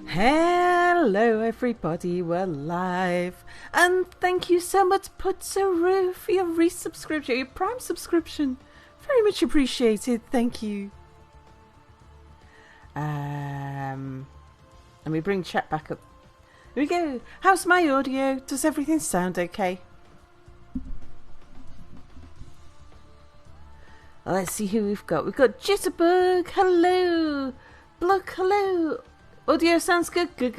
Hello everybody, we're live. And thank you so much, Putzaroo, for your resubscription, your Prime subscription. Very much appreciated, thank you. Let me bring chat back up. Here we go. How's my audio? Does everything sound okay? Let's see who we've got. We've got Jitterbug, hello. Block, hello. Audio sounds good, good.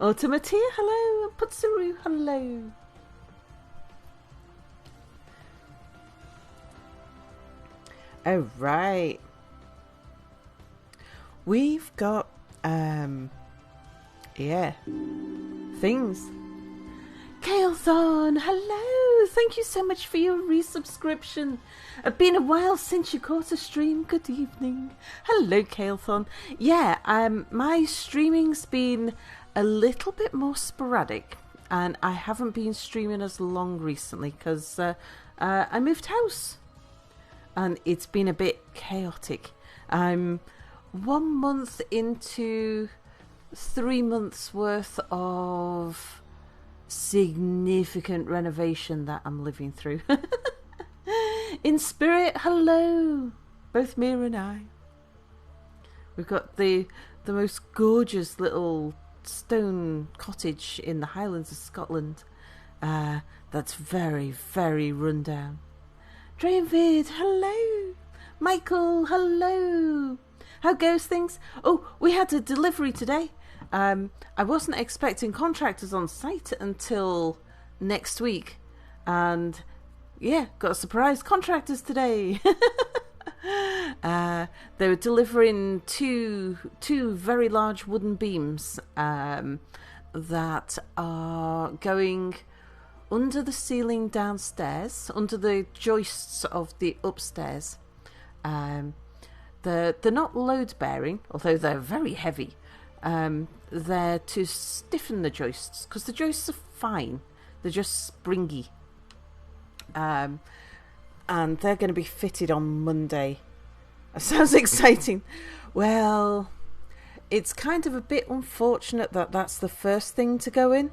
Automatia, hello. Putzaroo, hello. Alright. We've got, things. Kaelthon, hello. Thank you so much for your resubscription. It's been a while since you caught a stream. Good evening. Hello, Kaelthon. Yeah, my streaming's been a little bit more sporadic, and I haven't been streaming as long recently because I moved house, and it's been a bit chaotic. I'm 1 month into 3 months worth of significant renovation that I'm living through. In spirit, hello, both Mia and I. We've got the most gorgeous little stone cottage in the Highlands of Scotland. That's very, very run down. Drainvid, hello. Michael, hello. How goes things? Oh, we had a delivery today. I wasn't expecting contractors on site until next week, and yeah, got a surprise contractors today. They were delivering two very large wooden beams that are going under the ceiling downstairs, under the joists of the upstairs. They're not load bearing, although they're very heavy. They're to stiffen the joists, because the joists are fine, they're just springy, and they're going to be fitted on Monday. That sounds exciting. Well, it's kind of a bit unfortunate that that's the first thing to go in,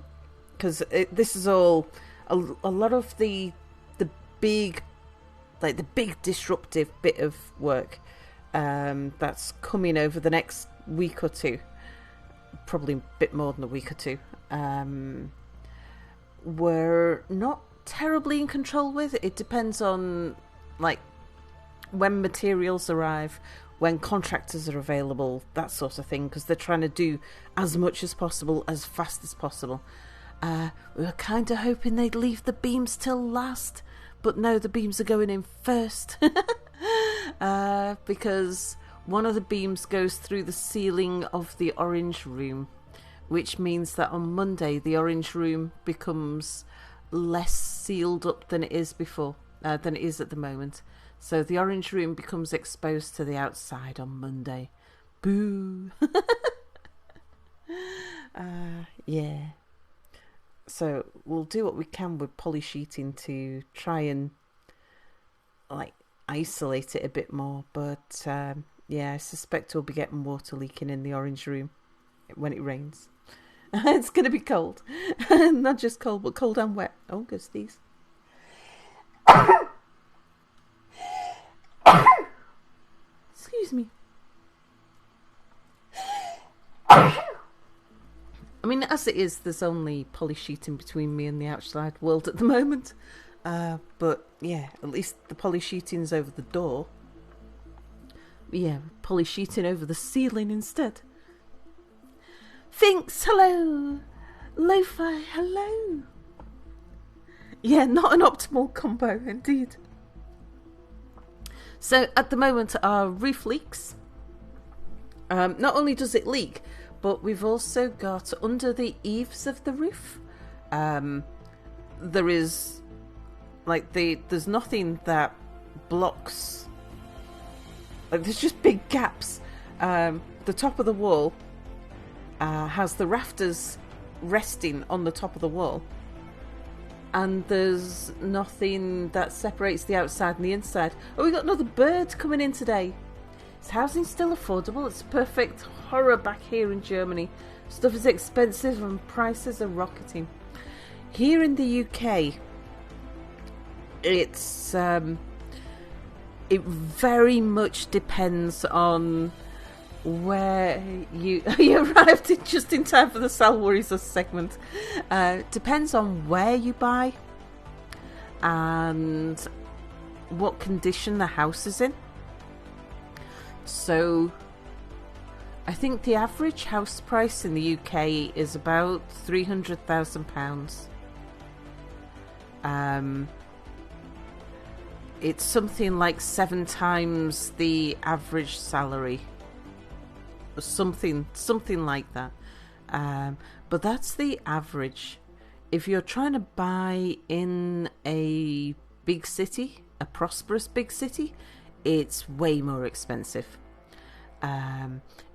because this is all a lot of the big, like the big disruptive bit of work that's coming over the next week or two. Probably a bit more than a week or two. We're not terribly in control with. It depends on like when materials arrive, when contractors are available, that sort of thing, because they're trying to do as much as possible as fast as possible. We were kind of hoping they'd leave the beams till last, but no, the beams are going in first. Because one of the beams goes through the ceiling of the orange room, which means that on Monday the orange room becomes less sealed up than it is before, than it is at the moment. So the orange room becomes exposed to the outside on Monday. Boo! Yeah. So we'll do what we can with poly sheeting to try and like isolate it a bit more, but yeah, I suspect we'll be getting water leaking in the orange room when it rains. It's going to be cold. Not just cold, but cold and wet. Oh, go sneeze. Excuse me. I mean, as it is, there's only poly sheeting between me and the outside world at the moment. But yeah, at least the poly sheeting's over the door. Yeah, poly sheeting over the ceiling instead. Finks, hello. Lo-fi, hello. Yeah, not an optimal combo, indeed. So at the moment, our roof leaks. Not only does it leak, but we've also got under the eaves of the roof. There is like there's nothing that blocks. Like there's just big gaps. The top of the wall has the rafters resting on the top of the wall, and there's nothing that separates the outside and the inside. Oh, we got another bird coming in today. Is housing still affordable? It's perfect horror back here in Germany. Stuff is expensive and prices are rocketing. Here in the UK, it's it very much depends on where you arrived just in time for the Sal Worries Us segment. Depends on where you buy and what condition the house is in. So I think the average house price in the UK is about £300,000. It's something like 7 times the average salary, or something like that. But that's the average. If you're trying to buy in a big city, a prosperous big city, it's way more expensive.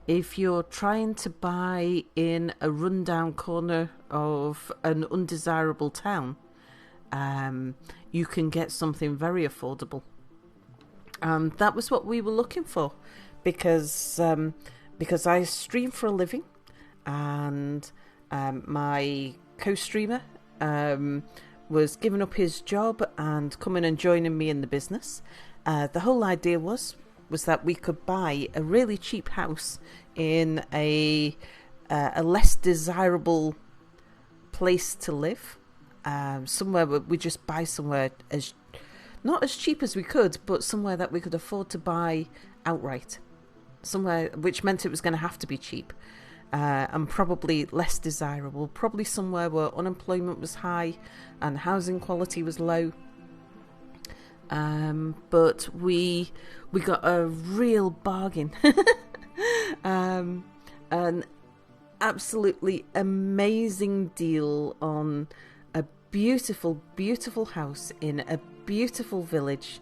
If you're trying to buy in a rundown corner of an undesirable town, you can get something very affordable. That was what we were looking for, because I stream for a living, and my co-streamer was giving up his job and coming and joining me in the business. The whole idea was that we could buy a really cheap house in a less desirable place to live. Somewhere we just buy somewhere not as cheap as we could, but somewhere that we could afford to buy outright. Somewhere which meant it was going to have to be cheap, and probably less desirable. Probably somewhere where unemployment was high and housing quality was low. But we got a real bargain. An absolutely amazing deal on a beautiful, beautiful house in a beautiful village,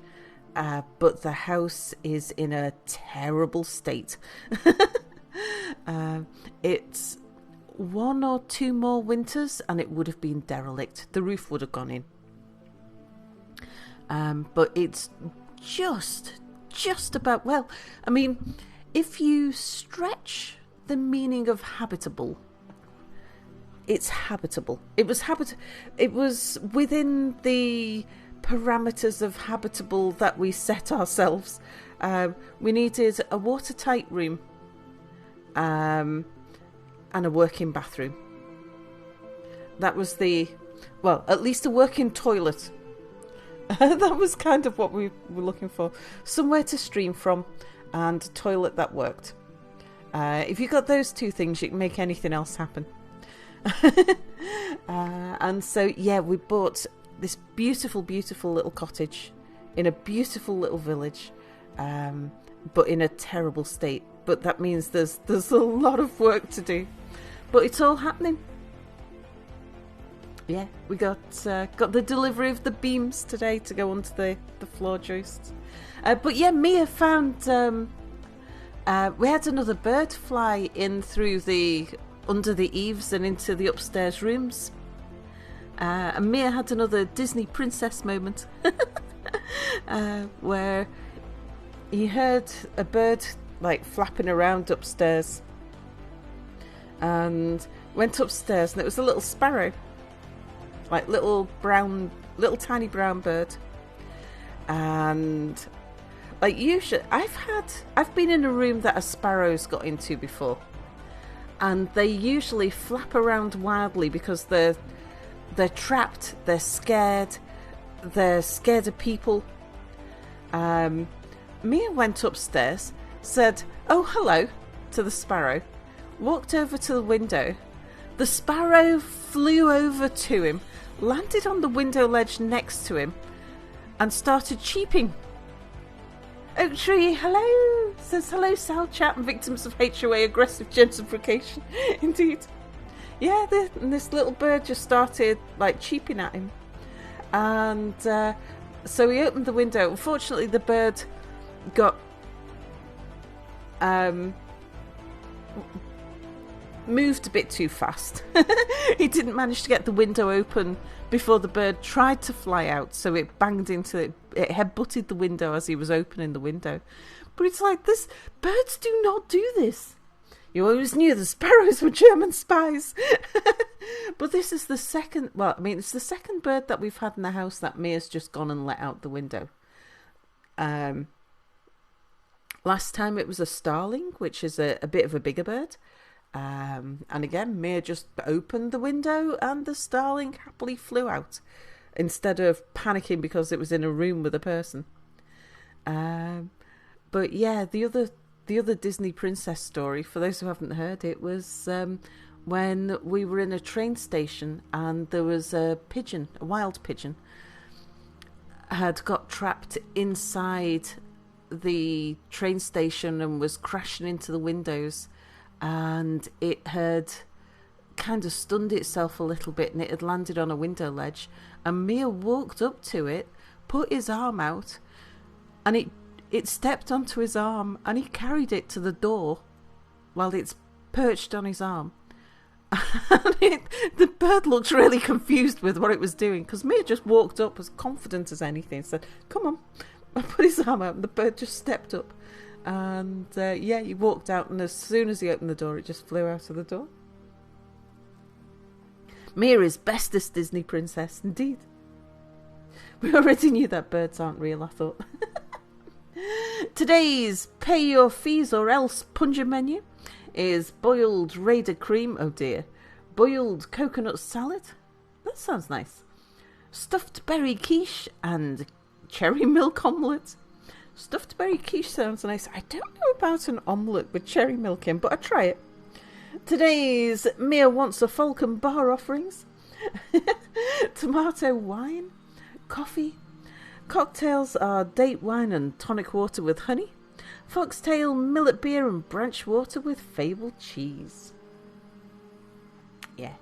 but the house is in a terrible state. It's 1 or 2 more winters and it would have been derelict. The roof would have gone in. But it's just about, well, I mean, if you stretch the meaning of habitable, it's habitable. It was within the parameters of habitable that we set ourselves. We needed a watertight room, and a working bathroom. That was at least a working toilet. That was kind of what we were looking for. Somewhere to stream from and a toilet that worked. If you got those 2 things, you can make anything else happen. And so, yeah, we bought this beautiful, beautiful little cottage in a beautiful little village, but in a terrible state. But that means there's a lot of work to do. But it's all happening. Yeah, we got the delivery of the beams today to go onto the floor joists. But yeah, Mia found we had another bird fly in through under the eaves and into the upstairs rooms. And Mia had another Disney princess moment where he heard a bird like flapping around upstairs, and went upstairs, and it was a little sparrow. Like little tiny brown bird. And like usually I've been in a room that a sparrow's got into before, and they usually flap around wildly because they're trapped, they're scared of people. Mia went upstairs, said, "Oh, hello," to the sparrow, walked over to the window. The sparrow flew over to him, landed on the window ledge next to him, and started cheeping. Oak Tree, hello, says hello, Sal Chat and victims of HOA aggressive gentrification. Indeed. Yeah, this little bird just started like cheeping at him. And so he opened the window. Unfortunately, the bird got moved a bit too fast. He didn't manage to get the window open before the bird tried to fly out, so it banged into it head-butted the window as he was opening the window. But it's like, this, birds do not do this. You always knew the sparrows were German spies. But this is the second, it's the second bird that we've had in the house that Mia's just gone and let out the window. Last time it was a starling, which is a bit of a bigger bird. And again, Mia just opened the window and the starling happily flew out instead of panicking because it was in a room with a person. But yeah, the other Disney princess story, for those who haven't heard it, was when we were in a train station and there was a pigeon, a wild pigeon, had got trapped inside the train station and was crashing into the windows, and it had kind of stunned itself a little bit and it had landed on a window ledge, and Mia walked up to it, put his arm out, and it stepped onto his arm and he carried it to the door while it's perched on his arm. And the bird looked really confused with what it was doing, because Mia just walked up as confident as anything and said, "Come on." I put his arm out and the bird just stepped up. And he walked out, and as soon as he opened the door, it just flew out of the door. Mia is bestest Disney princess, indeed. We already knew that birds aren't real, I thought. Today's pay your fees or else punja menu is boiled Raider cream, oh dear, boiled coconut salad, that sounds nice, stuffed berry quiche and cherry milk omelette. Stuffed berry quiche sounds nice. I don't know about an omelette with cherry milk in, but I'll try it. Today's Mia wants a Falcon bar offerings. Tomato wine, coffee. Cocktails are date wine and tonic water with honey. Foxtail, millet beer and branch water with fable cheese. Yeah.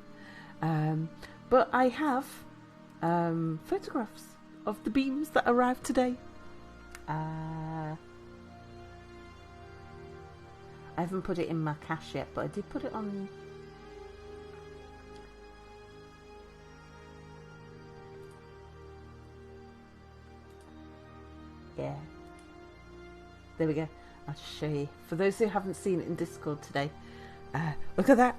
But I have photographs of the beams that arrived today. I haven't put it in my cache yet, but I did put it on. Yeah. There we go. I'll show you. For those who haven't seen it in Discord today, look at that.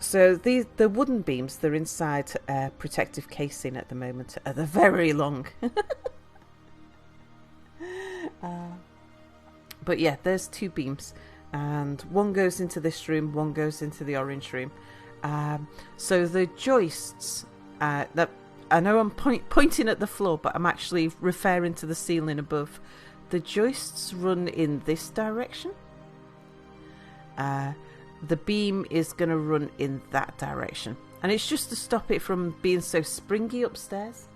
So the wooden beams, they're inside protective casing at the moment. They're very long. But yeah, there's two beams, and one goes into this room, one goes into the orange room. So the joists, that I know I'm pointing at the floor, but I'm actually referring to the ceiling above. The joists run in this direction. The beam is going to run in that direction, and it's just to stop it from being so springy upstairs.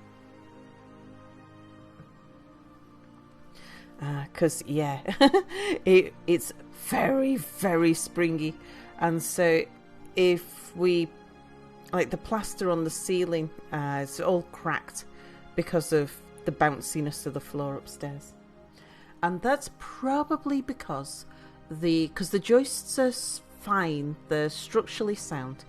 Because it's very, very springy, and so if we, like, the plaster on the ceiling is all cracked because of the bounciness of the floor upstairs, and that's probably because the joists are fine, they're structurally sound,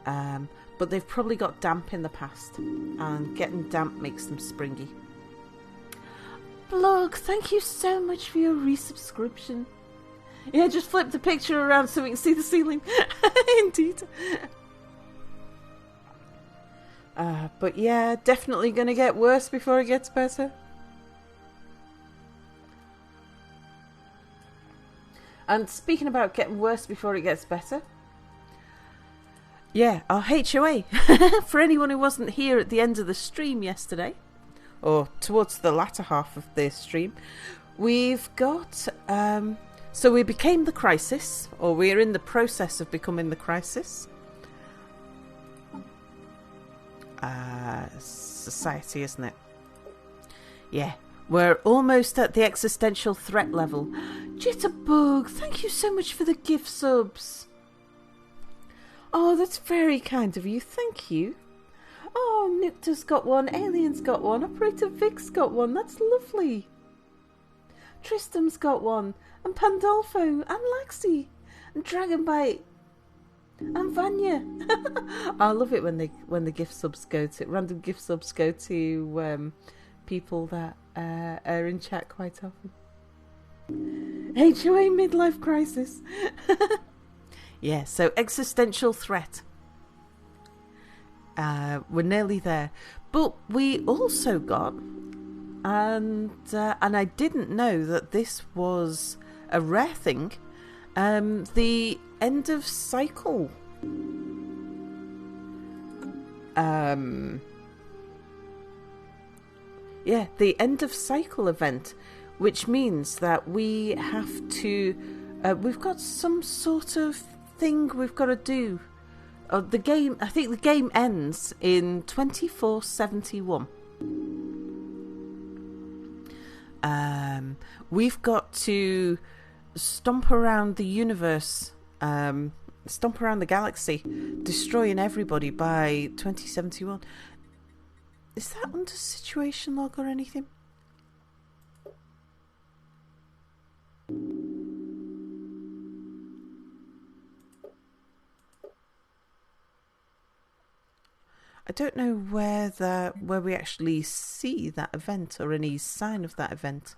but they've probably got damp in the past, and getting damp makes them springy. Blog, thank you so much for your resubscription. Yeah, just flip the picture around so we can see the ceiling. Indeed. But yeah, definitely going to get worse before it gets better. And speaking about getting worse before it gets better, yeah, our HOA. For anyone who wasn't here at the end of the stream yesterday, or towards the latter half of the stream, we've got, so we became the crisis, or we're in the process of becoming the crisis. Society, isn't it? Yeah, we're almost at the existential threat level. Jitterbug, thank you so much for the gift subs. Oh, that's very kind of you, thank you. Oh, Nukta's got one, Alien's got one, Operator Vic's got one, that's lovely. Tristram's got one, and Pandolfo, and Laxi, and Dragonbite, and Vanya. I love it when the gift subs go to, random gift subs go to people that are in chat quite often. HOA midlife crisis. Yeah, so existential threat. We're nearly there. But we also got, and I didn't know that this was a rare thing, the end of cycle. Yeah, the end of cycle event, which means that we have to, we've got some sort of thing we've got to do. The game, I think the game ends in 2471. We've got to stomp around the universe, stomp around the galaxy, destroying everybody by 2071. Is that under situation log or anything? I don't know where we actually see that event or any sign of that event.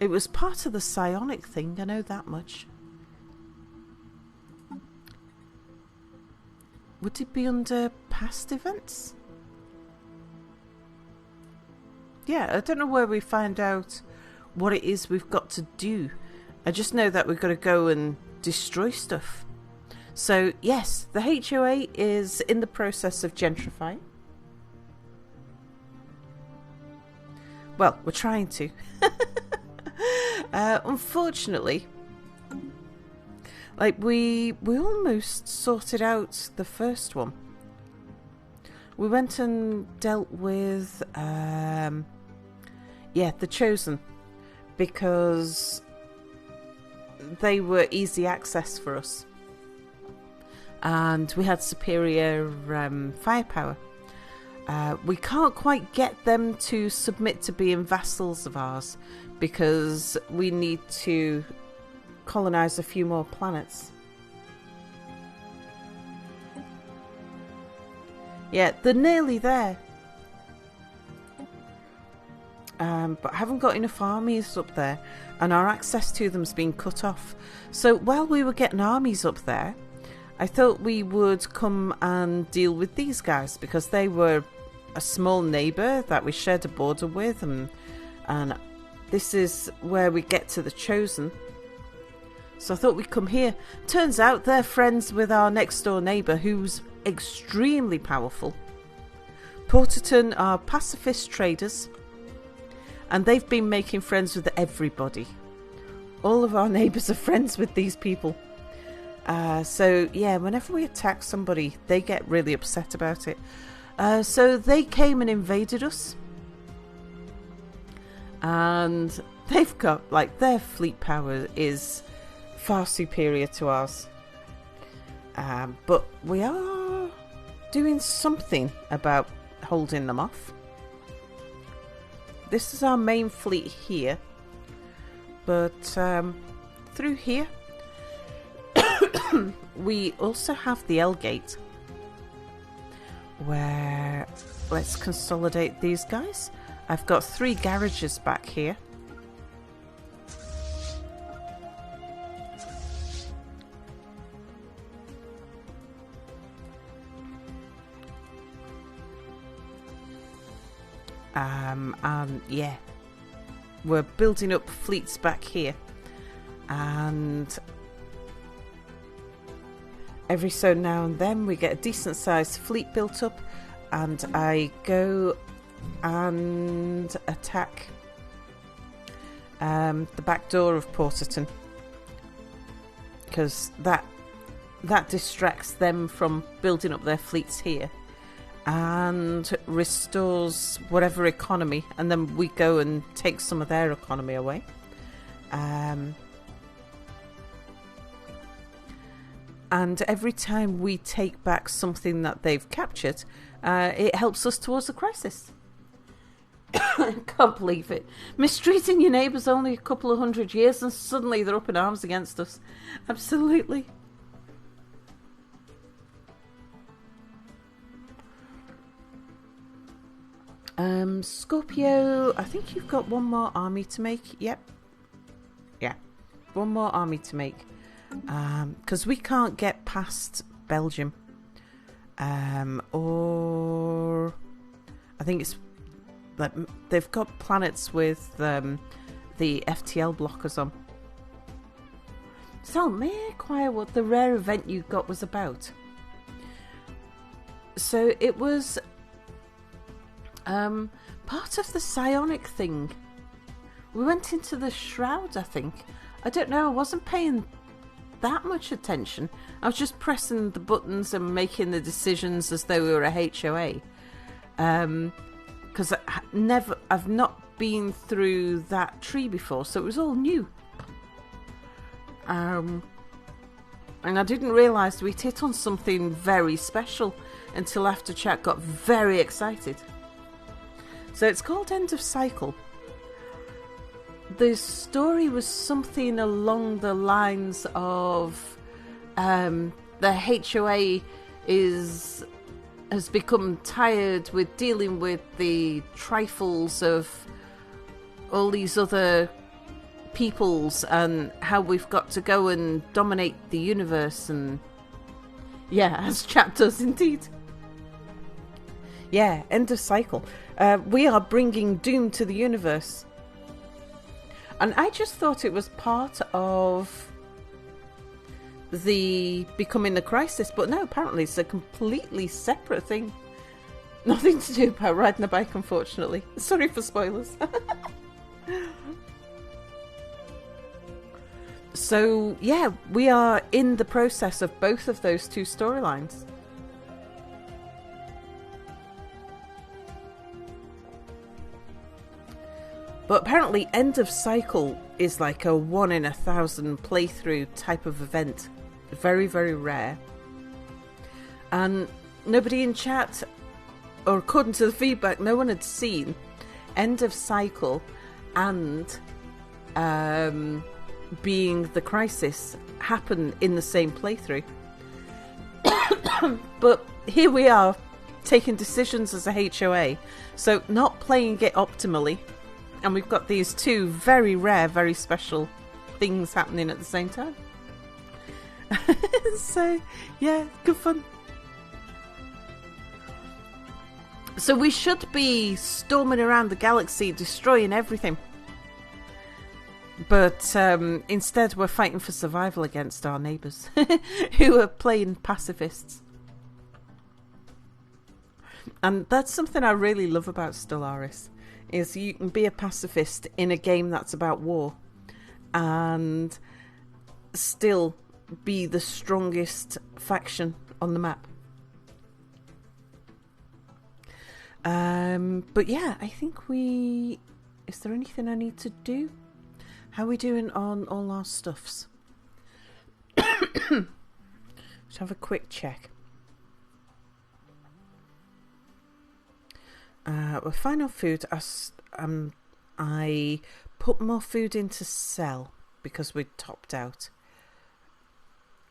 It was part of the psionic thing, I know that much. Would it be under past events? Yeah, I don't know where we find out what it is we've got to do. I just know that we've got to go and destroy stuff. So, yes, the HOA is in the process of gentrifying. Well, we're trying to. Unfortunately, like we almost sorted out the first one. We went and dealt with the Chosen, because they were easy access for us, and we had superior firepower. We can't quite get them to submit to being vassals of ours, because we need to colonize a few more planets. Yeah, they're nearly there. But I haven't got enough armies up there, and our access to them's been cut off. So while we were getting armies up there, I thought we would come and deal with these guys, because they were a small neighbour that we shared a border with, and this is where we get to the Chosen. So I thought we'd come here. Turns out they're friends with our next door neighbour, who's extremely powerful. Porterton are pacifist traders, and they've been making friends with everybody. All of our neighbours are friends with these people. So yeah, whenever we attack somebody, they get really upset about it. So they came and invaded us. And they've got, like, their fleet power is far superior to ours. But we are doing something about holding them off. This is our main fleet here. But through here, we also have the L Gate, where let's consolidate these guys. I've got 3 garages back here. And yeah, we're building up fleets back here, and every so now and then we get a decent sized fleet built up, and I go and attack the back door of Porterton, because that distracts them from building up their fleets here and restores whatever economy, and then we go and take some of their economy away. And every time we take back something that they've captured, it helps us towards the crisis. I can't believe it. Mistreating your neighbours only a couple of 100 years and suddenly they're up in arms against us. Absolutely. Scorpio, I think you've got one more army to make. Yep. Yeah. One more army to make. Because we can't get past Belgium. Or I think it's like they've got planets with the FTL blockers on. So may I inquire what the rare event you got was about? So it was part of the psionic thing. We went into the shroud, I think. I don't know, I wasn't paying that much attention. I was just pressing the buttons and making the decisions as though we were a HOA. Because I've not been through that tree before, so it was all new. And I didn't realise we'd hit on something very special until after chat got very excited. So it's called End of Cycle. The story was something along the lines of the HOA has become tired with dealing with the trifles of all these other peoples and how we've got to go and dominate the universe. And yeah, as chat does indeed. Yeah, End of Cycle. We are bringing doom to the universe. And I just thought it was part of the becoming the crisis, but no, apparently it's a completely separate thing. Nothing to do about riding a bike, unfortunately. Sorry for spoilers. So, yeah, we are in the process of both of those two storylines. But apparently End of Cycle is like a 1 in 1,000 playthrough type of event. Very, very rare. And nobody in chat, or according to the feedback, no one had seen End of Cycle and being the crisis happen in the same playthrough. But here we are, taking decisions as a HOA. So not playing it optimally. And we've got these two very rare, very special things happening at the same time. So, yeah, good fun. So we should be storming around the galaxy, destroying everything. But instead we're fighting for survival against our neighbours, who are playing pacifists. And that's something I really love about Stellaris. Is you can be a pacifist in a game that's about war and still be the strongest faction on the map. But yeah, I think is there anything I need to do? How are we doing on all our stuffs? Let's have a quick check. We're fine on food. I put more food into sell because we'd topped out.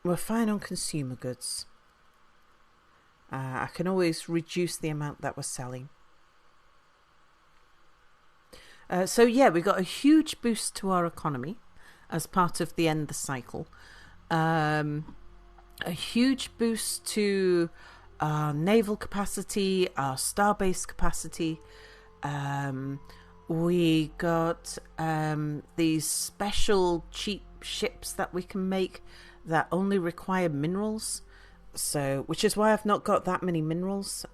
We're fine on consumer goods. I can always reduce the amount that we're selling. So yeah, we got a huge boost to our economy as part of the End the Cycle. A huge boost to our naval capacity, our starbase capacity. We got these special cheap ships that we can make that only require minerals. So, which is why I've not got that many minerals.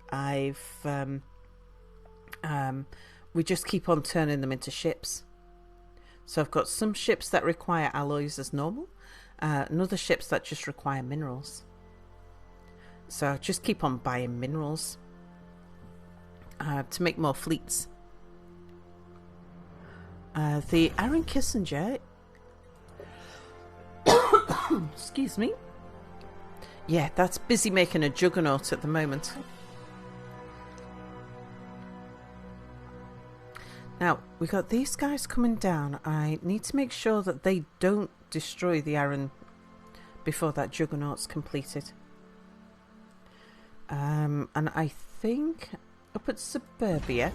We just keep on turning them into ships. So I've got some ships that require alloys as normal, and other ships that just require minerals. So I just keep on buying minerals to make more fleets. The Aaron Kissinger Excuse me. Yeah, that's busy making a juggernaut at the moment. Now, we got these guys coming down. I need to make sure that they don't destroy the iron before that juggernaut's completed. And I think up at Suburbia...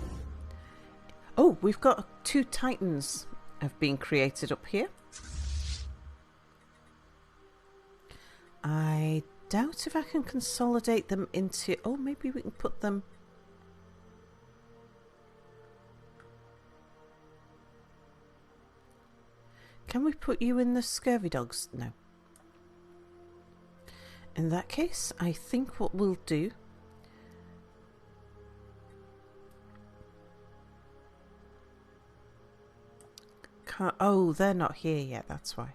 Oh, we've got 2 titans have been created up here. I doubt if I can consolidate them into... Oh, maybe we can put them... Can we put you in the scurvy dogs? No. In that case, I think what we'll do... Oh, they're not here yet, that's why.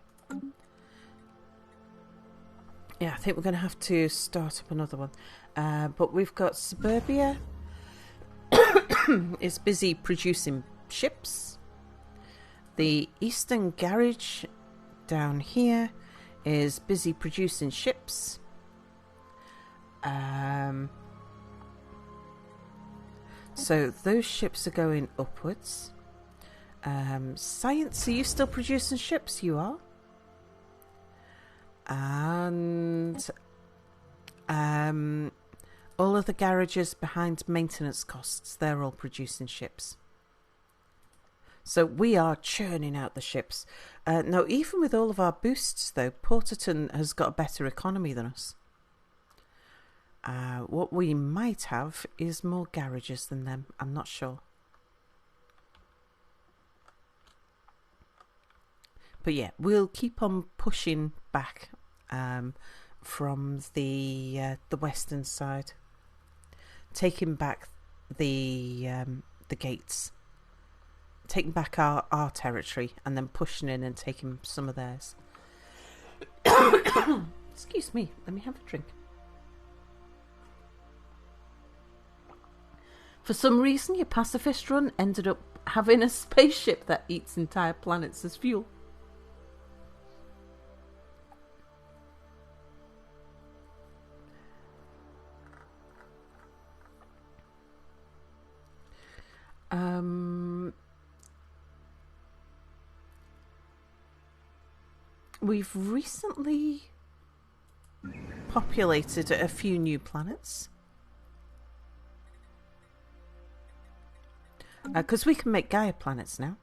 Yeah, I think we're going to have to start up another one. But we've got Suburbia is busy producing ships. The Eastern Garage down here is busy producing ships. So those ships are going upwards. Science, are you still producing ships? You are. And all of the garages behind maintenance costs, they're all producing ships. So we are churning out the ships. Now, even with all of our boosts, though, Porterton has got a better economy than us. What we might have is more garages than them. I'm not sure. But yeah, we'll keep on pushing back from the western side, taking back the gates, taking back our territory, and then pushing in and taking some of theirs. Excuse me, let me have a drink. For some reason, your pacifist run ended up having a spaceship that eats entire planets as fuel. We've recently populated a few new planets. Because we can make Gaia planets now.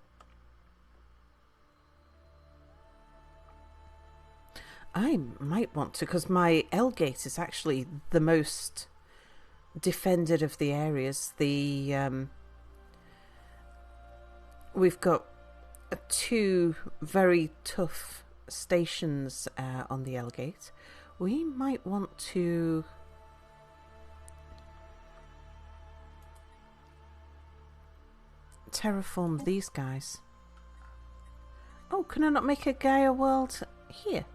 I might want to, because my L-gate is actually the most defended of the areas. We've got 2 very tough stations on the L-gate. We might want to terraform these guys. Oh, can I not make a Gaia world here?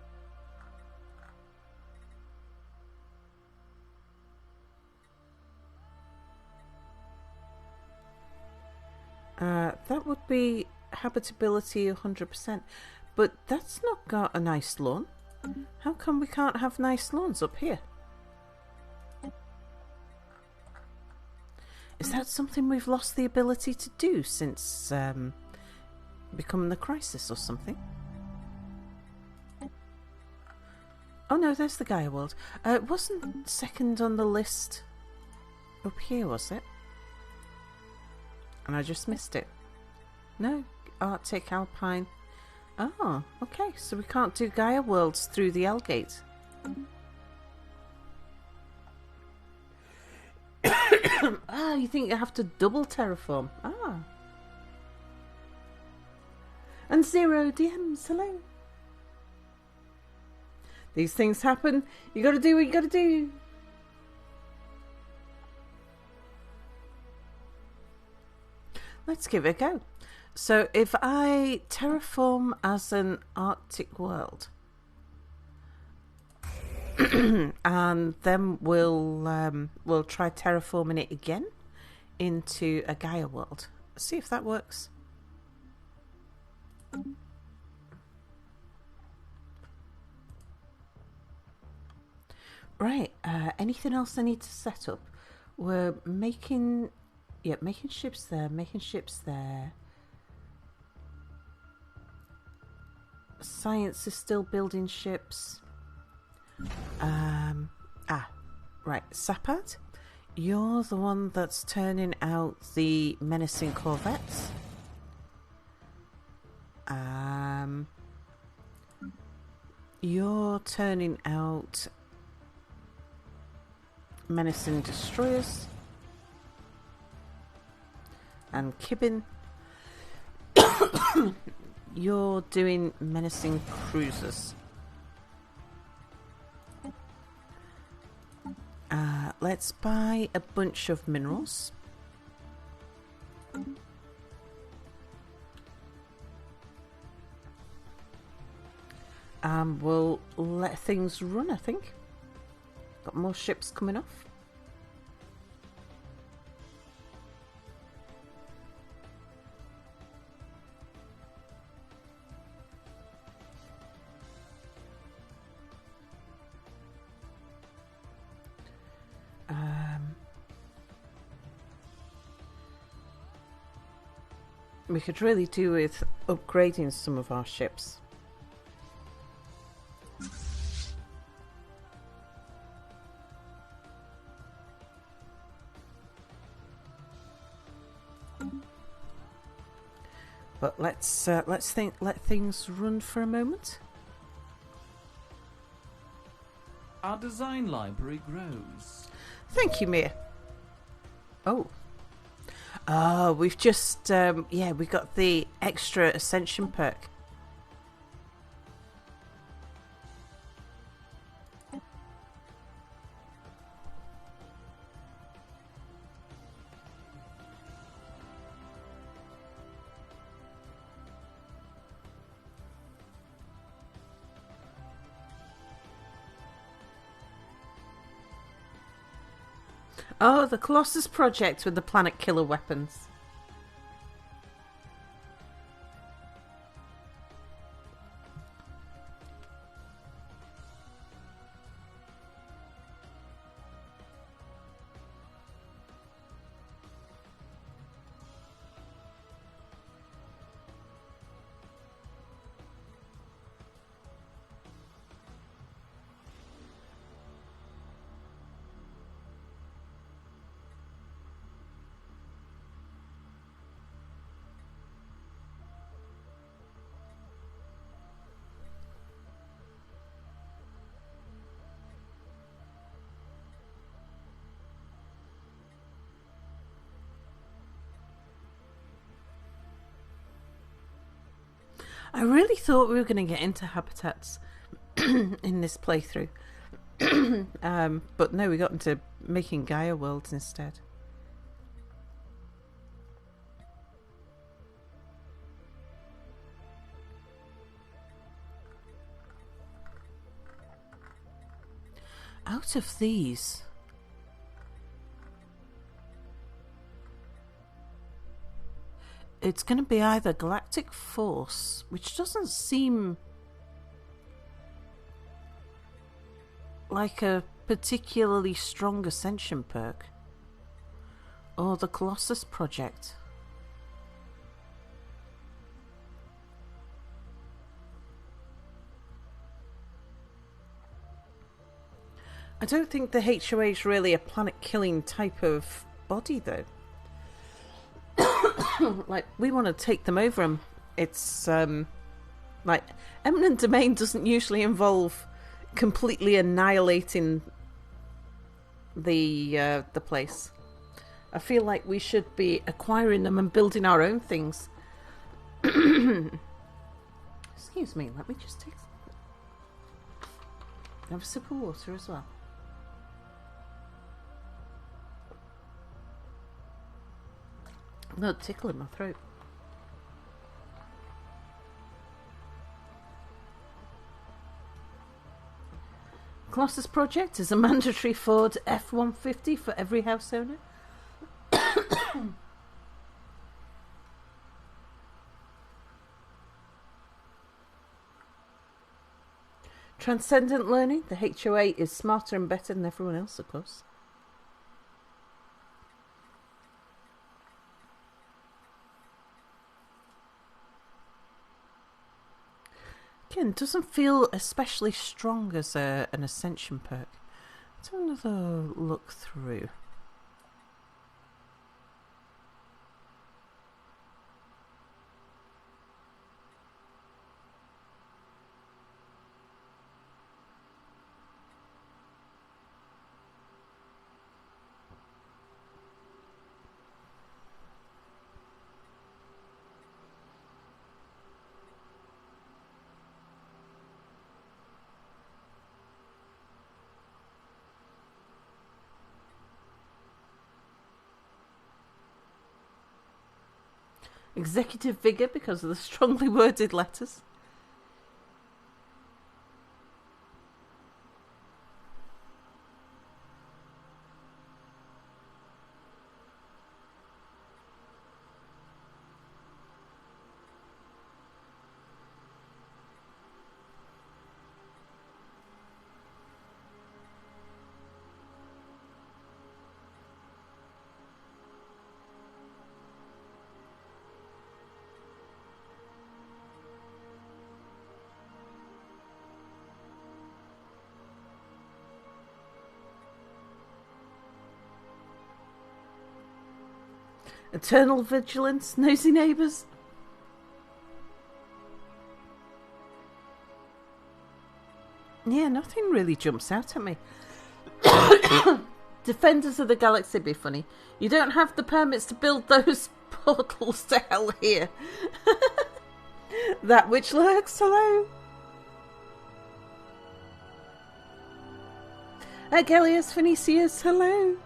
That would be habitability 100%, but that's not got a nice lawn. How come we can't have nice lawns up here? Is that something we've lost the ability to do since becoming the crisis or something? Oh no, there's the Gaia world. It wasn't second on the list up here, was it? And I just missed it. No, Arctic, Alpine. Oh, okay. So we can't do Gaia worlds through the L-gate. Ah, you think you have to double terraform? Ah. And 0 DMs, hello. These things happen. You gotta do what you gotta do. Let's give it a go. So if I terraform as an Arctic world, and then we'll try terraforming it again into a Gaia world. See if that works. Right. Anything else I need to set up? We're making... Yeah, making ships there, making ships there. Science is still building ships. Right. Sapad, you're the one that's turning out the menacing corvettes. You're turning out menacing destroyers. And Kibbin, you're doing menacing cruisers. Let's buy a bunch of minerals. We'll let things run, I think. Got more ships coming off. We could really do with upgrading some of our ships. But let things run for a moment. Our design library grows. Thank you, Mia. Oh, we've just we got the extra ascension perk. Oh, the Colossus project with the planet killer weapons. I really thought we were going to get into habitats in this playthrough. But no, we got into making Gaia worlds instead. Out of these... it's going to be either Galactic Force, which doesn't seem like a particularly strong ascension perk, or the Colossus project. I don't think the HOA is really a planet-killing type of body, though. Like, we want to take them over them. It's like eminent domain doesn't usually involve completely annihilating the place. I feel like we should be acquiring them and building our own things. Excuse me, let me just have a sip of water as well. No, tickle in my throat. Colossus Project is a mandatory Ford F-150 for every house owner. Transcendent learning. The HOA is smarter and better than everyone else, of course. Again, doesn't feel especially strong as an ascension perk. Let's have another look through. Executive vigour because of the strongly worded letters. Eternal vigilance, nosy neighbours. Yeah, nothing really jumps out at me. Defenders of the Galaxy be funny. You don't have the permits to build those portals to hell here. That which lurks, hello. Agelius Phoenicius, hello.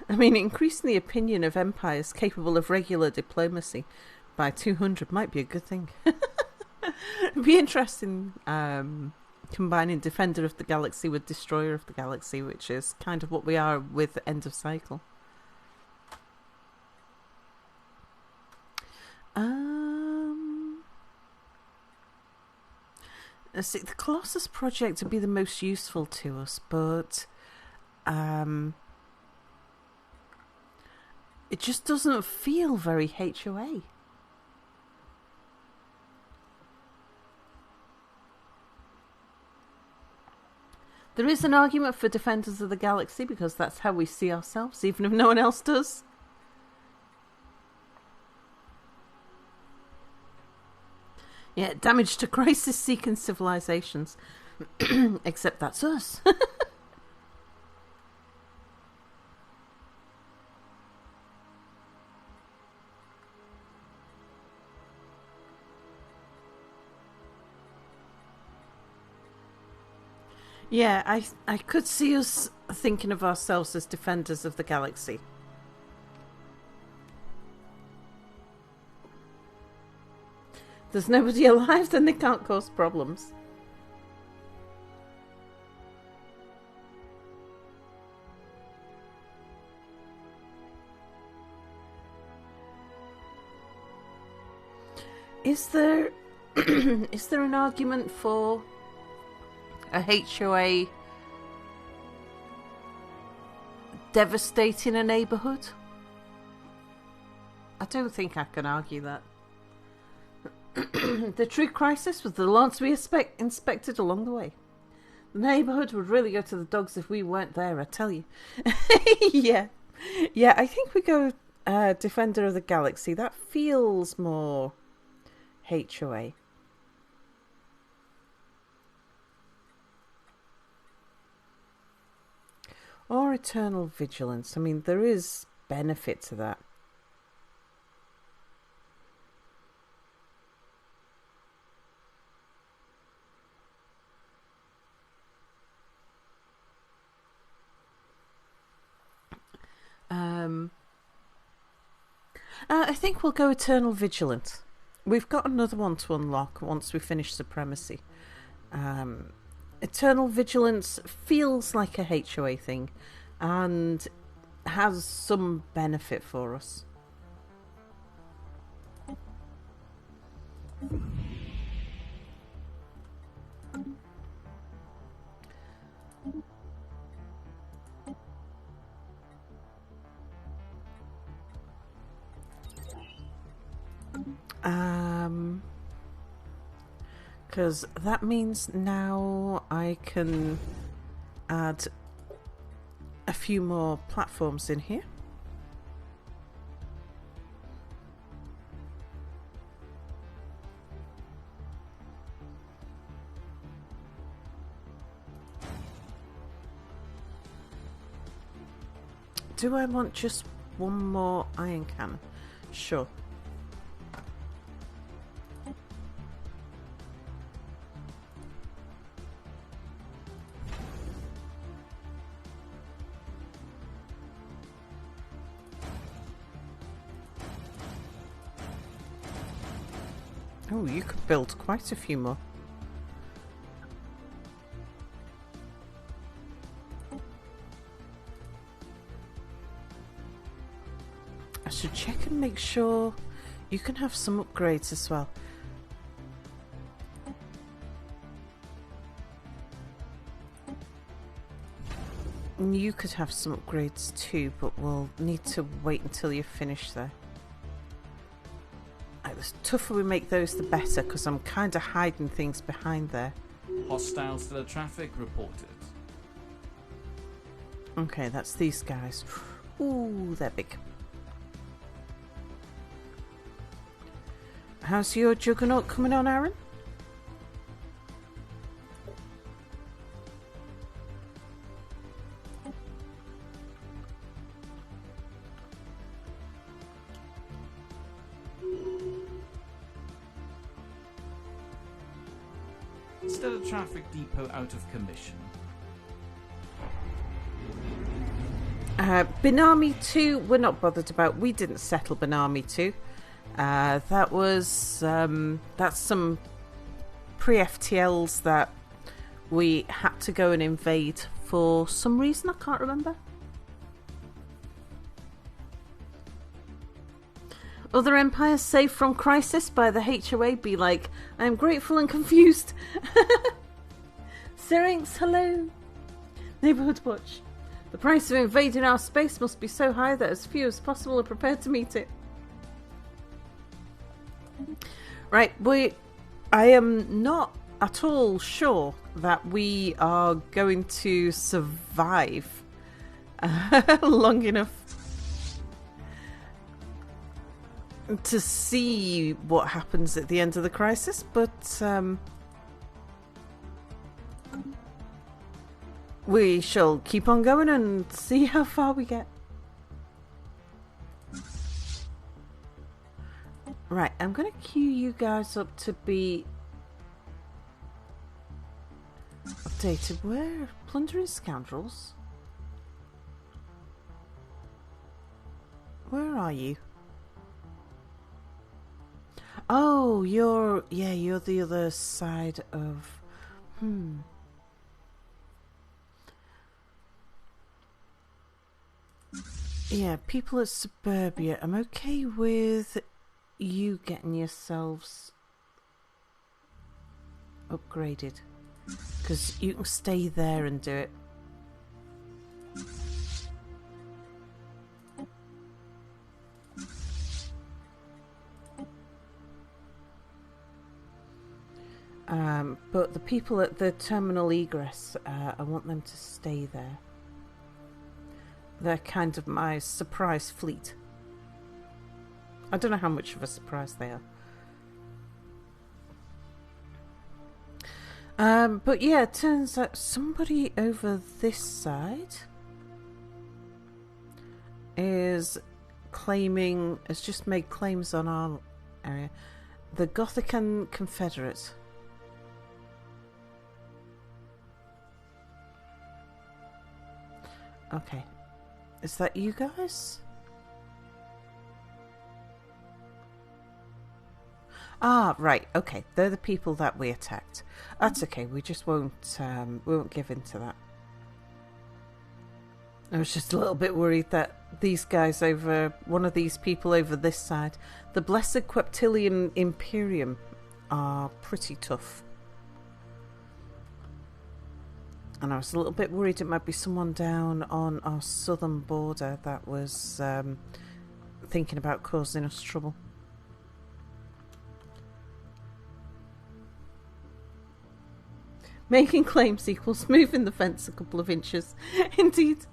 I mean, increasing the opinion of empires capable of regular diplomacy by 200 might be a good thing. It'd be interesting combining Defender of the Galaxy with Destroyer of the Galaxy, which is kind of what we are with End of Cycle. See, the Colossus project would be the most useful to us, but it just doesn't feel very HOA. There is an argument for Defenders of the Galaxy because that's how we see ourselves, even if no one else does. Yeah, damage to crisis-seeking civilizations. Except that's us. Yeah, I could see us thinking of ourselves as Defenders of the Galaxy. There's nobody alive, then they can't cause problems. Is there is there an argument for a HOA devastating a neighbourhood? I don't think I can argue that. The true crisis was the lawns we inspected along the way. The neighbourhood would really go to the dogs if we weren't there, I tell you. Yeah, I think we go Defender of the Galaxy. That feels more HOA. Or Eternal Vigilance. I mean, there is benefit to that. I think we'll go Eternal Vigilant. We've got another one to unlock once we finish Supremacy. Eternal Vigilance feels like a HOA thing and has some benefit for us. Because that means now I can add a few more platforms in here. Do I want just one more iron cannon? Sure. Oh, you could build quite a few more. I should check and make sure you can have some upgrades as well. And you could have some upgrades too, but we'll need to wait until you finish there. The tougher we make those, the better, because I'm kind of hiding things behind there. Hostiles to the traffic reported. Okay, that's these guys. Ooh, they're big. How's your juggernaut coming on, Aaron? Still a traffic depot out of commission. Benami 2, we're not bothered about. We didn't settle Benami 2. That was that's some pre-FTLs that we had to go and invade for some reason. I can't remember. Other empires saved from crisis by the HOA be like, I am grateful and confused. Syrinx, hello. Neighbourhood Watch. The price of invading our space must be so high that as few as possible are prepared to meet it. Right, I am not at all sure that we are going to survive long enough to see what happens at the end of the crisis, but we shall keep on going and see how far we get. Right, I'm going to queue you guys up to be updated. Where? Plundering Scoundrels? Where are you? Oh, you're the other side of... Yeah, people at Suburbia. I'm okay with you getting yourselves upgraded, because you can stay there and do it. But the people at the terminal egress, I want them to stay there. They're kind of my surprise fleet. I don't know how much of a surprise they are. But yeah, it turns out somebody over this side has just made claims on our area. The Gothican Confederate. Okay. Is that you guys? Ah, right. Okay, they're the people that we attacked. That's okay. We just won't. We won't give in to that. I was just a little bit worried that these guys over, one of these people over this side, the Blessed Queptilian Imperium, are pretty tough. And I was a little bit worried it might be someone down on our southern border that was thinking about causing us trouble. Making claims equals moving the fence a couple of inches. Indeed.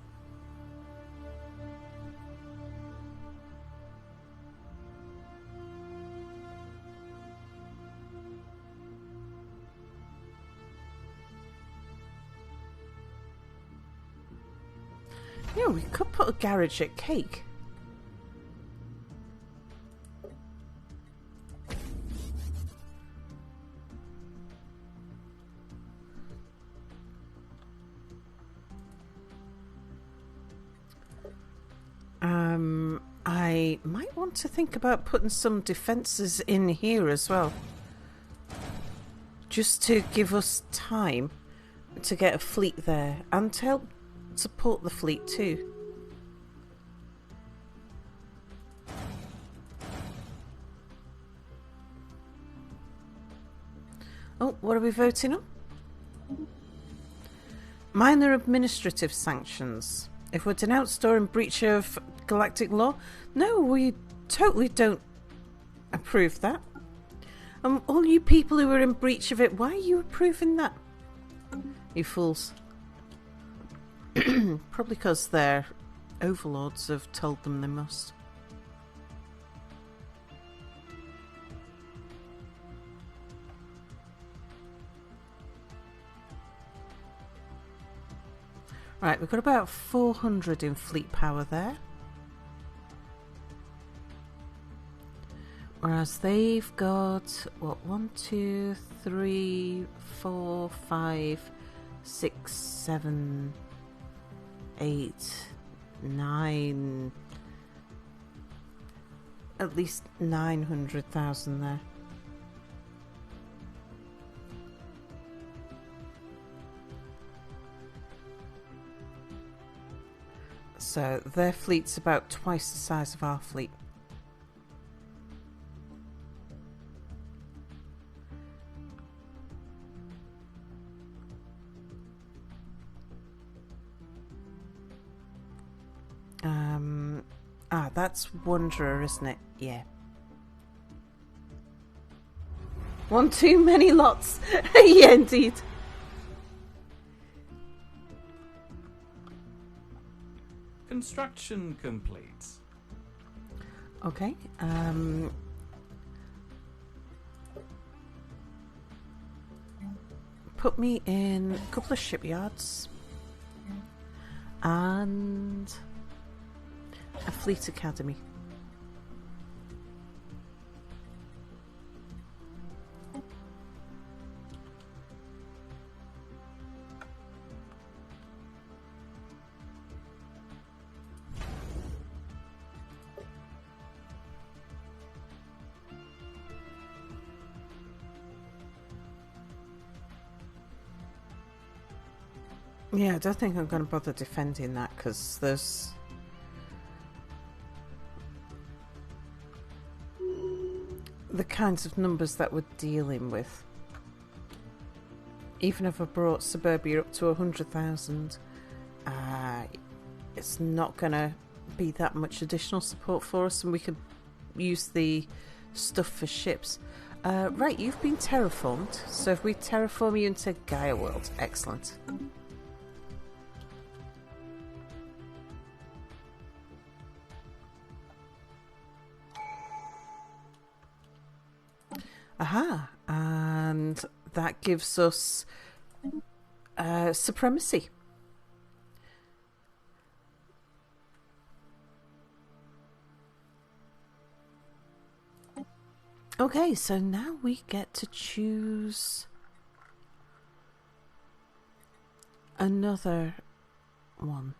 Yeah, we could put a garage at Cake. I might want to think about putting some defences in here as well. Just to give us time to get a fleet there and to help support the fleet too. Oh, what are we voting on? Minor administrative sanctions. If we're denounced or in breach of galactic law, no, we totally don't approve that. All you people who are in breach of it, why are you approving that? You fools. Probably because their overlords have told them they must. Right, we've got about 400 in fleet power there. Whereas they've got, what, 1, 2, 3, 4, 5, 6, 7, 8, 9, at least 900,000 there. So their fleet's about twice the size of our fleet. That's Wanderer, isn't it? Yeah. One too many lots. Yeah, indeed. Construction complete. Okay. Put me in a couple of shipyards and a fleet academy. Yeah, I don't think I'm going to bother defending that because there's the kinds of numbers that we're dealing with. Even if I brought Suburbia up to 100,000, it's not going to be that much additional support for us, and we could use the stuff for ships. Right, you've been terraformed, so if we terraform you into Gaia World, excellent. Aha, and that gives us supremacy. Okay, so now we get to choose another one.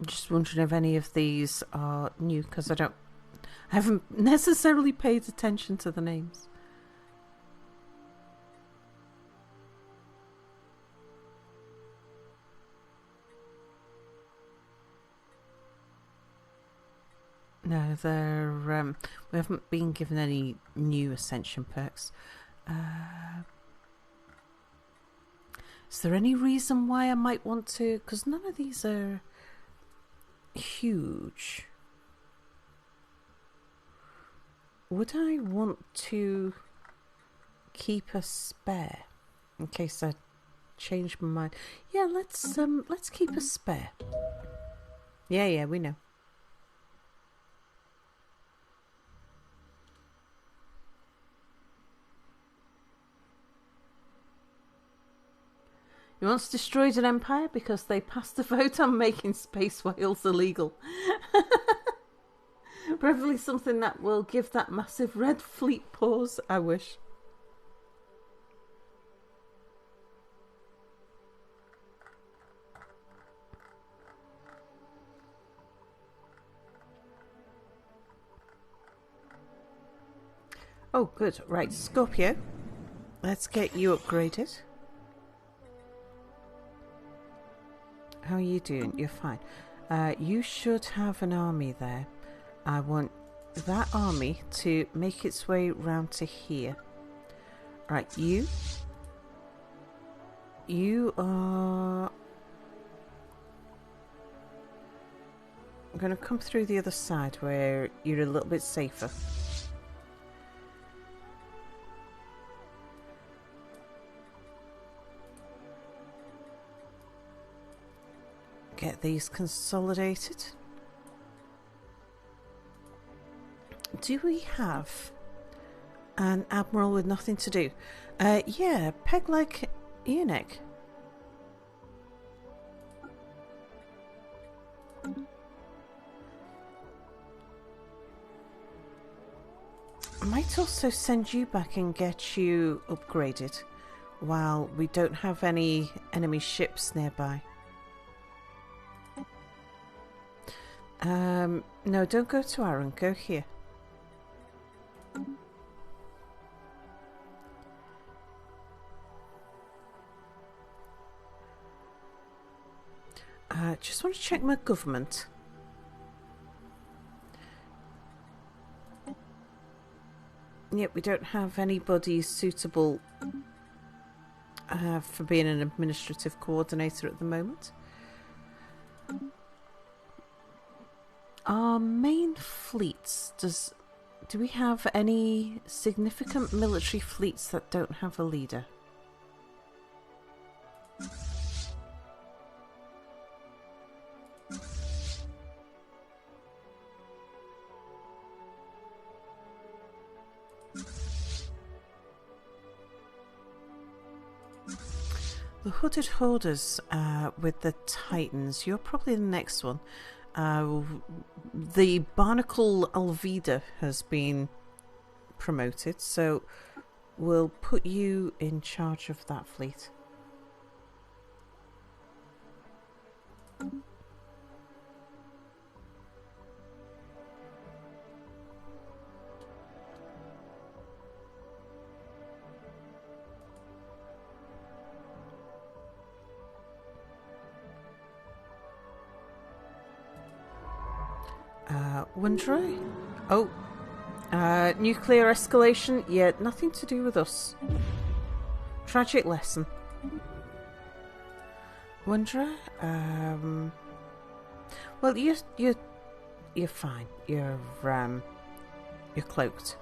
I'm just wondering if any of these are new, because I haven't necessarily paid attention to the names. No, we haven't been given any new ascension perks. Is there any reason why I might want to? Because none of these are huge. Would I want to keep a spare in case I change my mind? Yeah, let's keep a spare. Yeah, we know. He once destroyed an empire because they passed a vote on making space whales illegal. Probably something that will give that massive red fleet pause, I wish. Oh, good. Right, Scorpio. Let's get you upgraded. How are you doing? You're fine. You should have an army there. I want that army to make its way round to here. Right, you are... I'm going to come through the other side where you're a little bit safer. Get these consolidated. Do we have an admiral with nothing to do? Yeah, peg like eunuch. I might also send you back and get you upgraded while we don't have any enemy ships nearby. No, don't go to Aaron, go here. Just want to check my government. Yep, we don't have anybody suitable for being an administrative coordinator at the moment. Our main fleets, do we have any significant military fleets that don't have a leader? The Hooded Hoarders with the Titans, you're probably the next one. The Barnacle Alvida has been promoted, so we'll put you in charge of that fleet. Windroy? Oh. Nuclear escalation? Yeah, nothing to do with us. Tragic lesson. Windroy? Well, you're fine. You're cloaked.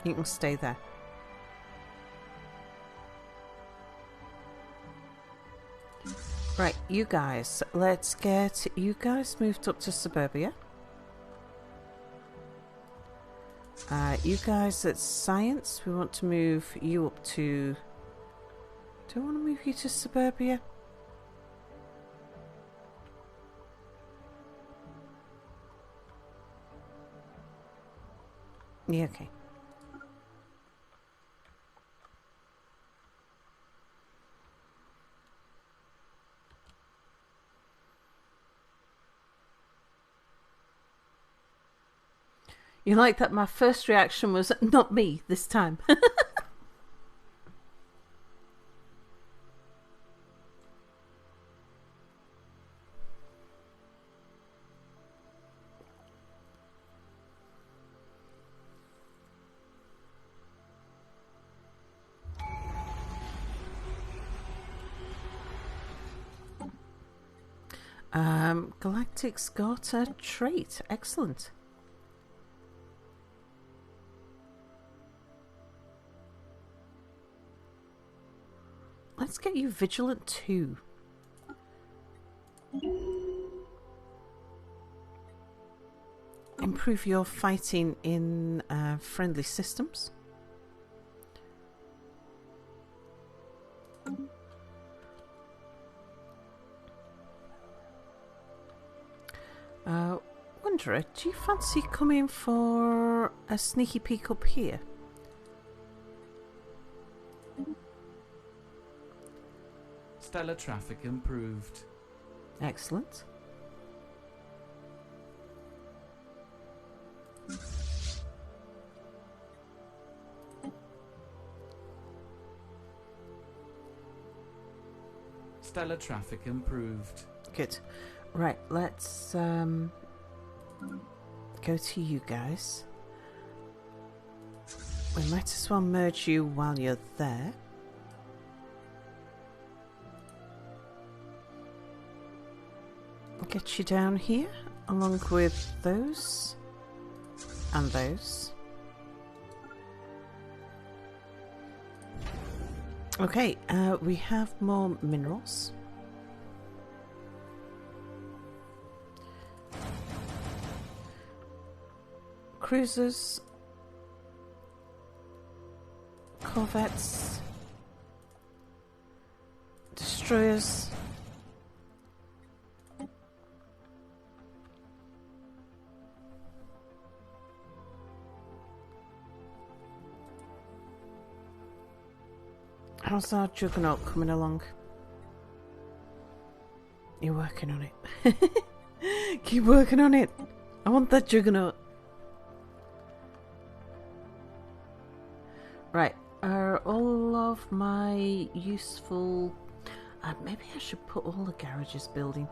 You can stay there. Right, you guys, let's get you guys moved up to Suburbia. You guys at Science, we want to move you up to... Do I want to move you to Suburbia? Yeah, okay. You like that my first reaction was not me this time. Galactic's got a trait. Excellent. Let's get you Vigilant 2. Improve your fighting in friendly systems. Wanderer, do you fancy coming for a sneaky peek up here? Stellar traffic improved. Excellent. Stellar traffic improved. Good. Right, let's go to you guys. We might as well merge you while you're there. Get you down here, along with those and those. Okay, we have more minerals. Cruisers, corvettes, destroyers. How's our Juggernaut coming along? You're working on it. Keep working on it. I want that Juggernaut. Right, are all of my useful... maybe I should put all the garages building.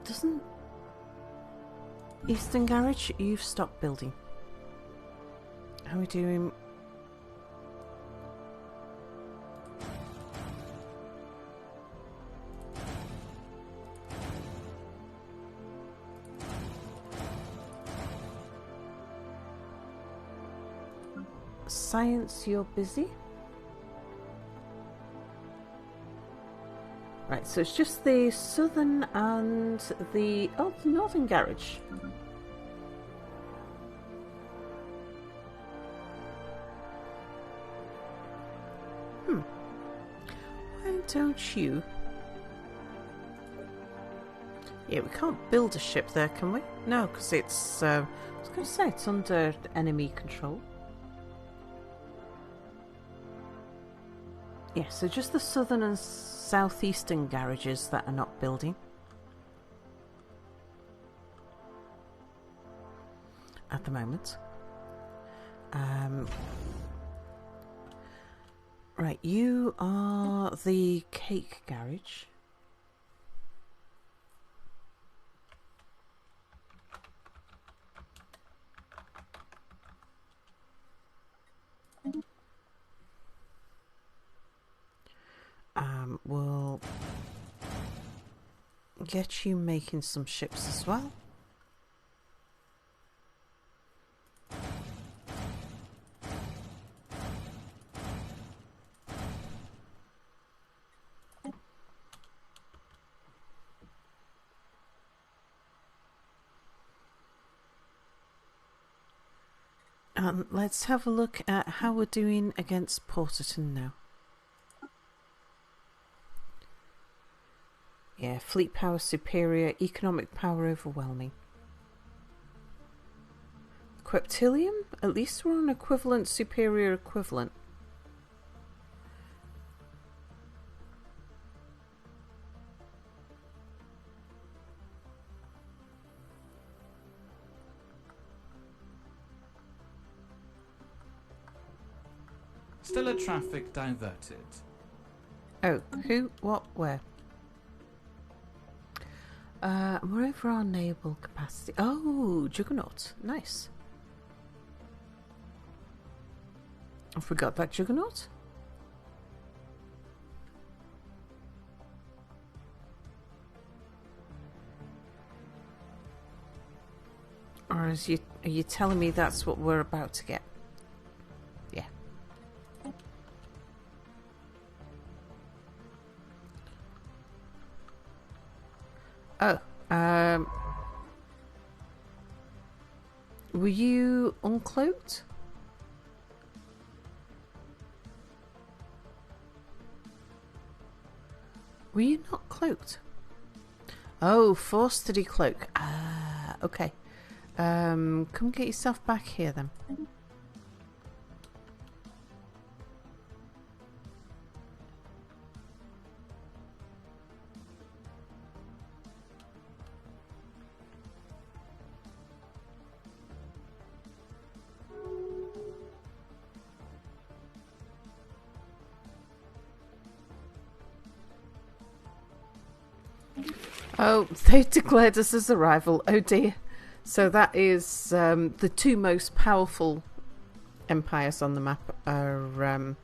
Doesn't... Eastern Garage, you've stopped building. How are we doing? Science, you're busy. Right, so it's just the southern and the northern garage. Why don't you? Yeah, we can't build a ship there, can we? No, because it's. I was going to say it's under enemy control. Yeah, so just the southern and southeastern garages that are not building. At the moment. Right, you are the cake garage. We'll get you making some ships as well. Let's have a look at how we're doing against Porterton now. Yeah, fleet power superior, economic power overwhelming. Queptilium? At least we're on equivalent, superior equivalent. Stellar traffic diverted. Oh, who? What? Where? We're over our naval capacity. Oh, Juggernaut. Nice. I forgot that Juggernaut. Or are you telling me that's what we're about to get? Yeah. Oh, were you uncloaked? Were you not cloaked? Oh, forced to decloak. Ah, okay. Come get yourself back here then. Oh, they declared us as a rival. Oh dear. So that is the two most powerful empires on the map are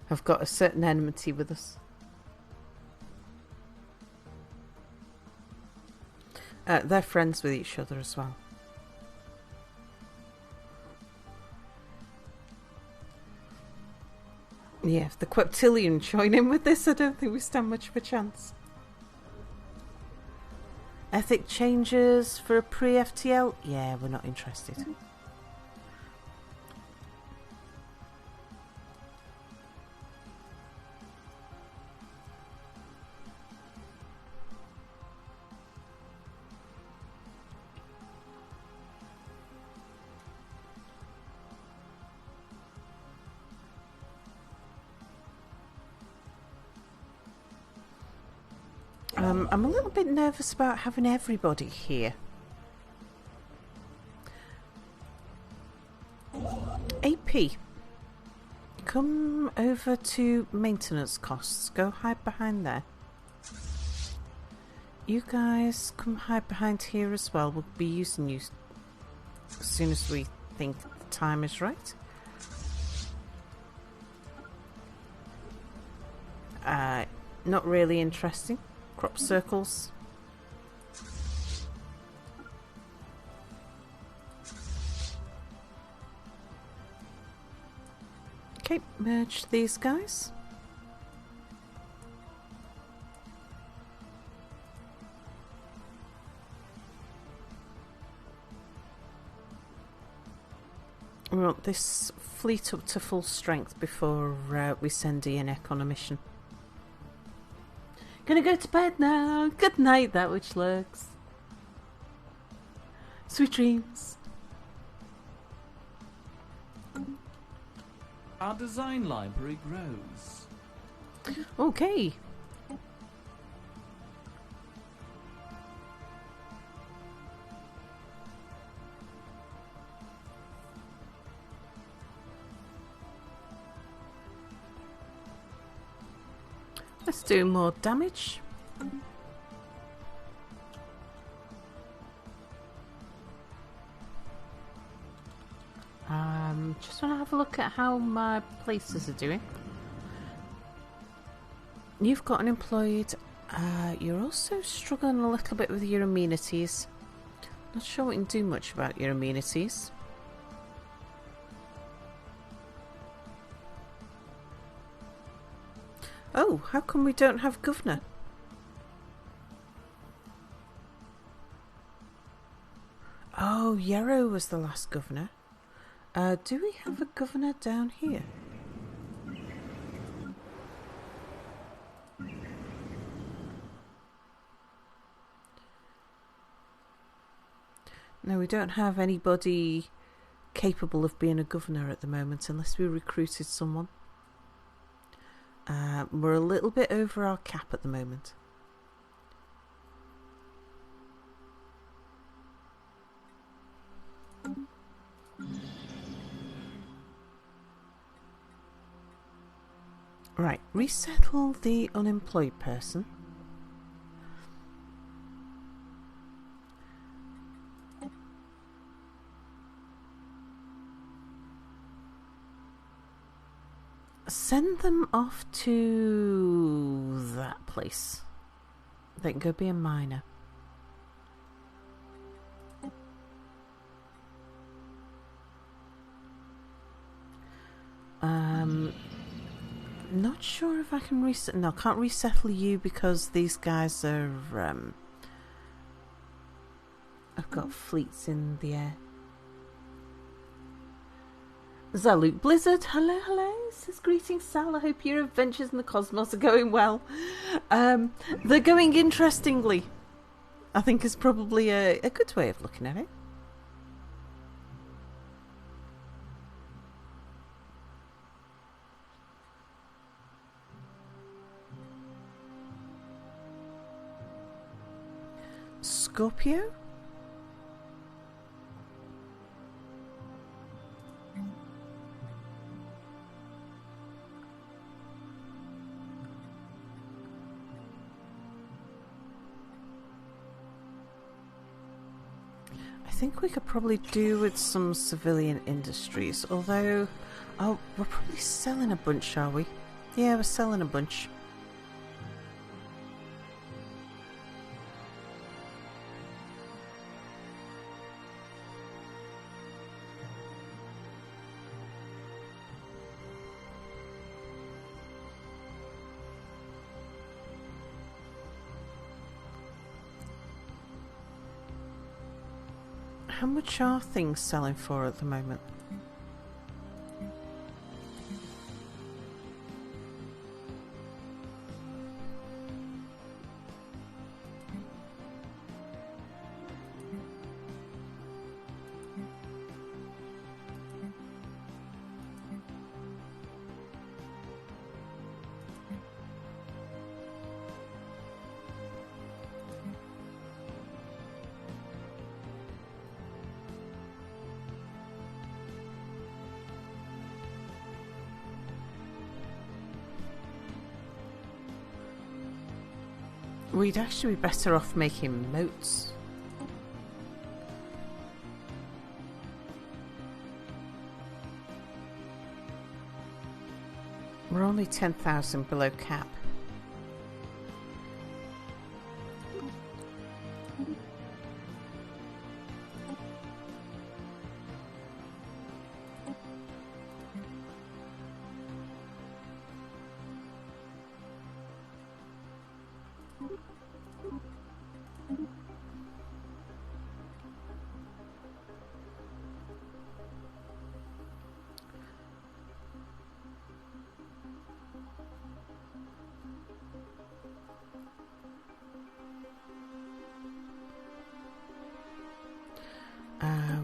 have got a certain enmity with us. They're friends with each other as well. Yeah, if the Queptilian join in with this, I don't think we stand much of a chance. Ethic changes for a pre-FTL? Yeah, we're not interested. I'm a little bit nervous about having everybody here. AP, come over to maintenance costs. Go hide behind there. You guys come hide behind here as well. We'll be using you as soon as we think the time is right. Not really interesting. Crop circles. Okay, merge these guys. We want this fleet up to full strength before we send Ian on a mission. Gonna go to bed now. Good night, that which lurks. Sweet dreams. Our design library grows. Okay. Let's do more damage. Just want to have a look at how my places are doing. You've got unemployed. You're also struggling a little bit with your amenities. Not sure we can do much about your amenities. Oh, how come we don't have governor? Oh, Yarrow was the last governor. Do we have a governor down here? No, we don't have anybody capable of being a governor at the moment unless we recruited someone. We're a little bit over our cap at the moment. Right, resettle the unemployed person. Send them off to that place. They can go be a miner. Not sure if I can reset. No, I can't resettle you because these guys are. I've got fleets in the air. Zaluk Blizzard, hello, hello. Says greetings, Sal. I hope your adventures in the cosmos are going well. They're going interestingly. I think is probably a good way of looking at it. Scorpio? I think we could probably do with some civilian industries, although... Oh, we're probably selling a bunch, are we? Yeah, we're selling a bunch. How much are things selling for at the moment? We'd actually be better off making moats. We're only 10,000 below cap.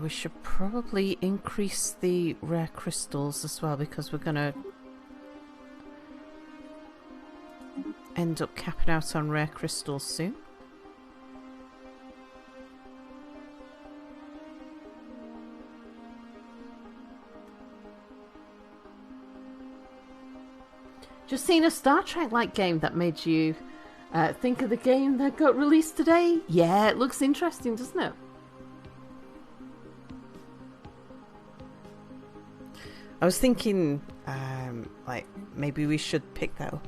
We should probably increase the rare crystals as well, because we're going to end up capping out on rare crystals soon. Just seen a Star Trek-like game that made you think of the game that got released today. Yeah, it looks interesting, doesn't it? I was thinking, like, maybe we should pick that up.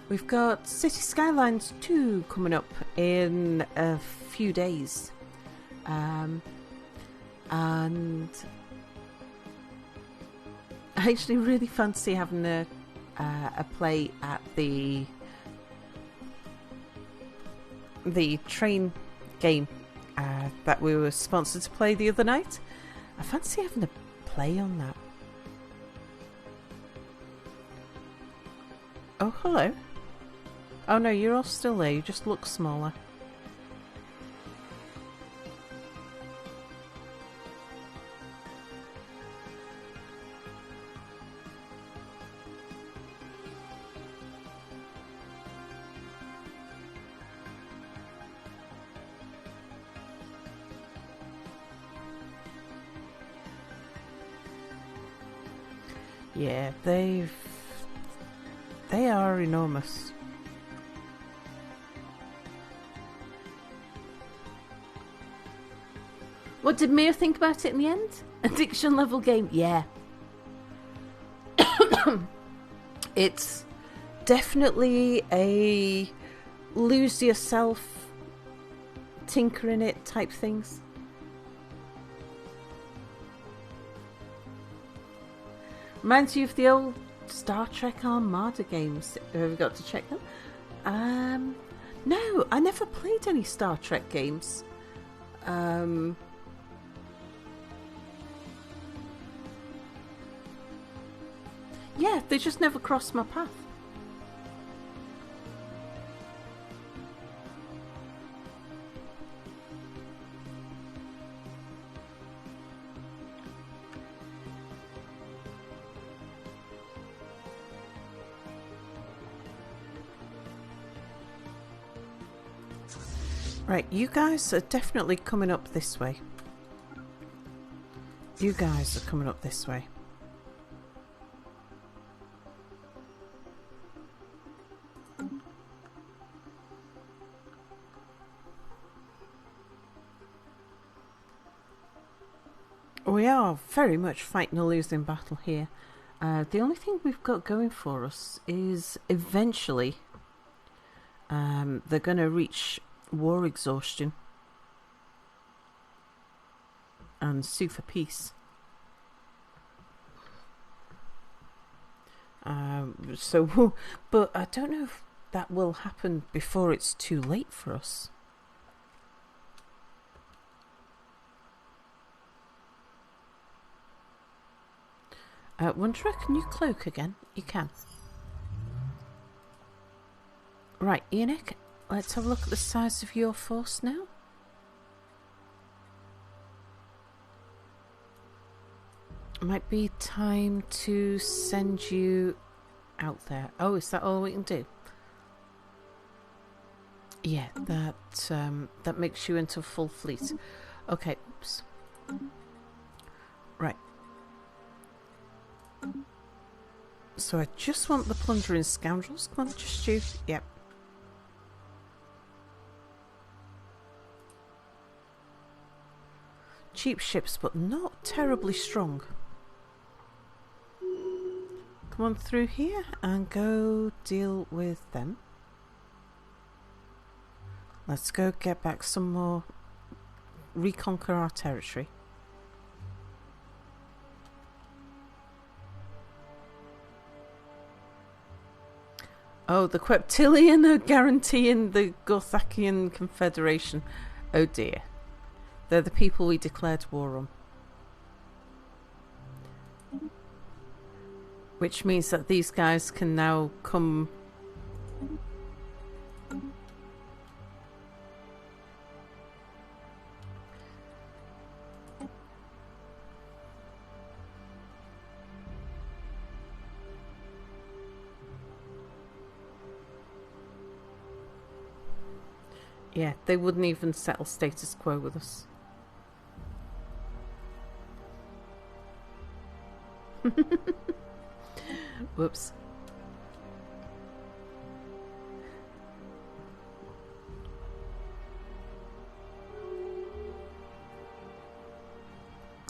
We've got City Skylines 2 coming up in a few days. And I actually really fancy having a play at the train game that we were sponsored to play the other night. I fancy having a play on that. Oh, hello. Oh no, you're all still there, you just look smaller. Yeah, they are enormous. What did Mia think about it in the end? Addiction level game? Yeah. It's definitely a lose yourself, tinker in it type things. Reminds you of the old Star Trek Armada games. Have you got to check them? No, I never played any Star Trek games. Yeah, they just never crossed my path. Right, you guys are definitely coming up this way. You guys are coming up this way. We are very much fighting a losing battle here. The only thing we've got going for us is eventually they're going to reach war exhaustion and sue for peace. But I don't know if that will happen before it's too late for us. Wanderer, can you cloak again? You can. Right, Enoch, let's have a look at the size of your force now. Might be time to send you out there. Oh, is that all we can do? Yeah, that makes you into full fleet. Okay, oops. Right. So I just want the plundering scoundrels. Come on, just you. Yep. Cheap ships, but not terribly strong. Come on through here and go deal with them. Let's go get back some more, reconquer our territory. Oh, the Queptilian are guaranteeing the Gothakian Confederation. Oh dear. They're the people we declared war on. Which means that these guys can now come... Yeah, they wouldn't even settle status quo with us. Whoops.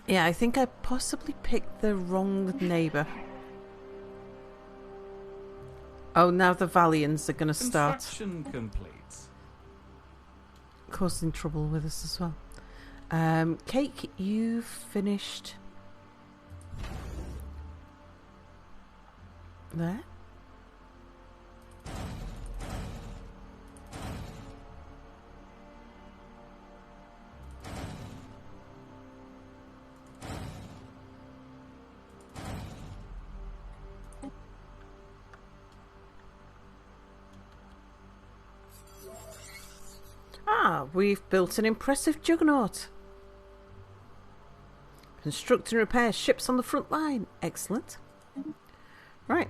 Yeah, I think I possibly picked the wrong neighbour. Oh, now the Valians are going to start Construction complete. causing trouble with us as well. Cake, you finished there? Ah, we've built an impressive juggernaut. Construct and repair ships on the front line. Excellent. Right.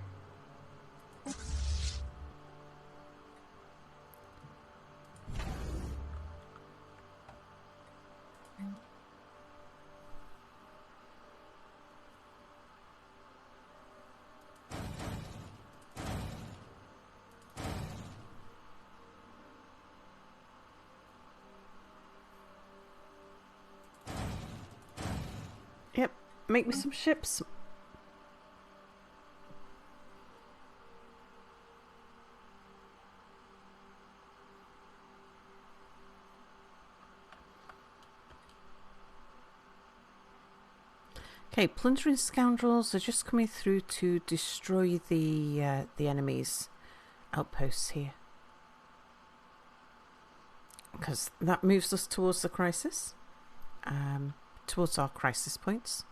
make me some ships. Okay, plundering scoundrels are just coming through to destroy the enemy's outposts here. Because that moves us towards the crisis. Towards our crisis points.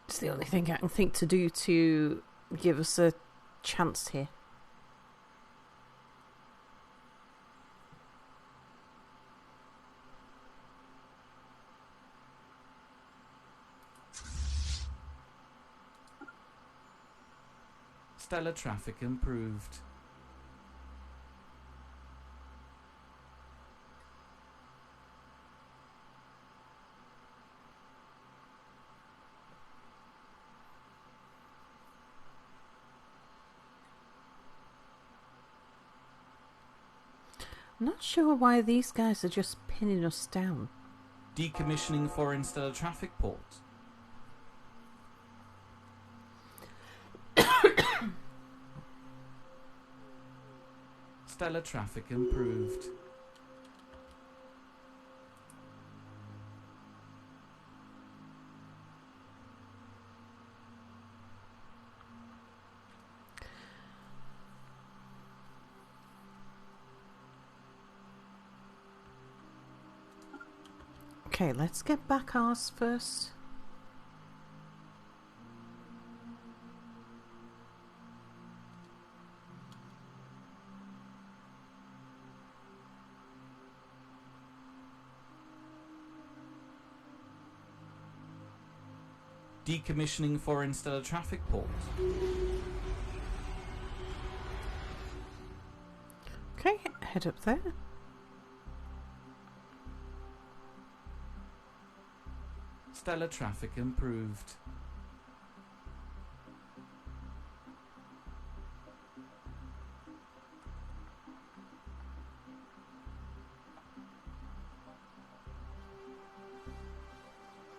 It's the only thing I can think to do to give us a chance here. Stellar traffic improved. I'm not sure why these guys are just pinning us down. Decommissioning foreign stellar traffic port. Stellar traffic improved. Okay, let's get back ours first. Decommissioning foreign stellar traffic port. Okay, head up there. Stellar traffic improved.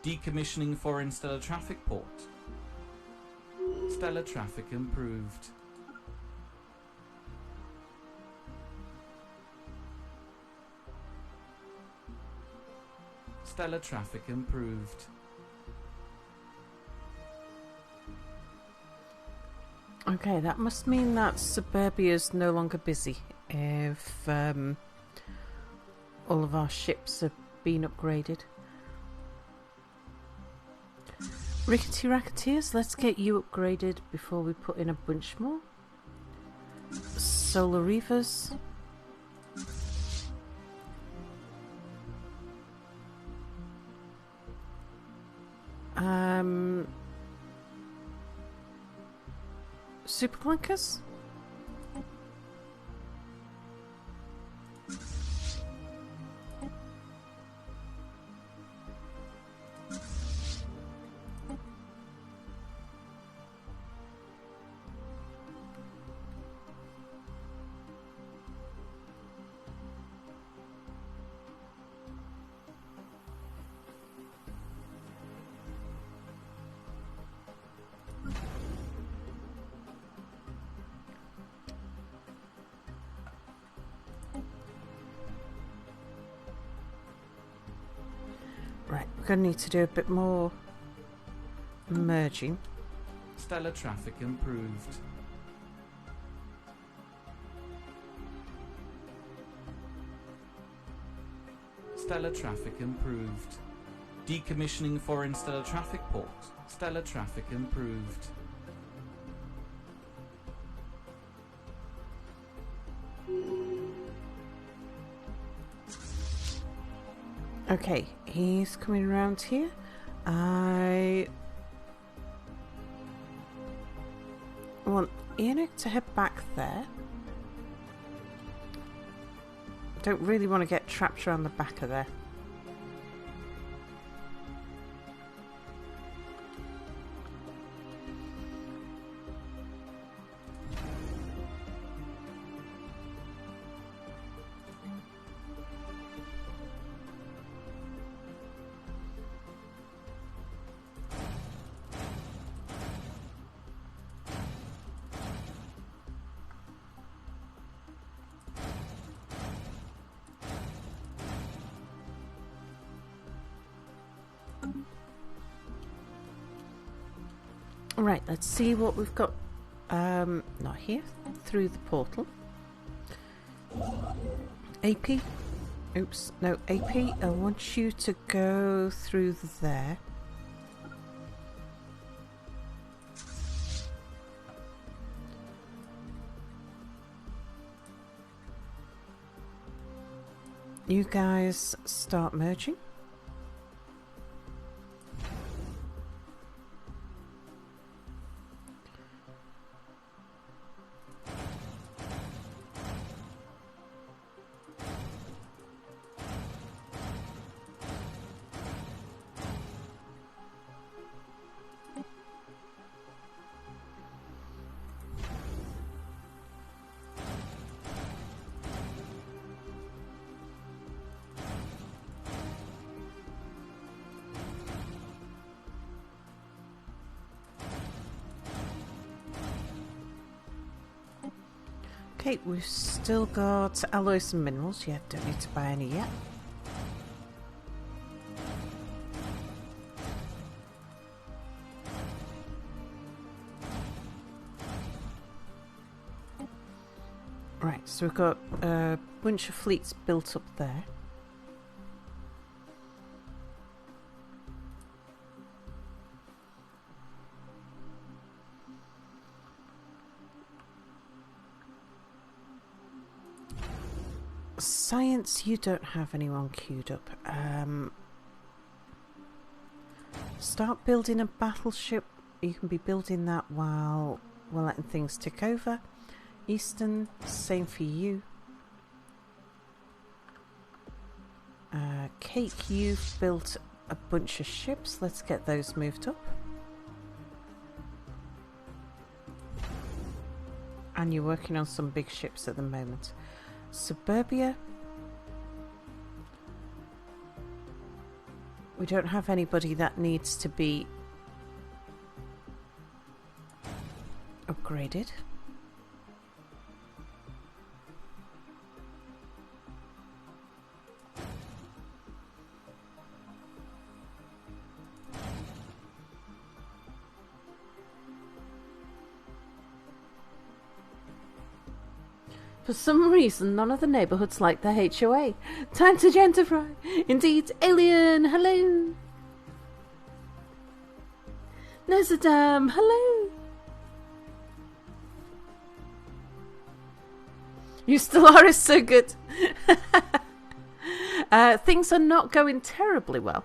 Decommissioning foreign stellar traffic port. Stellar traffic improved. Stellar traffic improved. Okay, that must mean that Suburbia's no longer busy if all of our ships have been upgraded. Rickety Racketeers, let's get you upgraded before we put in a bunch more. Solar Reavers. Superclunkers? Right, we're going to need to do a bit more merging. Stellar traffic improved. Stellar traffic improved. Decommissioning foreign stellar traffic port. Stellar traffic improved. Okay, he's coming around here. I want Enoch to head back there. Don't really want to get trapped around the back of there. Right, let's see what we've got. Not here. Through the portal. AP. Oops, no, AP. I want you to go through there. You guys start merging. Okay, we've still got alloys and minerals. Yeah, don't need to buy any yet. Right, so we've got a bunch of fleets built up there. Science, you don't have anyone queued up. Start building a battleship. You can be building that while we're letting things tick over. Eastern, same for you. Cake, you've built a bunch of ships. Let's get those moved up. And you're working on some big ships at the moment. Suburbia. We don't have anybody that needs to be upgraded. For some reason, none of the neighbourhoods like the HOA. Time to gentrify. Indeed, alien, hello. Nezadam, hello. You still are so good. Things are not going terribly well.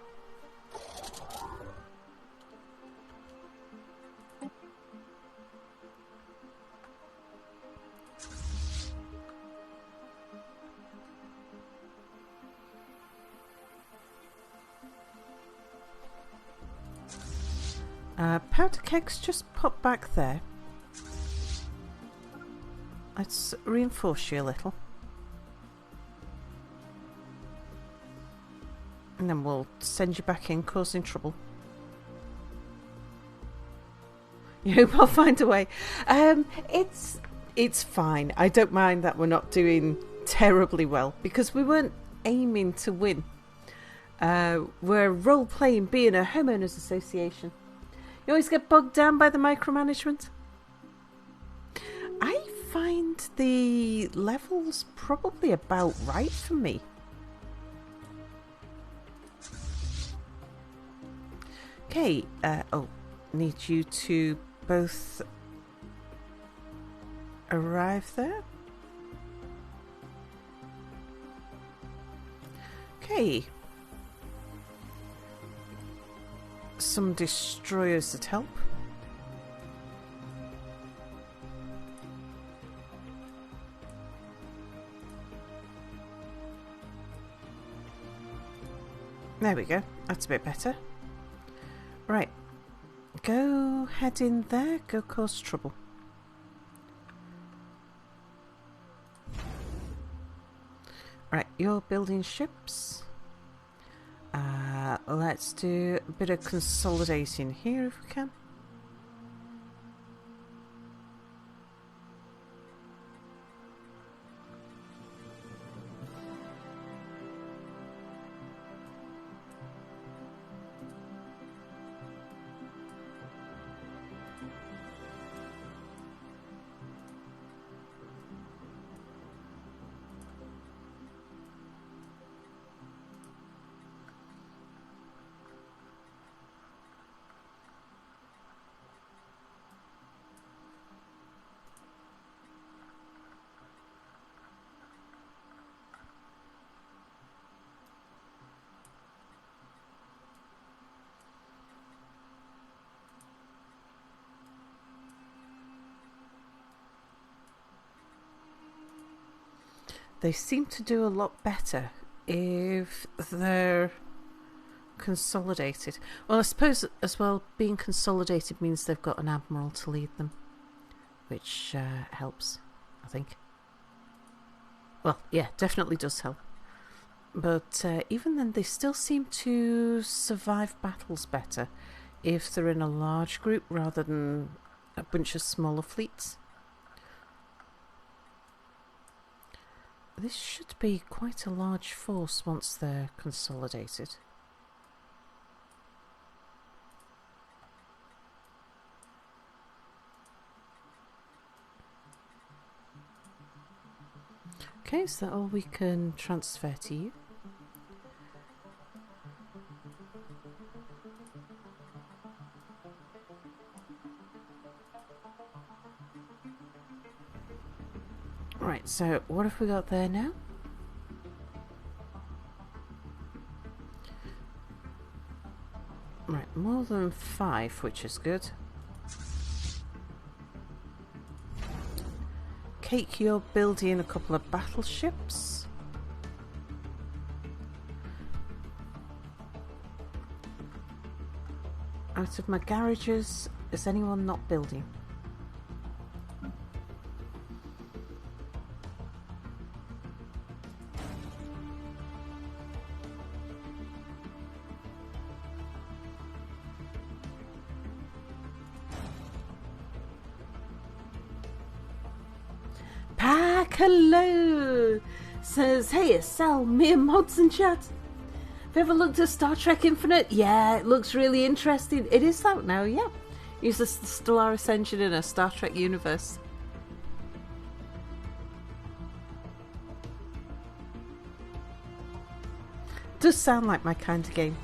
Powder kegs, just pop back there. Let's reinforce you a little. And then we'll send you back in, causing trouble. You hope I'll find a way. It's fine. I don't mind that we're not doing terribly well, because we weren't aiming to win. We're role-playing being a homeowners association. You always get bogged down by the micromanagement. I find the levels probably about right for me. Okay, need you to both arrive there. Okay. Some destroyers that help. There we go. That's a bit better. Right. Go head in there. Go cause trouble. Right, you're building ships. Let's do a bit of consolidating here if we can. they seem to do a lot better if they're consolidated. Well, I suppose as well, being consolidated means they've got an admiral to lead them, which helps, I think. Well, yeah, definitely does help. But even then, they still seem to survive battles better if they're in a large group rather than a bunch of smaller fleets. This should be quite a large force once they're consolidated. Okay, is that all we can transfer to you? Right, so what have we got there now? Right, more than 5, which is good. Cake, you're building a couple of battleships. Out of my garages, is anyone not building? Hello! Says, hey, it's Sal, me and Mods and chat. Have you ever looked at Star Trek Infinite? Yeah, it looks really interesting. It is out now, yeah. Uses the Stellaris engine in a Star Trek universe. Does sound like my kind of game.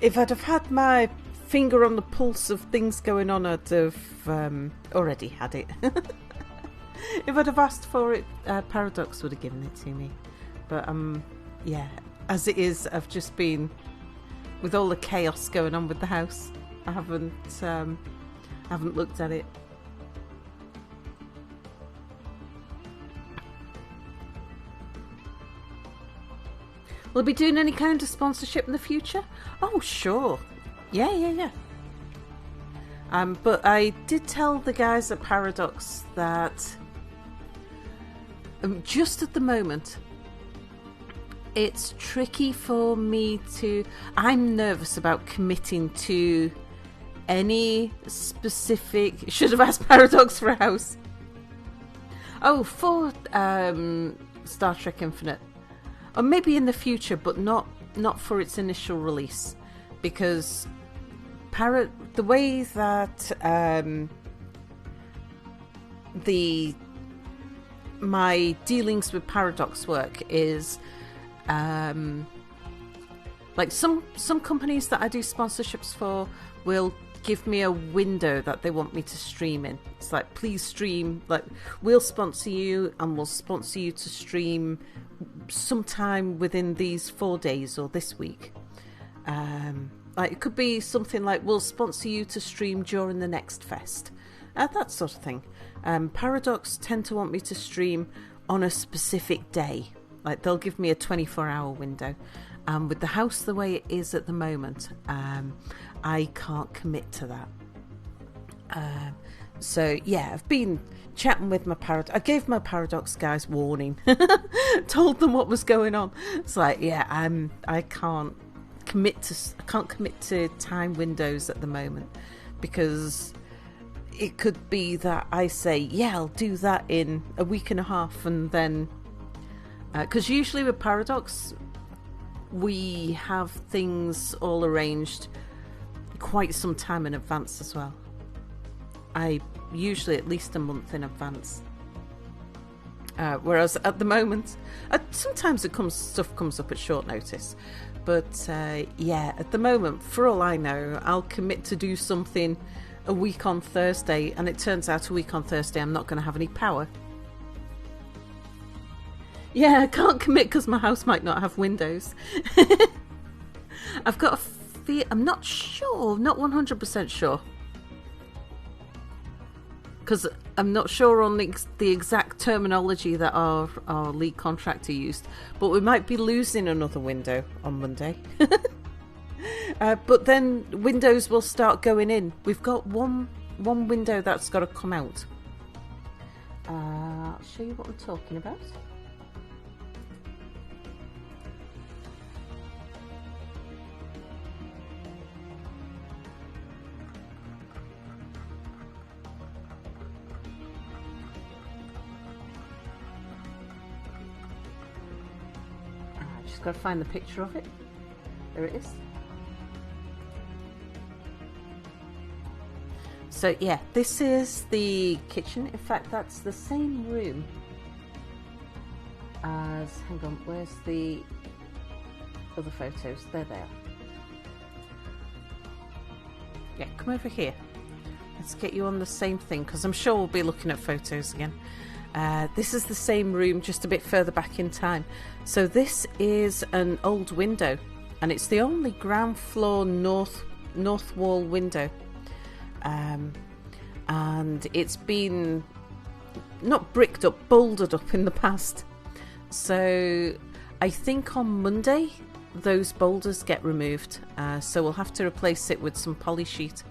If I'd have had my finger on the pulse of things going on, I'd have already had it. If I'd have asked for it, Paradox would have given it to me. But yeah, as it is, I've just been with all the chaos going on with the house. I haven't looked at it. Will we be doing any kind of sponsorship in the future? Oh, sure. Yeah. But I did tell the guys at Paradox that just at the moment, it's tricky for me to... I'm nervous about committing to any specific... Should have asked Paradox for a house. Oh, for Star Trek Infinite. Or maybe in the future, but not for its initial release. Because the way that my dealings with Paradox work is like some companies that I do sponsorships for will give me a window that they want me to stream in. It's like, please stream, like, we'll sponsor you and we'll sponsor you to stream sometime within these 4 days or this week. Like, it could be something like, we'll sponsor you to stream during the next fest. That sort of thing. Paradox tend to want me to stream on a specific day. Like, they'll give me a 24-hour window. With the house the way it is at the moment, I can't commit to that. So, yeah, I've been chatting with my Paradox. I gave my Paradox guys warning. Told them what was going on. It's like, yeah, I can't commit to time windows at the moment, because it could be that I say, yeah, I'll do that in a week and a half, and then because usually with Paradox we have things all arranged quite some time in advance as well. I usually at least a month in advance. Whereas at the moment, sometimes stuff comes up at short notice. But yeah, at the moment, for all I know, I'll commit to do something a week on Thursday, and it turns out a week on Thursday I'm not going to have any power. Yeah, I can't commit because my house might not have windows. I've got a fear. I'm not sure, not 100% sure. Because I'm not sure on the exact terminology that our lead contractor used, but we might be losing another window on Monday. But then windows will start going in. We've got one window that's got to come out. I'll show you what I'm talking about. I've just got to find the picture of it. There it is. So yeah, this is the kitchen. In fact, that's the same room as, hang on, where's the other photos? There they are. Yeah, come over here. Let's get you on the same thing, because I'm sure we'll be looking at photos again. This is the same room, just a bit further back in time. So this is an old window, and it's the only ground floor north wall window. And it's been not bricked up, bouldered up in the past. So I think on Monday those boulders get removed. So we'll have to replace it with some poly sheet.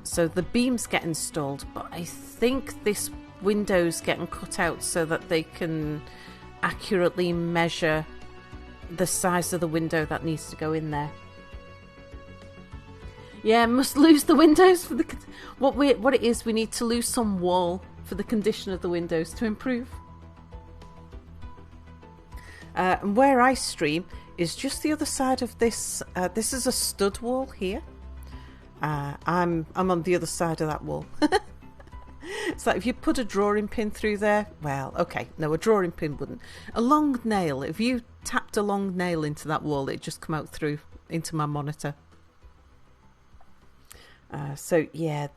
So the beams get installed, but I think this window's getting cut out so that they can accurately measure the size of the window that needs to go in there. Yeah, must lose the windows for the... What it is, we need to lose some wall for the condition of the windows to improve. And where I stream is just the other side of this. This is a stud wall here. I'm on the other side of that wall. It's like if you put a drawing pin through there, well, okay, no, a drawing pin wouldn't. A long nail, if you tapped a long nail into that wall, it'd just come out through into my monitor. So yeah,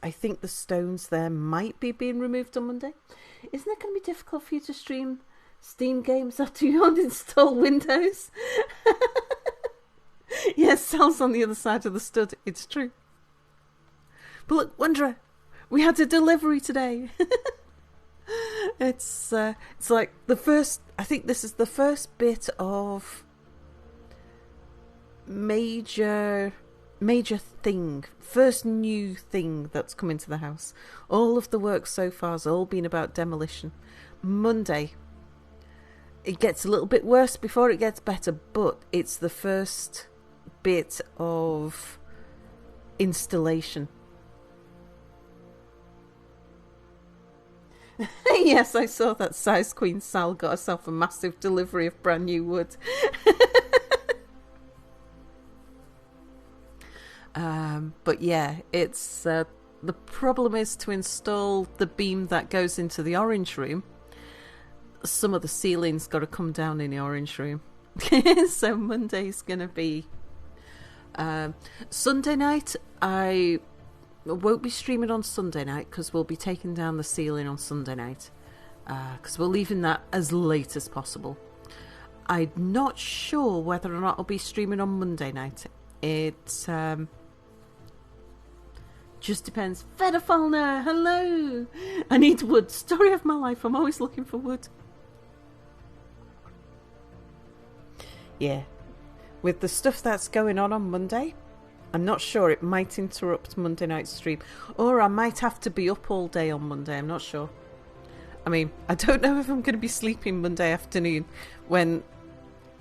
I think the stones there might be being removed on Monday. Isn't it going to be difficult for you to stream Steam games after you uninstall Windows? Yes, Sal's on the other side of the stud. It's true. But look, Wanderer, we had a delivery today. It's like the first. I think this is the first bit of major thing, first new thing that's come into the house. All of the work so far has all been about demolition. Monday, it gets a little bit worse before it gets better, but it's the first bit of installation. Yes, I saw that Size Queen Sal got herself a massive delivery of brand new wood. But yeah, it's the problem is to install the beam that goes into the orange room. Some of the ceiling's got to come down in the orange room. So Monday's going to be... Sunday night, I won't be streaming on Sunday night because we'll be taking down the ceiling on Sunday night. Because we're leaving that as late as possible. I'm not sure whether or not I'll be streaming on Monday night. It just depends. Fedafalna, hello! I need wood. Story of my life. I'm always looking for wood. Yeah. With the stuff that's going on Monday, I'm not sure. It might interrupt Monday night's stream. Or I might have to be up all day on Monday. I'm not sure. I mean, I don't know if I'm going to be sleeping Monday afternoon when...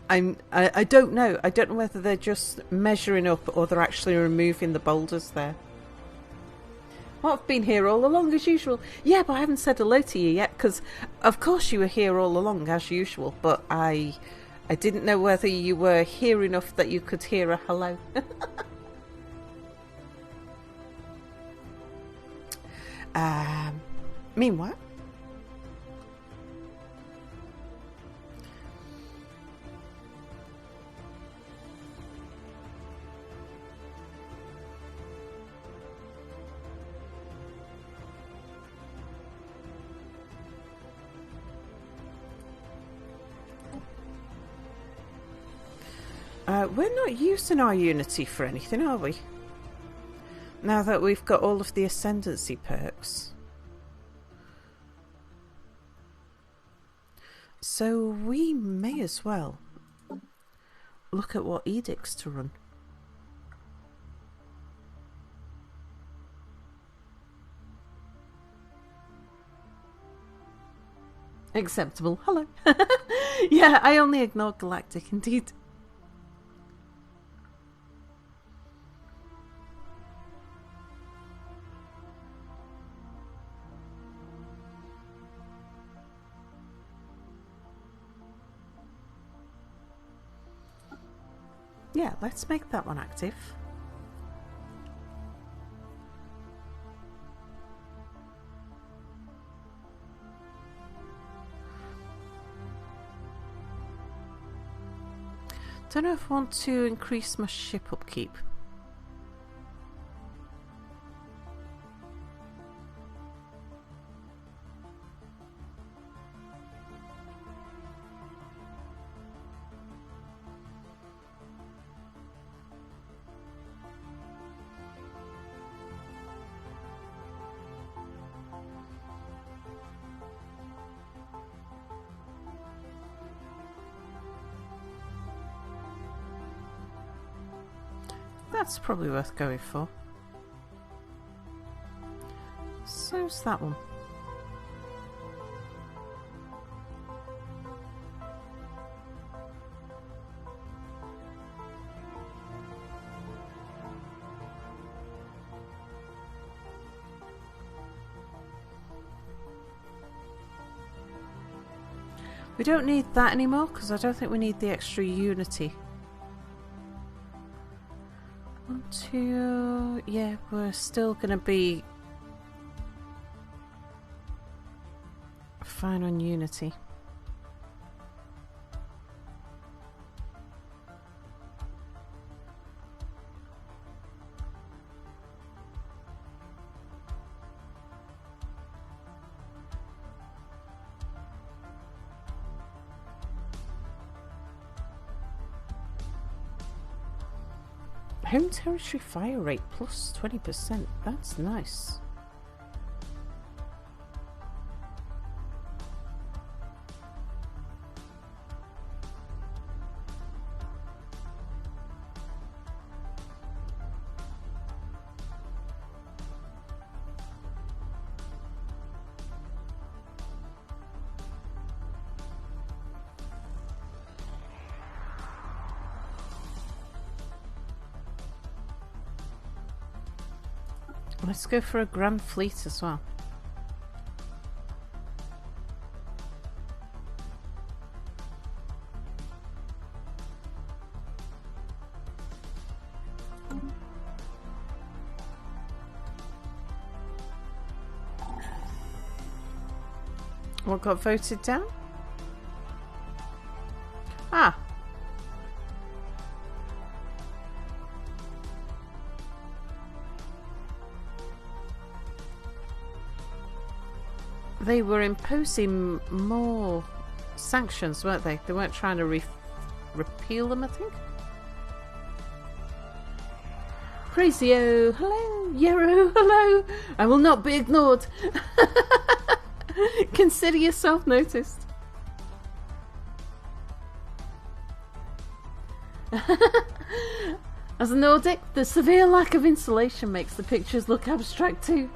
I don't know. I don't know whether they're just measuring up or they're actually removing the boulders there. Well, I've been here all along as usual. Yeah, but I haven't said hello to you yet because, of course, you were here all along as usual. But I didn't know whether you were here enough that you could hear a hello. Meanwhile. We're not using our Unity for anything, are we? Now that we've got all of the Ascendancy perks. So we may as well look at what edicts to run. Acceptable. Hello. Yeah, I only ignored Galactic indeed. Yeah, let's make that one active. Don't know if I want to increase my ship upkeep. That's probably worth going for. So's that one. We don't need that anymore because I don't think we need the extra unity. 1, 2, yeah, we're still going to be fine on unity. Home territory fire rate plus 20%. That's nice. Let's go for a Grand Fleet as well. What got voted down? Ah. They were imposing more sanctions, weren't they? They weren't trying to repeal them, I think. Crazio, hello. Yarrow, hello. I will not be ignored. Consider yourself noticed. As a Nordic, the severe lack of insulation makes the pictures look abstract too.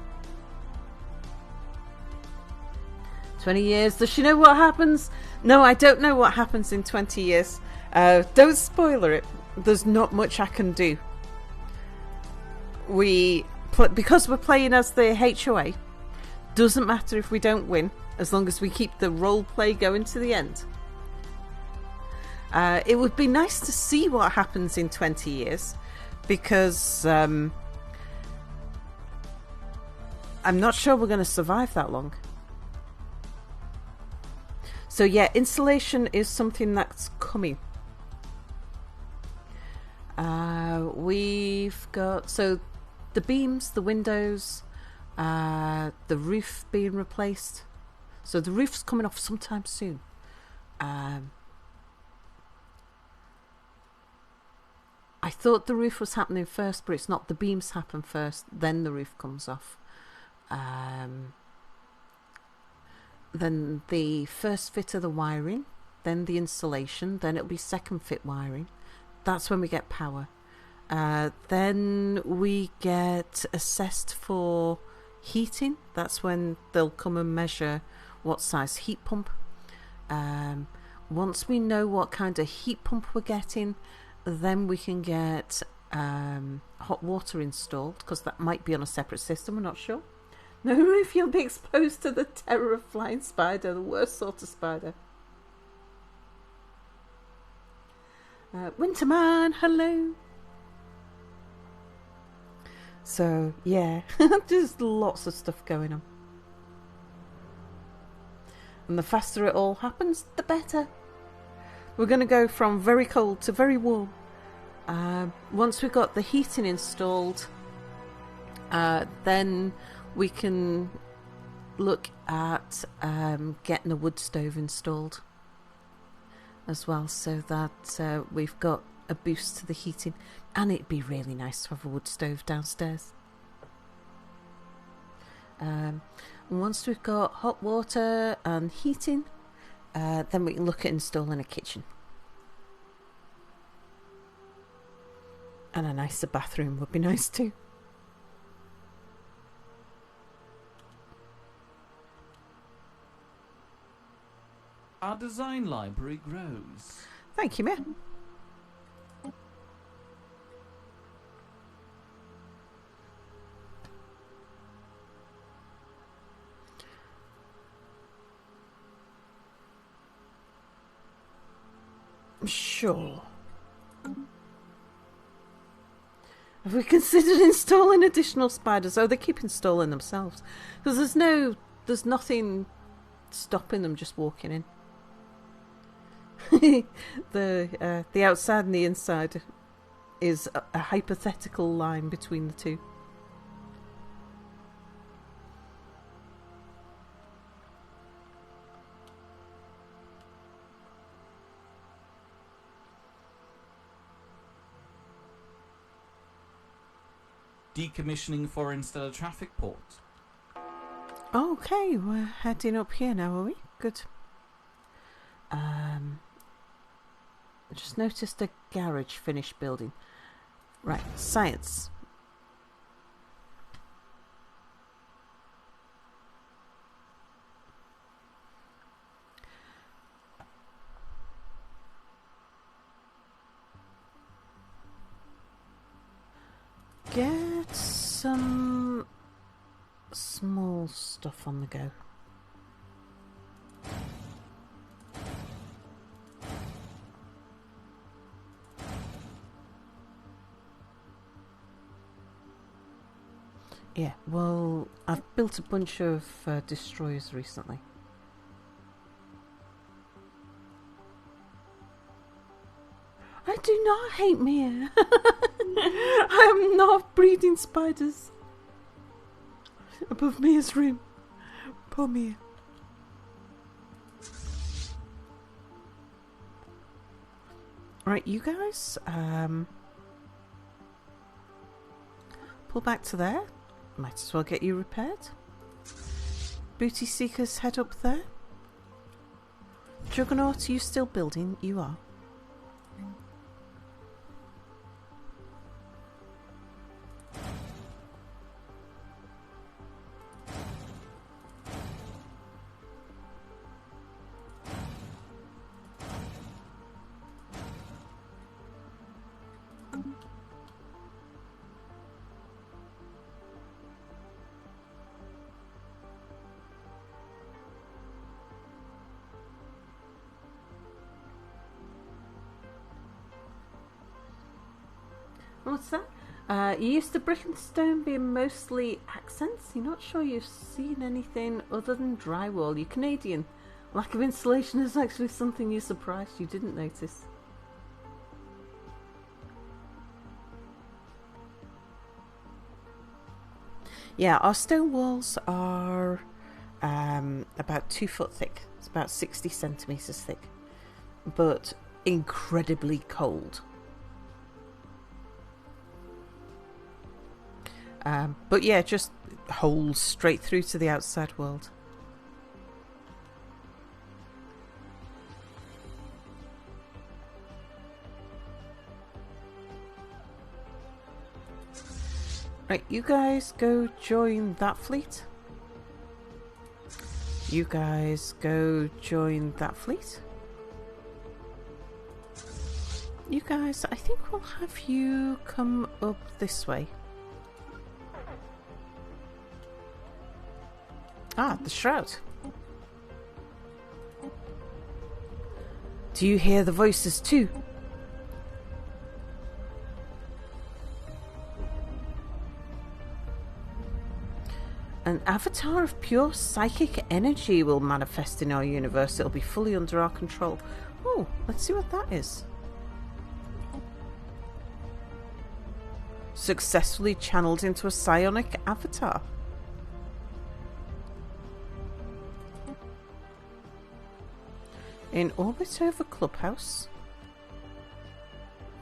20 years. Does she know what happens? No, I don't know what happens in 20 years. Don't spoiler it. There's not much I can do. Because we're playing as the HOA, doesn't matter if we don't win, as long as we keep the role play going to the end. It would be nice to see what happens in 20 years, because I'm not sure we're going to survive that long. So yeah, insulation is something that's coming. We've got the beams, the windows, the roof being replaced. So the roof's coming off sometime soon. I thought the roof was happening first, but it's not. The beams happen first, then the roof comes off. Then the first fit of the wiring then the insulation, then it'll be second fit wiring. That's when we get power. Then we get assessed for heating. That's when they'll come and measure what size heat pump. Once we know what kind of heat pump we're getting, then we can get hot water installed, because that might be on a separate system, we're not sure. No, if you'll be exposed to the terror of flying spider, the worst sort of spider. Winterman, hello. So, yeah, there's lots of stuff going on. And the faster it all happens, the better. We're going to go from very cold to very warm. Once we've got the heating installed, then we can look at getting a wood stove installed as well, so that we've got a boost to the heating. And it'd be really nice to have a wood stove downstairs. Once we've got hot water and heating, then we can look at installing a kitchen. And a nicer bathroom would be nice too. Our design library grows. Thank you, Mia. Sure. Have we considered installing additional spiders? Oh, they keep installing themselves. Because there's nothing stopping them just walking in. The outside and the inside is a hypothetical line between the two. Decommissioning foreign stellar traffic port. Okay, we're heading up here now, are we? Good. I just noticed a garage finished building. Right, science. Get some small stuff on the go. Yeah, well, I've built a bunch of destroyers recently. I do not hate Mia. I am not breeding spiders above Mia's room. Poor Mia. Right, you guys, pull back to there. Might as well get you repaired. Booty Seekers, head up there. Juggernaut, are you still building? You are. What's that? You used to brick and stone being mostly accents. You're not sure you've seen anything other than drywall. You're Canadian. Lack of insulation is actually something you're surprised you didn't notice. Yeah, our stone walls are about 2 foot thick. It's about 60 centimetres thick. But incredibly cold. But yeah, just holes straight through to the outside world. Right, you guys go join that fleet. You guys go join that fleet. You guys, I think we'll have you come up this way. Ah, the shroud. Do you hear the voices too? An avatar of pure psychic energy will manifest in our universe. It'll be fully under our control. Oh, let's see what that is. Successfully channeled into a psionic avatar. In orbit over Clubhouse.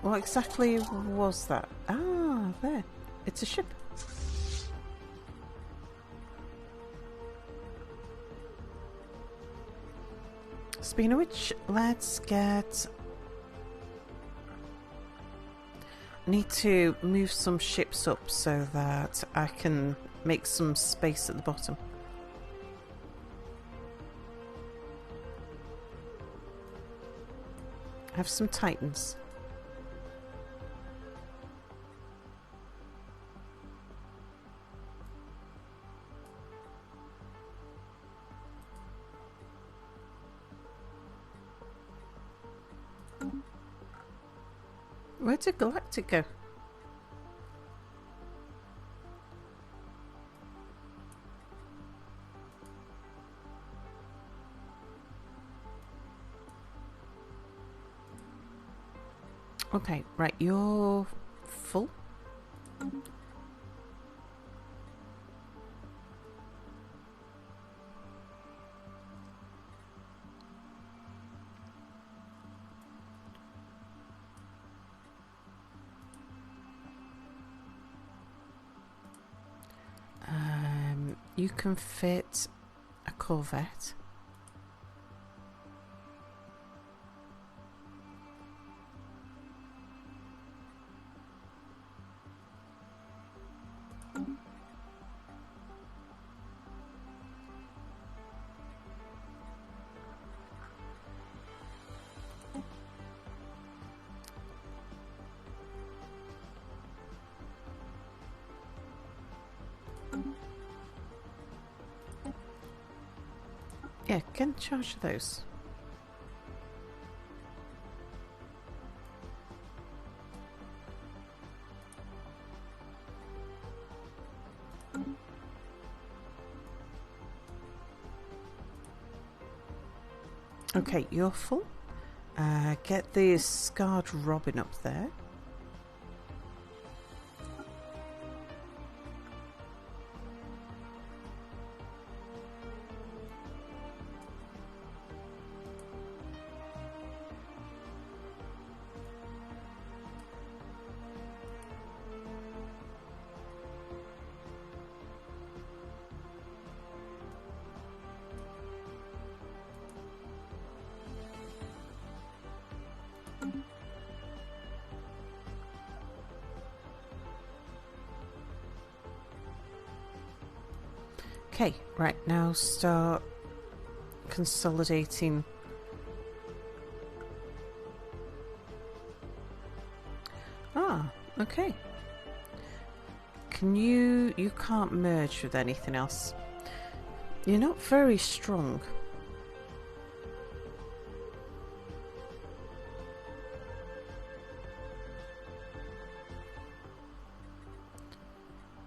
What exactly was that? Ah, there. It's a ship. Speaking of which, let's get... I need to move some ships up so that I can make some space at the bottom. I have some Titans. Where did Galactic go? Okay, right, you're full. You can fit a Corvette. Yeah, get in charge of those. Okay, you're full. Get the Scarred Robin up there. Okay, right, now start consolidating. Ah, okay. Can you can't merge with anything else. You're not very strong.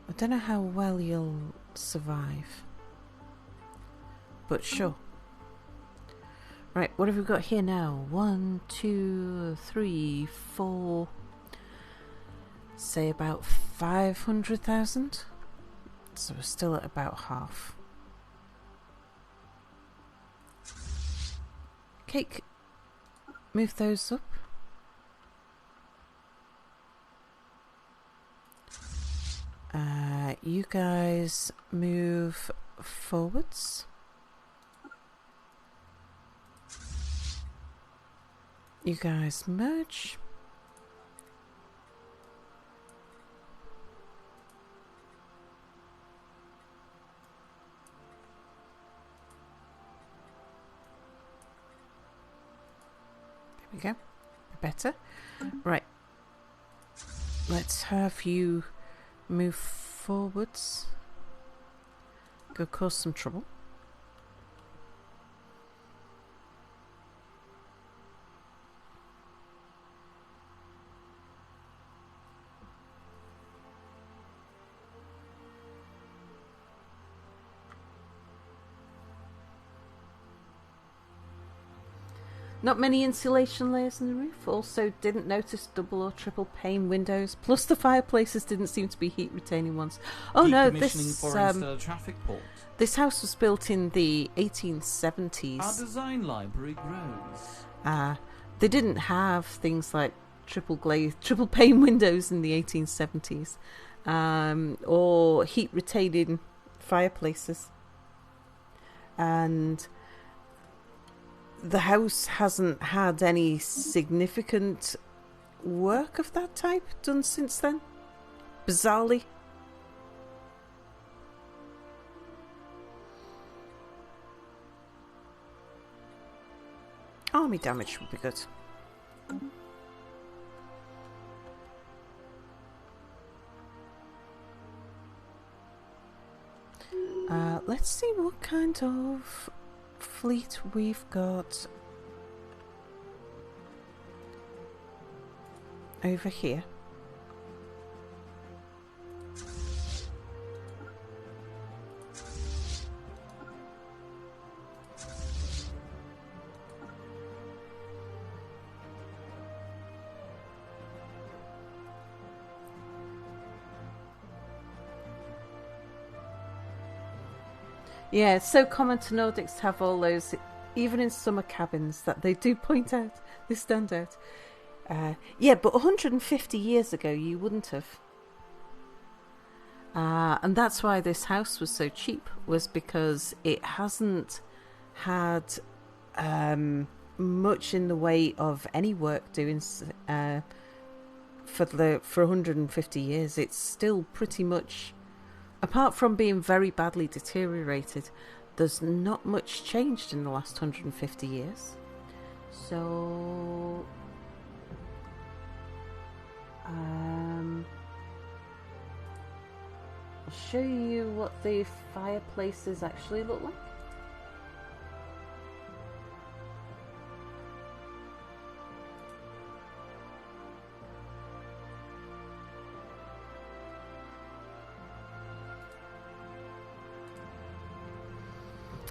I don't know how well you'll survive, but sure. Right, what have we got here now? 1, 2, 3, 4. Say about 500,000. So we're still at about half. Cake, move those up. You guys move forwards. You guys merge. we go. Better. Right. Let's have you move forwards. Go cause some trouble. Not many insulation layers in the roof. Also didn't notice double or triple pane windows. Plus the fireplaces didn't seem to be heat retaining ones. Oh no, this house was built in the 1870s. Our design library grows. They didn't have things like triple pane windows in the 1870s. Or heat retaining fireplaces. And the house hasn't had any significant work of that type done since then. Bizarrely. Army damage would be good. Let's see what kind of fleet we've got over here. Yeah, it's so common to Nordics to have all those, even in summer cabins, that they do point out, they stand out. Yeah, but 150 years ago you wouldn't have. And that's why this house was so cheap, was because it hasn't had much in the way of any work doing for 150 years. It's still pretty much, apart from being very badly deteriorated, there's not much changed in the last 150 years. So I'll show you what the fireplaces actually look like.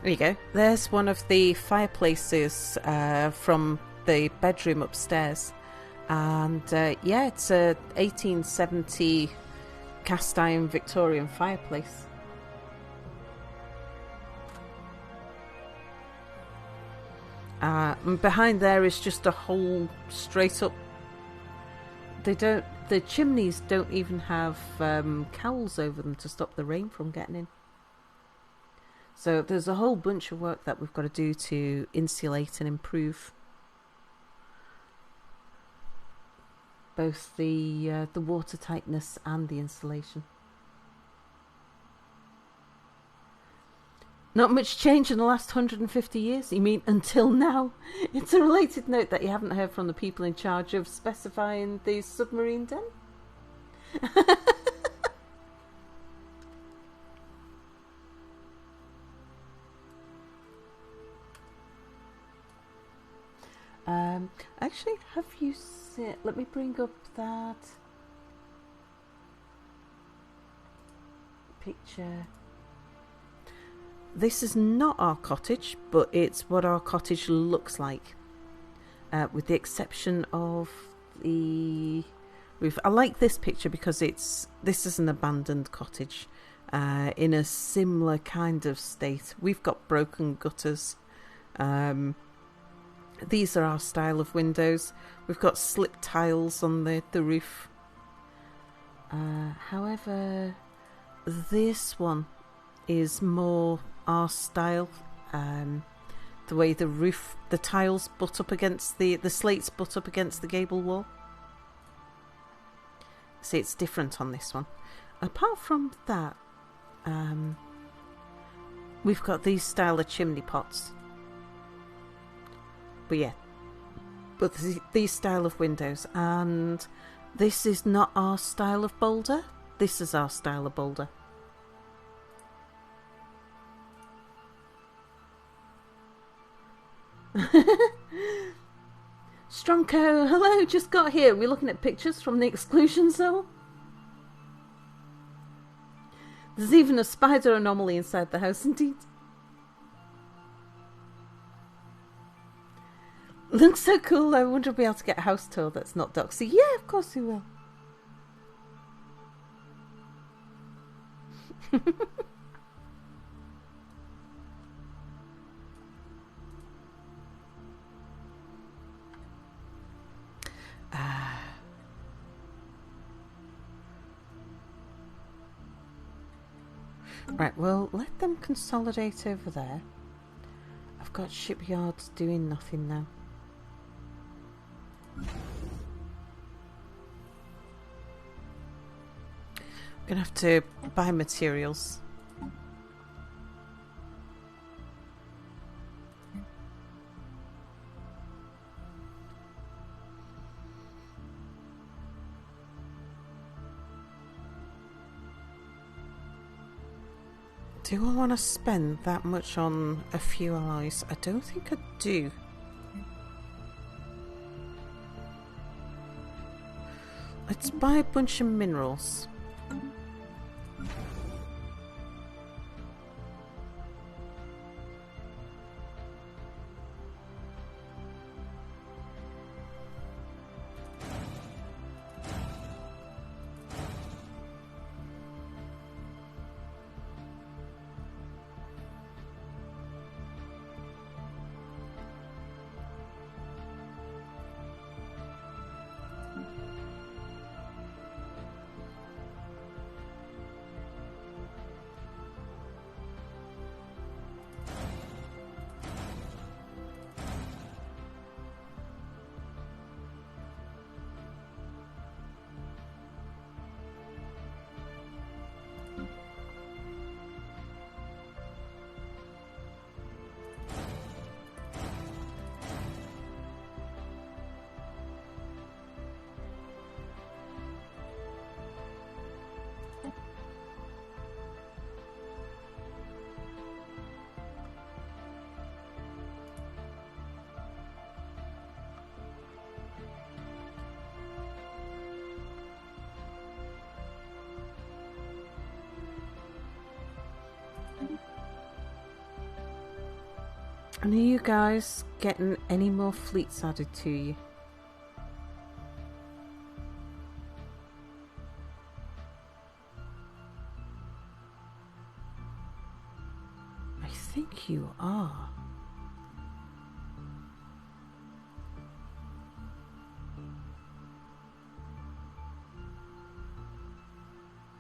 There you go. There's one of the fireplaces from the bedroom upstairs. And yeah, it's a 1870 cast iron Victorian fireplace. And behind there is just a hole straight up. The chimneys don't even have cowls over them to stop the rain from getting in. So there's a whole bunch of work that we've got to do to insulate and improve both the water tightness and the insulation. Not much change in the last 150 years? You mean until now? It's a related note that you haven't heard from the people in charge of specifying the submarine den. Actually, have you seen... Let me bring up that picture. This is not our cottage, but it's what our cottage looks like, with the exception of the roof. I like this picture because this is an abandoned cottage in a similar kind of state. We've got broken gutters. These are our style of windows. We've got slip tiles on the roof. However, this one is more our style. The way the roof, the tiles butt up against the slates butt up against the gable wall. See, it's different on this one. Apart from that, we've got these style of chimney pots. But yeah, but these style of windows, and this is not our style of boulder. This is our style of boulder. Stronco, hello, just got here. We're looking at pictures from the exclusion zone. There's even a spider anomaly inside the house, indeed. Looks so cool. I wonder if we'll be able to get a house tour that's not doxy. Yeah, of course we will. Right, well, let them consolidate over there. I've got shipyards doing nothing now. I'm gonna have to buy materials. Do I want to spend that much on a few alloys? I don't think I do. Let's buy a bunch of minerals. And are you guys getting any more fleets added to you? I think you are.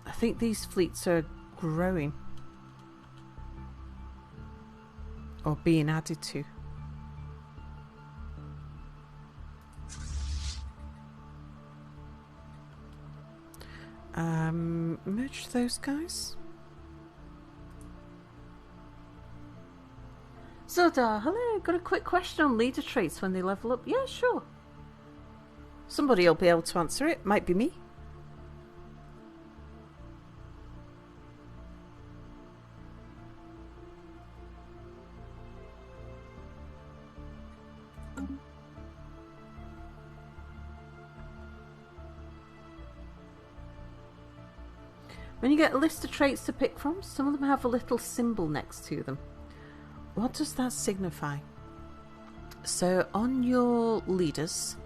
I think these fleets are growing. Or being added to. Merge those guys. Zodar, hello. Got a quick question on leader traits when they level up. Yeah, sure. Somebody will be able to answer it. Might be me. When you get a list of traits to pick from, some of them have a little symbol next to them. What does that signify? So on your leaders,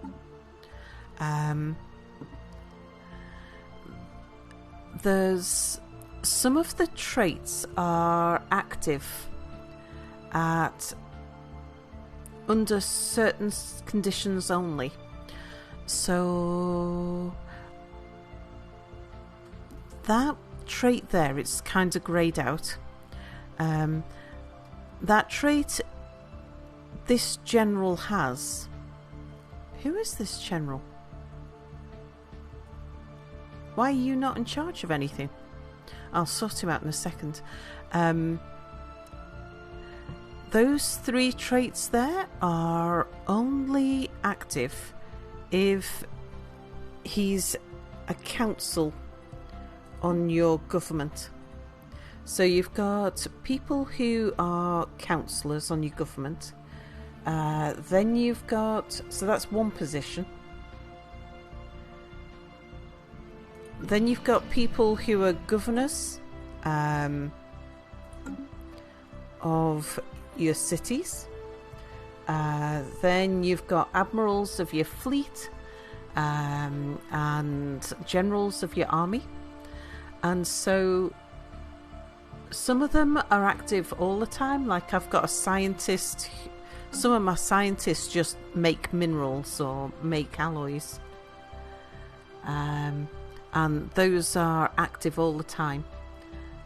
there's some of the traits are active at under certain conditions only. So that trait there, it's kind of greyed out. That trait this general has. Who is this general? Why are you not in charge of anything? I'll sort him out in a second. Those three traits there are only active if he's a council on your government. So you've got people who are councillors on your government. Then you've got... So that's one position. Then you've got people who are governors of your cities. Then you've got admirals of your fleet and generals of your army. And so some of them are active all the time. Like I've got a scientist. Some of my scientists just make minerals or make alloys. And those are active all the time.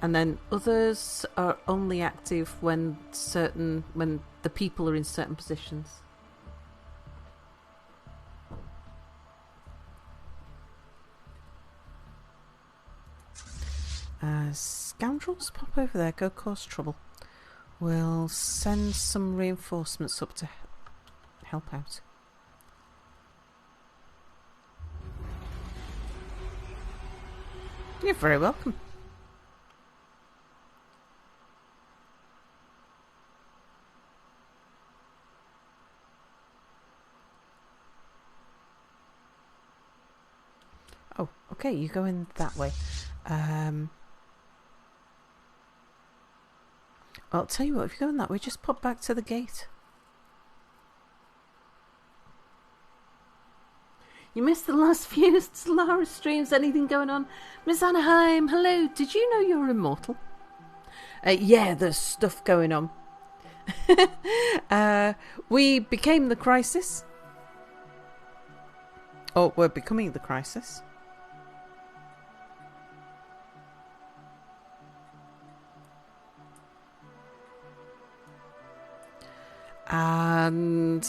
And then others are only active when the people are in certain positions. Scoundrels, pop over there, go cause trouble. We'll send some reinforcements up to help out. You're very welcome. Oh, okay, you go in that way. I'll tell you what, if you go in that way, just pop back to the gate. You missed the last few Solara streams. Anything going on? Miss Anaheim, hello. Did you know you're immortal? Yeah, there's stuff going on. We became the Crisis. Oh, we're becoming the Crisis. And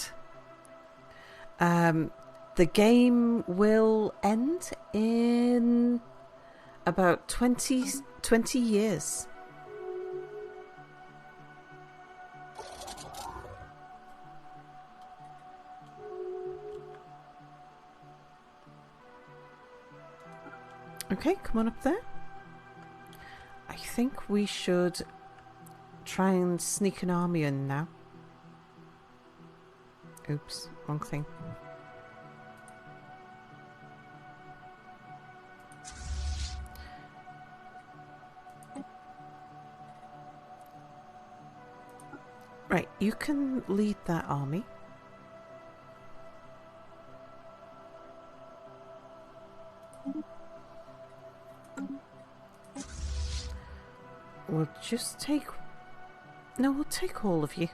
the game will end in about 20 years. Okay, come on up there. I think we should try and sneak an army in now. Oops, wrong thing. Right, you can lead that army. We'll just take... No, we'll take all of you.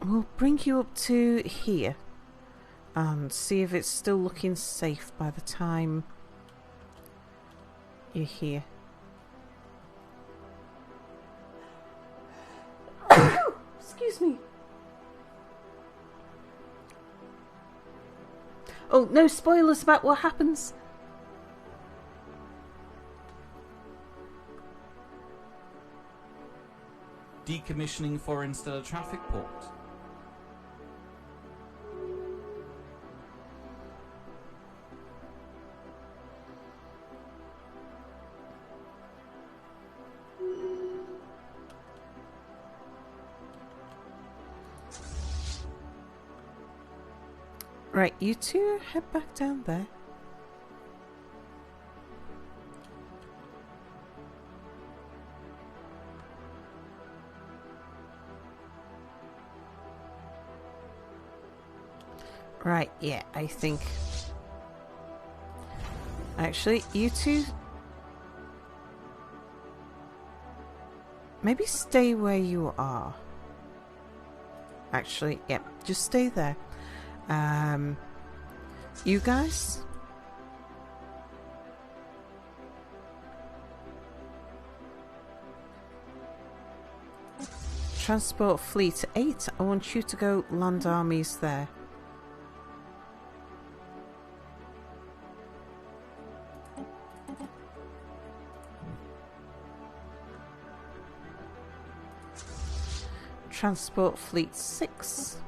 We'll bring you up to here and see if it's still looking safe by the time you're here. Excuse me. Oh, no spoilers about what happens. Decommissioning foreign stellar traffic port. Right, you two head back down there. Right, yeah, I think... Actually, you two... Maybe stay where you are. Actually, yeah, just stay there. You guys? Transport Fleet 8. I want you to go land armies there. Transport Fleet 6.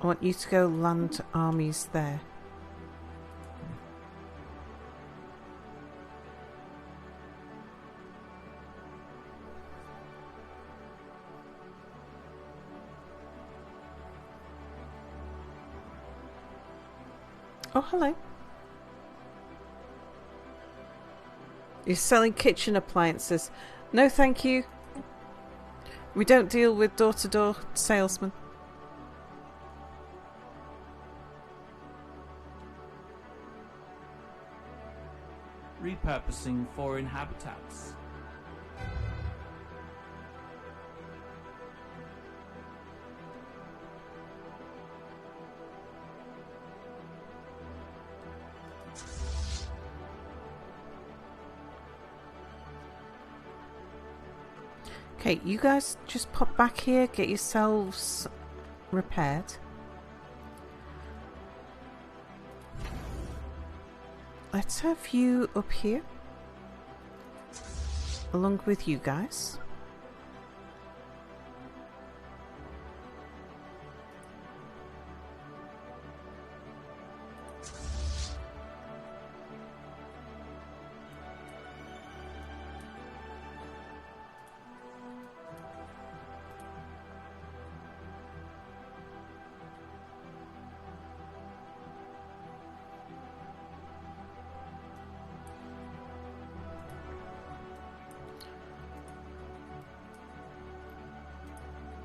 I want you to go land armies there. Oh, hello. You're selling kitchen appliances. No, thank you. We don't deal with door-to-door salesmen. Repurposing foreign habitats. Okay, you guys just pop back here, get yourselves repaired. Let's have you up here, along with you guys.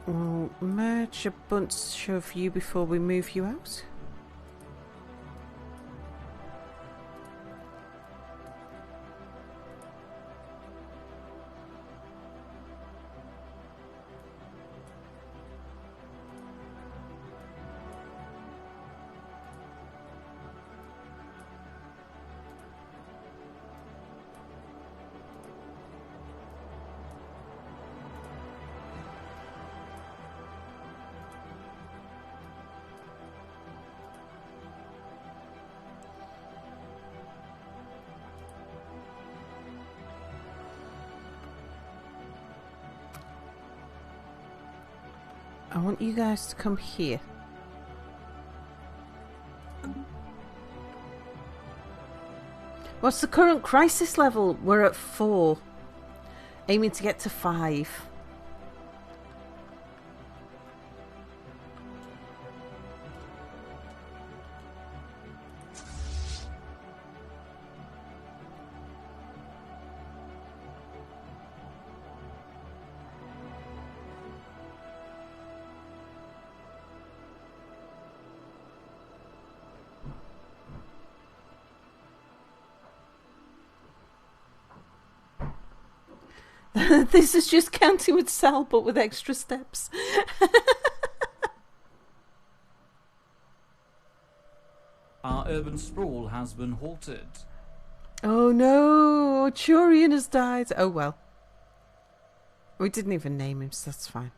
We'll merge a bunch of you before we move you out. I want you guys to come here. What's the current crisis level? We're at 4. Aiming to get to 5. This is just counting with Sal, but with extra steps. Our urban sprawl has been halted. Oh no, Churian has died. Oh well. We didn't even name him, so that's fine.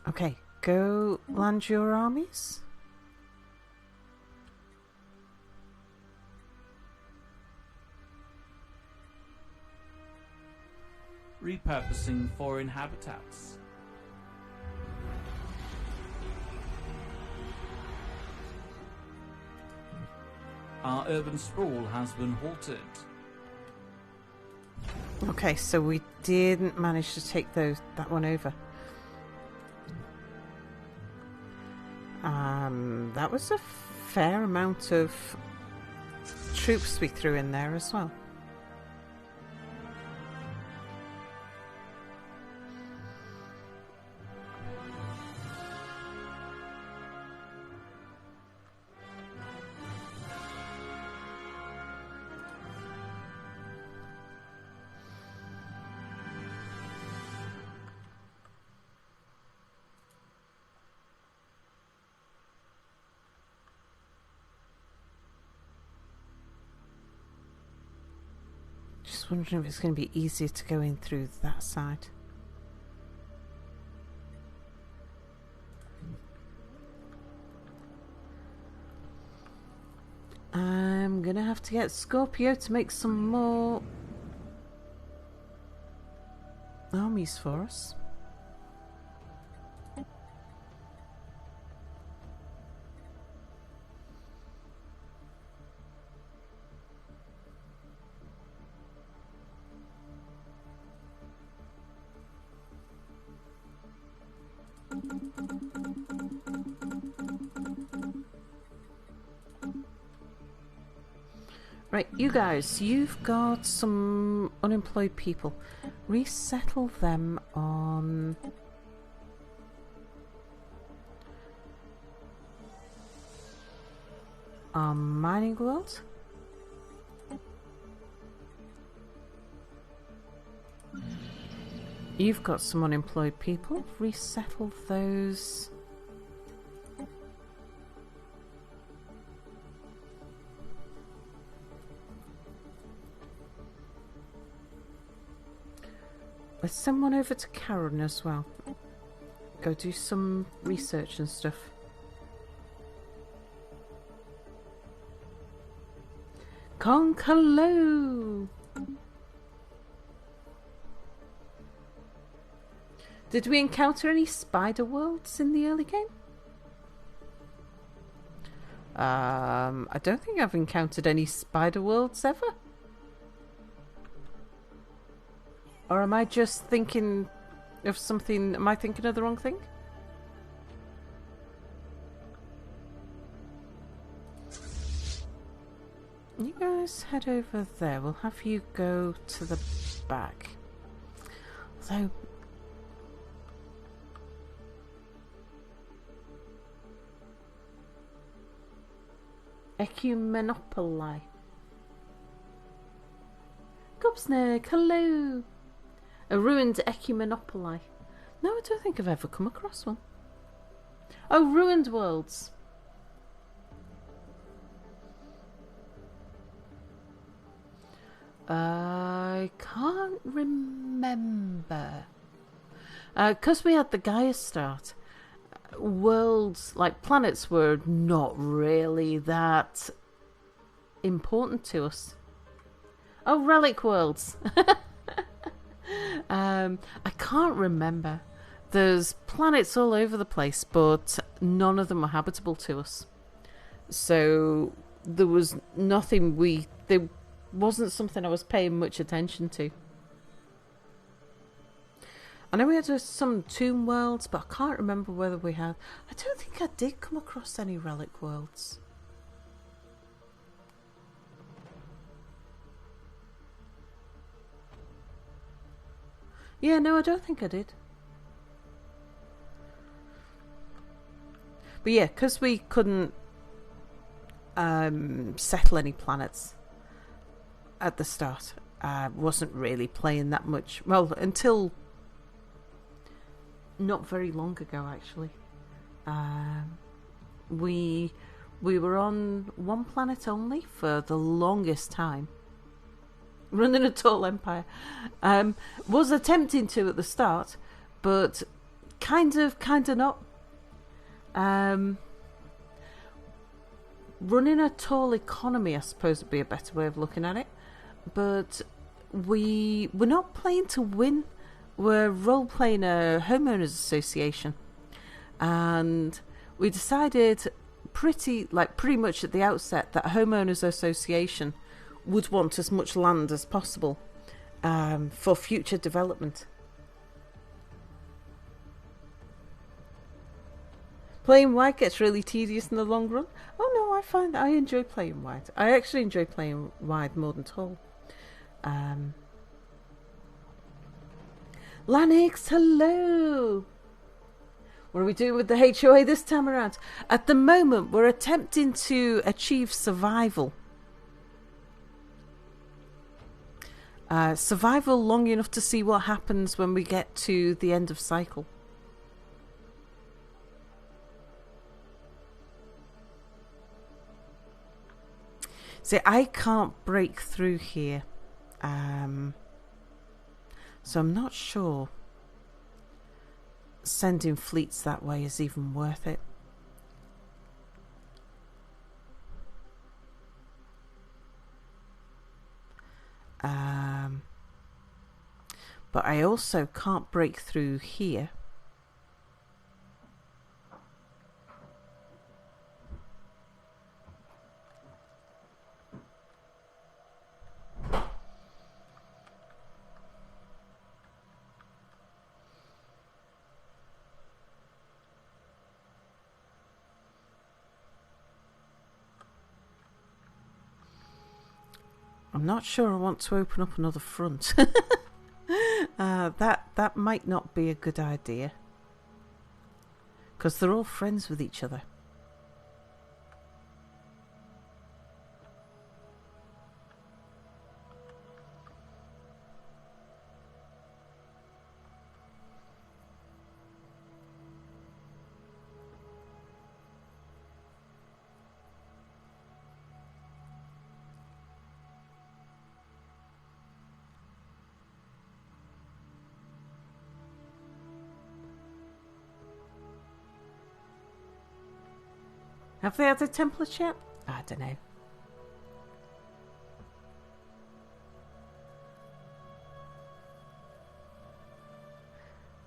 Okay, go land your armies. Repurposing foreign habitats. Our urban sprawl has been halted. Okay, so we didn't manage to take that one over. That was a fair amount of troops we threw in there as well. Just wondering if it's going to be easier to go in through that side. I'm going to have to get Scorpio to make some more armies for us. Right, you guys, you've got some unemployed people. Resettle them on... our mining world. You've got some unemployed people. Resettle those. Let's send one over to Karen as well. Go do some research and stuff. Hello. Did we encounter any spider worlds in the early game? I don't think I've encountered any spider worlds ever. Or am I just thinking of something? Am I thinking of the wrong thing? You guys head over there. We'll have you go to the back. So... Ecumenopoli. Gobsnack, hello! A ruined Ecumenopoli. No, I don't think I've ever come across one. Oh, ruined worlds. I can't remember. Because we had the Gaia start, worlds, like planets, were not really that important to us. Oh, relic worlds. I can't remember. There's planets all over the place, but none of them were habitable to us. So there was nothing there wasn't something I was paying much attention to. I know we had some tomb worlds, but I can't remember whether we had... I don't think I did come across any relic worlds. Yeah, no, I don't think I did. But yeah, because we couldn't settle any planets at the start, I wasn't really playing that much. Well, until not very long ago, actually. We were on one planet only for the longest time. Running a tall empire. Was attempting to at the start, but kind of not. Running a tall economy, I suppose, would be a better way of looking at it. But we're not playing to win. We're role-playing a homeowners association. And we decided pretty much at the outset that a homeowners association would want as much land as possible for future development. Playing white gets really tedious in the long run. Oh no, I find that I enjoy playing white. I actually enjoy playing white more than tall. Lanix, hello! What are we doing with the HOA this time around? At the moment, we're attempting to achieve survival. Survival long enough to see what happens when we get to the end of cycle. See, I can't break through here. So I'm not sure sending fleets that way is even worth it. But I also can't break through here. I'm not sure I want to open up another front. That might not be a good idea. Because they're all friends with each other. Have they had a template yet? I don't know.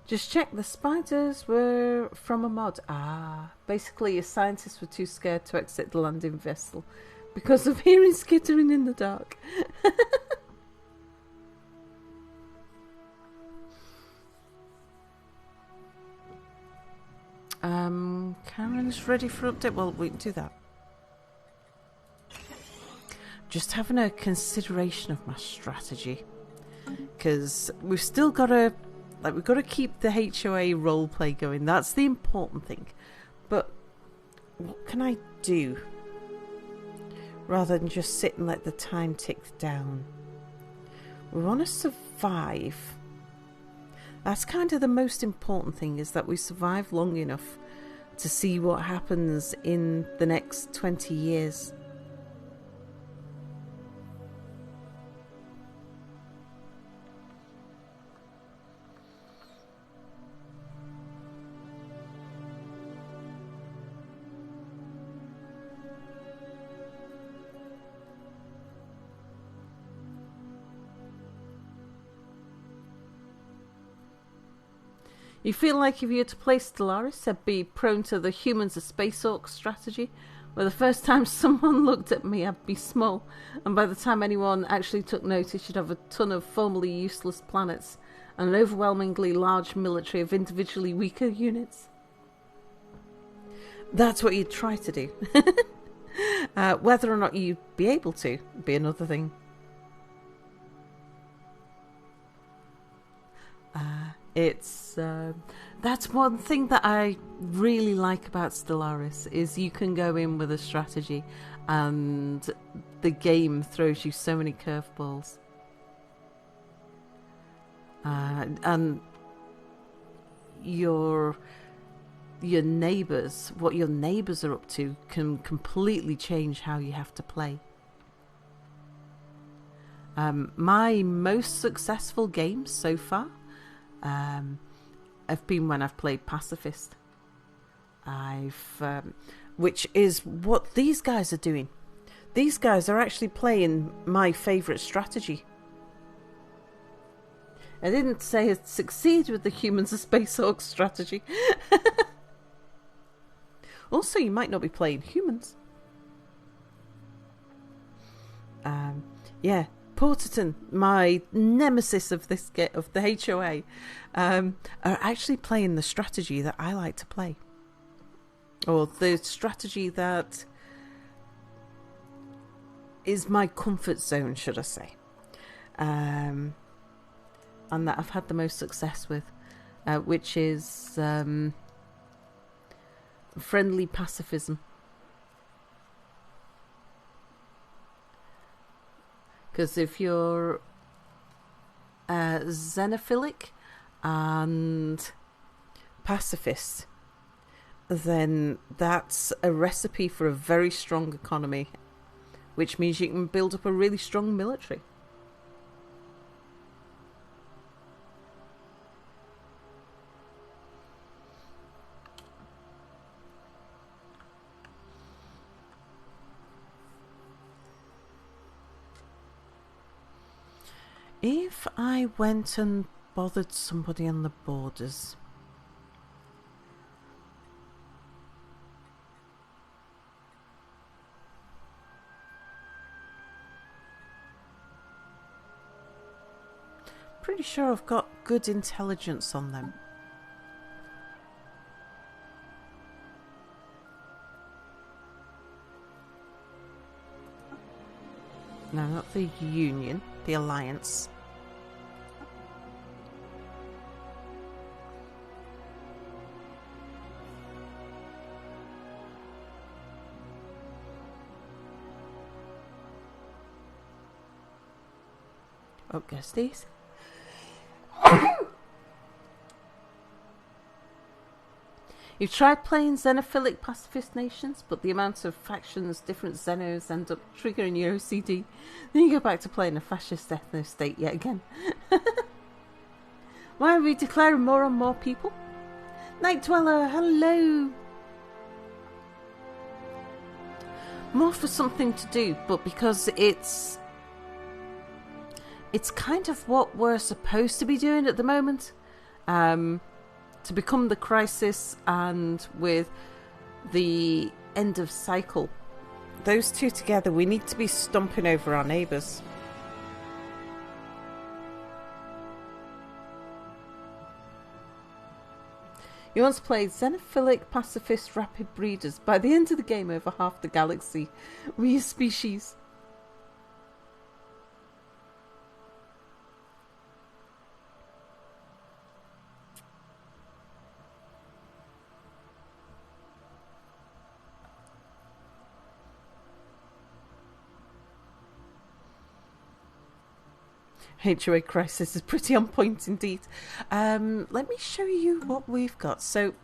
Just check, the spiders were from a mod. Basically your scientists were too scared to exit the landing vessel because of hearing skittering in the dark. Karen's ready for update. Well, we can do that. Just having a consideration of my strategy, because we've still got to, we've got to keep the HOA roleplay going. That's the important thing. But what can I do rather than just sit and let the time tick down? We want to survive. That's kind of the most important thing, is that we survive long enough to see what happens in the next 20 years. You feel like if you had to play Stellaris, I'd be prone to the humans are space orcs strategy, where the first time someone looked at me, I'd be small, and by the time anyone actually took notice, you'd have a ton of formerly useless planets and an overwhelmingly large military of individually weaker units. That's what you'd try to do. Whether or not you'd be able to would be another thing. That's one thing that I really like about Stellaris, is you can go in with a strategy and the game throws you so many curveballs. And your neighbours, what your neighbours are up to, can completely change how you have to play. My most successful games so far have been when I've played pacifist. Which is what these guys are doing. These guys are actually playing my favourite strategy. I didn't say I'd succeed with the humans of Space Orcs strategy. Also, you might not be playing humans. Yeah. Porterton, my nemesis of this of the HOA, are actually playing the strategy that I like to play. or the strategy that is my comfort zone, should I say, and that I've had the most success with, which is friendly pacifism. Because if you're xenophilic and pacifist, then that's a recipe for a very strong economy, which means you can build up a really strong military. If I went and bothered somebody on the borders, pretty sure I've got good intelligence on them. No, not the Union, the Alliance. Up goes these. You've tried playing xenophilic pacifist nations, but the amount of factions different xenos end up triggering your OCD. Then you go back to playing a fascist ethno-state yet again. Why are we declaring more on more people? Night Dweller, hello! More for something to do, but because it's kind of what we're supposed to be doing at the moment. To become the crisis, and with the end of cycle, those two together, we need to be stomping over our neighbours. You once played xenophilic pacifist rapid breeders. By the end of the game, over half the galaxy were your species. HOA crisis is pretty on point indeed. Let me show you what we've got. So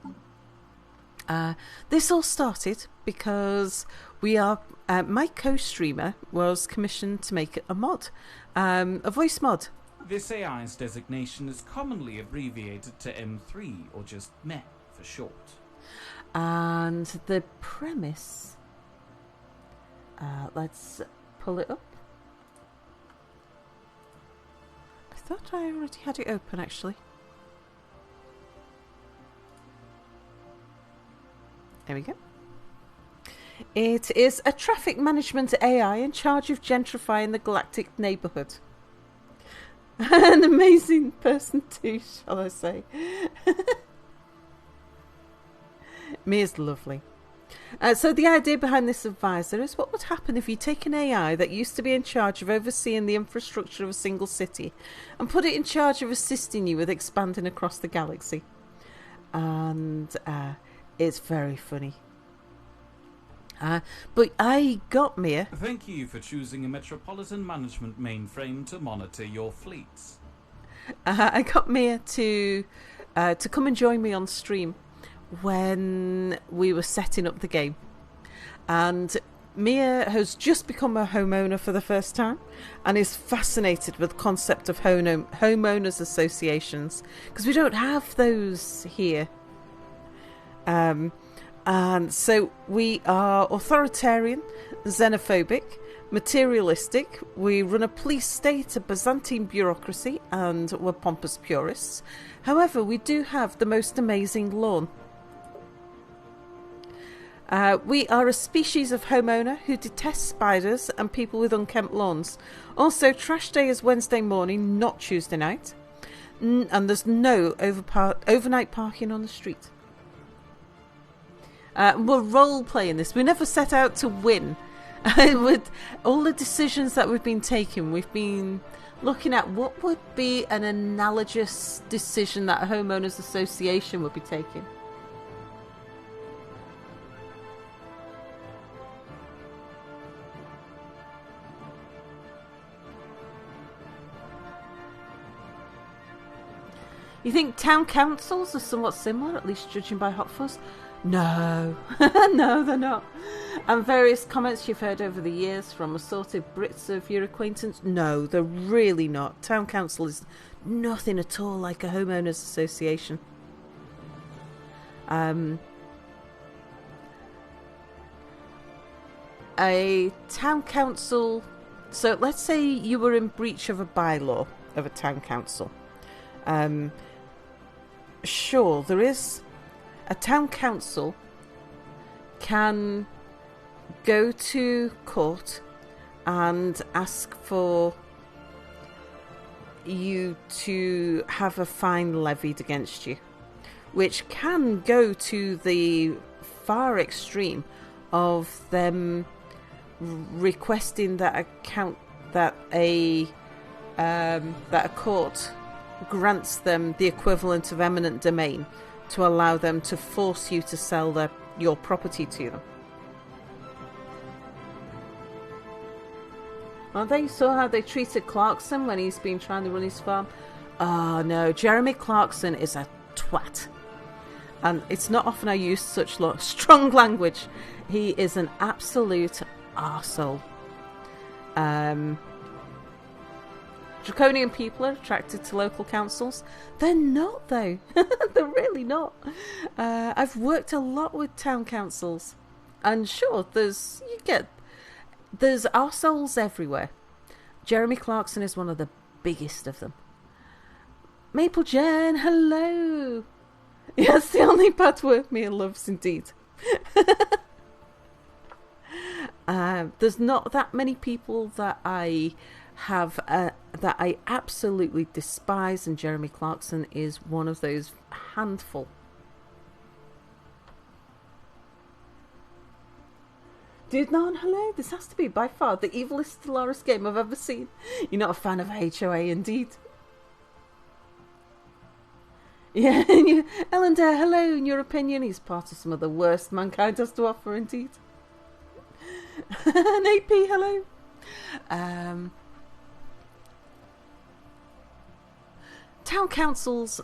this all started because we are my co-streamer was commissioned to make a mod, a voice mod. This AI's designation is commonly abbreviated to M3, or just meh for short. And the premise, let's pull it up. I thought I already had it open, actually. There we go. It is a traffic management AI in charge of gentrifying the galactic neighbourhood. An amazing person too, shall I say. Mia's lovely. So the idea behind this advisor is what would happen if you take an AI that used to be in charge of overseeing the infrastructure of a single city and put it in charge of assisting you with expanding across the galaxy. And it's very funny. But I got Mia. Thank you for choosing a metropolitan management mainframe to monitor your fleets. I got Mia to come and join me on stream when we were setting up the game, and Mia has just become a homeowner for the first time and is fascinated with the concept of homeowners associations, because we don't have those here, and so we are authoritarian, xenophobic, materialistic, we run a police state, a Byzantine bureaucracy, and we're pompous purists. However, we do have the most amazing lawn. We are a species of homeowner who detests spiders and people with unkempt lawns. Also, trash day is Wednesday morning, not Tuesday night. And there's no overnight parking on the street. We're role playing this. We never set out to win. With all the decisions that we've been taking, we've been looking at what would be an analogous decision that a homeowners association would be taking. You think town councils are somewhat similar, at least judging by Hot Fuzz? No. No, they're not. And various comments you've heard over the years from assorted Brits of your acquaintance? No, they're really not. Town council is nothing at all like a homeowners association. A town council... So let's say you were in breach of a bylaw of a town council. Sure, there is... A town council can go to court and ask for you to have a fine levied against you, which can go to the far extreme of them requesting that a court grants them the equivalent of eminent domain to allow them to force you to sell your property to them. Well, they saw how they treated Clarkson when he's been trying to run his farm. Oh no, Jeremy Clarkson is a twat. And it's not often I use such strong language. He is an absolute arsehole. Draconian people are attracted to local councils. They're not, though. They're really not. I've worked a lot with town councils, and sure, there's arseholes everywhere. Jeremy Clarkson is one of the biggest of them. Maple Jen, hello. Yes, the only bad word Mia loves, indeed. There's not that many people that I have that I absolutely despise, and Jeremy Clarkson is one of those handful. Dude, hello. This has to be by far the evilest Stellaris game I've ever seen. You're not a fan of HOA, indeed. Yeah, Ellen Dare, hello. In your opinion, he's part of some of the worst mankind has to offer, indeed. And AP, hello. Town councils,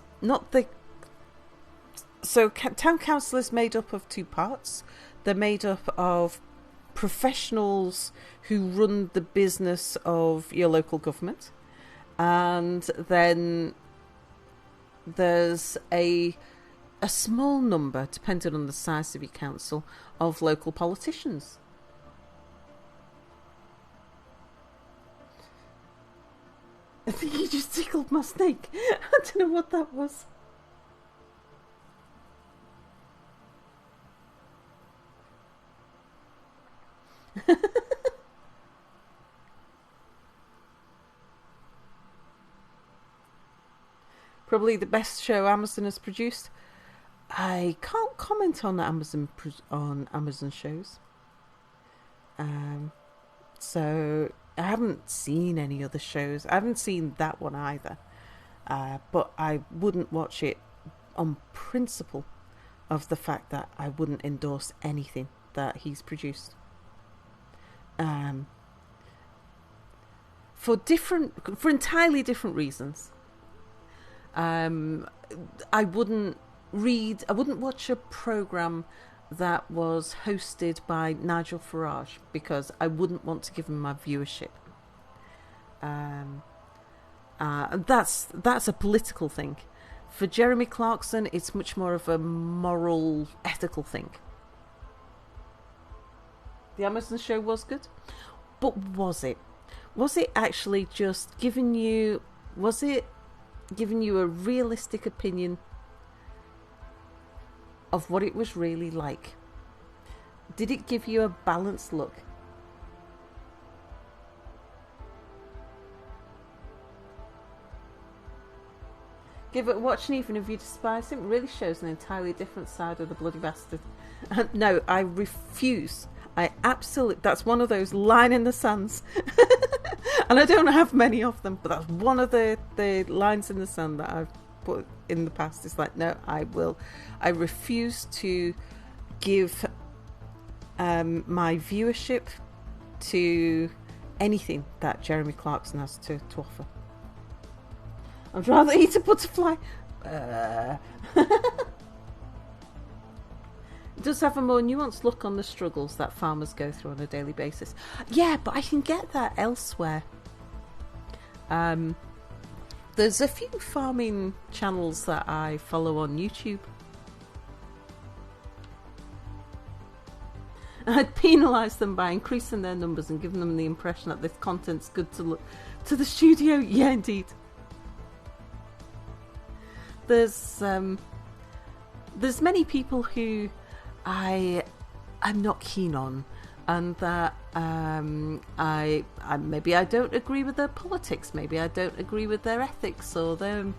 town council is made up of two parts. They're made up of professionals who run the business of your local government, and then there's a small number, depending on the size of your council, of local politicians. I think you just tickled my snake. I don't know what that was. Probably the best show Amazon has produced. I can't comment on Amazon shows. So I haven't seen any other shows. I haven't seen that one either. But I wouldn't watch it on principle of the fact that I wouldn't endorse anything that he's produced. For entirely different reasons. I wouldn't watch a programme that was hosted by Nigel Farage because I wouldn't want to give him my viewership. That's a political thing. For Jeremy Clarkson, it's much more of a moral, ethical thing. The Amazon show was good, but was it? Was it actually just giving you? Was it giving you a realistic opinion of what it was really like? Did it give you a balanced look? Give it a watch, and even if you despise him, it really shows an entirely different side of the bloody bastard. No, I refuse. That's one of those line in the sands. And I don't have many of them, but that's one of the lines in the sand that I've put in the past. It's like, no, I refuse to give my viewership to anything that Jeremy Clarkson has to offer. I'd rather eat a butterfly. It does have a more nuanced look on the struggles that farmers go through on a daily basis. Yeah, but I can get that elsewhere. There's a few farming channels that I follow on YouTube. I'd penalise them by increasing their numbers and giving them the impression that this content's good to look to the studio. Yeah, indeed. There's many people who I'm not keen on, and that I maybe I don't agree with their politics, maybe I don't agree with their ethics or their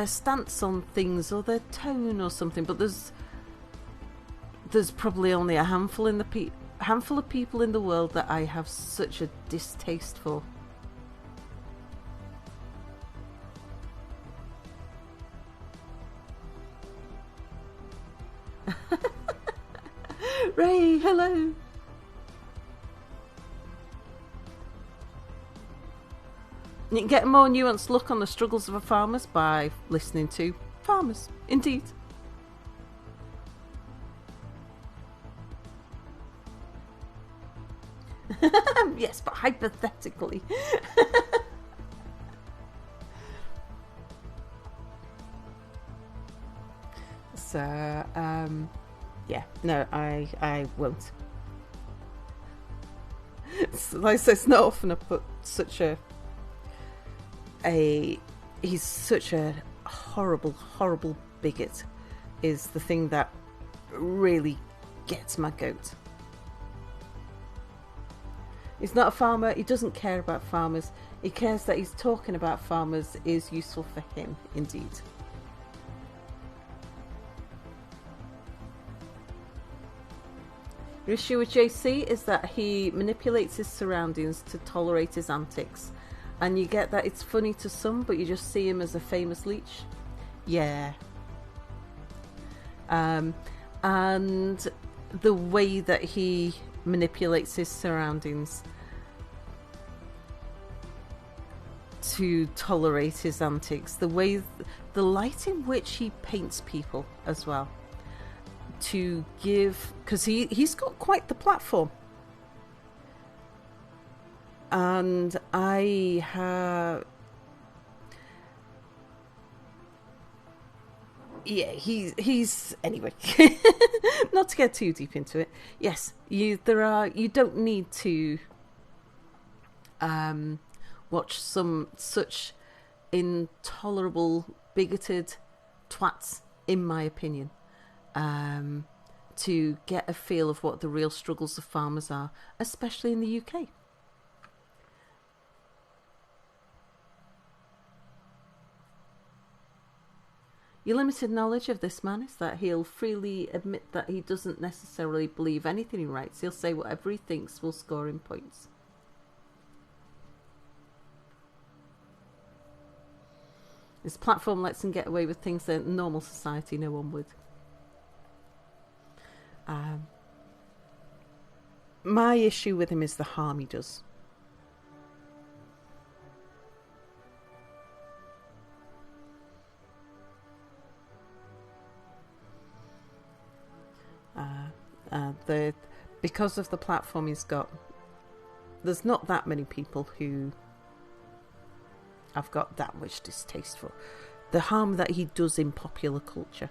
stance on things or their tone or something. But there's probably only a handful of people in the world that I have such a distaste for. Ray, hello. You can get a more nuanced look on the struggles of a farmers by listening to Farmers, indeed. Yes, but hypothetically. So, yeah, no, I won't. Like I said, it's not often I put such he's such a horrible bigot is the thing that really gets my goat. He's not a farmer, he doesn't care about farmers, he cares that he's talking about farmers is useful for him, indeed. The issue with JC is that he manipulates his surroundings to tolerate his antics. And you get that it's funny to some, but you just see him as a famous leech. Yeah. And the way that he manipulates his surroundings to tolerate his antics. The light in which he paints people as well. To give, because he's got quite the platform, and I have, yeah, he's anyway. Not to get too deep into it. Yes, you don't need to watch some such intolerable, bigoted twats, in my opinion. To get a feel of what the real struggles of farmers are, especially in the UK. Your limited knowledge of this man is that he'll freely admit that he doesn't necessarily believe anything he writes. He'll say whatever he thinks will score him points. His platform lets him get away with things that in normal society no one would. My issue with him is the harm he does. Because of the platform he's got, there's not that many people who I've got that much distaste for. The harm that he does in popular culture.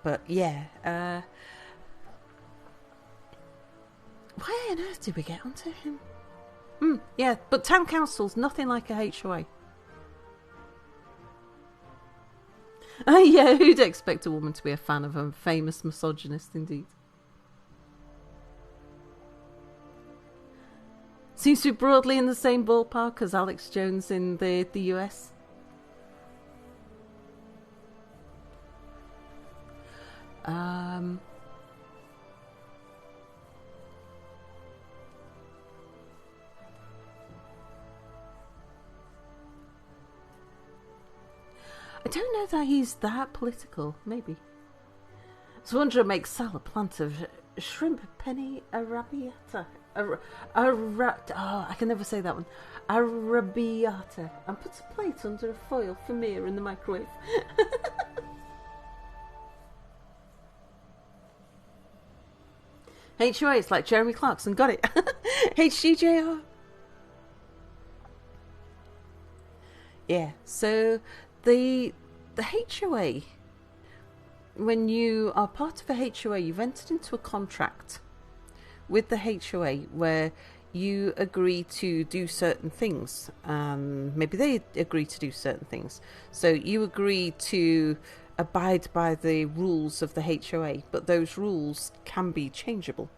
But yeah, why on earth did we get onto him? Yeah, but town council's nothing like a HOA. Yeah, who'd expect a woman to be a fan of a famous misogynist, indeed. Seems to be broadly in the same ballpark as Alex Jones in the US. I don't know that he's that political. Maybe. Swandra makes salad plant of shrimp penny arrabbiata. I can never say that one. Arrabbiata. And puts a plate under a foil for Mia in the microwave. HOA, it's like Jeremy Clarkson. Got it. HGJR. Yeah, so the HOA, when you are part of a HOA, you've entered into a contract with the HOA where you agree to do certain things. Maybe they agree to do certain things. So you agree to abide by the rules of the HOA, but those rules can be changeable.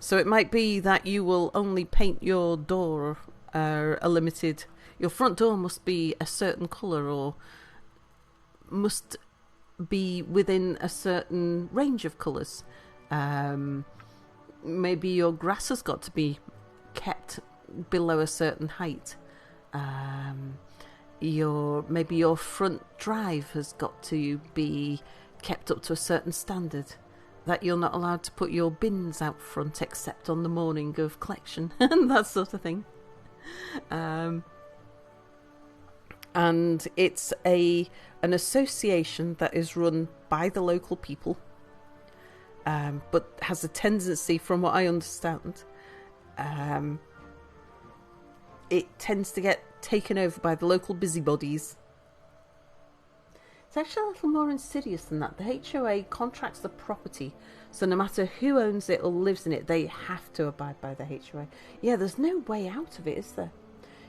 So it might be that you will only paint your door your front door must be a certain colour or must be within a certain range of colours. Maybe your grass has got to be kept below a certain height. Maybe your front drive has got to be kept up to a certain standard, that you're not allowed to put your bins out front except on the morning of collection and that sort of thing. And it's an association that is run by the local people, but has a tendency, from what I understand, it tends to get taken over by the local busybodies. It's actually a little more insidious than that. The HOA contracts the property, so no matter who owns it or lives in it, they have to abide by the HOA. Yeah, there's no way out of it, is there?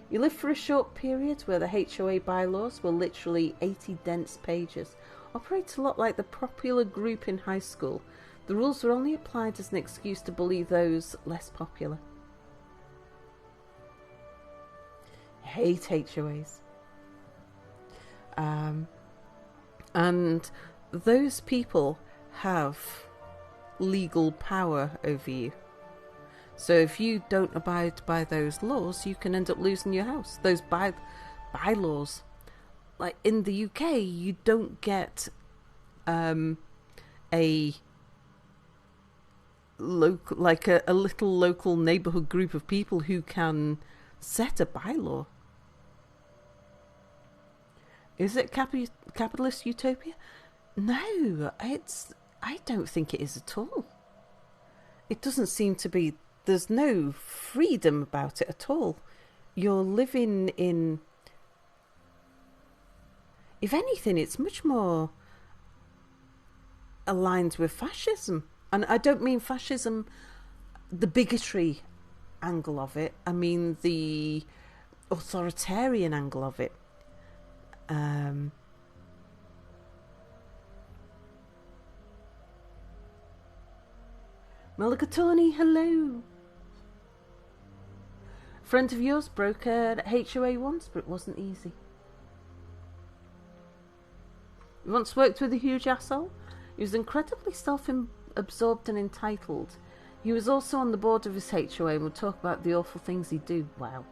You live for a short period where the HOA bylaws were literally 80 dense pages. Operates a lot like the popular group in high school. The rules were only applied as an excuse to bully those less popular. I hate HOAs. And those people have legal power over you. So if you don't abide by those laws, you can end up losing your house. Those bylaws. Like in the UK, you don't get a little local neighbourhood group of people who can set a bylaw. Is it capitalist utopia? No, I don't think it is at all. It doesn't seem to be. There's no freedom about it at all. You're living in... If anything, it's much more aligned with fascism. And I don't mean fascism, the bigotry angle of it. I mean the authoritarian angle of it. Mulligatawny, hello. Friend of yours broke a HOA once, but it wasn't easy. He once worked with a huge asshole. He was incredibly self-absorbed and entitled. He was also on the board of his HOA and would talk about the awful things he'd do. Wow.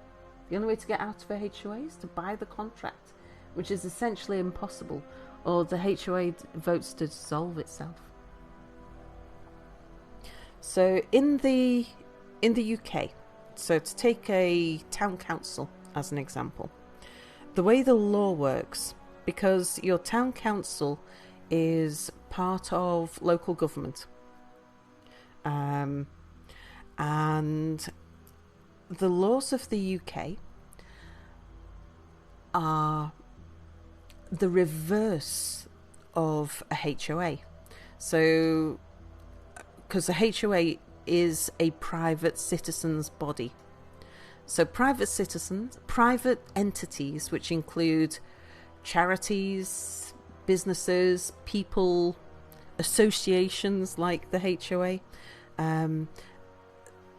The only way to get out of a HOA is to buy the contract, which is essentially impossible, or the HOA votes to dissolve itself. So in the UK, so to take a town council as an example, the way the law works, because your town council is part of local government, and the laws of the UK are the reverse of a HOA. So, because a HOA is a private citizens body. So private entities, which include charities, businesses, people, associations like the HOA,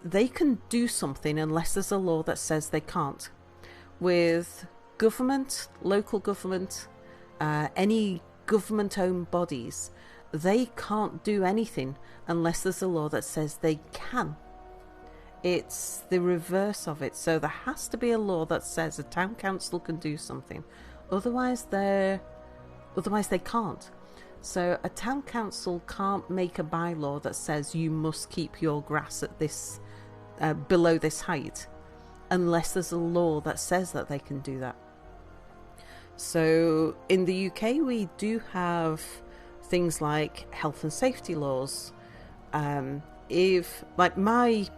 they can do something unless there's a law that says they can't. With government, local government, any government-owned bodies, they can't do anything unless there's a law that says they can. It's the reverse of it. So there has to be a law that says a town council can do something. Otherwise they can't. So a town council can't make a bylaw that says you must keep your grass at this below this height unless there's a law that says that they can do that. So in the UK we do have things like health and safety laws. If like the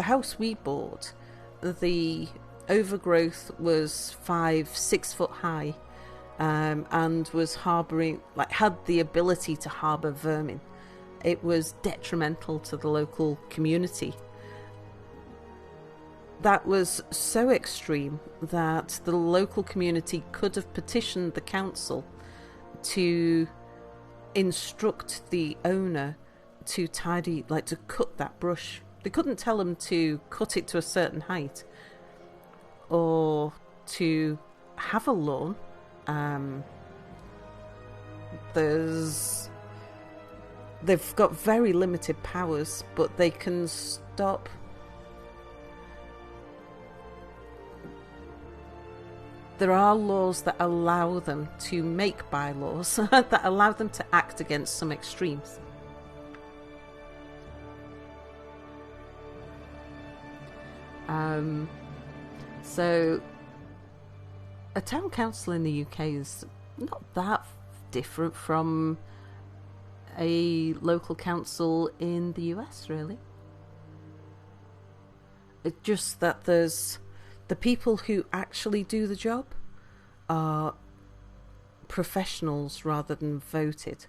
house we bought, the overgrowth was 5-6 foot high, and was harbouring, like had the ability to harbour vermin. It was detrimental to the local community. That was so extreme that the local community could have petitioned the council to instruct the owner to to cut that brush. They couldn't tell them to cut it to a certain height or to have a lawn. They've got very limited powers, but they can stop. There are laws that allow them to make bylaws that allow them to act against some extremes. So a town council in the UK is not that different from a local council in the US, really. It's just that there's the people who actually do the job are professionals rather than voted.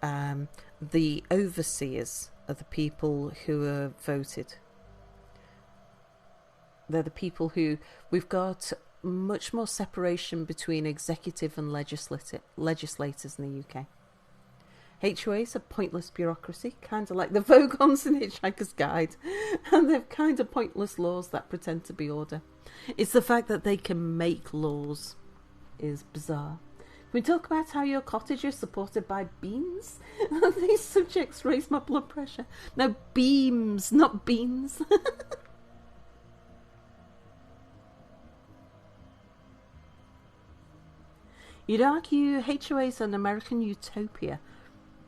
The overseers are the people who are voted. They're the people who... We've got much more separation between executive and legislators in the UK. HOA is a pointless bureaucracy, kind of like the Vogons in Hitchhiker's Guide, and they're kind of pointless laws that pretend to be order. It's the fact that they can make laws is bizarre. Can we talk about how your cottage is supported by beams? These subjects raise my blood pressure. No, beams, not beans. You'd argue HOA is an American utopia.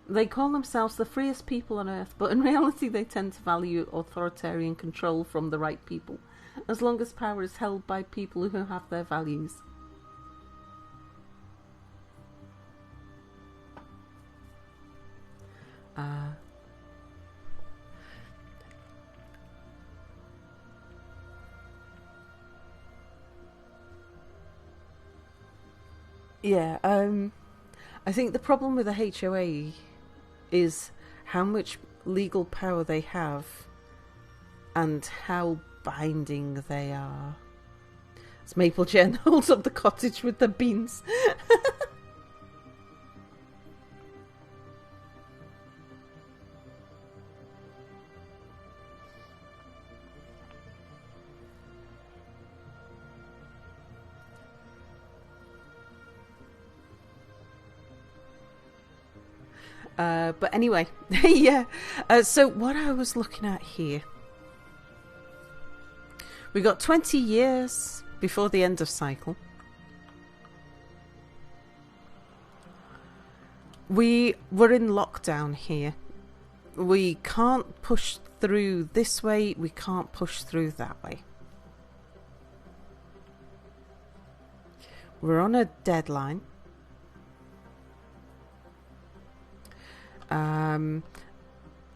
They call themselves the freest people on earth, but in reality they tend to value authoritarian control from the right people, as long as power is held by people who have their values. I think the problem with the HOA is how much legal power they have and how binding they are. As Maple Jen holds up the cottage with the beans. But anyway, yeah. So what I was looking at here, we got 20 years before the end of cycle. We were in lockdown here. We can't push through this way. We can't push through that way. We're on a deadline.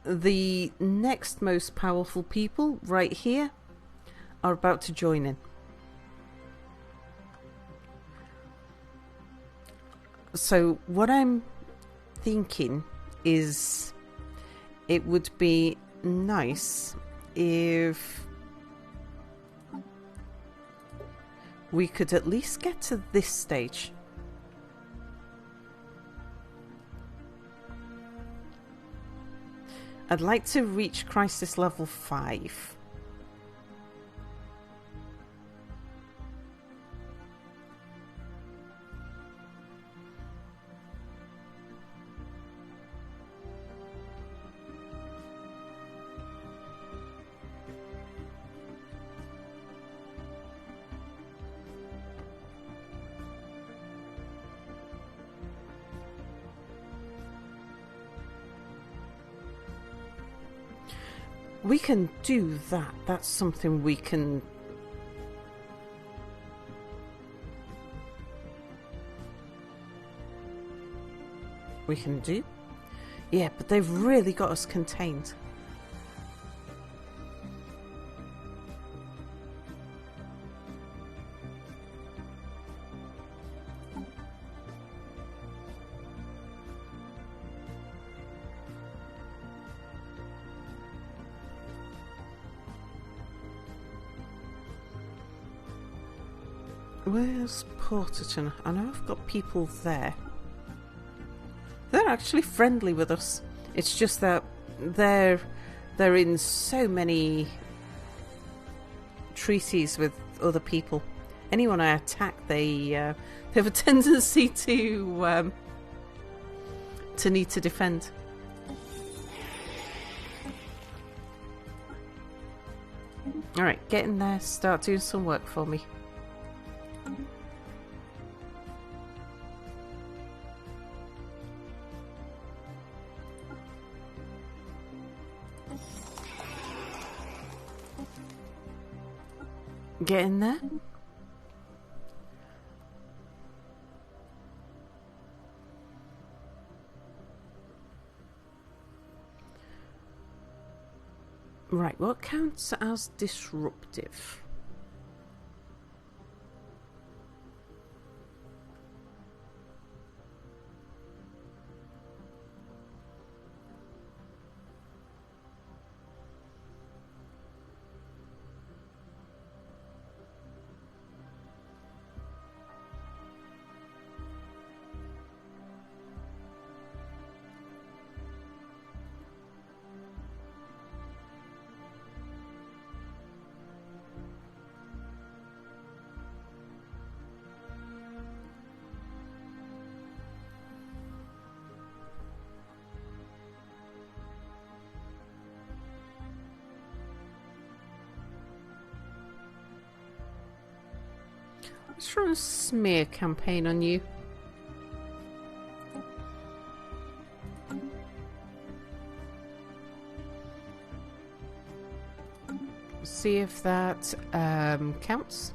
The next most powerful people right here are about to join in. So what I'm thinking is it would be nice if we could at least get to this stage. I'd like to reach crisis level 5. We can do that. That's something we can... we can do. Yeah, but they've really got us contained. Where's Porterton? I know I've got people there. They're actually friendly with us. It's just that they're in so many treaties with other people. Anyone I attack, they have a tendency to need to defend. All right, get in there. Start doing some work for me. Get in there. Right, what counts as disruptive? Let's run a smear campaign on you. See if that counts.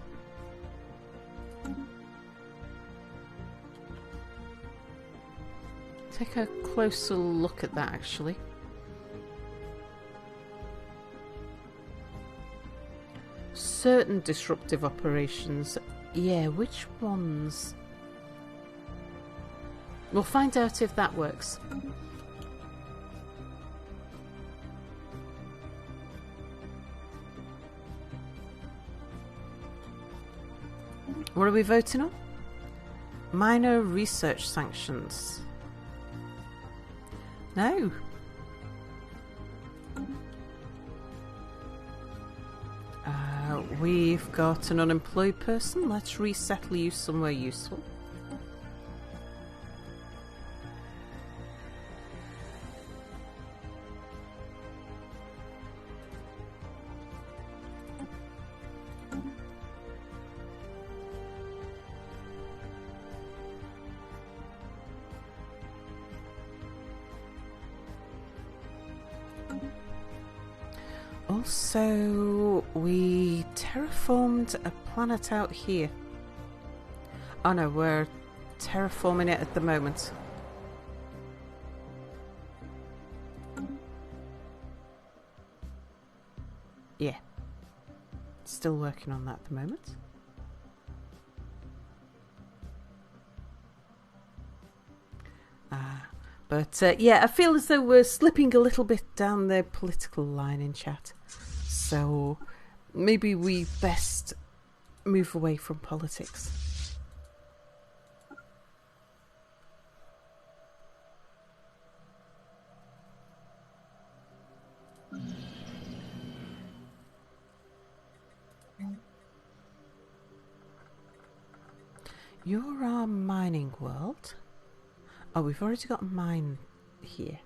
Take a closer look at that, actually. Certain disruptive operations. Yeah, which ones? We'll find out if that works. What are we voting on? Minor research sanctions. No. We've got an unemployed person. Let's resettle you somewhere useful. Also, we terraformed a planet out here. Oh no, we're terraforming it at the moment. Yeah. Still working on that at the moment. But yeah, I feel as though we're slipping a little bit down the political line in chat. So maybe we best move away from politics. You're our mining world. Oh, we've already got a mine here.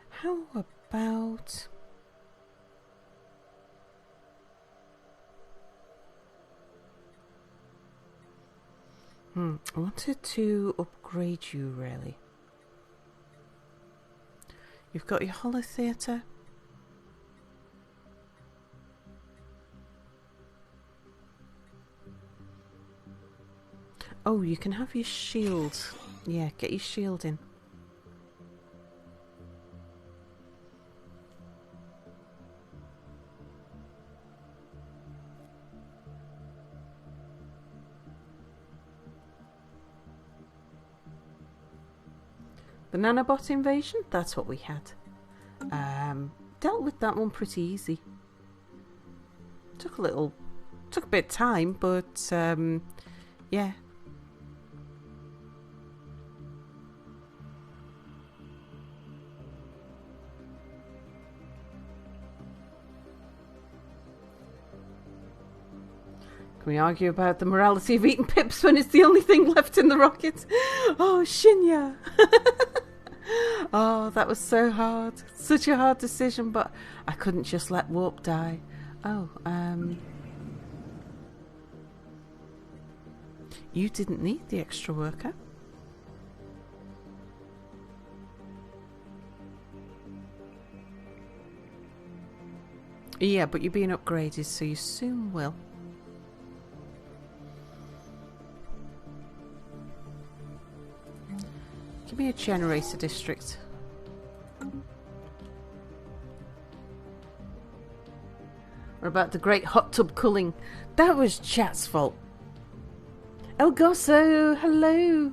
How about... I wanted to upgrade you, really. You've got your holo theatre. Oh, you can have your shield. Yeah, get your shield in. The nanobot invasion, that's what we had. Dealt with that one pretty easy. Took a bit of time, but yeah. Can we argue about the morality of eating pips when it's the only thing left in the rocket? Oh, Shinya! Oh, that was so hard. Such a hard decision, but I couldn't just let Warp die. Oh, you didn't need the extra worker. Yeah, but you're being upgraded, so you soon will. Give me a generator district. Or about the great hot tub culling. That was chat's fault. El Gosso, hello.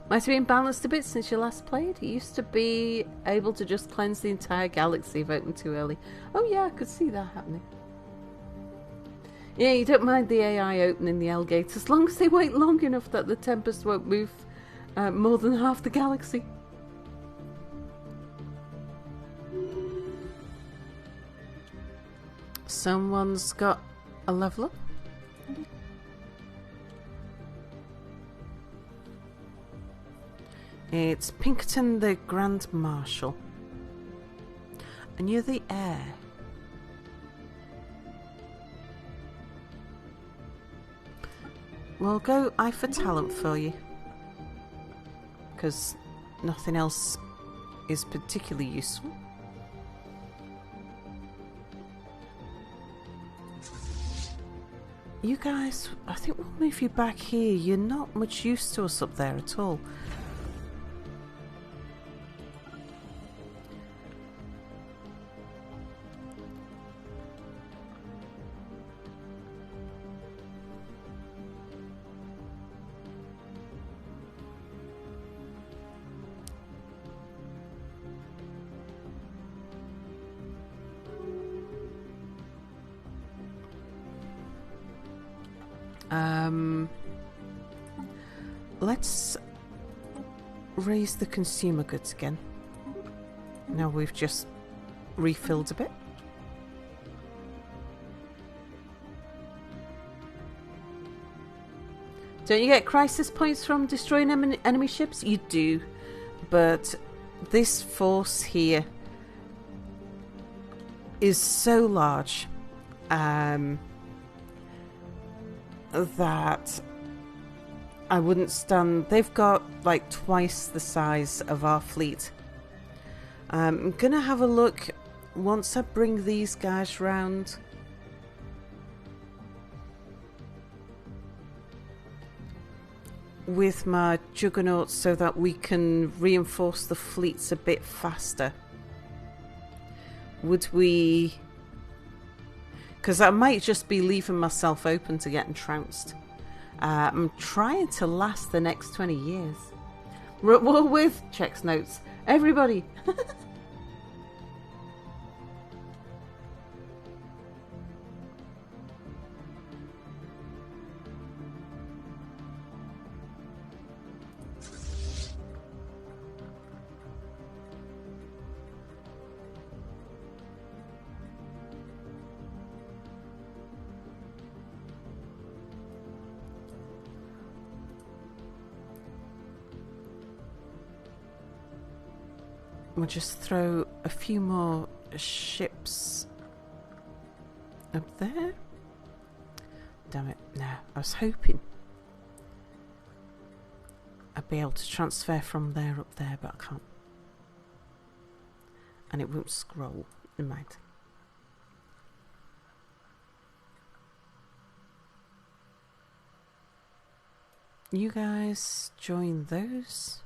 Might have been balanced a bit since you last played. You used to be able to just cleanse the entire galaxy if opened too early. Oh yeah, I could see that happening. Yeah, you don't mind the AI opening the L gate as long as they wait long enough that the Tempest won't move more than half the galaxy. Someone's got a level up. It's Pinkerton the Grand Marshal. And you're the heir. We'll go eye for talent for you. Because nothing else is particularly useful. You guys, I think we'll move you back here. You're not much use to us up there at all. Let's raise the consumer goods again. Now we've just refilled a bit. Don't you get crisis points from destroying enemy ships? You do. But this force here is so large that I wouldn't stand. They've got like twice the size of our fleet. I'm gonna have a look once I bring these guys round. With my juggernauts so that we can reinforce the fleets a bit faster. Would we? Because I might just be leaving myself open to getting trounced. I'm trying to last the next 20 years. We're at war with, checks notes, everybody. We'll just throw a few more ships up there. Damn it. No, I was hoping I'd be able to transfer from there up there, but I can't. And it won't scroll. Never mind. You guys join those.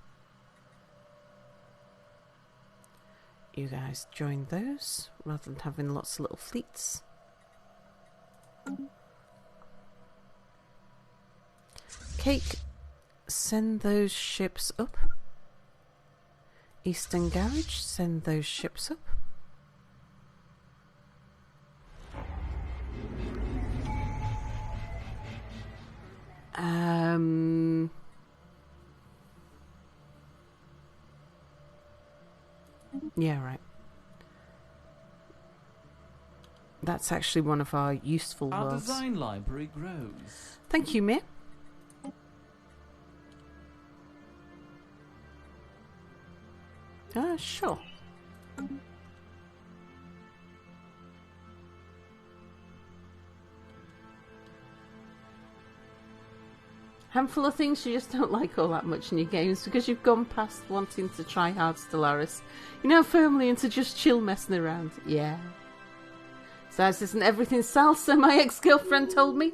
You guys join those rather than having lots of little fleets. Cake, send those ships up. Eastern Garage, send those ships up. Yeah, right. That's actually one of our useful worlds. Our design library grows. Thank you, Mir. Sure. Handful of things you just don't like all that much in your games because you've gone past wanting to try hard, Stellaris. You're now firmly into just chill messing around. Yeah. Besides, isn't everything salsa, my ex-girlfriend told me?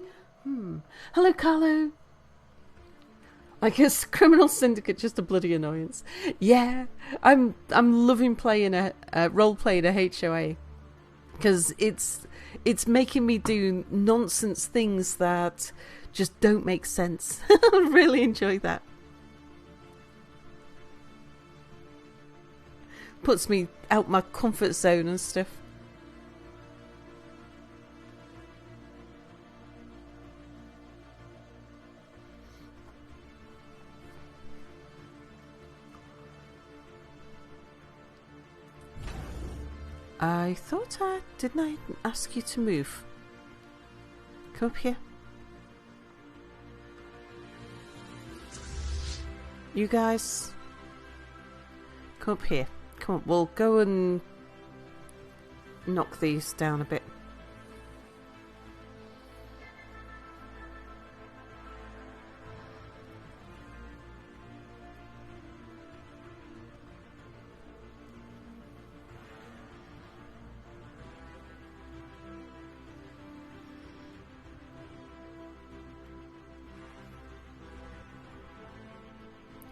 Hello, Carlo. I guess criminal syndicate, just a bloody annoyance. Yeah, I'm loving playing role-playing a HOA because it's making me do nonsense things that just don't make sense. I really enjoy that. Puts me out my comfort zone and stuff. I thought didn't I ask you to move? Come up here. You guys, come up here. Come on, we'll go and knock these down a bit.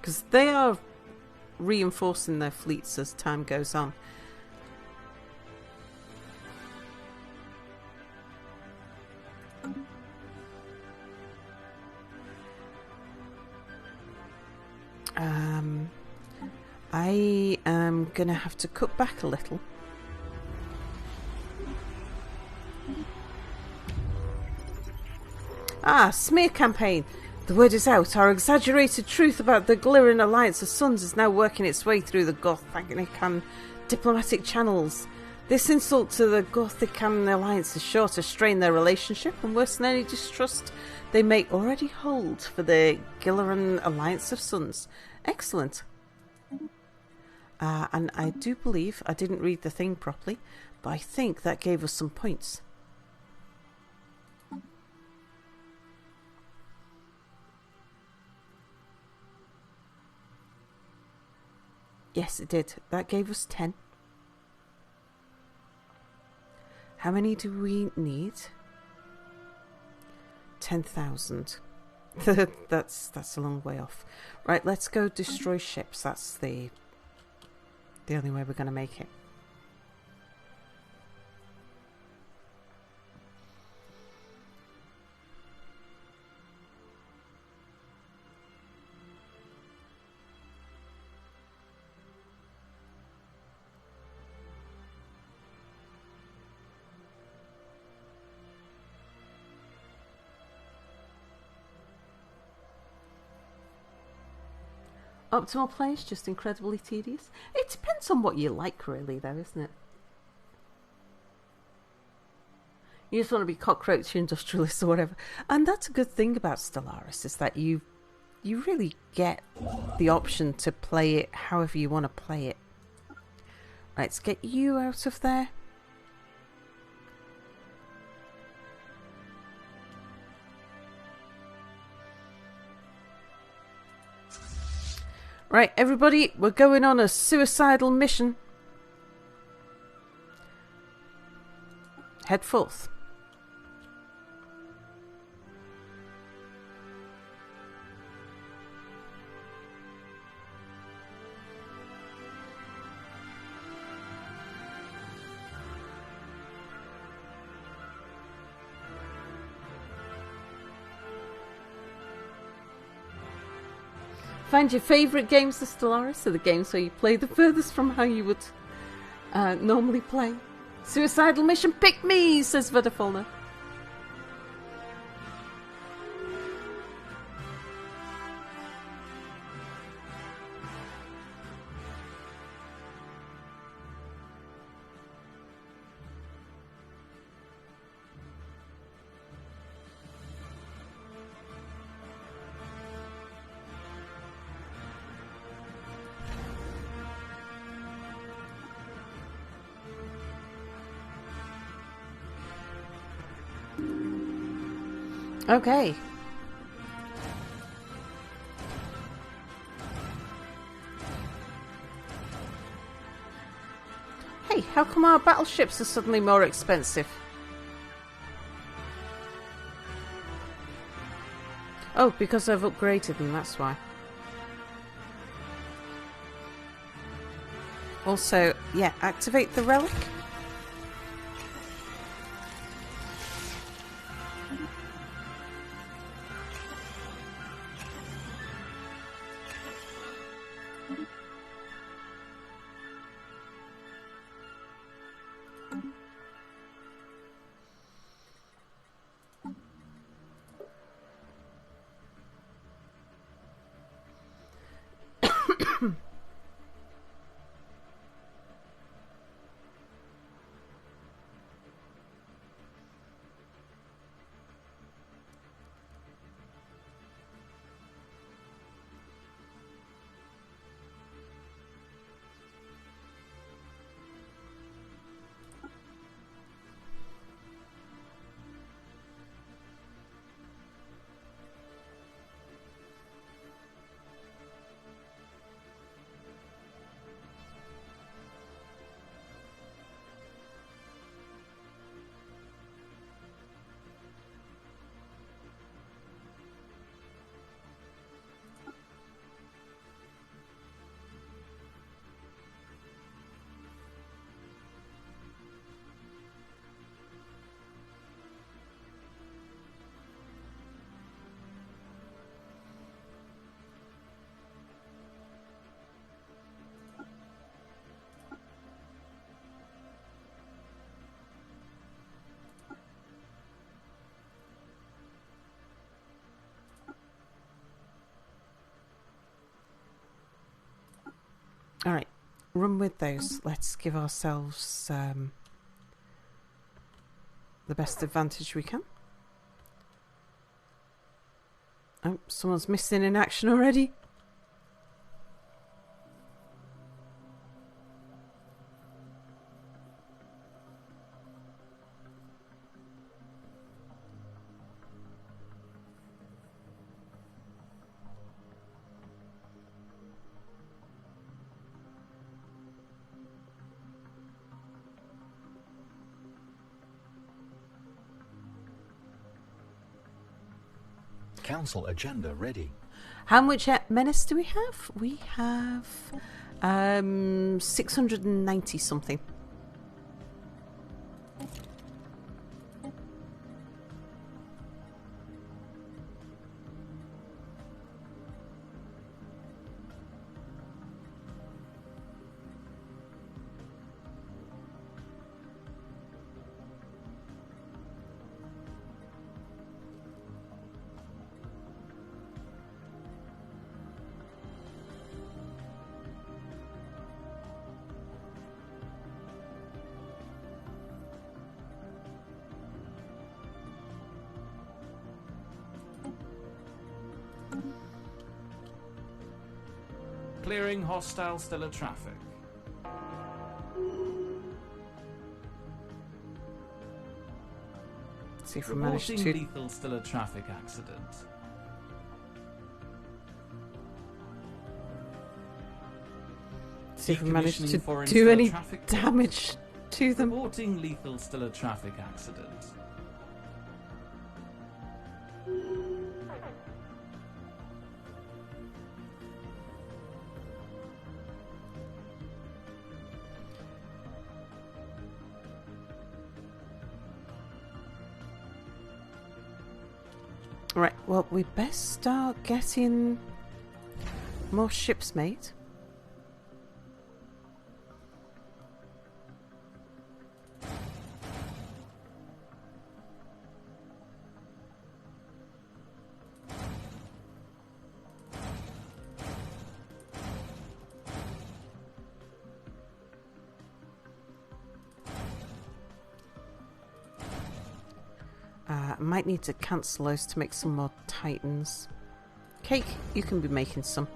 Because they are reinforcing their fleets as time goes on. I am going to have to cut back a little. Smear campaign. The word is out. Our exaggerated truth about the glittering alliance of suns is now working its way through the Gothic and diplomatic channels. This insult to the Gothic and alliance is sure to strain their relationship and worsen any distrust they may already hold for the Gilleran alliance of suns. Excellent. And I do believe I didn't read the thing properly, but I think that gave us some points. Yes, it did. That gave us 10. How many do we need? 10,000. That's a long way off. Right, let's go destroy ships. That's the only way we're going to make it. Optimal play is just incredibly tedious. It depends on what you like, really, though, isn't it? You just want to be cockroach industrialist or whatever. And that's a good thing about Stellaris, is that you really get the option to play it however you want to play it. Let's get you out of there. Right, everybody, we're going on a suicidal mission. Head forth. Find your favourite games of Stellaris, so the games where you play the furthest from how you would normally play. Suicidal mission, pick me, says Vodafona. Okay. Hey, how come our battleships are suddenly more expensive? Oh, because I've upgraded them, that's why. Also, yeah, activate the relic. Alright, run with those. Let's give ourselves the best advantage we can. Oh, someone's missing in action already. Council agenda ready. How much menace do we have? We have 690 something. Clearing hostile stellar traffic. See if we manage Reporting to... lethal still a traffic accident. See if we manage Decommissioning to foreign do still any traffic damage to them. Reporting lethal still a traffic accident. Right, well, we best start getting more ships made. I might need to cancel those to make some more Titans. Cake, you can be making some.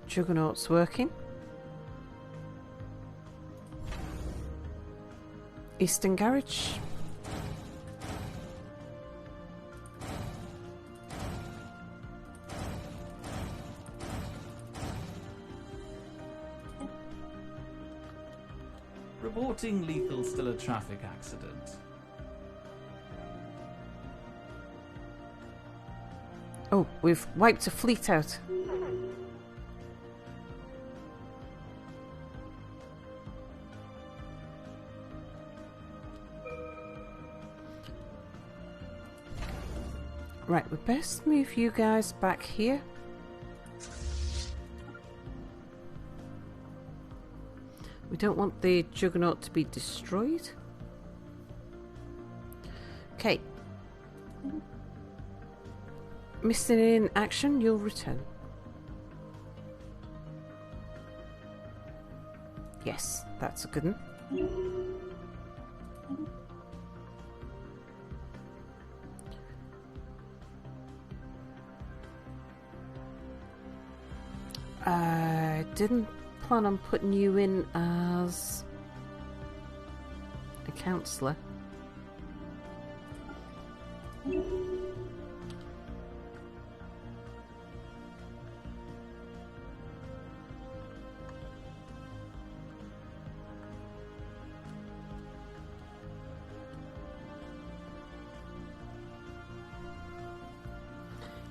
Juggernaut's working. Eastern Garage. Reporting lethal still a traffic accident. Oh, we've wiped a fleet out. Right, we best move you guys back here. We don't want the Juggernaut to be destroyed. Okay. Missing in action, you'll return. Yes, that's a good one. I didn't plan on putting you in as a counsellor.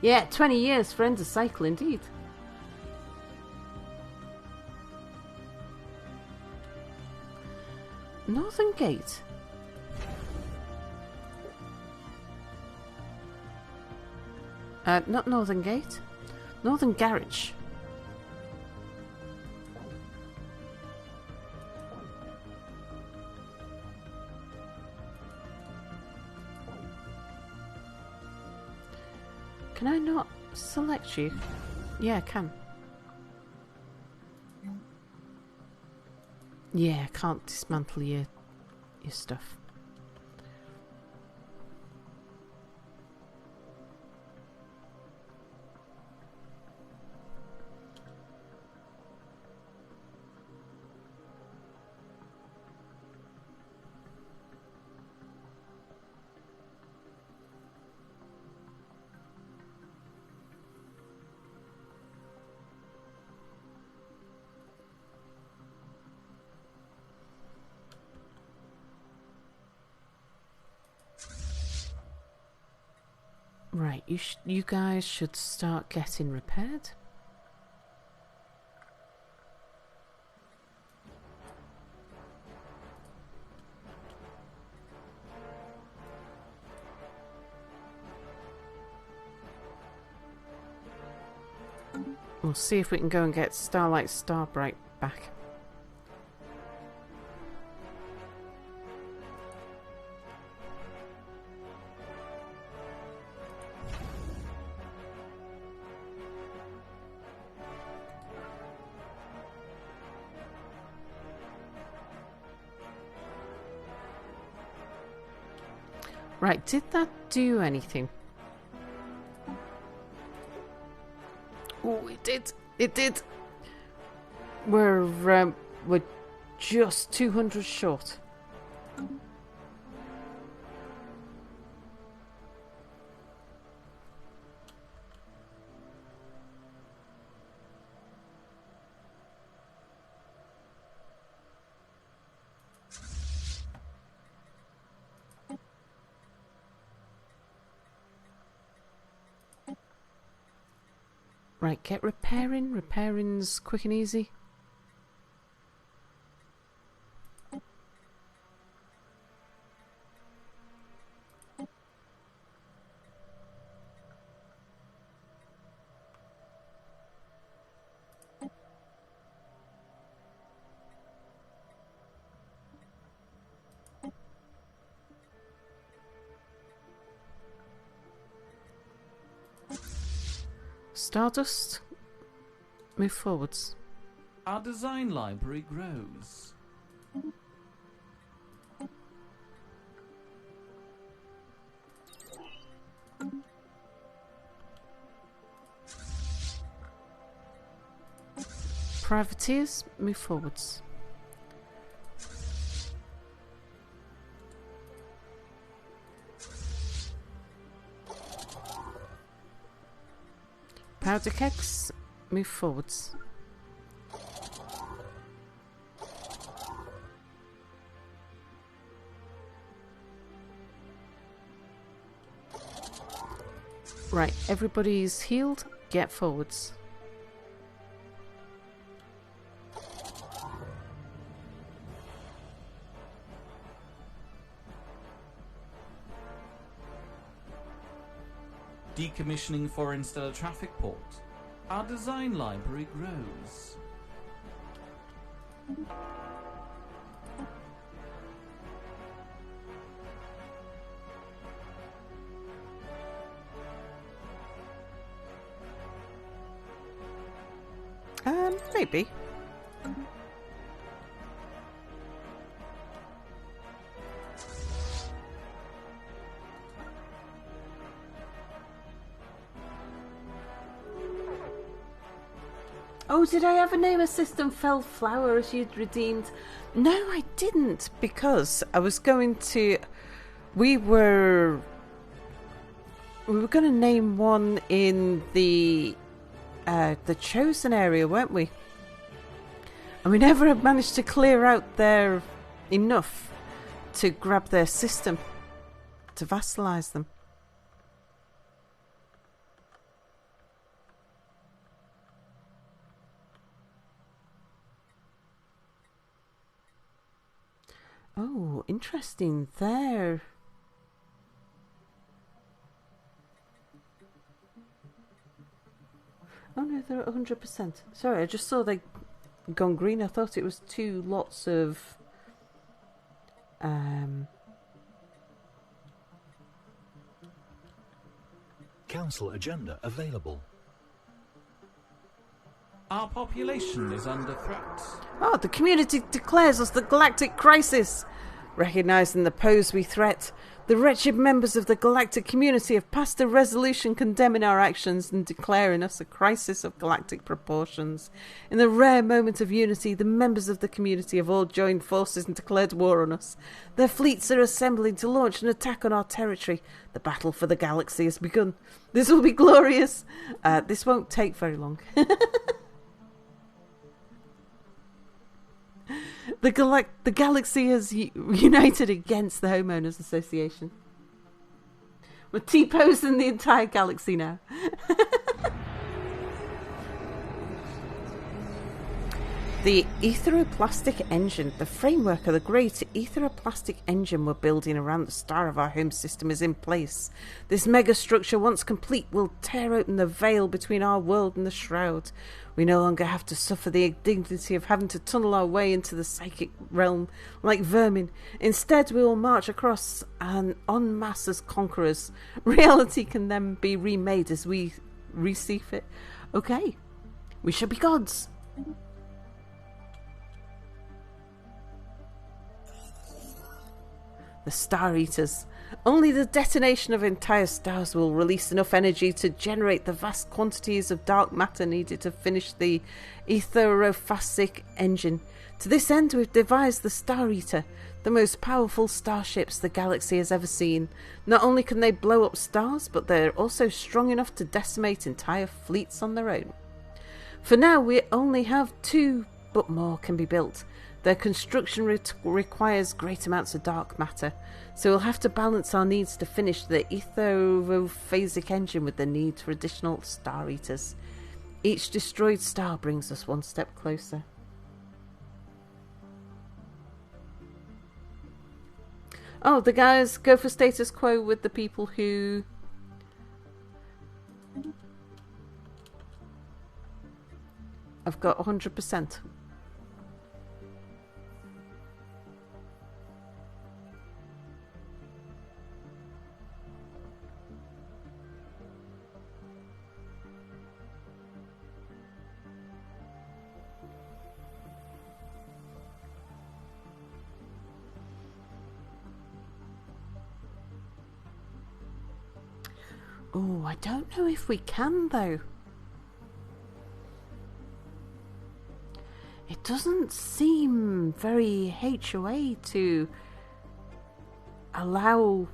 Yeah, 20 years for End of Cycle indeed. Northern Gate. Not Northern Gate. Northern Garage. Can I not select you? Yeah, I can. Yeah, I can't dismantle your stuff. Right, you guys should start getting repaired. We'll see if we can go and get Starlight Starbright back. Right, did that do anything? Oh, it did. It did. We're just 200 short. Right, get repairing. Repairing's quick and easy. Stardust, move forwards. Our design library grows. Privateers, move forwards. Powder kegs, move forwards. Right, everybody's healed, get forwards. Decommissioning foreign stellar traffic port. Our design library grows. Maybe. Oh, did I ever name a system Fell Flower as you'd redeemed? No, I didn't, because I was going to... We were going to name one in the Chosen area, weren't we? And we never had managed to clear out there enough to grab their system, to vassalize them. Oh, interesting there. Oh no, they're at 100%. Sorry, I just saw they gone green. I thought it was 2 lots of Council agenda available. Our population is under threat. Oh, the community declares us the galactic crisis. Recognising the pose we threat, the wretched members of the galactic community have passed a resolution condemning our actions and declaring us a crisis of galactic proportions. In the rare moment of unity, the members of the community have all joined forces and declared war on us. Their fleets are assembling to launch an attack on our territory. The battle for the galaxy has begun. This will be glorious. This won't take very long. The galaxy has united against the Homeowners Association. We're T-posing the entire galaxy now. The etheroplastic engine, the framework of the great etheroplastic engine we're building around the star of our home system is in place. This megastructure, once complete, will tear open the veil between our world and the shroud. We no longer have to suffer the indignity of having to tunnel our way into the psychic realm like vermin. Instead, we will march across and en masse as conquerors. Reality can then be remade as we receive it. Okay, we shall be gods. The Star Eaters. Only the detonation of entire stars will release enough energy to generate the vast quantities of dark matter needed to finish the etherophasic engine. To this end, we've devised the Star Eater, the most powerful starships the galaxy has ever seen. Not only can they blow up stars, but they're also strong enough to decimate entire fleets on their own. For now, we only have 2, but more can be built. Their construction requires great amounts of dark matter, so we'll have to balance our needs to finish the etherophasic engine with the need for additional Star Eaters. Each destroyed star brings us one step closer. Oh, the guys go for status quo with the people who... I've got 100%. Oh, I don't know if we can, though. It doesn't seem very HOA to allow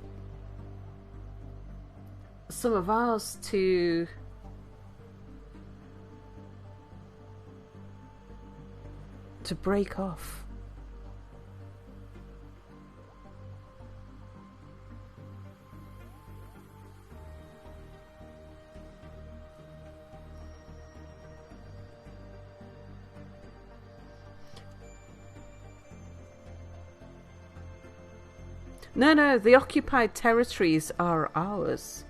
some of ours to break off. No, the occupied territories are ours.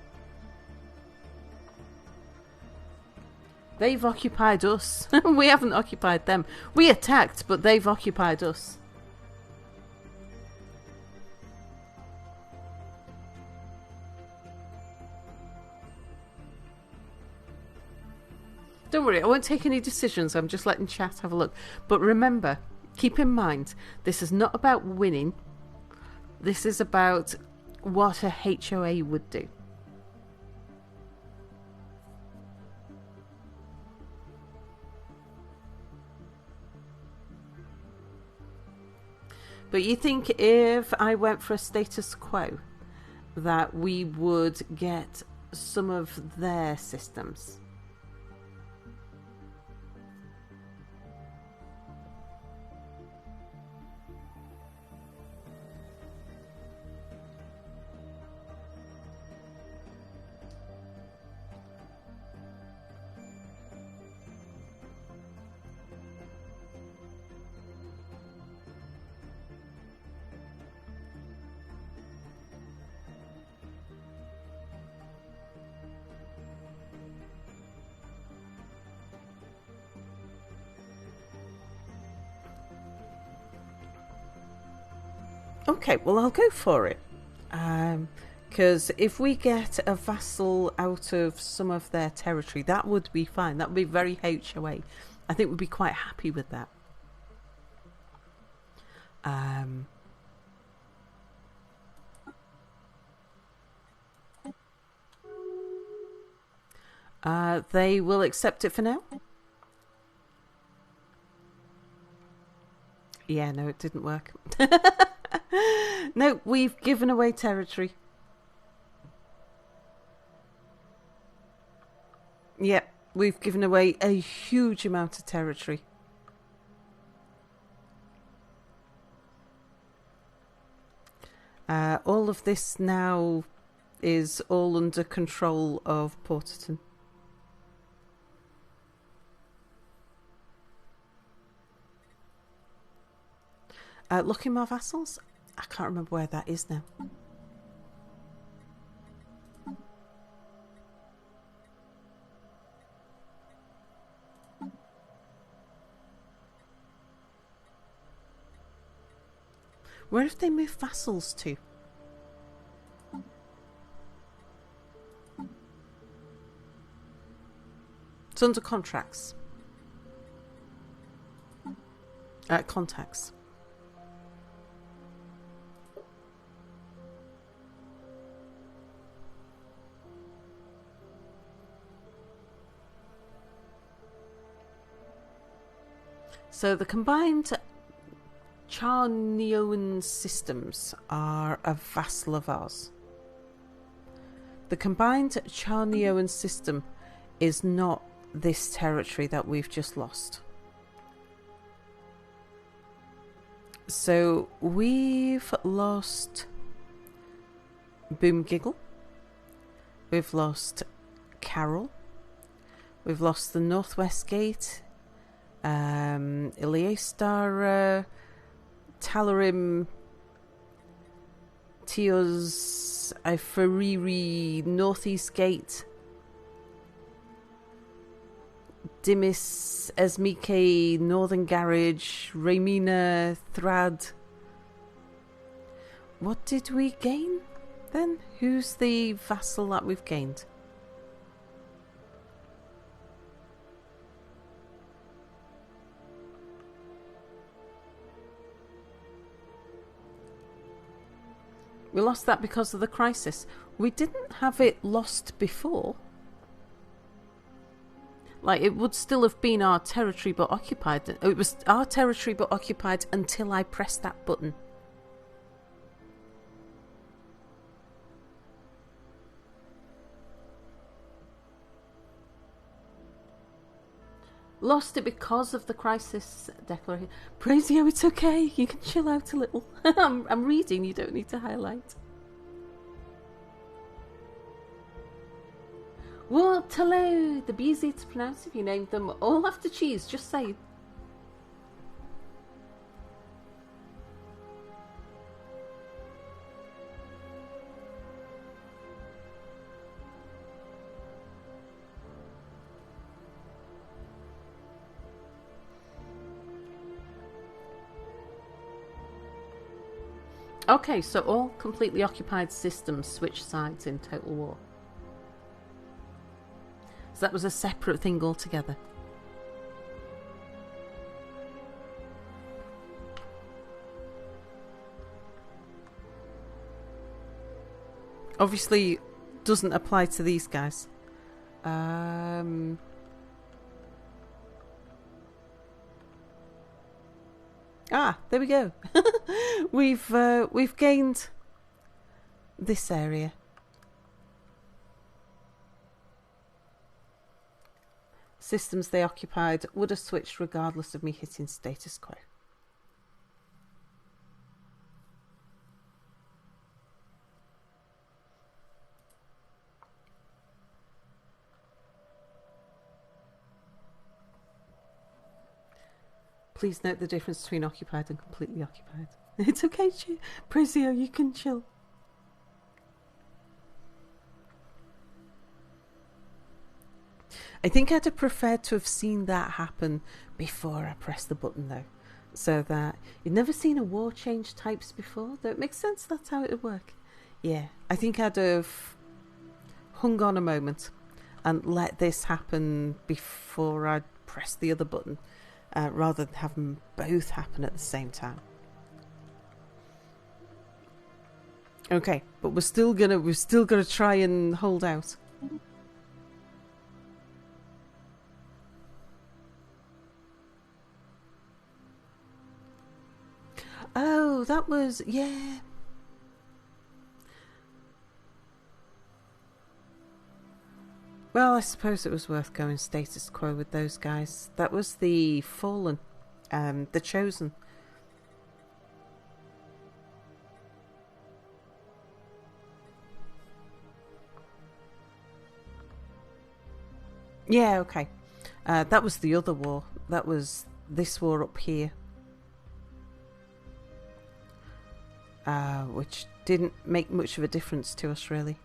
They've occupied us. We haven't occupied them. We attacked, but they've occupied us. Don't worry, I won't take any decisions. I'm just letting chat have a look. But remember, keep in mind, this is not about winning. This is about what a HOA would do. But you think if I went for a status quo, that we would get some of their systems? Okay, well, I'll go for it. Because if we get a vassal out of some of their territory, that would be fine. That would be very HOA. I think we'd be quite happy with that. They will accept it for now. Yeah, no, it didn't work. No, we've given away territory. Yep, we've given away a huge amount of territory. All of this now is all under control of Porterton. Look in my vassals. I can't remember where that is now. Where have they moved vassals to? It's under contracts. Contacts. So the combined Charneoan systems are a vassal of ours. The combined Charneoan system is not this territory that we've just lost. So we've lost Boomgiggle, we've lost Carol, we've lost the Northwest Gate, Iliastar, Talarim, Tios, Iferiri, Northeast Gate, Dimis, Esmike, Northern Garage, Raymina, Thrad. What did we gain then? Who's the vassal that we've gained? We lost that because of the crisis. We didn't have it lost before. Like, it would still have been our territory but occupied. It was our territory but occupied until I pressed that button. Lost it because of the crisis declaration. Prazio, it's okay. You can chill out a little. I'm reading. You don't need to highlight. What? Hello. They'd be easy to pronounce if you named them all after cheese. Just saying. Okay, so all completely occupied systems switch sides in Total War. So that was a separate thing altogether. Obviously, doesn't apply to these guys. There we go. We've gained this area. Systems they occupied would have switched regardless of me hitting status quo. Please note the difference between occupied and completely occupied. It's okay, Prezio, you can chill. I think I'd have preferred to have seen that happen before I pressed the button, though. So that you'd never seen a war change types before. Though it makes sense that's how it would work. Yeah, I think I'd have hung on a moment and let this happen before I'd pressed the other button. Rather than have them both happen at the same time. Okay, but we're still gonna try and hold out. Oh, that was yeah. Well, I suppose it was worth going status quo with those guys. That was the Fallen, the Chosen. Yeah, okay. That was the other war. That was this war up here. Which didn't make much of a difference to us, really.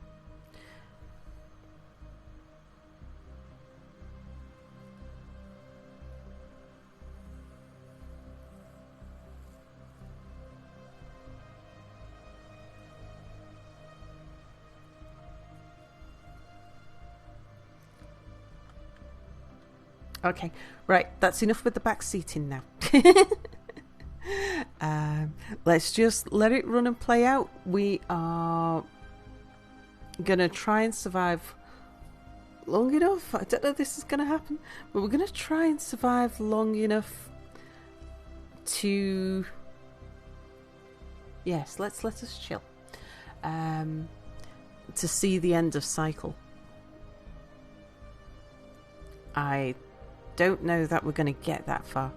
Okay, right, that's enough with the back seating now. Let's just let it run and play out. We are going to try and survive long enough. I don't know if this is going to happen, but we're going to try and survive long enough to... Yes, let us chill. To see the end of cycle. I don't know that we're going to get that far.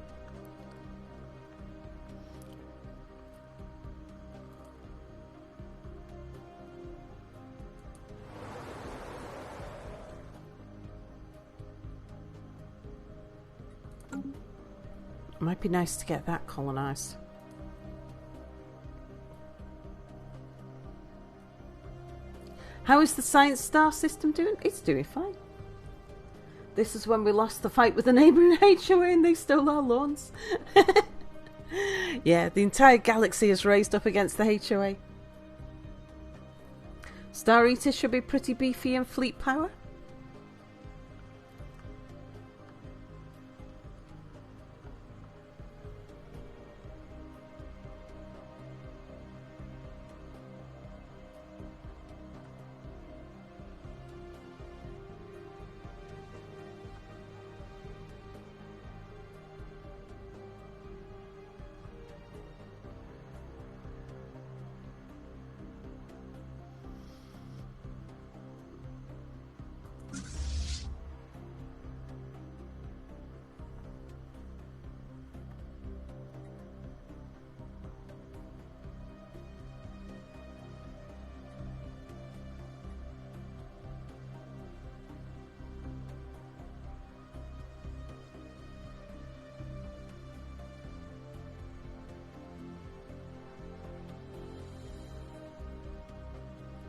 Might be nice to get that colonised. How is the Science Star system doing? It's doing fine. This is when we lost the fight with the neighbouring HOA and they stole our lawns. Yeah, the entire galaxy is raised up against the HOA. Star Eaters should be pretty beefy in fleet power.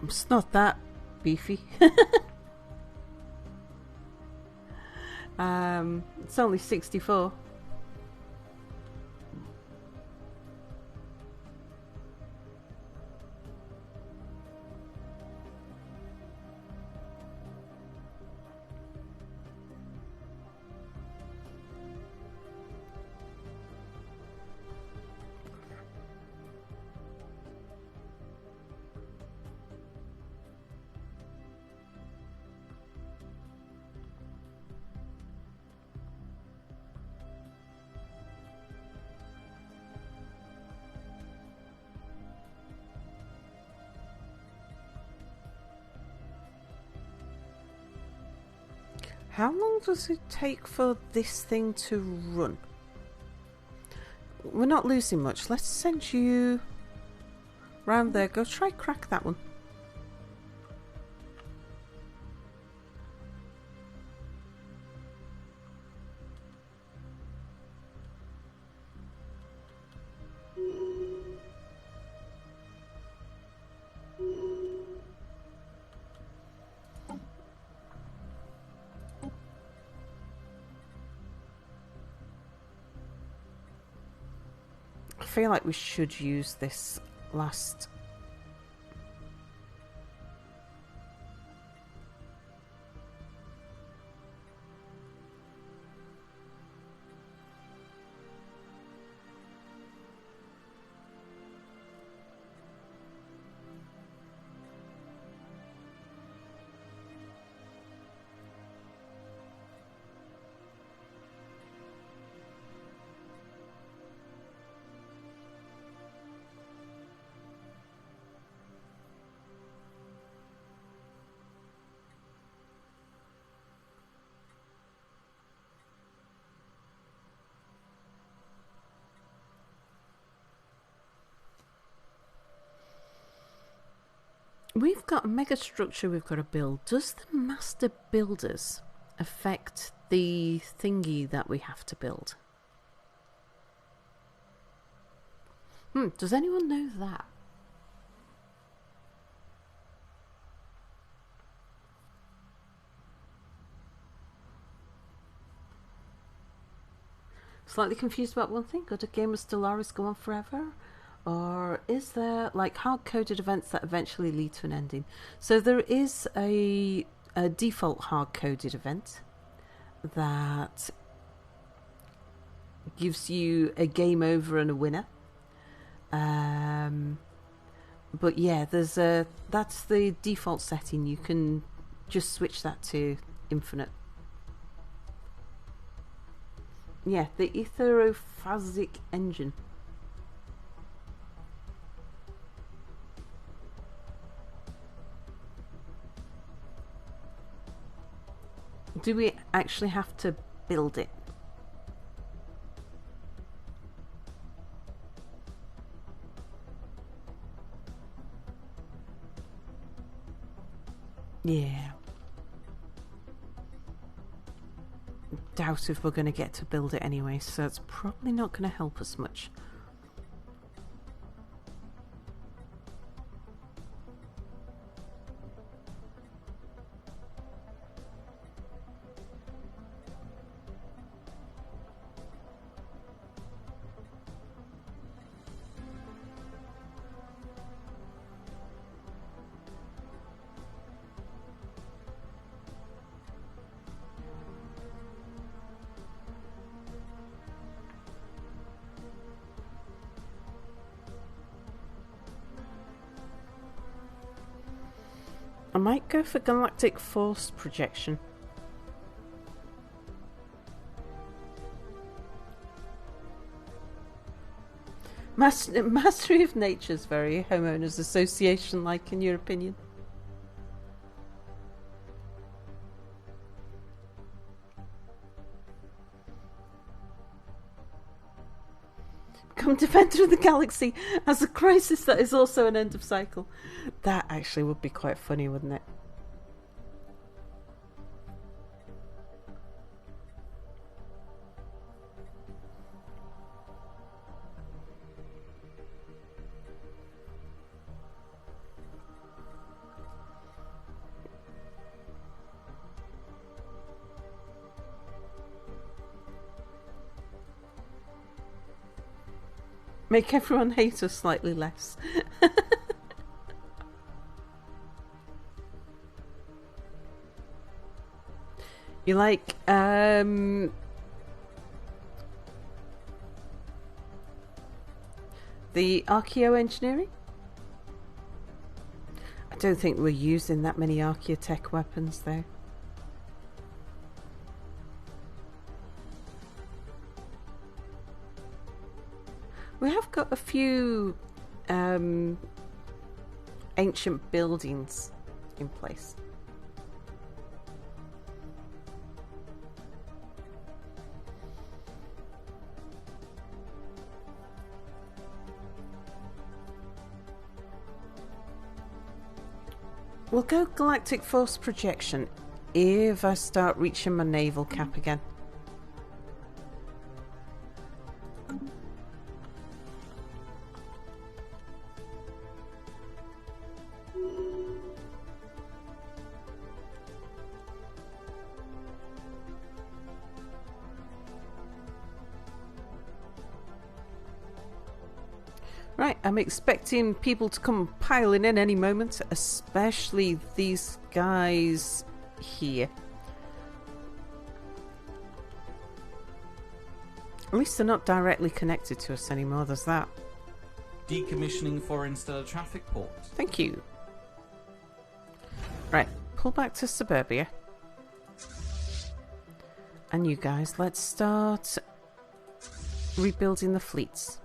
It's not that beefy. It's only 64. How long does it take for this thing to run? We're not losing much. Let's send you round there. Go try crack that one. I feel like we should use this last. We've got a mega structure we've got to build. Does the master builders affect the thingy that we have to build? Does anyone know that? Slightly confused about one thing. Could a game of Stellaris go on forever? Or is there like hard-coded events that eventually lead to an ending? So there is a default hard-coded event that gives you a game over and a winner. But yeah, that's the default setting. You can just switch that to infinite. Yeah, the etherophasic engine. Do we actually have to build it? Yeah. Doubt if we're going to get to build it anyway, so it's probably not going to help us much. I might go for galactic force projection. Mastery of Nature's very homeowners association like, in your opinion? Become defender of the galaxy as a crisis that is also an end of cycle. That actually would be quite funny, wouldn't it? Make everyone hate us slightly less. You like the archaeoengineering? I don't think we're using that many archaeotech weapons though. We have got a few ancient buildings in place. We'll go galactic force projection if I start reaching my naval cap again. Right, I'm expecting people to come piling in any moment, especially these guys here. At least they're not directly connected to us anymore, there's that. Decommissioning foreign stellar traffic port. Thank you. Right, pull back to suburbia. And you guys, let's start rebuilding the fleets.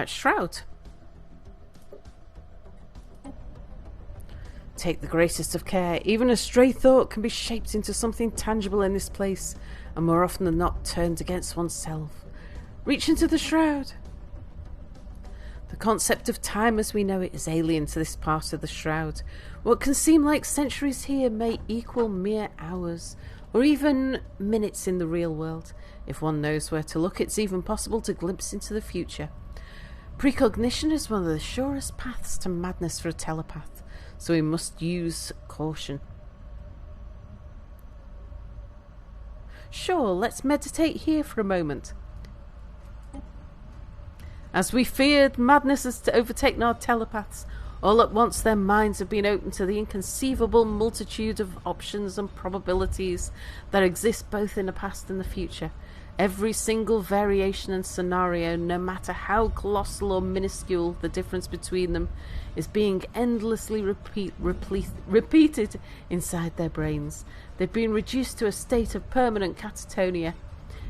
Shroud. Take the greatest of care. Even a stray thought can be shaped into something tangible in this place, and more often than not turned against oneself. Reach into the shroud. The concept of time as we know it is alien to this part of the shroud. What can seem like centuries here may equal mere hours, or even minutes in the real world. If one knows where to look, it's even possible to glimpse into the future. Precognition is one of the surest paths to madness for a telepath, so we must use caution. Sure, let's meditate here for a moment. As we feared madness is to overtake our telepaths, all at once their minds have been opened to the inconceivable multitude of options and probabilities that exist both in the past and the future. Every single variation and scenario, no matter how colossal or minuscule the difference between them, is being endlessly repeated inside their brains. They've been reduced to a state of permanent catatonia.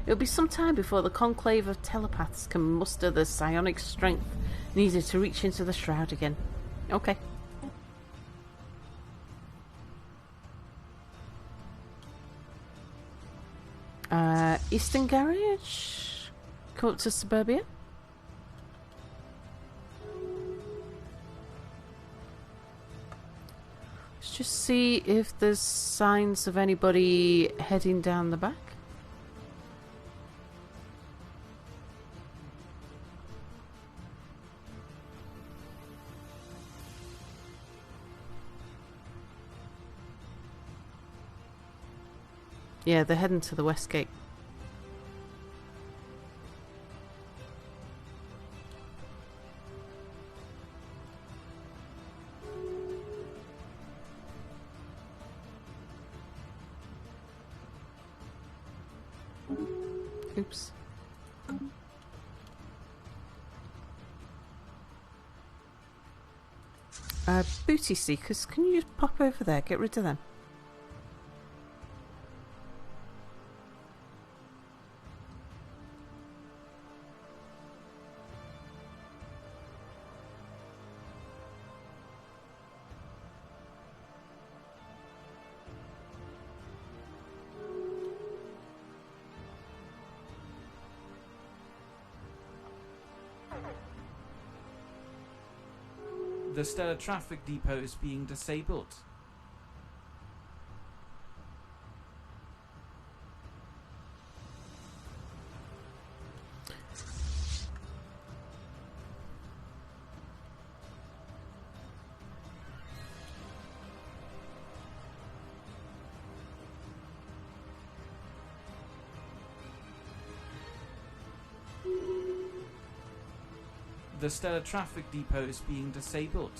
It will be some time before the conclave of telepaths can muster the psionic strength needed to reach into the shroud again. Okay. Eastern Garage. Come up to Suburbia. Let's just see if there's signs of anybody heading down the back. Yeah, they're heading to the west gate. Oops. Booty seekers, can you just pop over there? Get rid of them. The Stellar Traffic Depot is being disabled. The Stellar Traffic Depot is being disabled.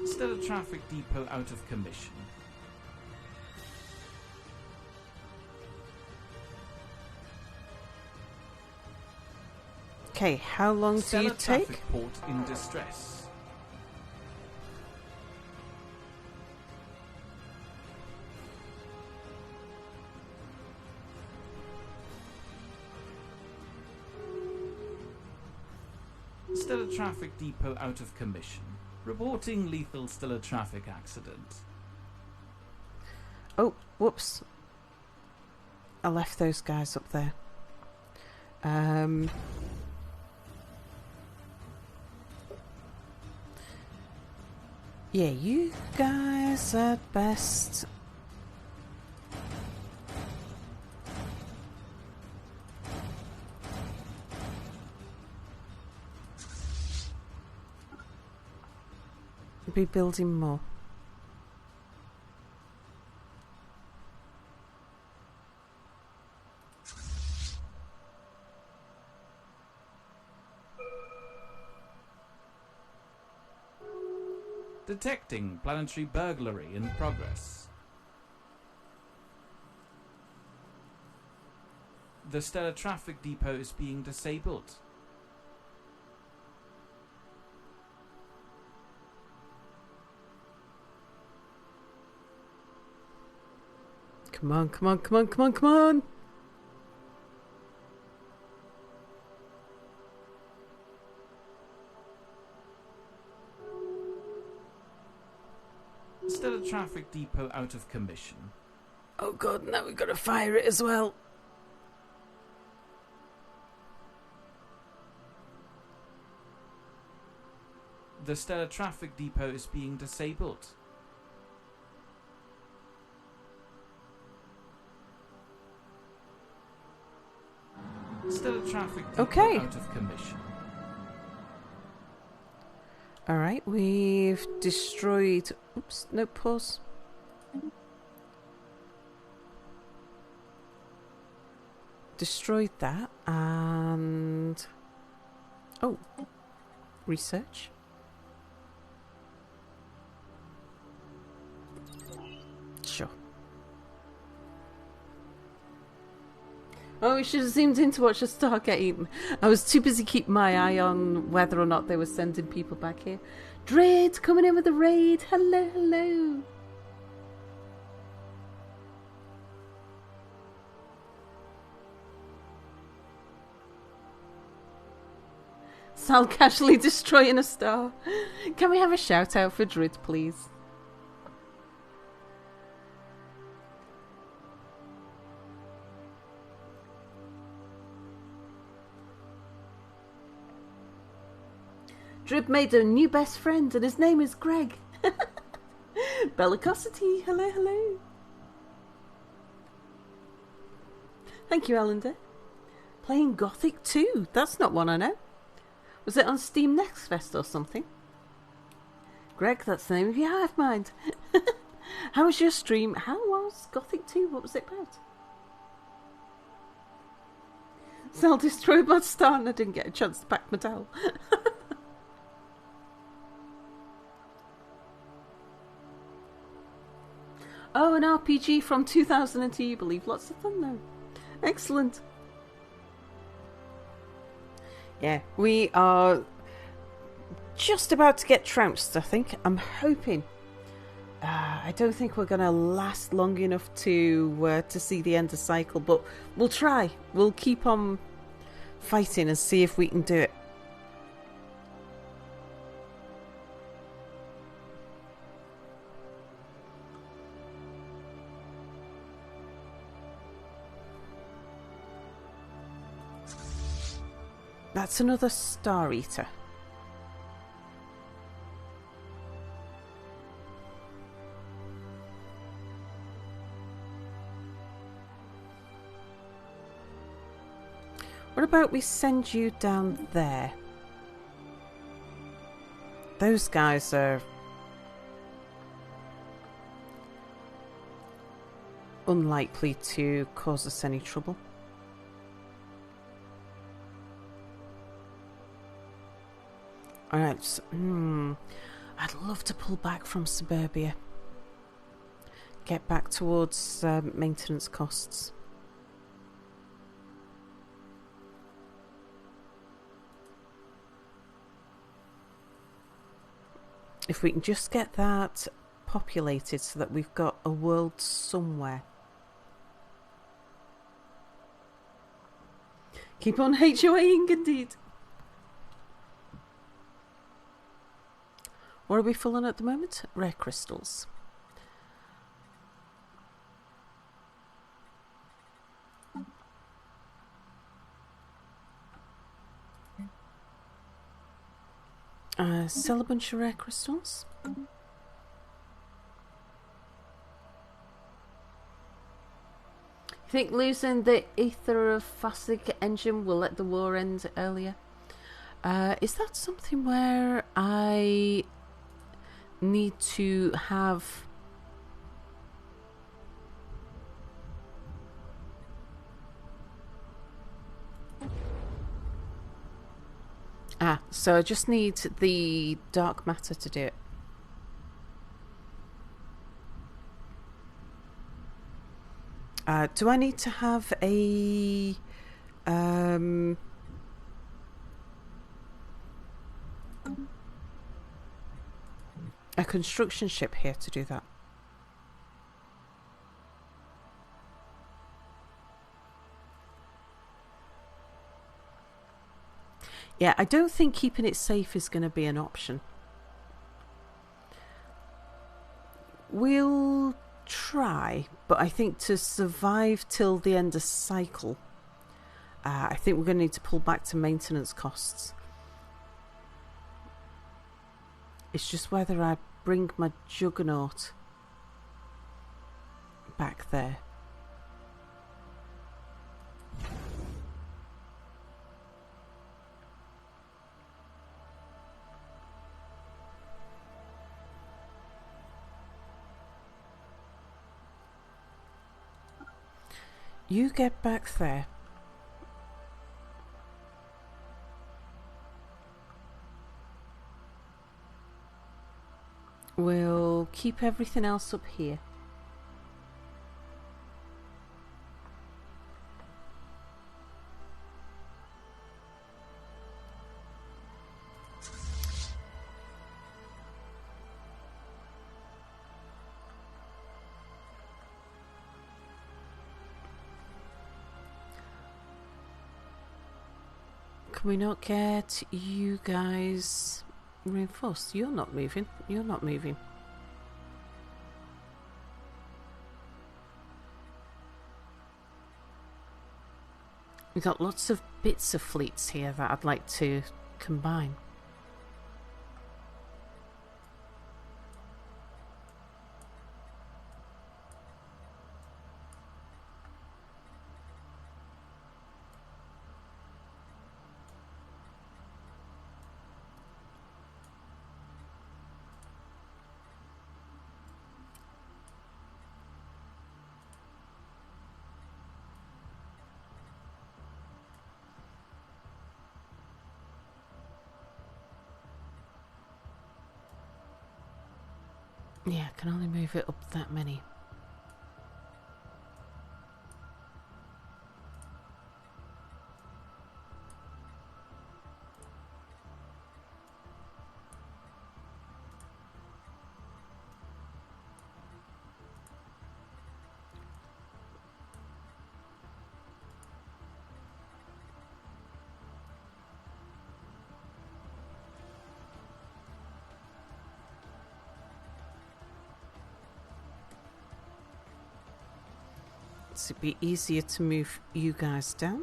Stellar Traffic Depot out of commission. Okay, how long do you Stellar take? Traffic Port in distress. Stellar Traffic Depot out of commission. Reporting lethal stellar traffic accident. Oh, whoops. I left those guys up there. Yeah, you guys at best. Be building more. Detecting planetary burglary in progress. The Stellar Traffic Depot is being disabled. Come on, come on, come on, come on, come on! Stellar Traffic Depot out of commission. Oh god, now we've got to fire it as well. The Stellar Traffic Depot is being disabled. Stellar Traffic Depot Okay. out of commission. Alright, we've destroyed... Oops, no, pause. destroyed that and... Oh, research. Sure. Oh, we should have zoomed in to watch a star get eaten. I was too busy keeping my eye on whether or not they were sending people back here. Dread coming in with a raid. Hello, hello. Sal casually destroying a star. Can we have a shout out for Drid, please? Drib made a new best friend and his name is Greg. Bellicosity, hello, hello. Thank you, Allender. Playing Gothic 2, that's not one I know. Was it on Steam Next Fest or something? Greg, that's the name of your hive mind. How was your stream? How was Gothic 2? What was it about? Sal destroyed my star and I didn't get a chance to pack my towel. Oh, an RPG from 2002, you believe. Lots of fun, though. Excellent. Yeah, we are just about to get trounced, I think. I'm hoping. I don't think we're going to last long enough to see the end of cycle, but we'll try. We'll keep on fighting and see if we can do it. That's another Star Eater. What about we send you down there? Those guys are unlikely to cause us any trouble. Alright, I'd love to pull back from Suburbia. Get back towards maintenance costs. If we can just get that populated so that we've got a world somewhere. Keep on HOAing indeed. What are we full on at the moment? Rare crystals. Sell a bunch of rare crystals. You think losing the Aetherophasic engine will let the war end earlier? Is that something where I need to have so I just need the dark matter to do it. Do I need to have a construction ship here to do that? Yeah, I don't think keeping it safe is going to be an option. We'll try, but I think to survive till the end of cycle, I think we're going to need to pull back to maintenance costs. It's just whether I bring my Juggernaut back there. You get back there. We'll keep everything else up here. Can we not get you guys reinforced? You're not moving. You're not moving. We've got lots of bits of fleets here that I'd like to combine. Yeah, I can only move it up that many. So it'd be easier to move you guys down.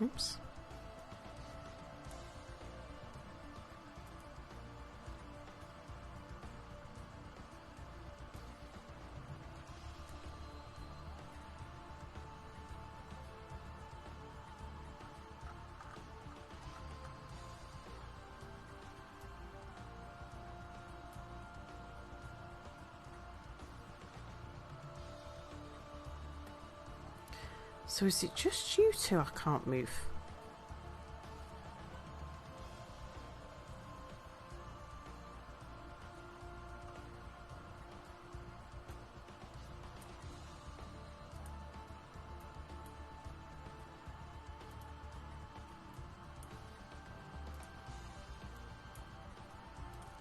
Oops. So is it just you two I can't move?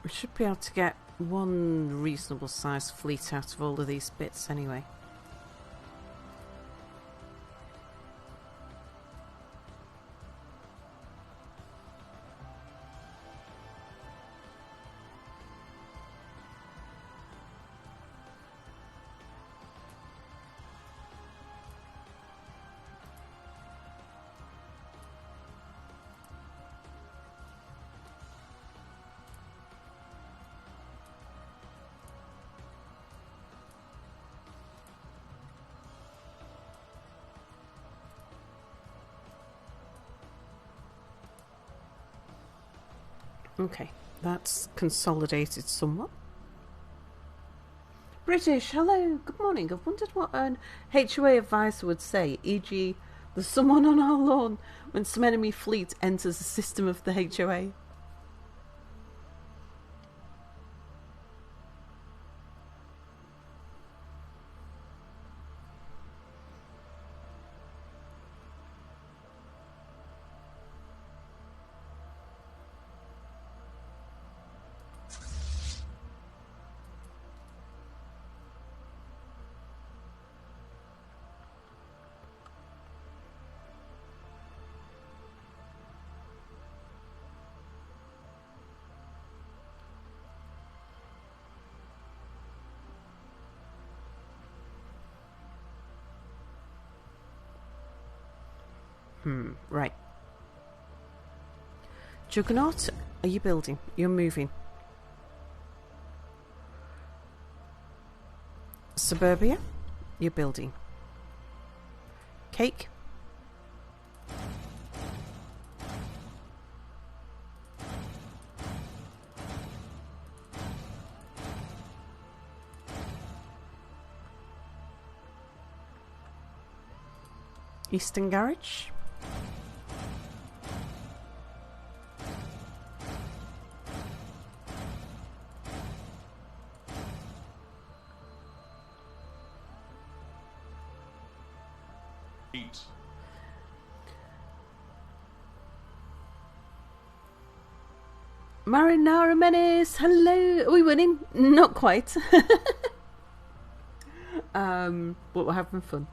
We should be able to get one reasonable sized fleet out of all of these bits anyway. Okay, that's consolidated somewhat. British, hello, good morning. I've wondered what an HOA advisor would say, e.g. there's someone on our lawn when some enemy fleet enters the system of the HOA. Right. Juggernaut, are you building? You're moving. Suburbia, you're building. Cake. Eastern Garage. Eat. Marinara Menace, hello. Are we winning? Not quite. But we're having fun.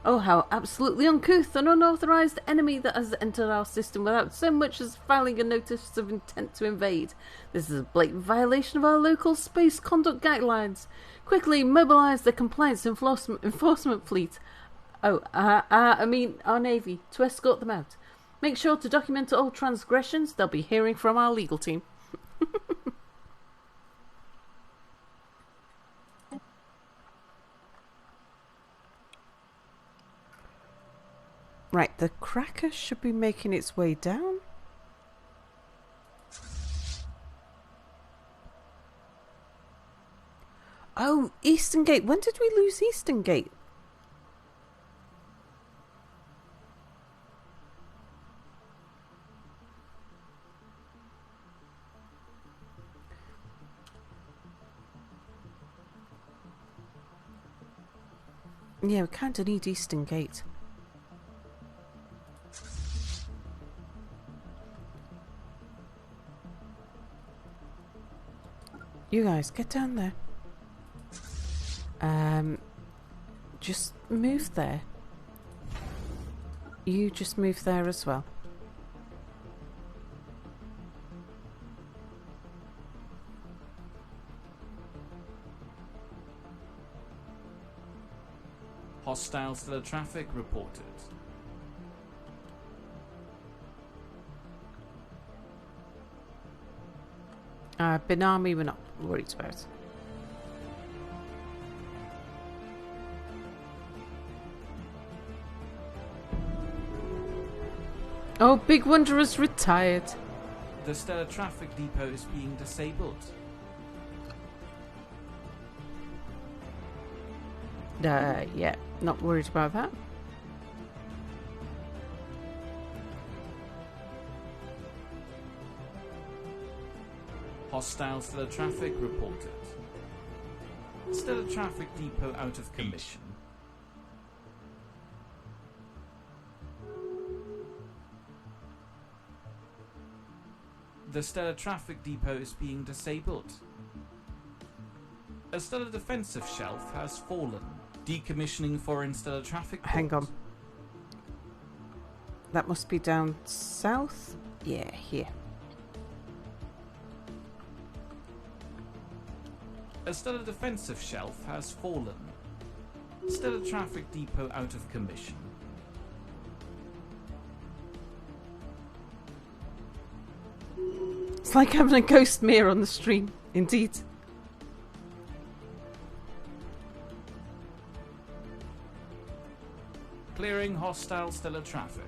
Oh, how absolutely uncouth! An unauthorized enemy that has entered our system without so much as filing a notice of intent to invade. This is a blatant violation of our local space conduct guidelines. Quickly mobilize the compliance enforcement fleet. I mean our navy, to escort them out. Make sure to document all transgressions. They'll be hearing from our legal team. Right, the cracker should be making its way down. Oh, Eastern Gate. When did we lose Eastern Gate? Yeah, we kind of need Eastern Gate. You guys, get down there. Just move there. You just move there as well. Hostile stellar traffic reported. Benami we're not worried about. Oh, Big Wanderer's retired. The stellar traffic depot is being disabled. Yeah, not worried about that. Hostile stellar traffic reported. Stellar traffic depot out of commission. The stellar traffic depot is being disabled. A stellar defensive shelf has fallen. Decommissioning foreign stellar traffic port. Hang on. That must be down south? Yeah, here. A stellar defensive shelf has fallen. Stellar traffic depot out of commission. It's like having a ghost mirror on the stream. Indeed. Clearing hostile stellar traffic.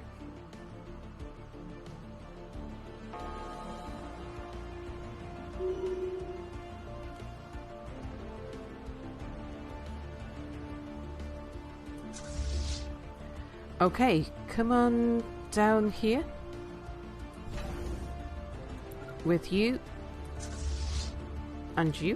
Okay, come on down here. With you. And you.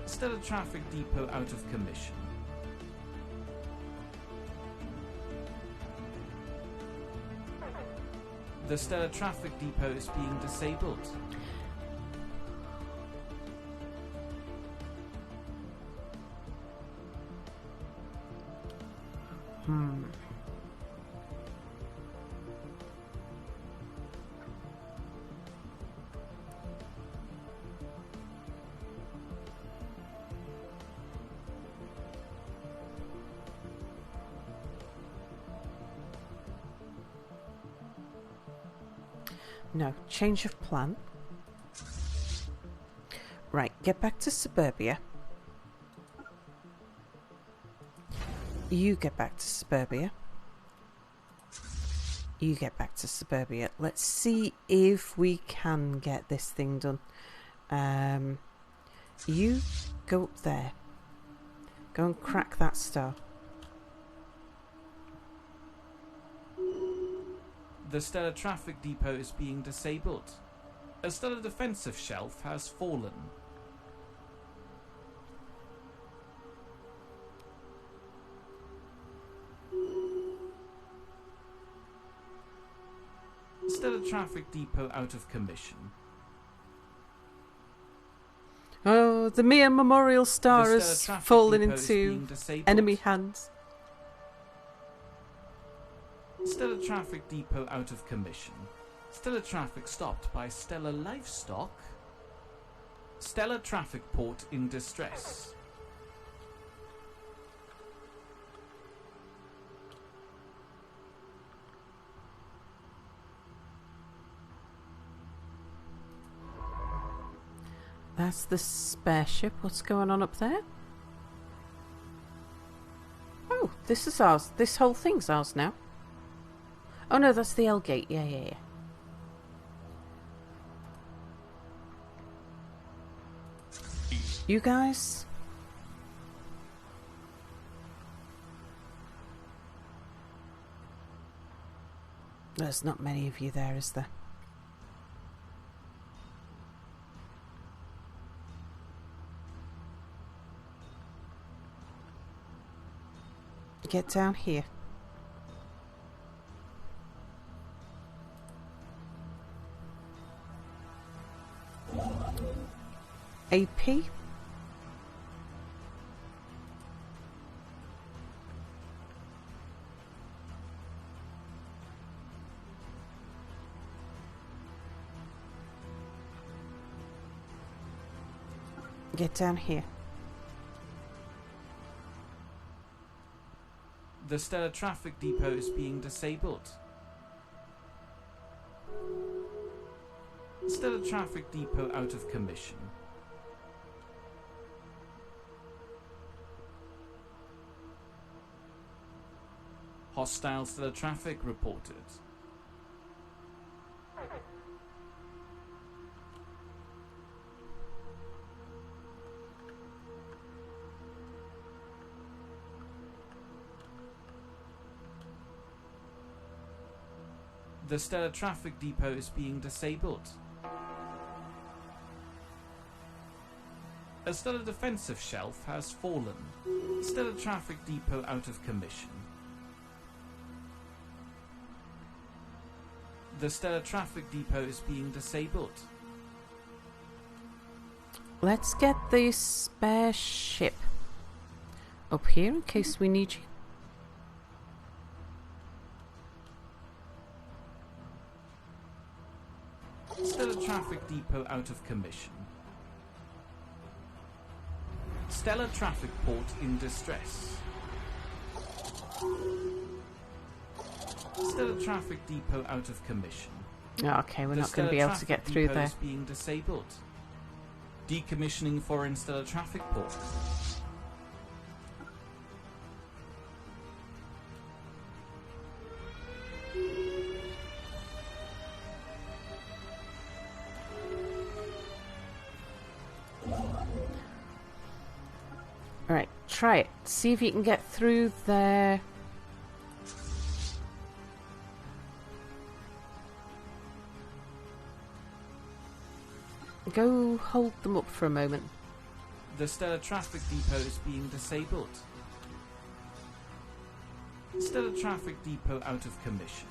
Stellar traffic depot out of commission. The stellar traffic depot is being disabled. No, change of plan. Right, get back to suburbia. You get back to suburbia. You get back to suburbia. Let's see if we can get this thing done. You go up there. Go and crack that star. The stellar traffic depot is being disabled. A stellar defensive shelf has fallen. Stellar traffic depot out of commission. Oh, the Mir Memorial Star The has stellar traffic fallen depot is into being disabled. enemy hands. Stellar traffic depot out of commission. Stellar traffic stopped by stellar livestock. Stellar traffic port in distress. That's the spare ship. What's going on up there? Oh, this is ours. This whole thing's ours now. Oh no, that's the L gate. Yeah. You guys? There's not many of you there, is there? Get down here. AP. Get down here. The stellar traffic depot is being disabled. Stellar traffic depot out of commission. Hostile stellar traffic reported. The stellar traffic depot is being disabled. A stellar defensive shelf has fallen. Stellar traffic depot out of commission. The stellar traffic depot is being disabled. Let's get the spare ship up here in case we need you. Stellar traffic depot out of commission. Stellar traffic port in distress. Stellar traffic depot out of commission. Oh, okay, we're The not going to be stellar able to get traffic through depot there. is being disabled. Decommissioning foreign stellar traffic port. Alright, try it. See if you can get through there. Go hold them up for a moment. The stellar traffic depot is being disabled. Stellar traffic depot out of commission.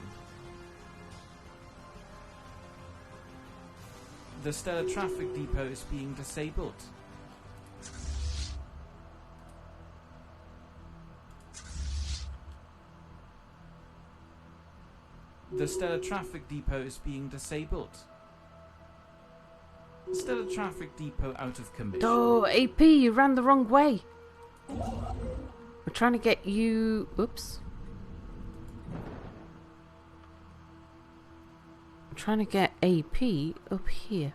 The stellar traffic depot is being disabled. The stellar traffic depot is being disabled. Stellar traffic depot out of commission. Oh, AP, you ran the wrong way. We're trying to get you... Oops. I'm trying to get AP up here.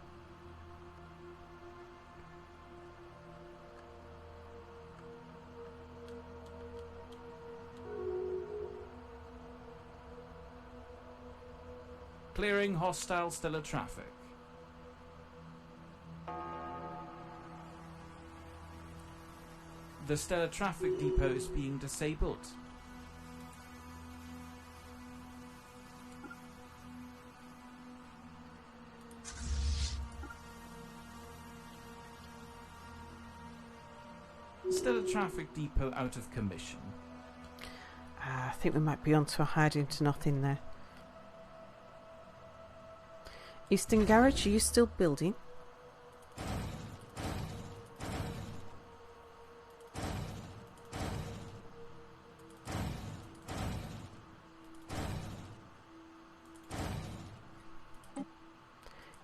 Clearing hostile stellar traffic. The stellar traffic depot is being disabled. Stellar traffic depot out of commission. I think we might be onto a hiding to nothing there. Eastern Garage, are you still building?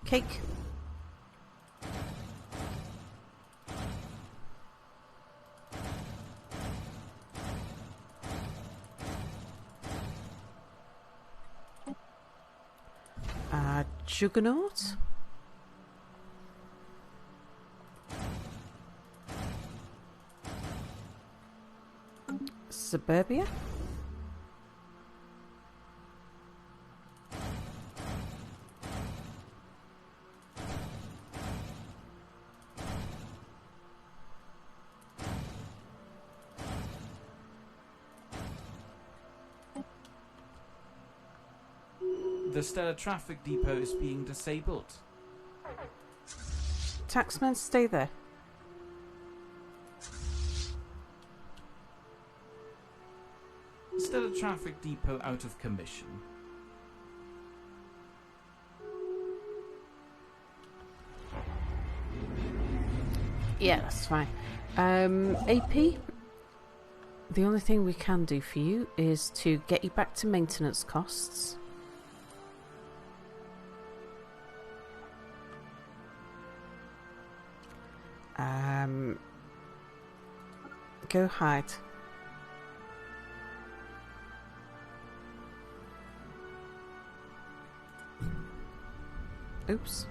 Cake. Juggernaut. Suburbia. The stellar traffic depot is being disabled. Taxman, stay there. Stellar traffic depot out of commission. Yeah, that's fine. AP, the only thing we can do for you is to get you back to maintenance costs. Go hide. Oops.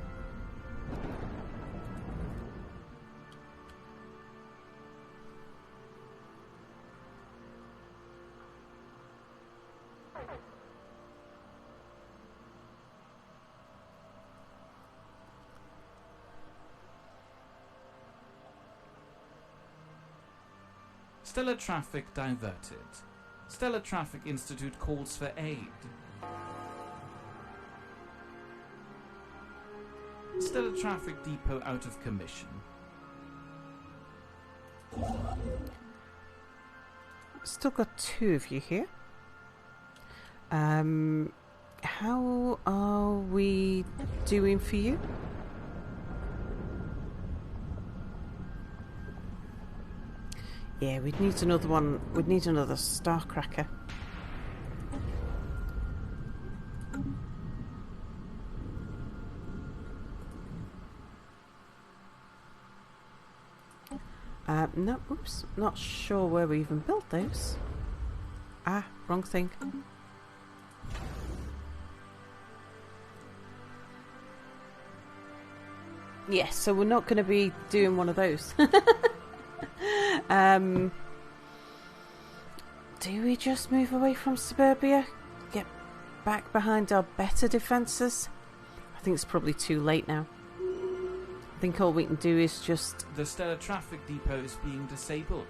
Stellar traffic diverted. Stellar Traffic Institute calls for aid. Stellar traffic depot out of commission. Still got two of you here. How are we doing for you? Yeah, we'd need another one. We'd need another Starcracker. No, oops, not sure where we even built those. Ah, wrong thing. Yes, so we're not going to be doing one of those. Do we just move away from Suburbia? Get back behind our better defences? I think it's probably too late now. I think all we can do is just... The stellar traffic depot is being disabled.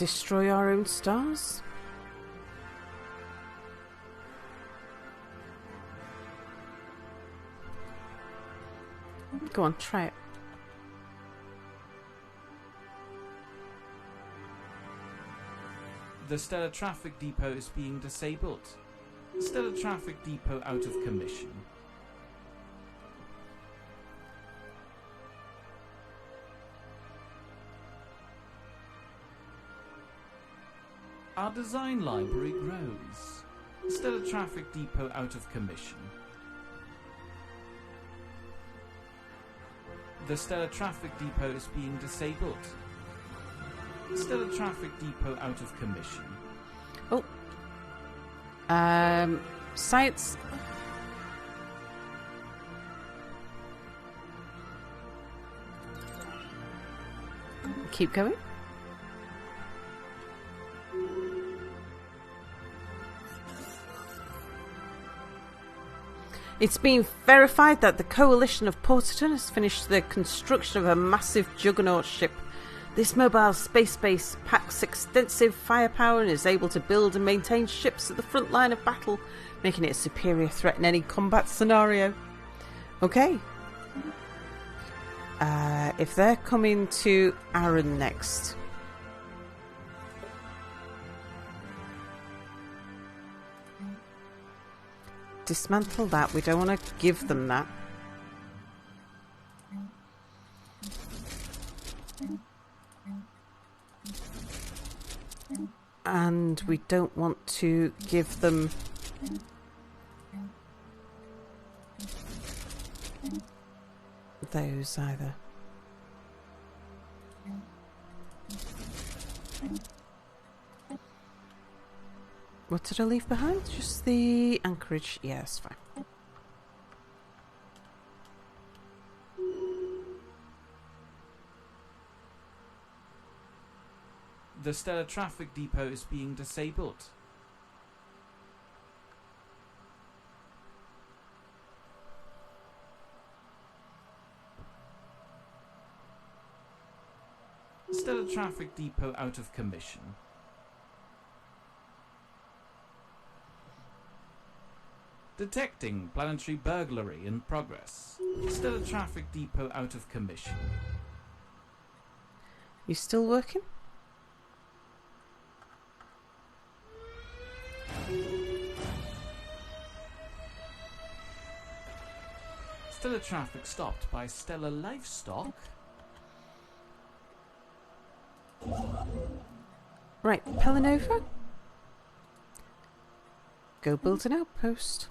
destroy our own stars? Go on, try it. The stellar traffic depot is being disabled. Stellar traffic depot out of commission. Our design library grows. Still a traffic depot out of commission. The Stellar Traffic Depot is being disabled. Still a traffic depot out of commission. Oh. Science. Keep going. It's been verified that the Coalition of Porterton has finished the construction of a massive juggernaut ship. This mobile space base packs extensive firepower and is able to build and maintain ships at the front line of battle, making it a superior threat in any combat scenario. Okay. If they're coming to Aaron next... dismantle that. We don't want to give them that. And we don't want to give them those either. What did I leave behind? Just the anchorage. Yeah, that's fine. The Stellar Traffic Depot is being disabled. Stellar Traffic Depot out of commission. Detecting planetary burglary in progress. Stellar Traffic Depot out of commission. You still working? Stellar traffic stopped by stellar livestock. Right, Pelinova. Go build an outpost.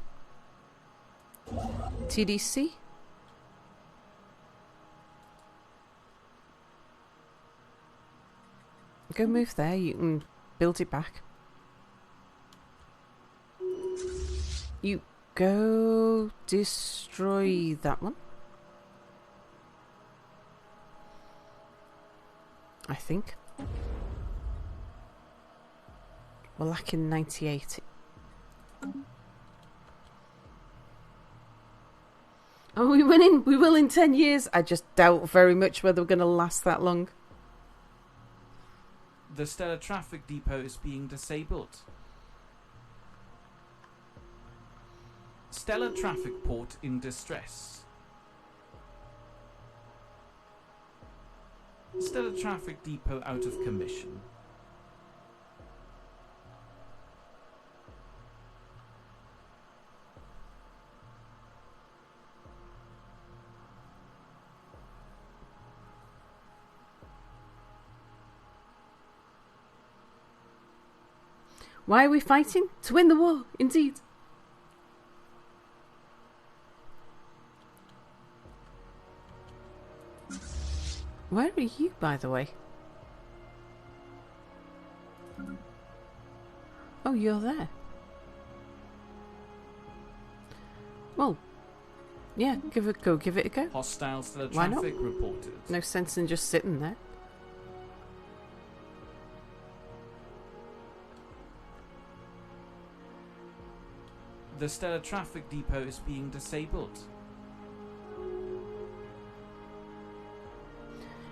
TDC. Go move there, you can build it back. You go destroy that one. I think. We're lacking 98. Oh, we winning? We will in 10 years. I just doubt very much whether we're going to last that long. The Stellar Traffic Depot is being disabled. Stellar Traffic Port in distress. Stellar Traffic Depot out of commission. Why are we fighting? To win the war, indeed. Where are you, by the way? Oh, you're there. Well, yeah, give it a go. Hostile stellar Why not? traffic reported. No sense in just sitting there. The Stellar Traffic Depot is being disabled.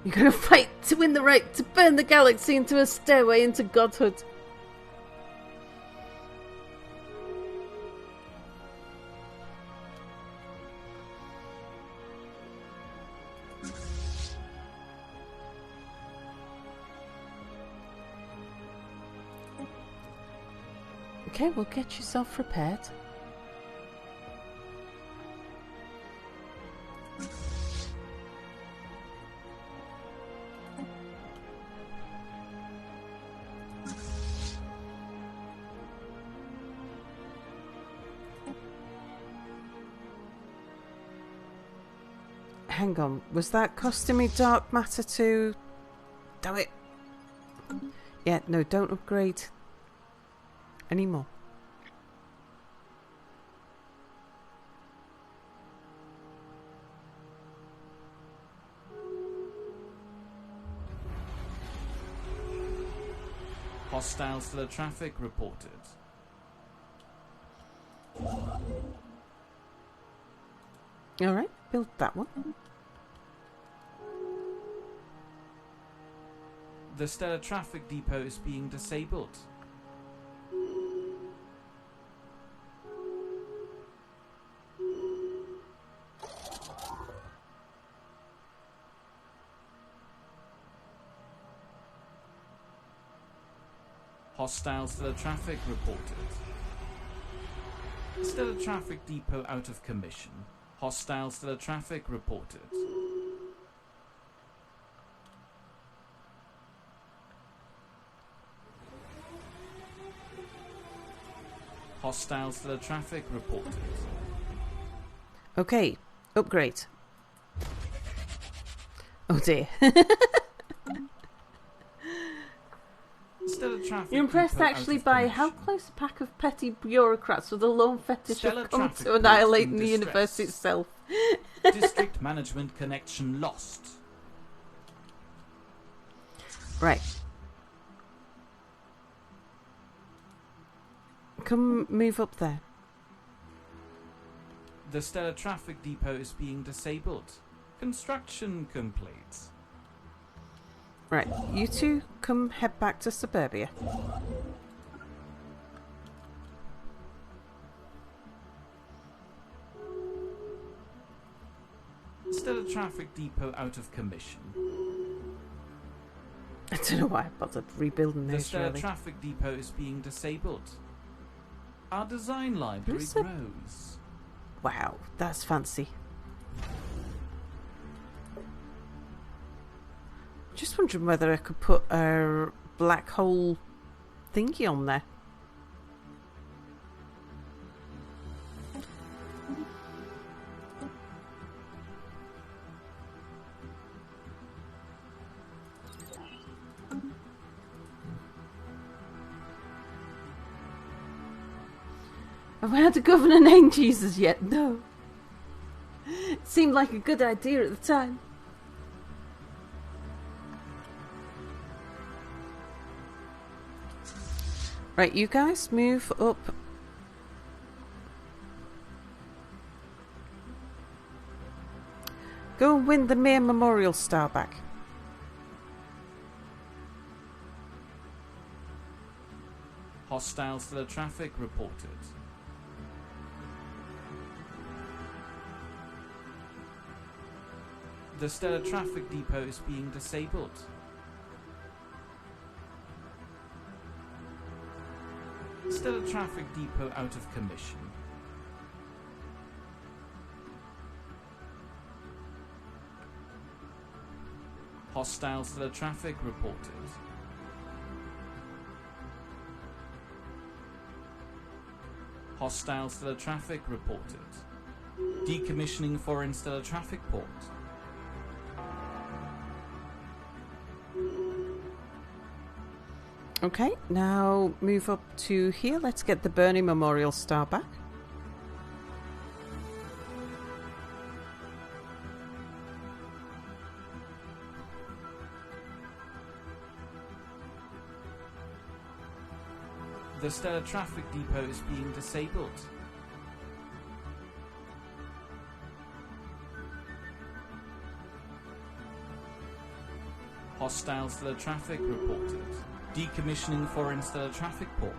You're gonna fight to win the right to burn the galaxy into a stairway into godhood. Okay, well, get yourself prepared. hang on. Was that costing me dark matter too? Damn it. Yeah, no, don't upgrade anymore. Hostiles to the traffic reported. Alright, build that one. The Stellar Traffic Depot is being disabled. Hostiles to the traffic reported. Stellar Traffic Depot out of commission. Hostiles to the traffic reported. Hostiles to the traffic reported. Okay, upgrade. Oh dear. Stellar Traffic You're impressed Depot actually out of by how commission. close a pack of petty bureaucrats with a lone fetish Stellar have come traffic to port annihilating in the universe distress. itself. District management connection lost. Right. Come move up there. The Stellar Traffic Depot is being disabled. Construction complete. Right, you two come head back to suburbia. Stellar Traffic Depot out of commission. I don't know why I bothered rebuilding The this Stellar really. Traffic Depot is being disabled. Our design library Who's the- grows. Wow, that's fancy. Just wondering whether I could put a black hole thingy on there. Have I had to governor name Jesus yet? No. It seemed like a good idea at the time. Right, you guys move up. Go and win the Mir Memorial Star back. Hostiles to the traffic reported. The Stellar Traffic Depot is being disabled. Stellar Traffic Depot out of commission. Hostiles to the traffic reported. Hostiles to the traffic reported. Decommissioning foreign stellar traffic port. Okay, now move up to here. Let's get the Bernie Memorial Star back. The Stellar Traffic Depot is being disabled. Hostiles to the traffic reported. Decommissioning foreign stellar traffic port.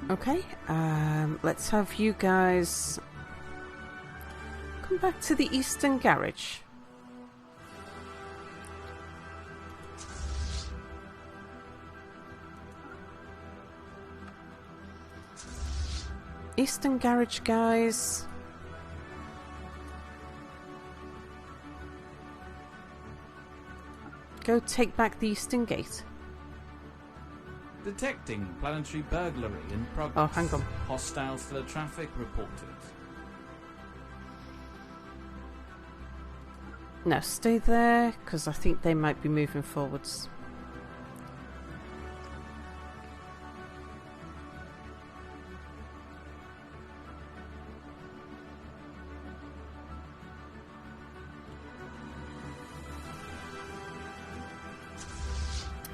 Okay, let's have you guys come back to the Eastern Garage. Eastern Garage, guys. go take back the eastern gate. Detecting planetary burglary in progress. Oh, hang on. Hostile stellar traffic reported. No, stay there, because I think they might be moving forwards.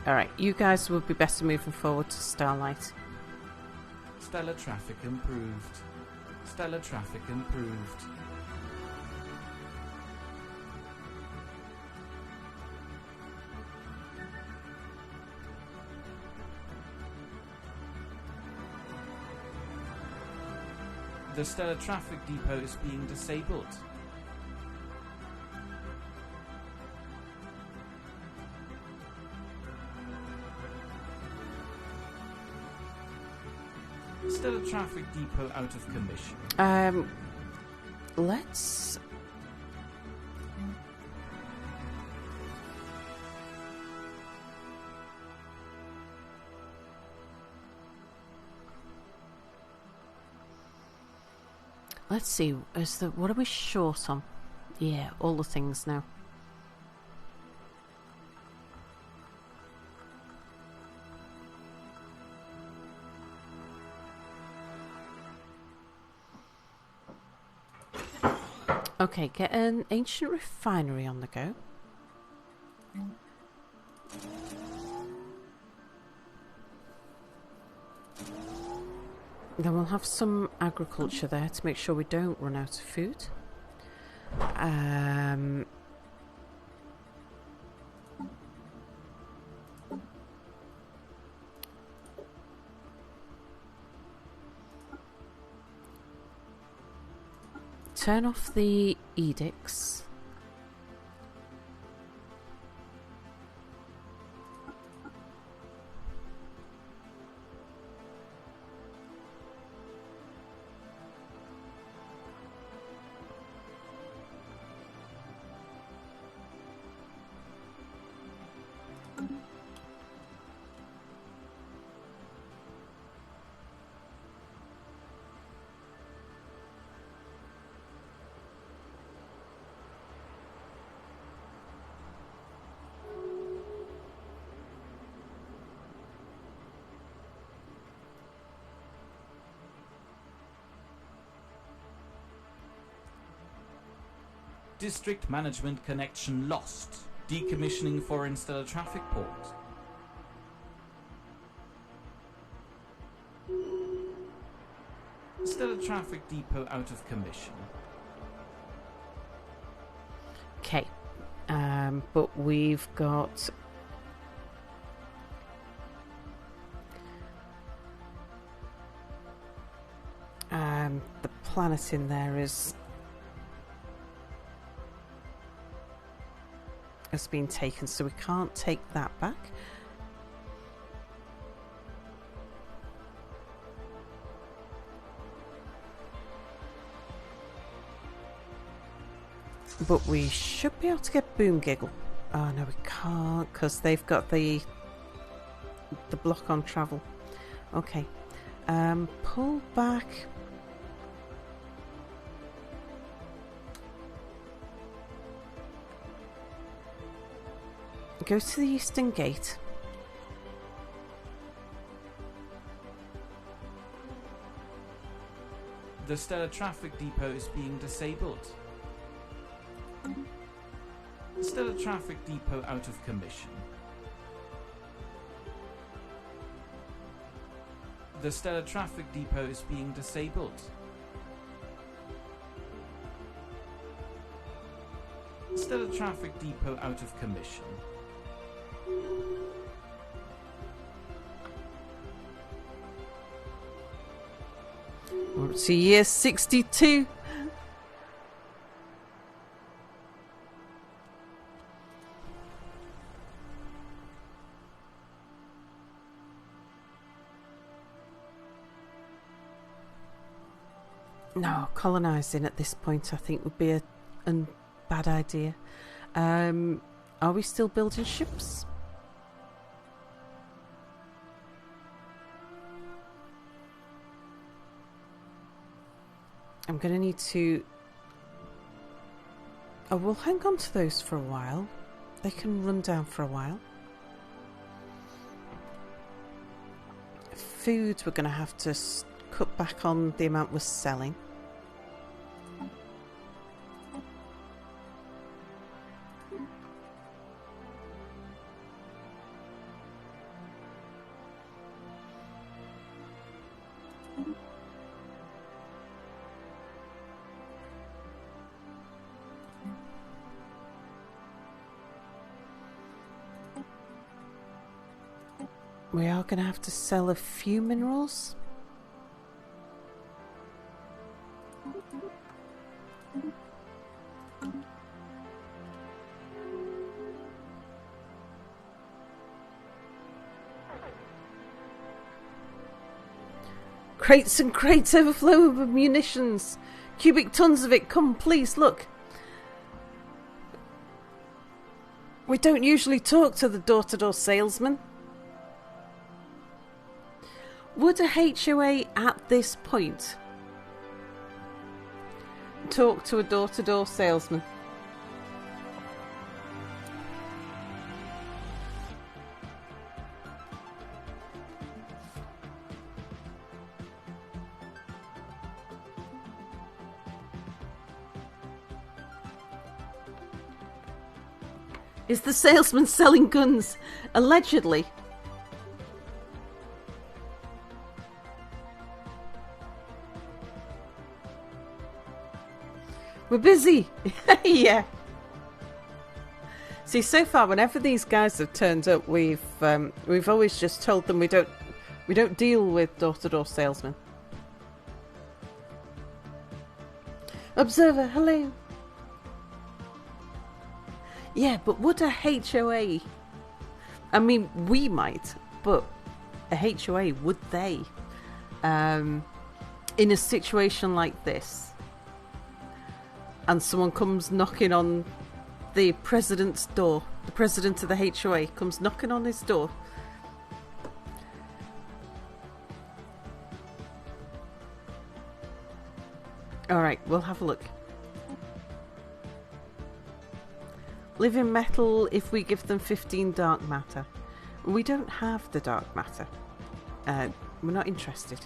Alright, you guys would be better moving forward to Starlight. Stellar traffic improved. Stellar traffic improved. The stellar traffic depot is being disabled. Stellar traffic depot out of commission. Let's... Let's see, what are we short on? Yeah, all the things now. Okay, get an ancient refinery on the go. Then we'll have some agriculture there to make sure we don't run out of food. Turn off the edicts. District management connection lost. Decommissioning foreign stellar traffic port. Stellar traffic depot out of commission. Okay. But we've got... the planet in there has been taken, so we can't take that back. But we should be able to get Boom Giggle. Oh no, we can't, because they've got the block on travel. Okay. Pull back. Go to the eastern gate. The stellar traffic depot is being disabled. Stellar traffic depot out of commission. The stellar traffic depot is being disabled. Stellar traffic depot out of commission. We're up to year 62. No, colonising at this point I think would be a bad idea. Are we still building ships? I'm going to need to... Oh, we'll hang on to those for a while. They can run down for a while. Food, we're going to have to cut back on the amount we're selling. We are going to have to sell a few minerals. Crates and crates overflowing with munitions. Cubic tons of it. Come, please, look. We don't usually talk to the door-to-door salesman. Would a HOA at this point talk to a door-to-door salesman? Is the salesman selling guns? Allegedly. We're busy. Yeah. See, so far, whenever these guys have turned up, we've always just told them we don't deal with door-to-door salesmen. Observer, hello. Yeah, but would a HOA... I mean, we might, but a HOA, would they? In a situation like this, and someone comes knocking on the president's door, the president of the HOA comes knocking on his door. Alright, we'll have a look. Living metal if we give them 15 dark matter. We don't have the dark matter. We're not interested.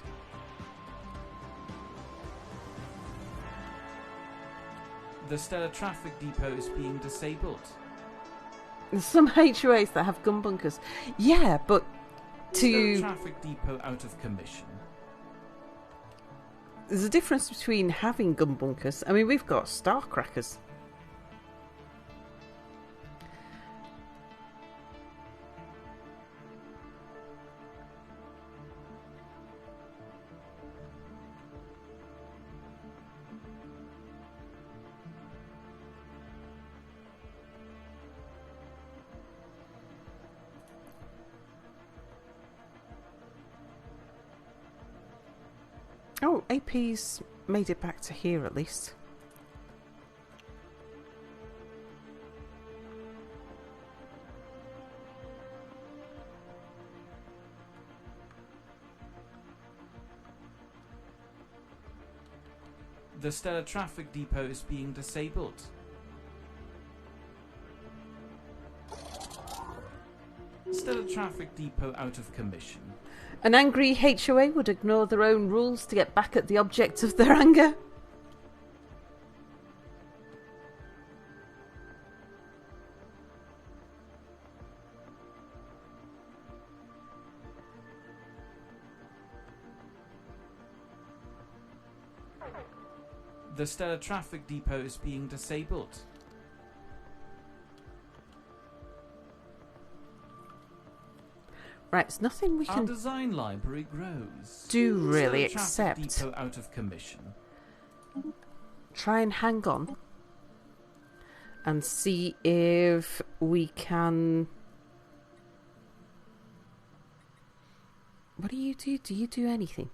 The Stellar Traffic Depot is being disabled. There's some HOAs that have gun bunkers. Yeah, but Stellar Traffic Depot out of commission. There's a difference between having gun bunkers. I mean, we've got star crackers. Oh, AP's made it back to here at least. The Stellar Traffic Depot is being disabled. Stellar Traffic Depot out of commission. An angry HOA would ignore their own rules to get back at the object of their anger. The Stellar Traffic Depot is being disabled. Right, it's nothing we Our can design library grows. do really Stellar Traffic except Depot out of commission. try and hang on and see if we can... What do you do? Do you do anything?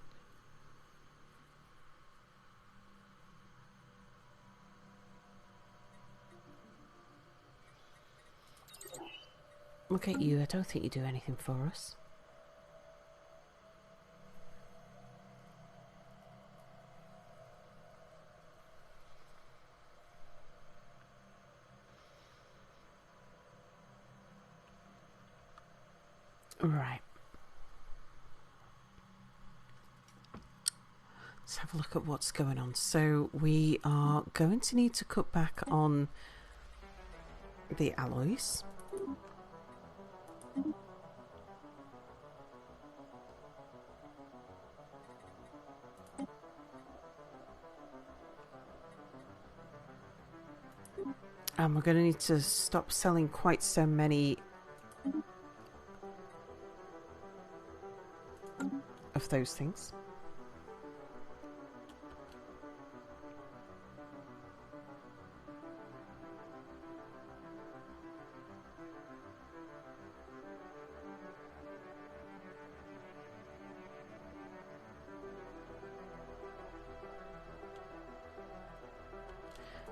Look at you, I don't think you do anything for us. Right. Let's have a look at what's going on. So we are going to need to cut back on the alloys. And we're going to need to stop selling quite so many of those things.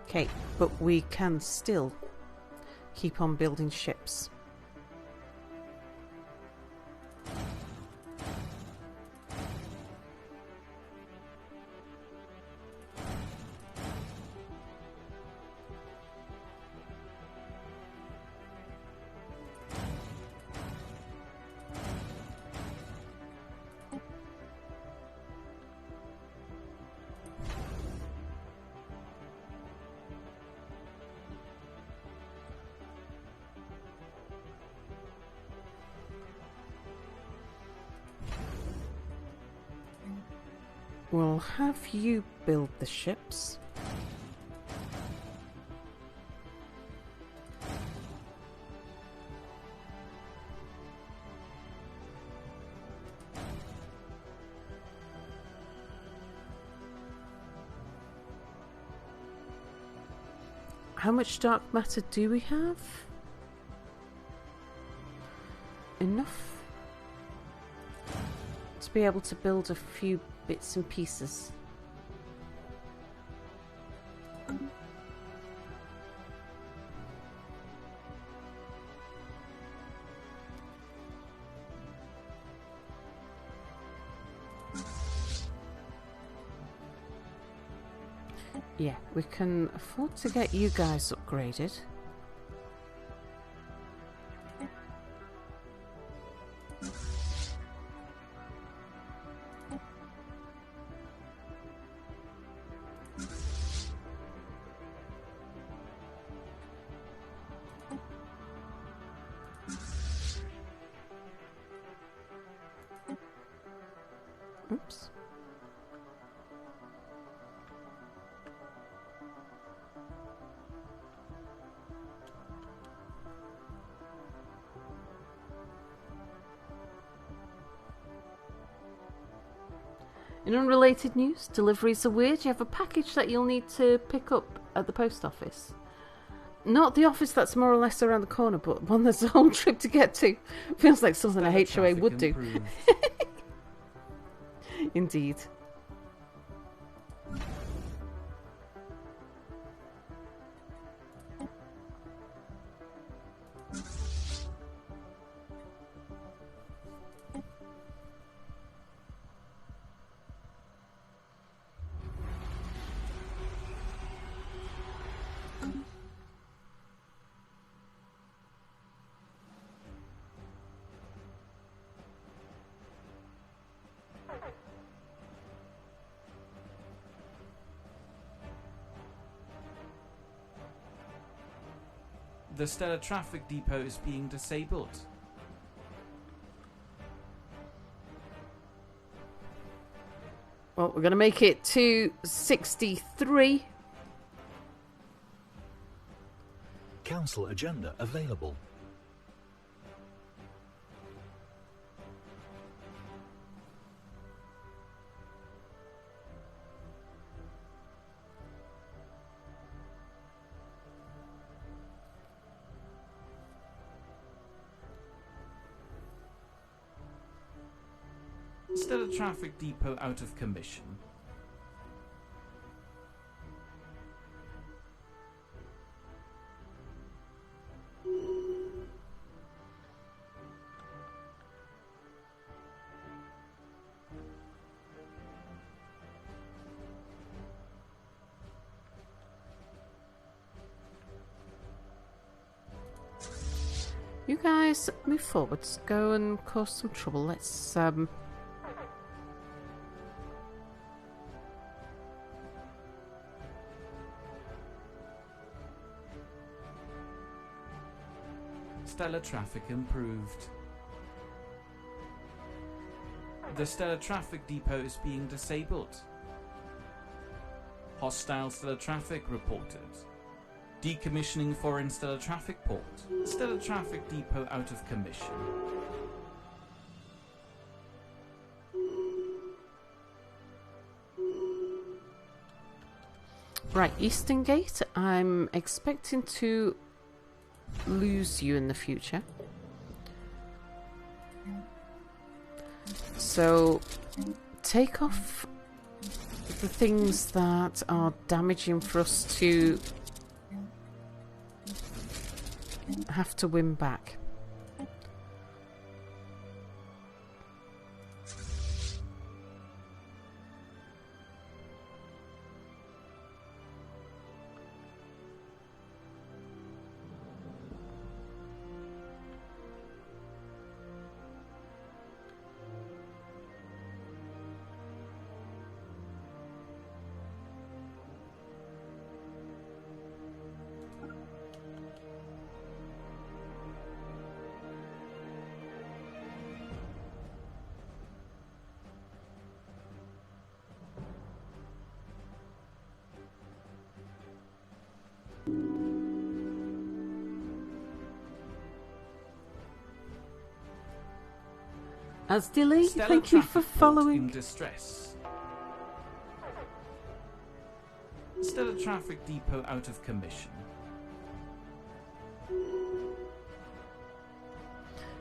Okay, but we can still keep on building ships. We'll have you build the ships. How much dark matter do we have? Enough to be able to build a few bits and pieces. Yeah, we can afford to get you guys upgraded. Oops. In unrelated news, deliveries are weird. You have a package that you'll need to pick up at the post office. Not the office that's more or less around the corner, but one that's a whole trip to get to. Feels like something a HOA would do. Indeed. The Stellar Traffic Depot is being disabled. Well, we're going to make it to 63. Council agenda available. Stellar Traffic Depot out of commission. You guys move forwards. Go and cause some trouble. Let's Stellar traffic improved. The stellar traffic depot is being disabled. Hostile stellar traffic reported. Decommissioning foreign stellar traffic port. Stellar traffic depot out of commission. Right, Eastern Gate. I'm expecting to lose you in the future. So take off the things that are damaging for us to have to win back. As Dilly, Stellar thank you for traffic port following. in distress. Stellar traffic depot out of commission.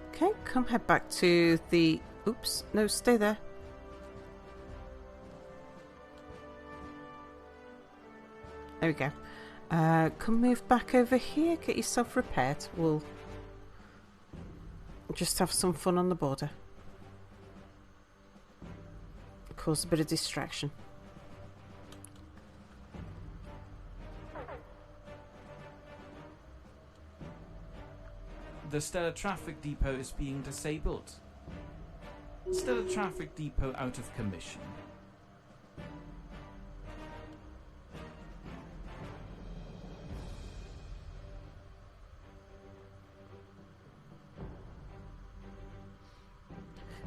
Okay, come head back to the... Oops, no, stay there. There we go. Come move back over here, get yourself repaired. We'll just have some fun on the border. Cause a bit of distraction. The stellar traffic depot is being disabled. Stellar traffic depot out of commission.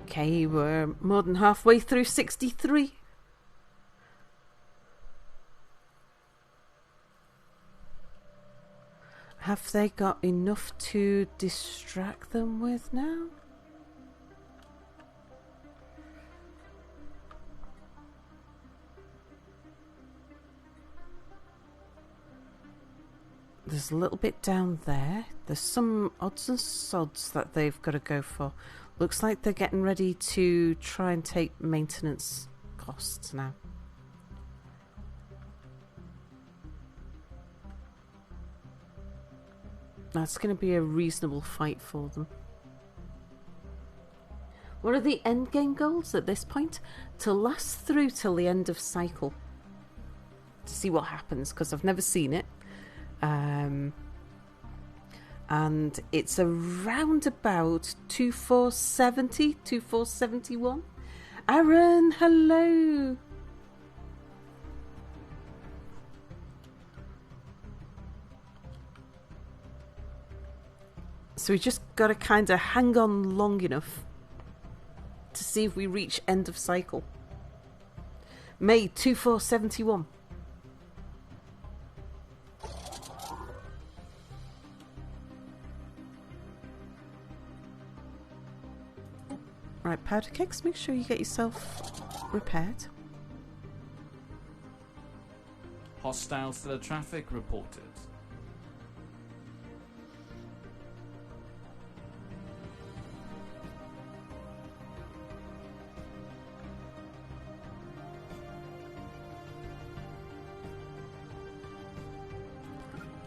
Okay, we're more than halfway through 63. Have they got enough to distract them with now? There's a little bit down there. There's some odds and sods that they've got to go for. Looks like they're getting ready to try and take maintenance costs now. That's going to be a reasonable fight for them. What are the end game goals at this point? To last through till the end of cycle. To see what happens, because I've never seen it. And it's around about 2470, 2471. Aaron, hello. So we just got to kind of hang on long enough to see if we reach end of cycle. May 2471. Right, powder kegs, make sure you get yourself repaired. Hostile stellar traffic reported.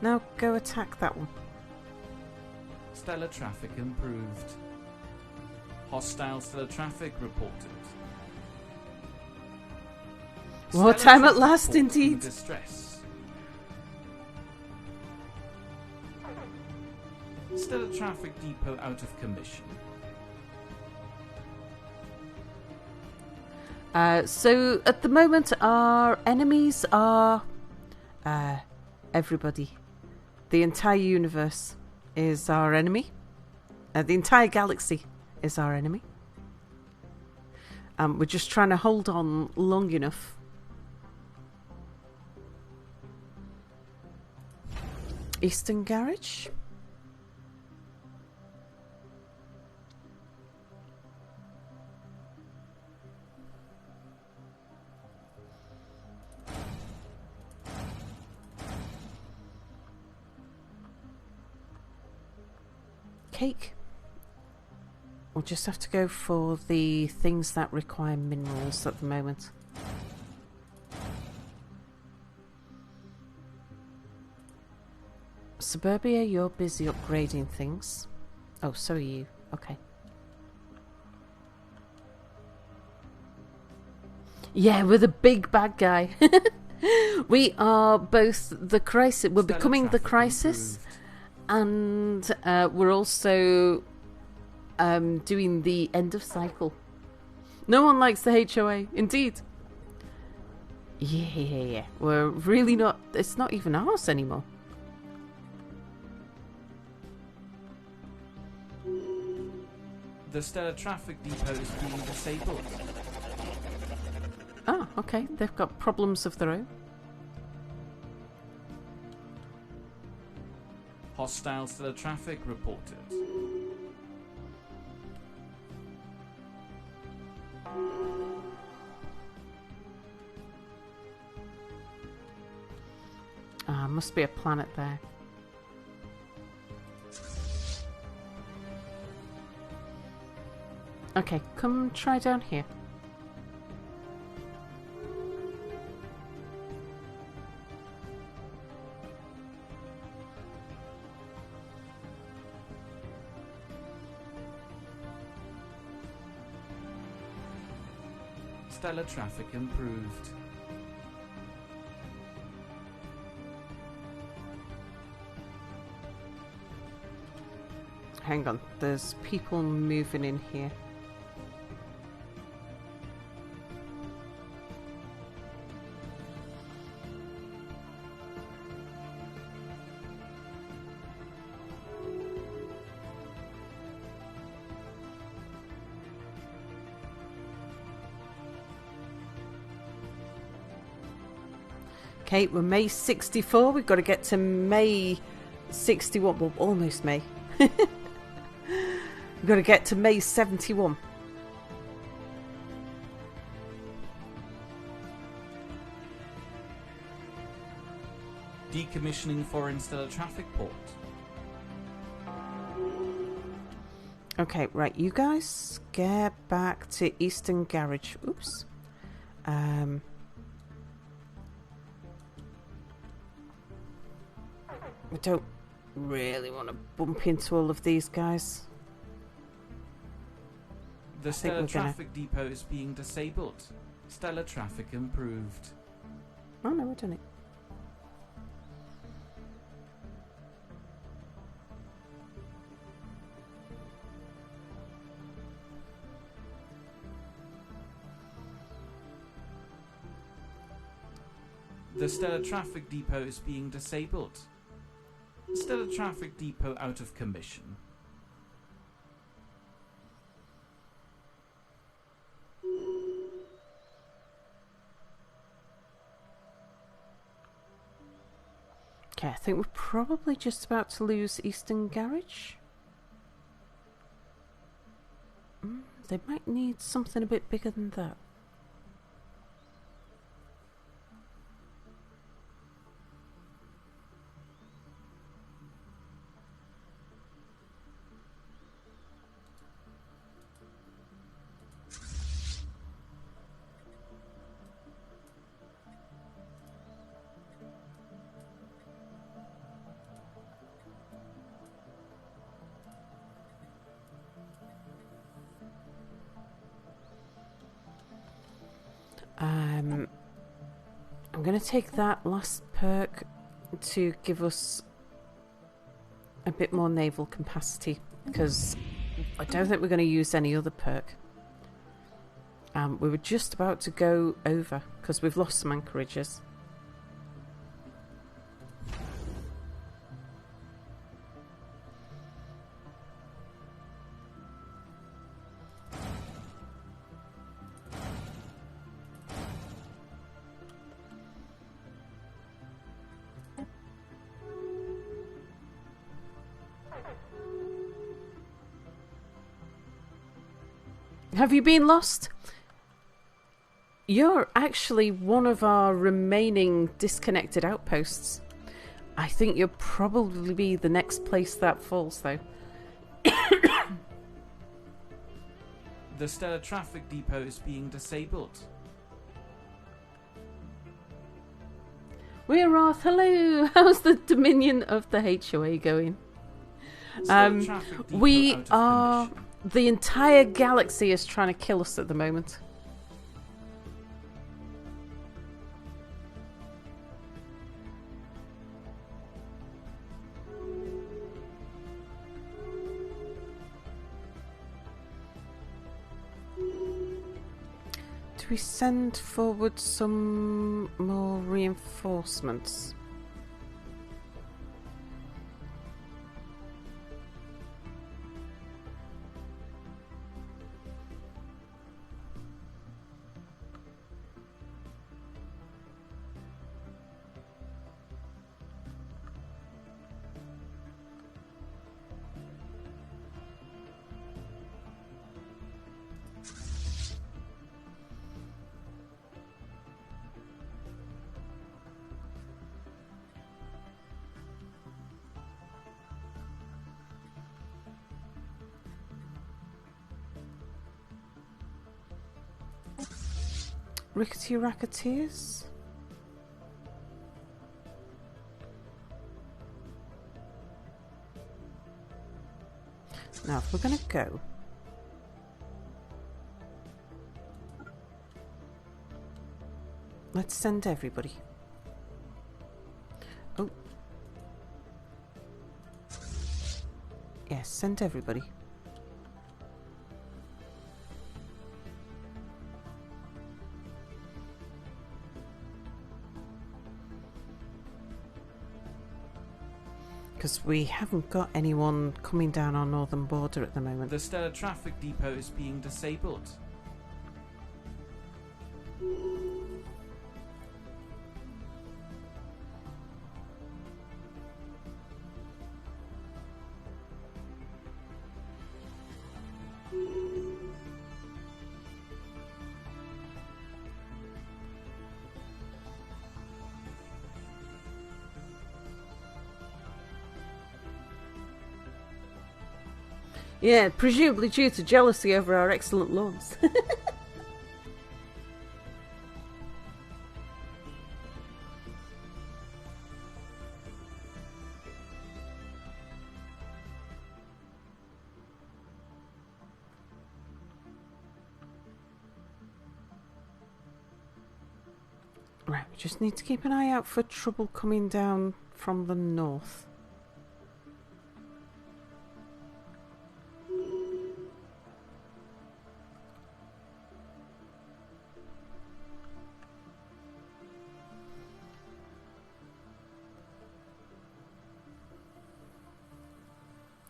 Now go attack that one. Stellar traffic improved. Hostile stellar traffic reported. Wartime at Stellar last, traffic port in indeed. Distress. Stella Traffic Depot out of commission. So at the moment, our enemies are everybody. The entire universe is our enemy. The entire galaxy is our enemy. We're just trying to hold on long enough. Eastern Garage. Cake. We'll just have to go for the things that require minerals at the moment. Suburbia, you're busy upgrading things. Oh, so are you. Okay. Yeah, we're the big bad guy. We are both the crisis. We're becoming the crisis. And we're also doing the end of cycle. No one likes the HOA, indeed. Yeah. We're really not... It's not even ours anymore. The Stella Traffic Depot is being disabled. Ah, okay. They've got problems of their own. Hostile Stella Traffic reported. Must be a planet there. Okay, come try down here. Stellar traffic improved. Hang on, there's people moving in here. Okay, we're May 64. We've got to get to May 61. Well, almost May. We've got to get to May 71. Decommissioning foreign stellar traffic port. Okay, right. You guys get back to Eastern Garage. Oops. I don't really want to bump into all of these guys. The stellar traffic depot is being disabled. Stellar traffic improved. Oh no, we're done it. The stellar traffic depot is being disabled. Stellar traffic depot out of commission. Okay, I think we're probably just about to lose Eastern Garage. They might need something a bit bigger than that. I'm going to take that last perk to give us a bit more naval capacity, because I don't think we're going to use any other perk. We were just about to go over because we've lost some anchorages. Have you been lost? You're actually one of our remaining disconnected outposts. I think you'll probably be the next place that falls, though. The stellar traffic depot is being disabled. We're off. Hello. How's the Dominion of the HOA going? Stellar traffic depot We out of are... commission. The entire galaxy is trying to kill us at the moment. Do we send forward some more reinforcements? Rickety Racketeers? Now, if we're going to go... Let's send everybody. Oh. Yes, send everybody. Because we haven't got anyone coming down our northern border at the moment. The stellar traffic depot is being disabled. Yeah, presumably due to jealousy over our excellent lawns. Right, we just need to keep an eye out for trouble coming down from the north.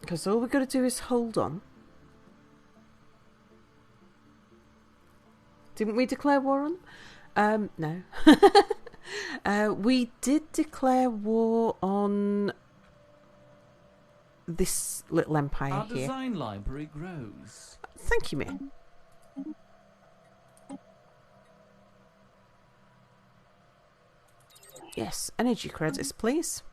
Because all we've got to do is hold on. Didn't we declare war on them? No. We did declare war on this little empire Our here. design library grows. Thank you, mate. Yes, energy credits, please.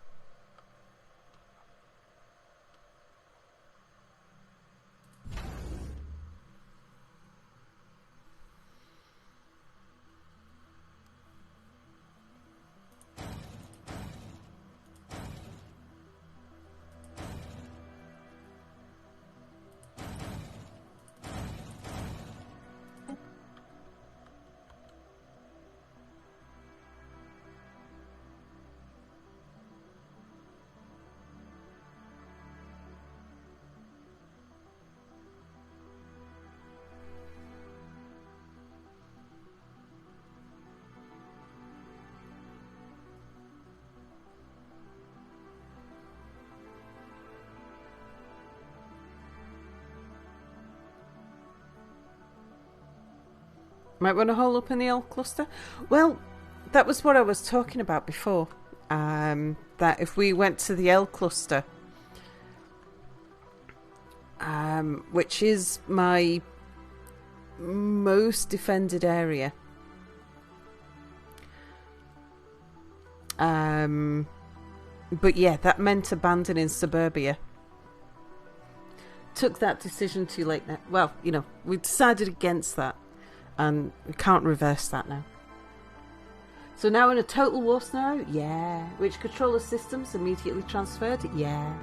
Might want to hole up in the L cluster. Well, that was what I was talking about before. That if we went to the L cluster, which is my most defended area, but yeah, that meant abandoning suburbia. Took that decision too late now. Well, you know, we decided against that, and we can't reverse that now. So now in a total war scenario, yeah. Which controller systems immediately transferred? Yeah.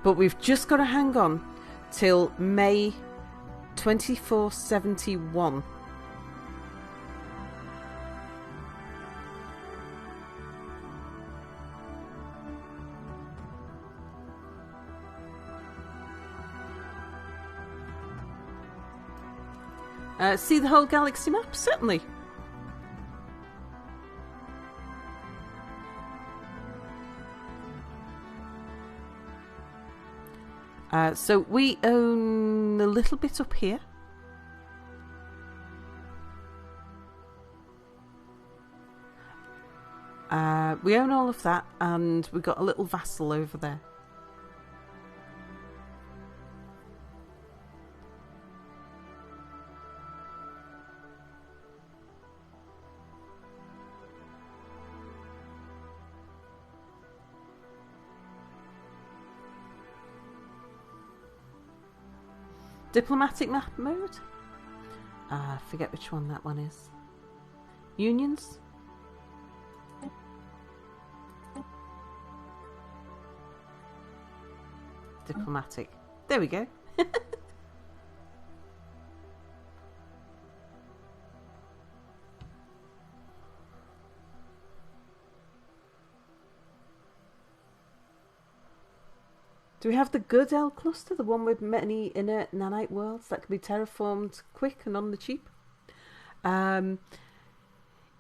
But we've just got to hang on till May 2471. See the whole galaxy map? Certainly. So we own a little bit up here. We own all of that, and we've got a little vassal over there. Diplomatic map mode? I forget which one that one is. Unions? Diplomatic. There we go. Do we have the good L cluster, the one with many inert nanite worlds that can be terraformed quick and on the cheap?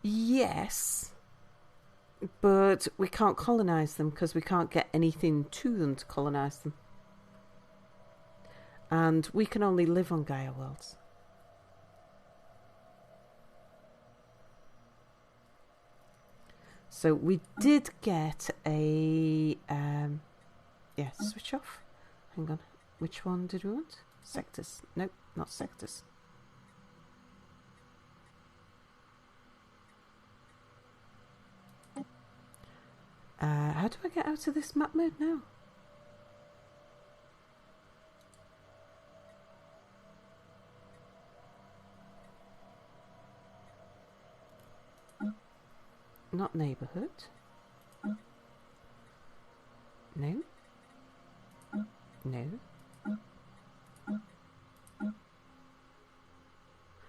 Yes, but we can't colonise them because we can't get anything to them to colonise them. And we can only live on Gaia worlds. So we did get a... yeah, switch off. Hang on. Which one did we want? Sectors. Nope, not sectors. How do I get out of this map mode now? Not neighbourhood. No. No.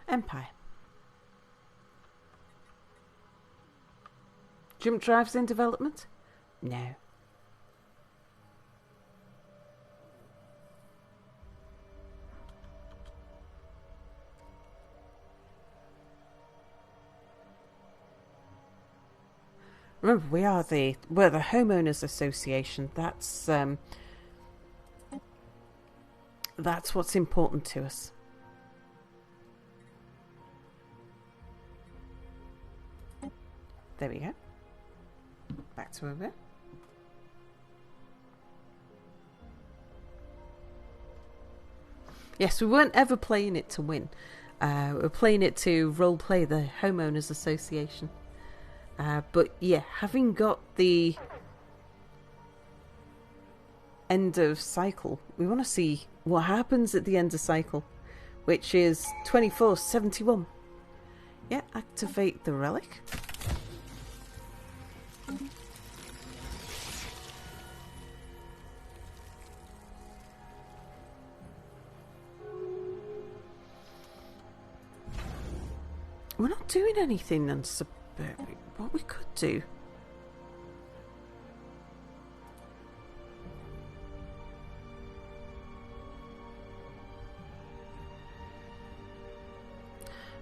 Empire. Jump drives in development? No. Remember, we're the homeowners association. That's what's important to us. There we go. Back to over. Yes, we weren't ever playing it to win. We're playing it to roleplay the homeowners association. But yeah, having got the end of cycle, we want to see what happens at the end of cycle, which is 2471. Yeah, activate the relic. We're not doing anything on suburban. What we could do.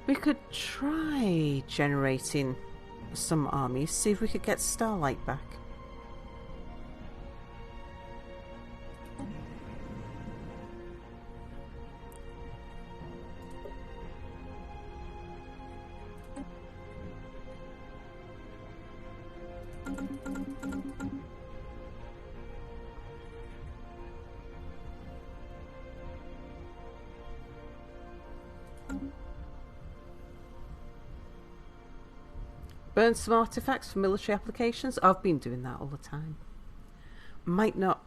We could try generating some armies, see if we could get Starlight back. Burn some artifacts for military applications. I've been doing that all the time. Might not.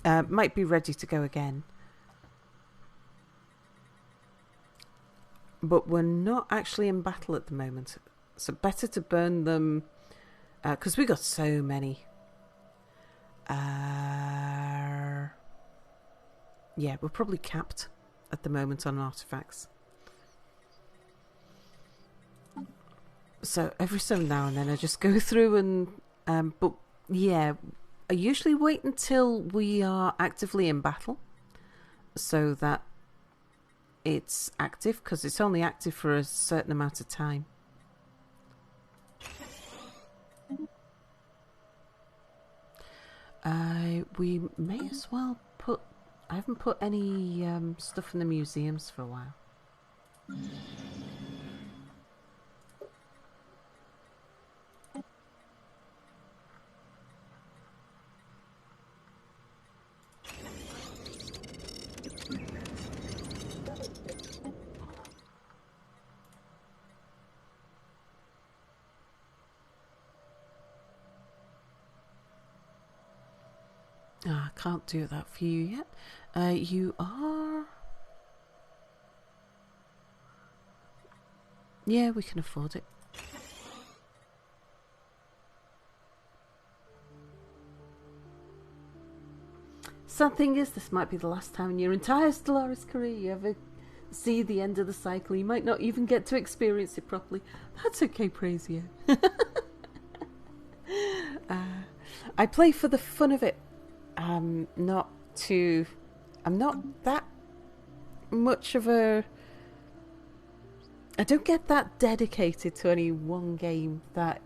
Might be ready to go again. But we're not actually in battle at the moment. So better to burn them. Because we got so many. Yeah, we're probably capped at the moment on artifacts. So every so now and then I just go through and... but yeah, I usually wait until we are actively in battle. So that it's active, because it's only active for a certain amount of time. We may as well put... I haven't put any stuff in the museums for a while. I can't do that for you yet. You are... Yeah, we can afford it. Sad thing is, this might be the last time in your entire Stellaris career you ever see the end of the cycle. You might not even get to experience it properly. That's okay, Prazio. I play for the fun of it. I'm not that much of a... I don't get that dedicated to any one game that...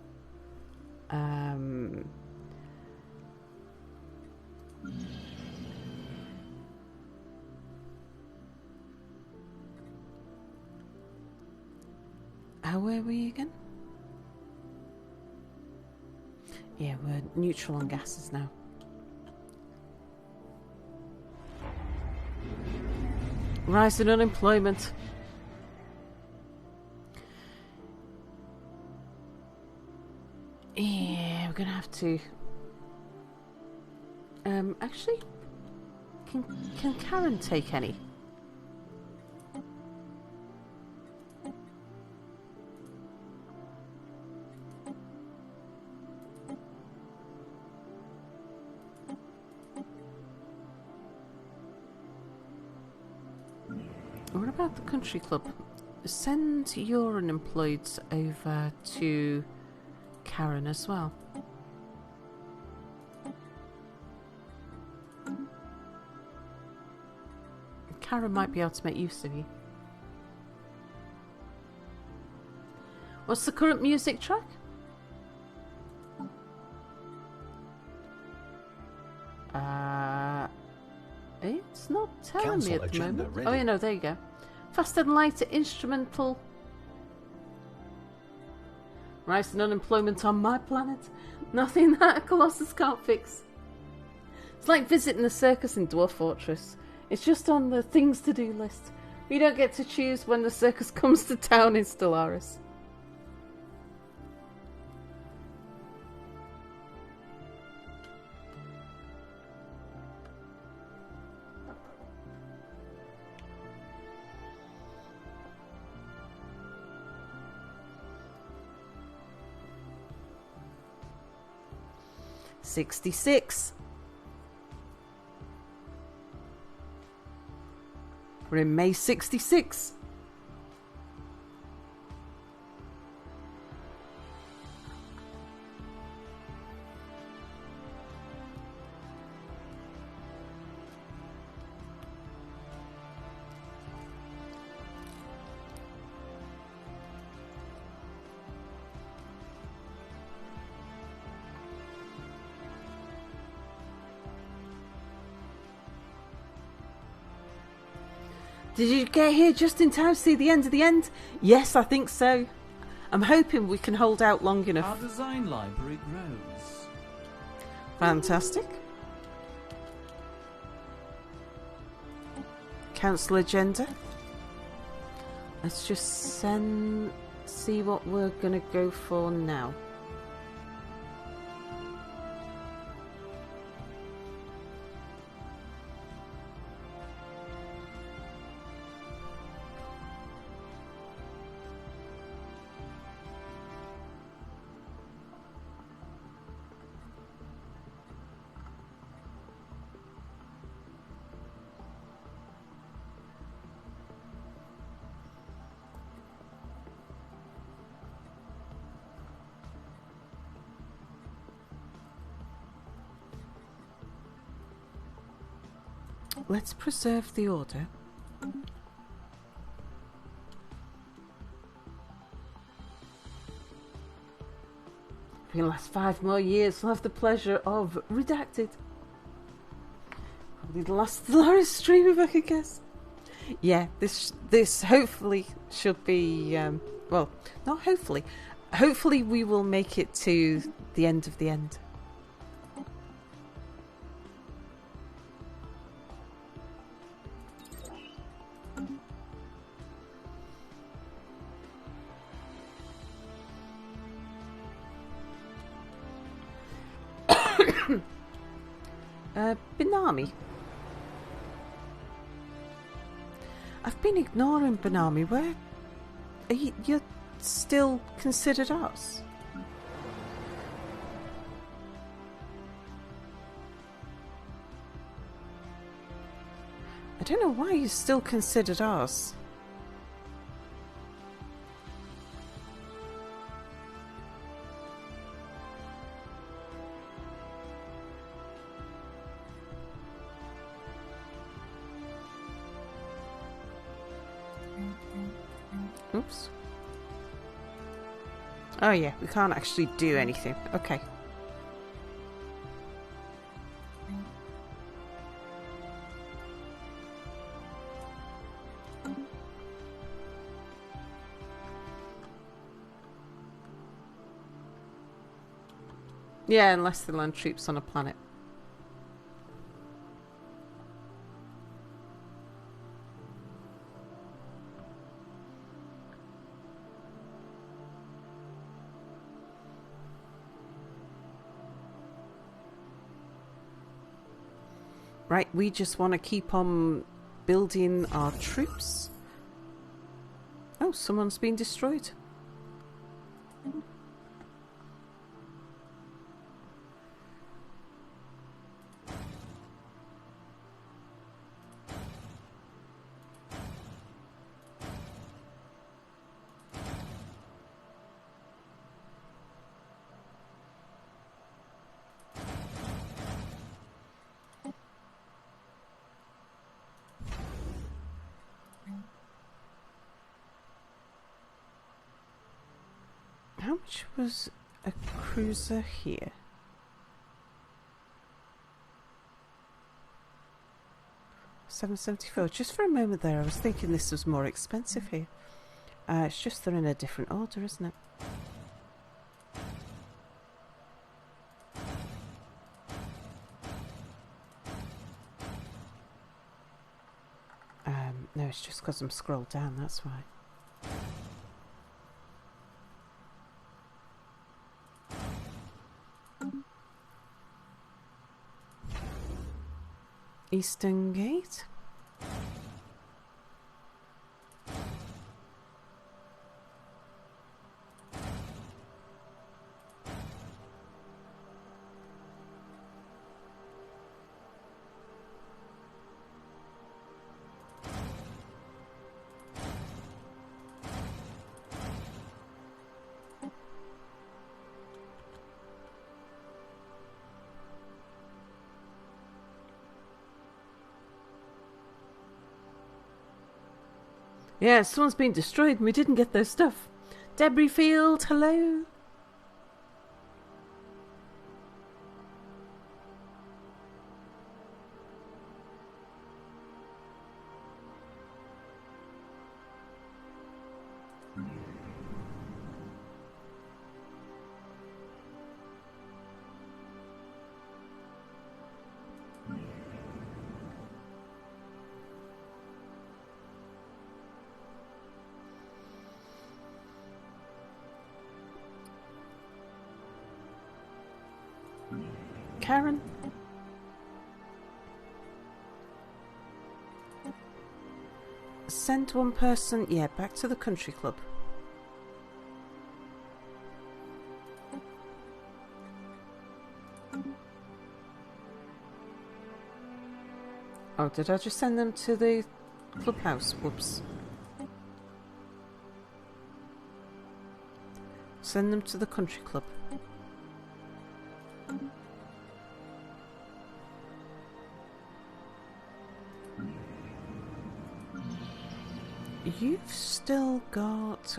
where were you again? Yeah, we're neutral on gases now. Rise in unemployment. Yeah, we're gonna have to. Actually, can Karen take any? What about the country club? Send your unemployed over to Karen as well. Karen might be able to make use of you. What's the current music track? It's not telling me at the moment. Ready. Oh, yeah, no, there you go. Faster than lighter instrumental. Rise in unemployment on my planet. Nothing that a Colossus can't fix. It's like visiting the circus in Dwarf Fortress. It's just on the things to do list. We don't get to choose when the circus comes to town in Stellaris. $66. We're in May 66. Did you get here just in time to see the end of the end? Yes, I think so. I'm hoping we can hold out long enough. Our design library grows. Fantastic. Council agenda. Let's just send... see what we're going to go for now. Let's preserve the order. If we can last 5 more years, we'll have the pleasure of redacted. Probably the last Dolores stream, if I could guess. Yeah, this hopefully should be well, not hopefully. Hopefully we will make it to the end of the end. Benami. I've been ignoring Benami. Where are you? You're still considered us? I don't know why you're still considered us. Oops. Oh yeah, we can't actually do anything. Okay. Yeah, unless they land troops on a planet. Right, we just want to keep on building our troops. Oh, someone's been destroyed. How much was a cruiser here? $774. Just for a moment there, I was thinking this was more expensive here. It's just they're in a different order, isn't it? No, it's just because I'm scrolled down, that's why. Eastern Gate. Yeah, someone's been destroyed and we didn't get their stuff. Debris field, hello? Karen. Send one person, yeah, back to the country club. Oh, did I just send them to the clubhouse? Whoops. Send them to the country club. You've still got...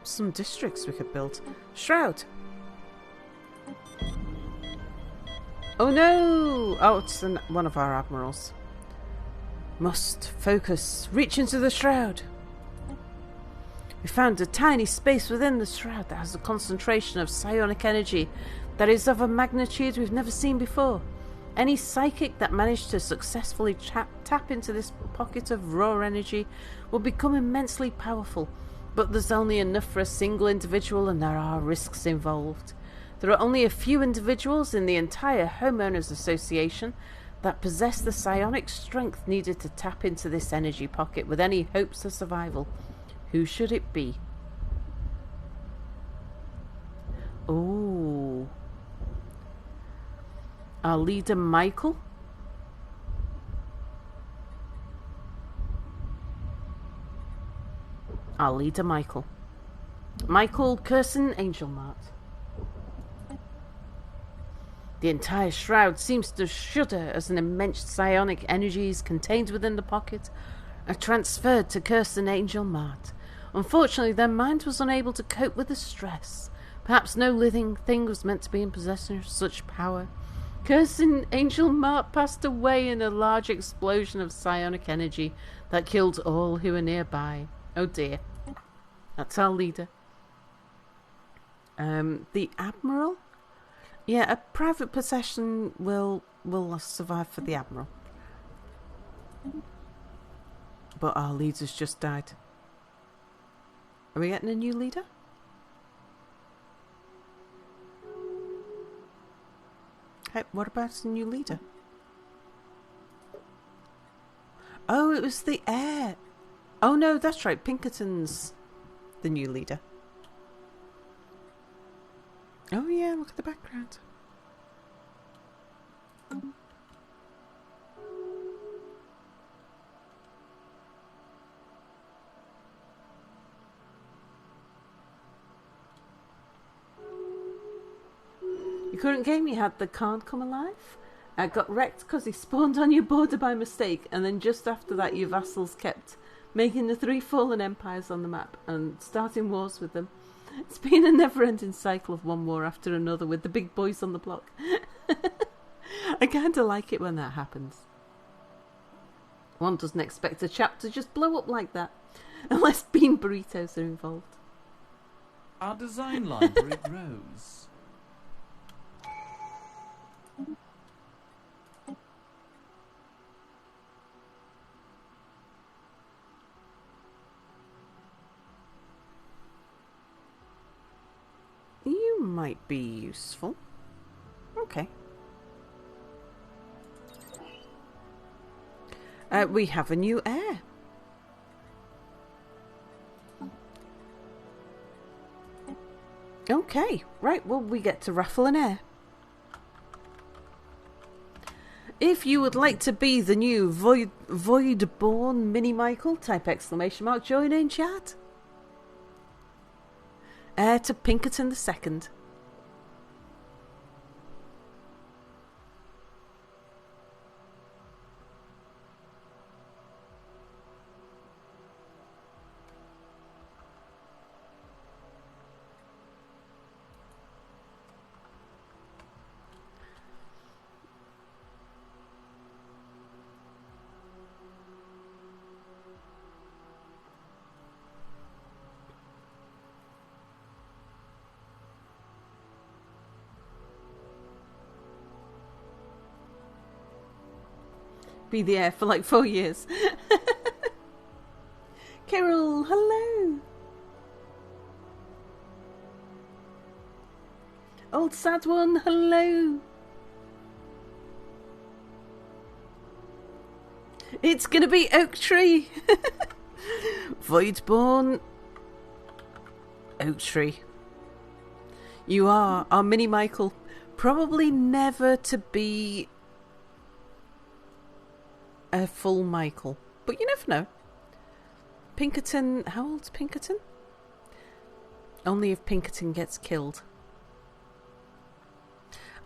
some districts we could build. Shroud! Oh no! Oh, it's one of our admirals. Must focus. Reach into the shroud. We found a tiny space within the shroud that has a concentration of psionic energy that is of a magnitude we've never seen before. Any psychic that managed to successfully tap into this pocket of raw energy will become immensely powerful, but there's only enough for a single individual and there are risks involved. There are only a few individuals in the entire Homeowners Association that possess the psionic strength needed to tap into this energy pocket with any hopes of survival. Who should it be? Oh, our leader Michael? Our leader Michael. Michael Curson Angelmart. The entire shroud seems to shudder as an immense psionic energy is contained within the pocket and transferred to Curson Angelmart. Unfortunately, their mind was unable to cope with the stress. Perhaps no living thing was meant to be in possession of such power. Curson Angelmart passed away in a large explosion of psionic energy that killed all who were nearby. Oh dear. That's our leader. The Admiral? Yeah, a private possession will survive for the Admiral. But our leader's just died. Are we getting a new leader? Hey, what about a new leader? Oh, it was the heir. Oh no, that's right. Pinkerton's the new leader. Oh yeah, look at the background. Your current game, you had the Khan come alive. Got wrecked because he spawned on your border by mistake, and then just after that your vassals kept making the 3 fallen empires on the map and starting wars with them. It's been a never-ending cycle of one war after another with the big boys on the block. I kind of like it when that happens. One doesn't expect a chap to just blow up like that, unless bean burritos are involved. Our design library grows. You might be useful. Okay. We have a new heir. Okay, right, well, we get to raffle an heir. If you would like to be the new Voidborn Mini Michael, type ! Join in chat. Heir to Pinkerton II. be the heir for like 4 years. Carol, hello. Old sad one, hello. It's gonna be Oak Tree. Voidborn Oak Tree. You are our mini Michael. Probably never to be a full Michael. But you never know. Pinkerton, how old's Pinkerton? Only if Pinkerton gets killed.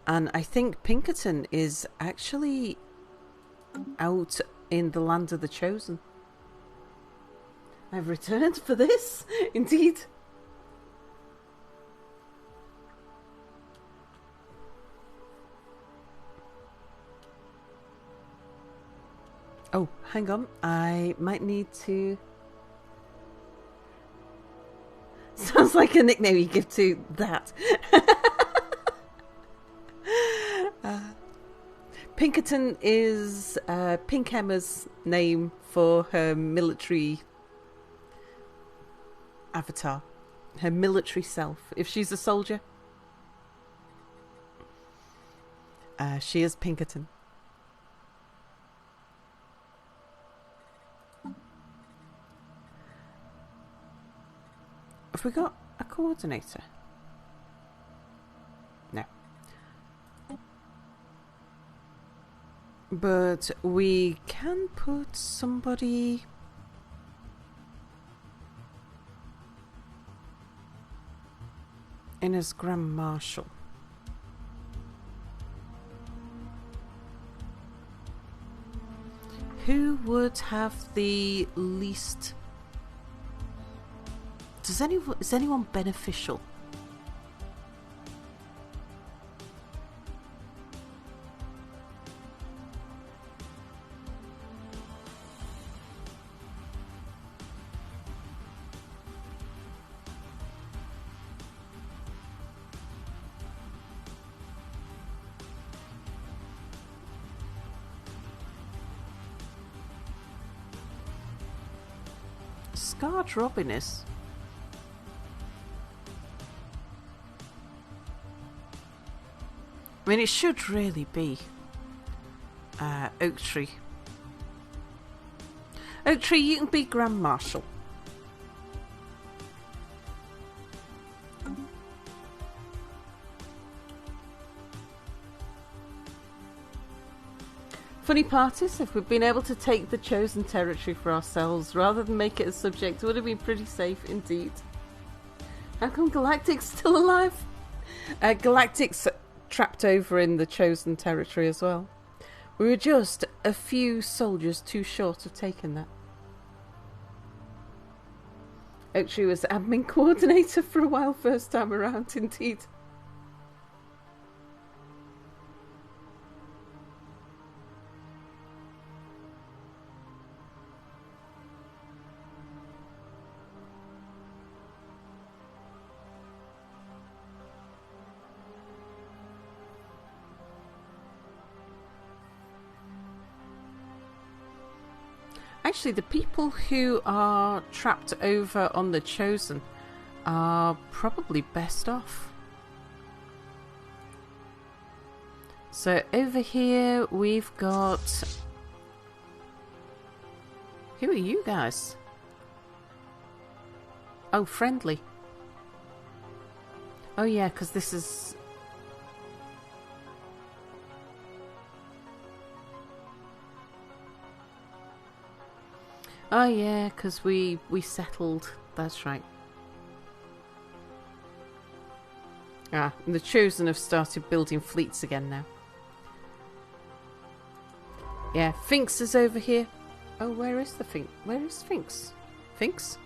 And I think Pinkerton is actually out in the land of the chosen. I've returned for this, indeed. Oh, hang on. I might need to... Sounds like a nickname you give to that. Pinkerton is Pink Emma's name for her military avatar. Her military self. If she's a soldier, she is Pinkerton. Have we got a coordinator? No. But we can put somebody... in as Grand Marshal. Who would have the least... Is anyone beneficial? Scarred Robinus. I mean, it should really be Oak Tree. Oak Tree, you can be Grand Marshal. Funny part is, if we'd been able to take the chosen territory for ourselves rather than make it a subject, it would have been pretty safe indeed. How come Galactic's still alive? Galactic's trapped over in the chosen territory as well. We were just a few soldiers too short of taking that. Oak Tree was admin coordinator for a while first time around, indeed. Actually, the people who are trapped over on the Chosen are probably best off. So over here we've got... Who are you guys? Oh, friendly. Oh yeah, because this is... Oh yeah, because we settled. That's right. Ah, and the Chosen have started building fleets again now. Yeah, Finks is over here. Oh, where is the Finks? Where is Finks? Finks?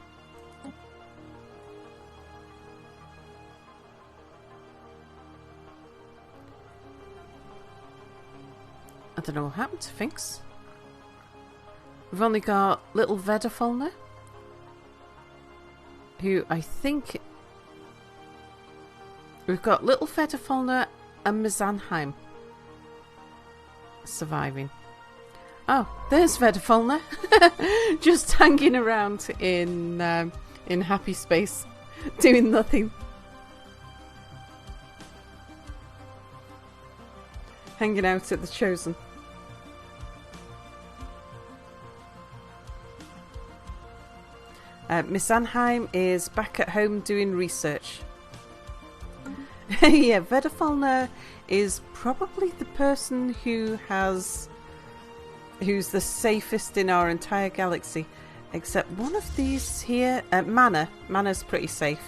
I don't know what happened to Finks. We've only got little Vedafalna, who I think... We've got little Vedafalna and Mizanheim surviving. Oh, there's Vedafalna. Just hanging around in happy space, doing nothing. Hanging out at the Chosen. Miss Anheim is back at home doing research. Yeah, Vedafalna is probably the person who's the safest in our entire galaxy. Except one of these here, Mana. Mana's pretty safe.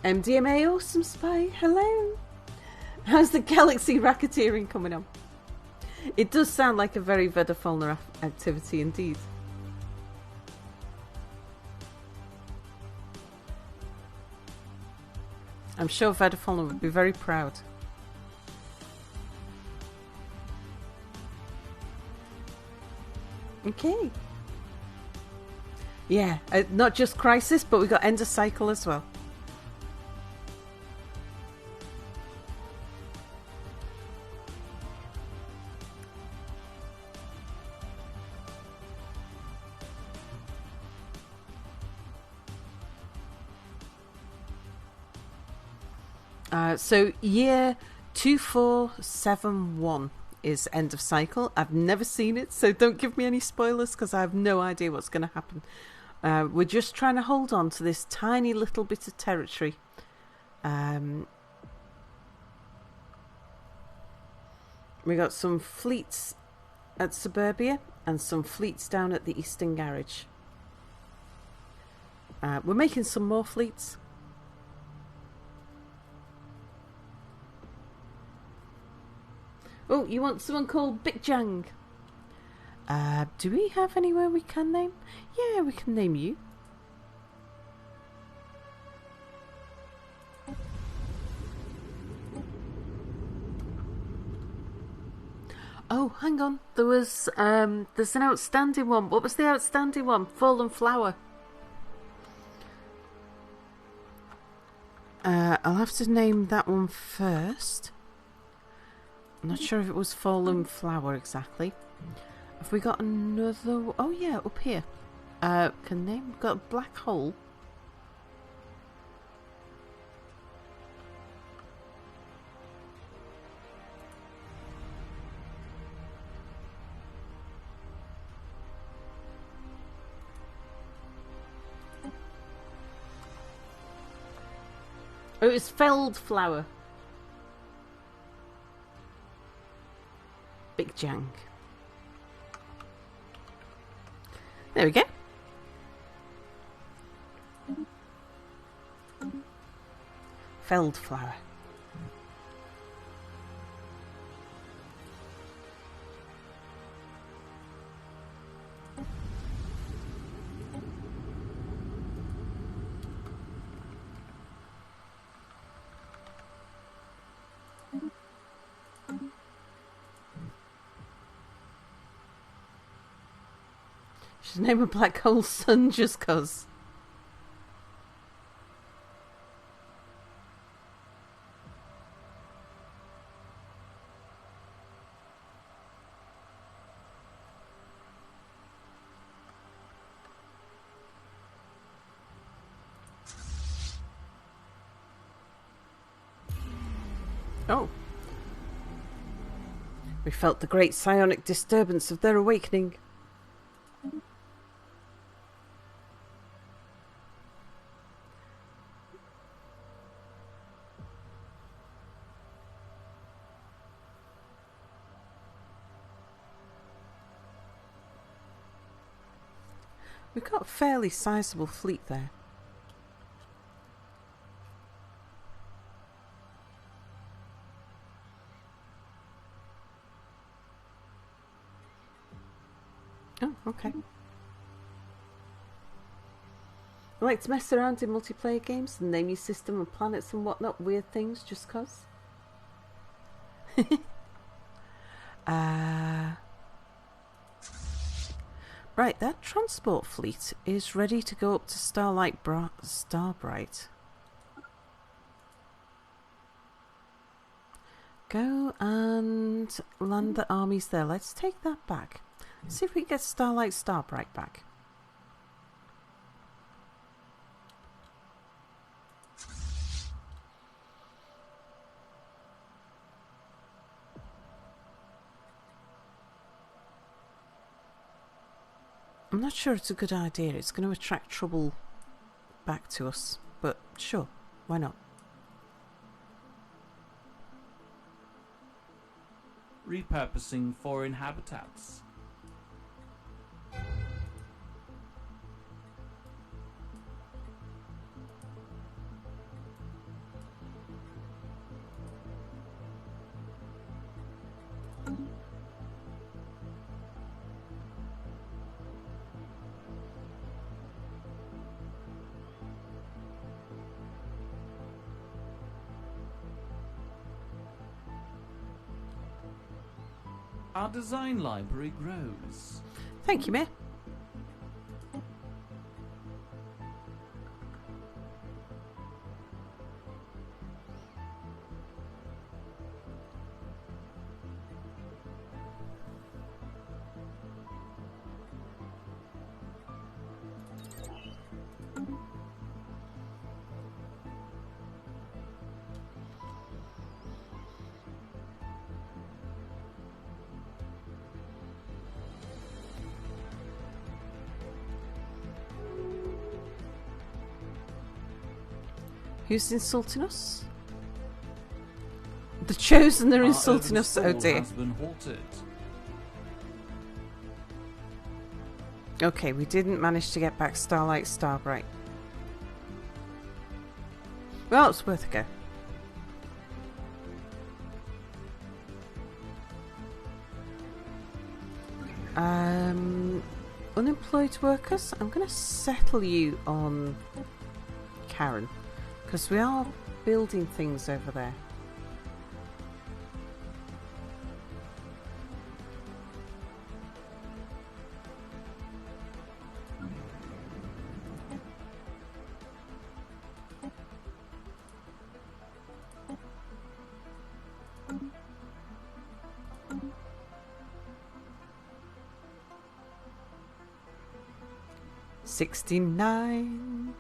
MDMA Awesome Spy, hello. How's the galaxy racketeering coming on? It does sound like a very Vedafalna activity indeed. I'm sure Vedafalna would be very proud. Okay. Yeah, not just Crisis, but we got End of Cycle as well. So year 2471 is End of Cycle. I've never seen it, so don't give me any spoilers because I have no idea what's going to happen. We're just trying to hold on to this tiny little bit of territory. We got some fleets at Suburbia and some fleets down at the Eastern Garage. We're making some more fleets. Oh, you want someone called Big Jang? Do we have anywhere we can name? Yeah, we can name you. Oh, hang on. There's an outstanding one. What was the outstanding one? Fallen Flower. I'll have to name that one first. I'm not sure if it was Fallen Flower exactly. Have we got another? Oh yeah, up here. Can name? We've got a Black Hole. Oh, it was Felled Flower. Big Jang. There we go. Felled Flower. Should name a black hole sun just cause. Oh. We felt the great psionic disturbance of their awakening. We've got a fairly sizable fleet there. I like to mess around in multiplayer games and name your system and planets and whatnot, weird things, just cause. Right, that transport fleet is ready to go up to Starbright. Go and land the armies there. Let's take that back. See if we get Starbright back. I'm not sure it's a good idea. It's going to attract trouble back to us. But sure, why not? Repurposing foreign habitats. Our design library grows. Thank you, Mayor. Who's insulting us? The Chosen are insulting us. Oh dear. Has been halted. Okay, we didn't manage to get back Starbright. Well, it's worth a go. Unemployed workers, I'm going to settle you on Karen. Because we are building things over there. $69.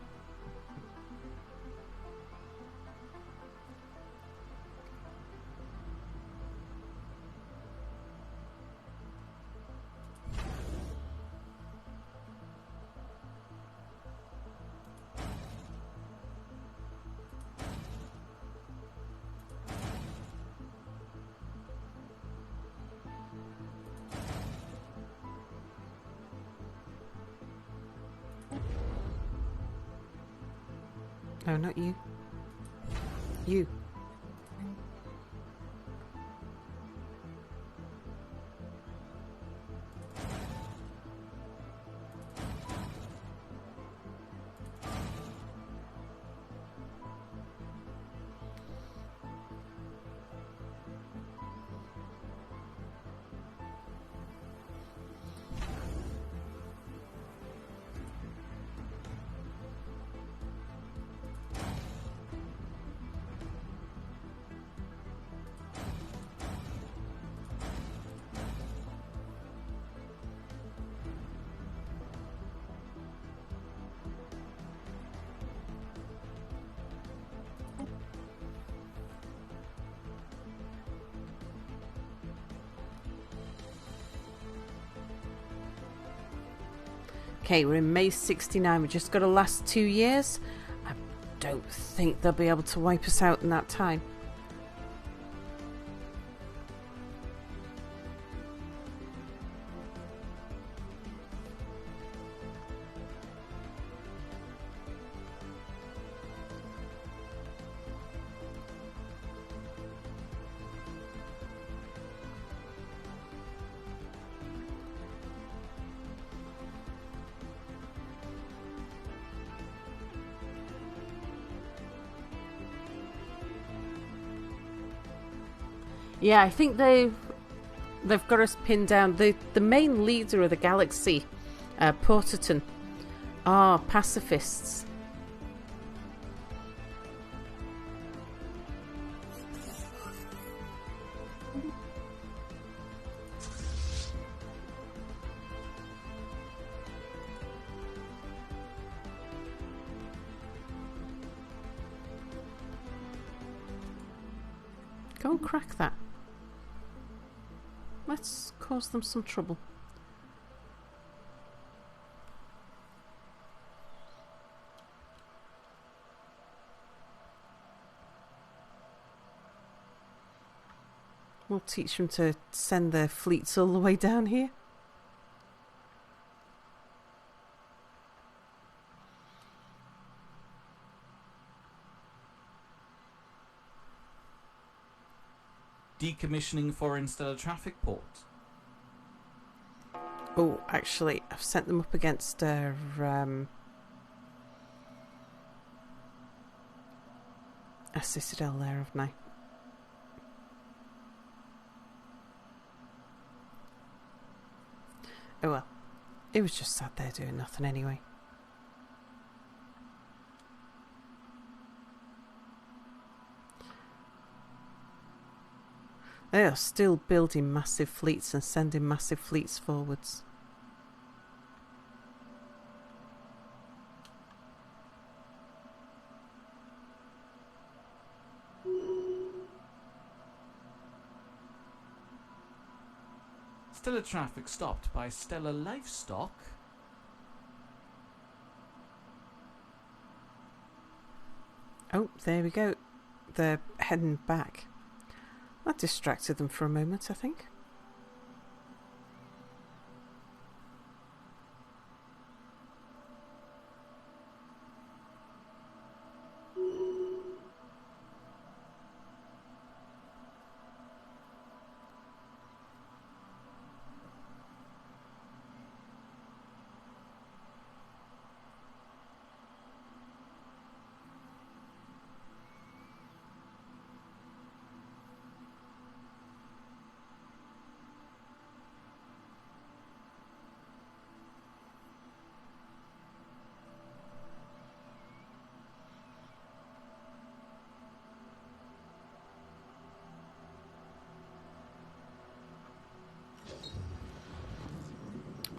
No, not you. You. Okay, we're in May 69. We've just got to last 2 years. I don't think they'll be able to wipe us out in that time. Yeah, I think they've got us pinned down. The main leader of the galaxy, Porterton, are pacifists. Go and crack that. Let's cause them some trouble. We'll teach them to send their fleets all the way down here. Decommissioning foreign stellar traffic port. Oh, actually, I've sent them up against a citadel there, haven't I? Oh well, it was just sat there doing nothing anyway. They are still building massive fleets and sending massive fleets forwards. Stellar traffic stopped by stellar livestock. Oh, there we go. They're heading back. That distracted them for a moment, I think.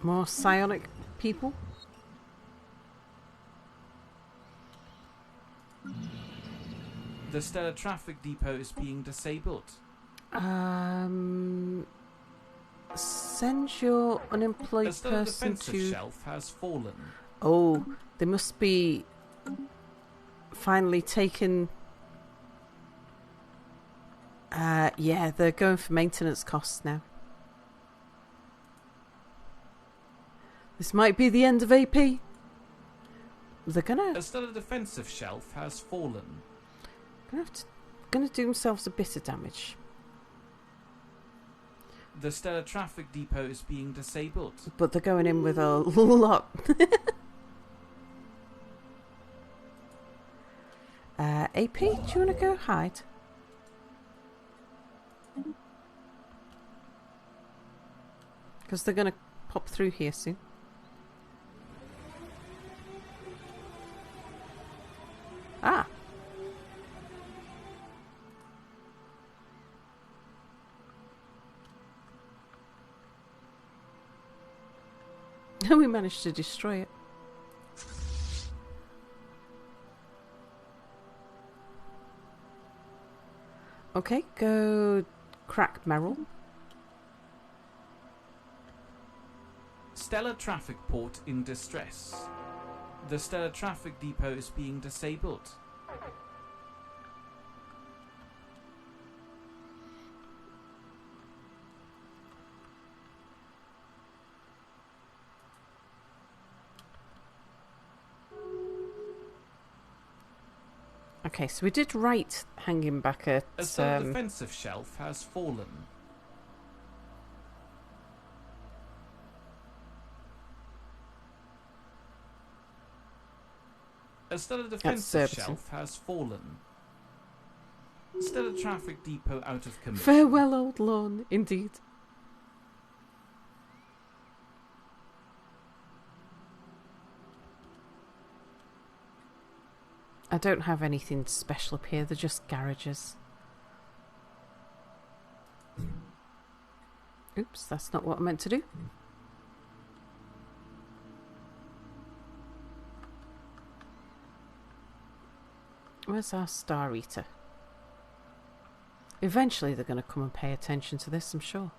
More psionic people? The stellar traffic depot is being disabled. Send your unemployed A stellar person defensive to... shelf has fallen. Oh, they must be finally taken... yeah, they're going for maintenance costs now. This might be the end of AP. They're gonna... A stellar defensive shelf has fallen. Gonna do themselves a bit of damage. The stellar traffic depot is being disabled. But they're going in with a lot. AP, do you want to go hide? Because they're going to pop through here soon. Ah. We managed to destroy it. Okay, go crack Merrill. Stellar traffic port in distress. The stellar traffic depot is being disabled. Okay, so we did right hanging back at... A stellar defensive shelf has fallen. A stellar defensive shelf has fallen. Stellar Traffic Depot out of commission. Farewell, old lawn, indeed. I don't have anything special up here, they're just garages. Oops, that's not what I meant to do. Where's our Star Eater? Eventually they're going to come and pay attention to this, I'm sure.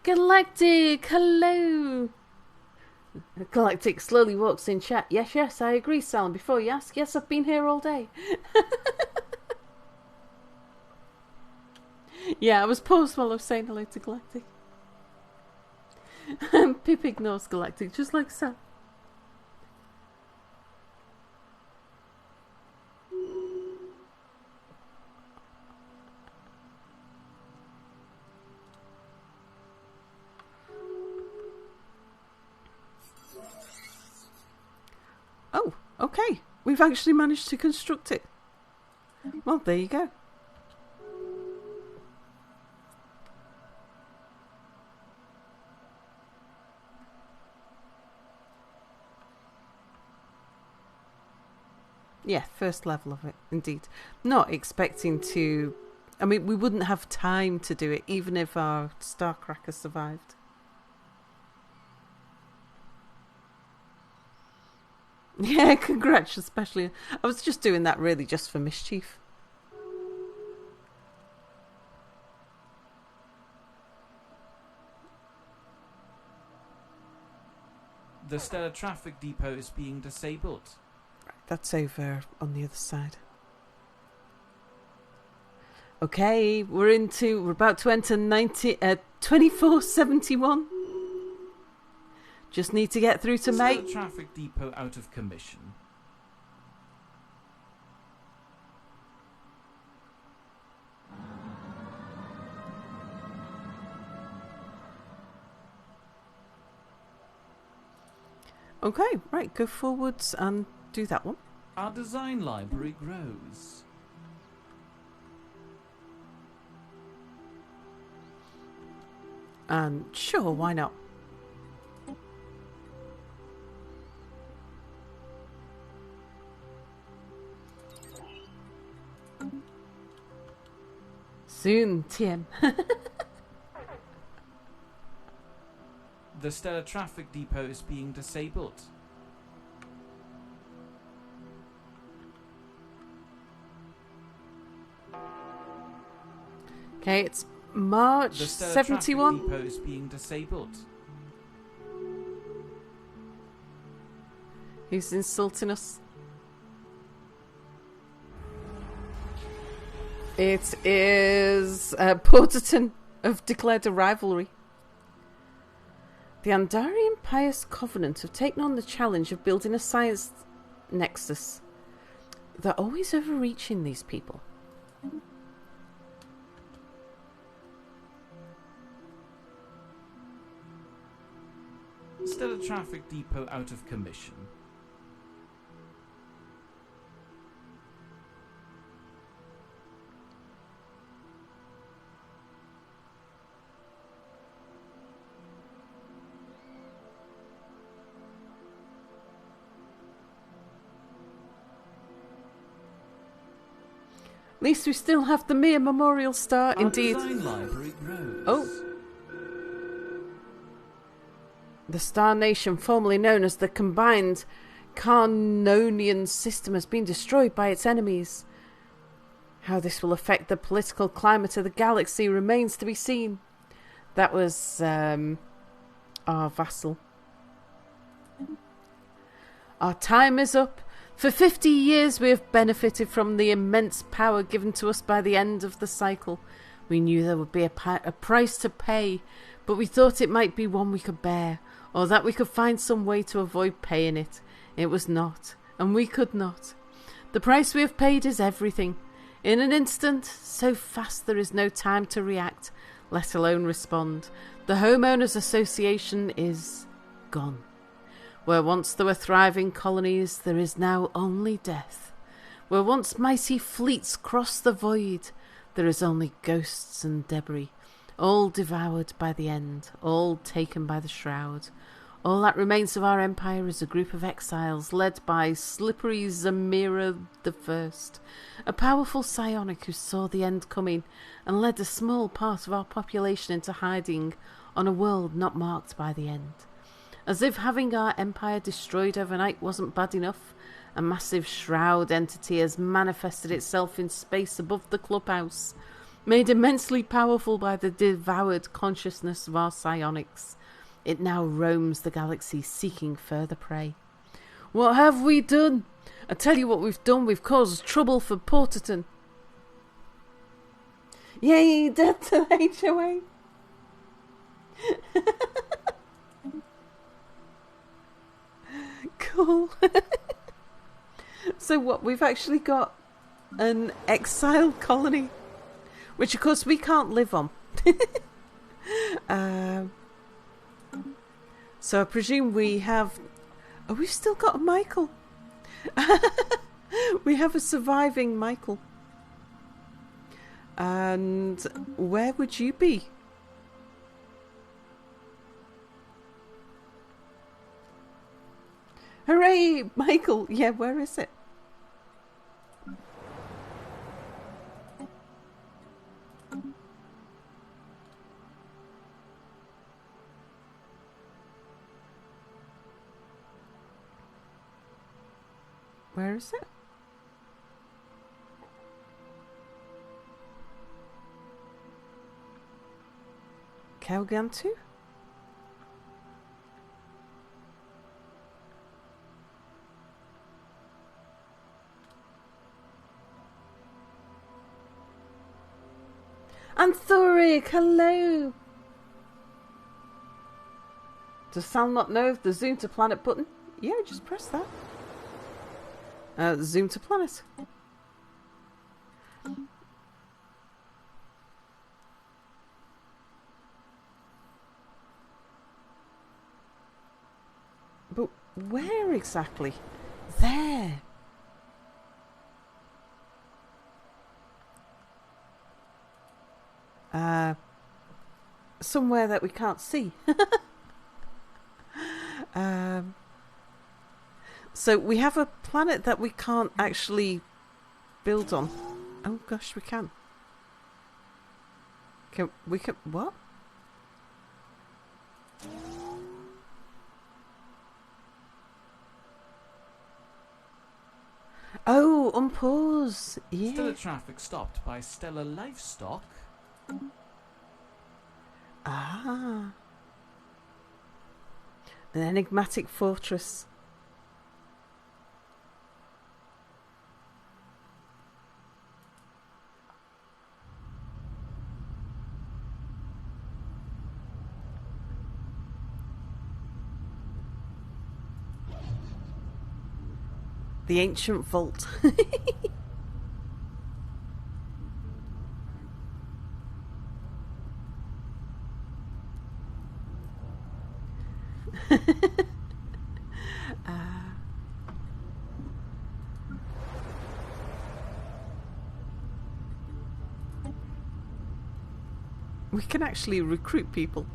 Galactic, hello! Galactic slowly walks in chat. Yes, I agree, Salem. Before you ask, yes, I've been here all day. Yeah, I was paused while I was saying hello to Galactic. Pip ignores Galactic, just like Sam. Oh, okay. We've actually managed to construct it. Well, there you go. Yeah, first level of it, indeed. Not expecting to... I mean, we wouldn't have time to do it, even if our Starcracker survived. Yeah, congrats, especially. I was just doing that really just for mischief. The Stellar Traffic Depot is being disabled. Right, that's over on the other side. Okay, we're about to enter 2471. Just need to get through to mate. Stellar Traffic Depot out of commission. Okay, right, go forwards and do that one. Our design library grows. And sure, why not? Soon, TM. The Stellar Traffic Depot is being disabled. Okay, it's March The Stellar 71. Traffic Depot is being disabled. He's insulting us. It is Porterton have declared a rivalry. The Andarian Pious Covenant have taken on the challenge of building a science nexus. They're always overreaching, these people. Stellar Traffic Depot out of commission. At least we still have the Mir Memorial Star, Our indeed. design library grows. Oh. The Star Nation, formerly known as the Combined Carnonian System, has been destroyed by its enemies. How this will affect the political climate of the galaxy remains to be seen. That was our vassal. Our time is up. For 50 years we have benefited from the immense power given to us by the end of the cycle. We knew there would be a price to pay, but we thought it might be one we could bear, or that we could find some way to avoid paying it. It was not, and we could not. The price we have paid is everything. In an instant, so fast there is no time to react, let alone respond, the Homeowners Association is gone. Where once there were thriving colonies, there is now only death. Where once mighty fleets crossed the void, there is only ghosts and debris, all devoured by the end, all taken by the shroud. All that remains of our empire is a group of exiles led by slippery Zamira I, a powerful psionic who saw the end coming and led a small part of our population into hiding on a world not marked by the end. As if having our empire destroyed overnight wasn't bad enough, a massive shroud entity has manifested itself in space above the clubhouse, made immensely powerful by the devoured consciousness of our psionics. It now roams the galaxy seeking further prey. What have we done? I tell you what we've done. We've caused trouble for Porterton. Yay, dead to the HOA. Cool. So what, we've actually got an exile colony, which of course we can't live on. So I presume we have... Oh, we've still got a Michael. We have a surviving Michael. And where would you be? Hooray, Michael! Yeah, where is it? Where is it? Kaugantu? Anthoric, hello! Does Sal not know of the zoom to planet button? Yeah, just press that. Zoom to planet. But where exactly? There. Somewhere that we can't see. So we have a planet that we can't actually build on. Oh gosh, we can. We can what? Oh, unpause. Yeah. Stellar traffic stopped by stellar livestock. Ah. An enigmatic fortress. The ancient vault. We can actually recruit people.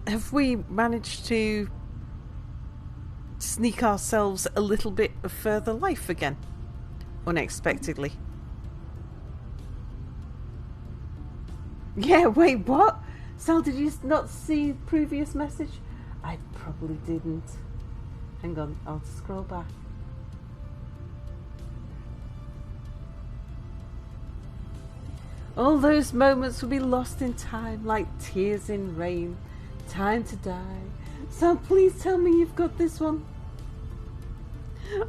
Have we managed to sneak ourselves a little bit of further life again? Unexpectedly. Yeah, wait, what? Sal, did you not see the previous message? I probably didn't. Hang on, I'll scroll back. All those moments will be lost in time, like tears in rain. Time to die. Sal, please tell me you've got this one.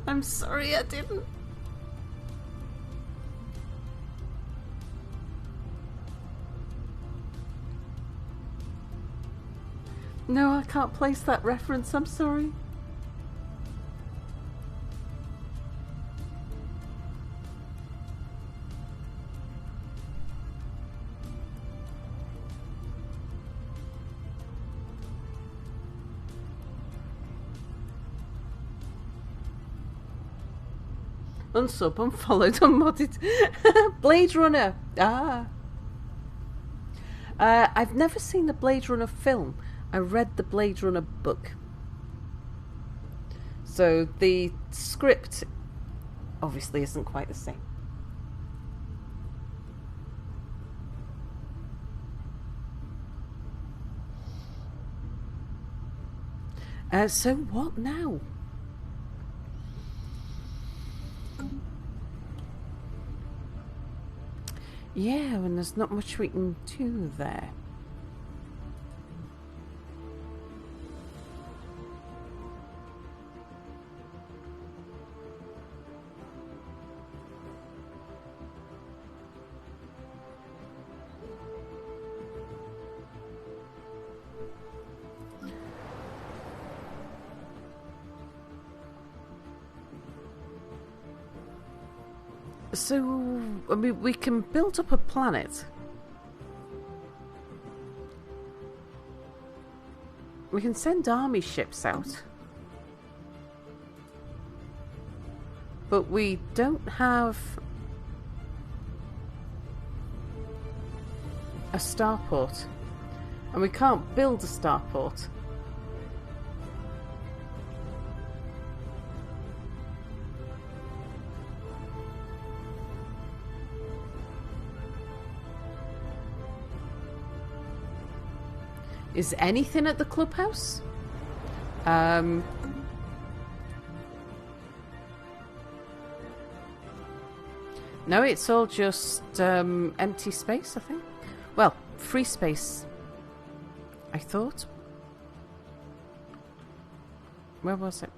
I'm sorry I didn't. No, I can't place that reference. I'm sorry. Unsub, unfollowed, unmodded. Blade Runner. I've never seen the Blade Runner film. I read the Blade Runner book. So the script obviously isn't quite the same. So what now? Yeah, and there's not much we can do there. So, I mean, we can build up a planet. We can send army ships out. But we don't have a starport. And we can't build a starport. Is anything at the clubhouse? No, it's all just empty space, I think. Well, free space, I thought. Where was it?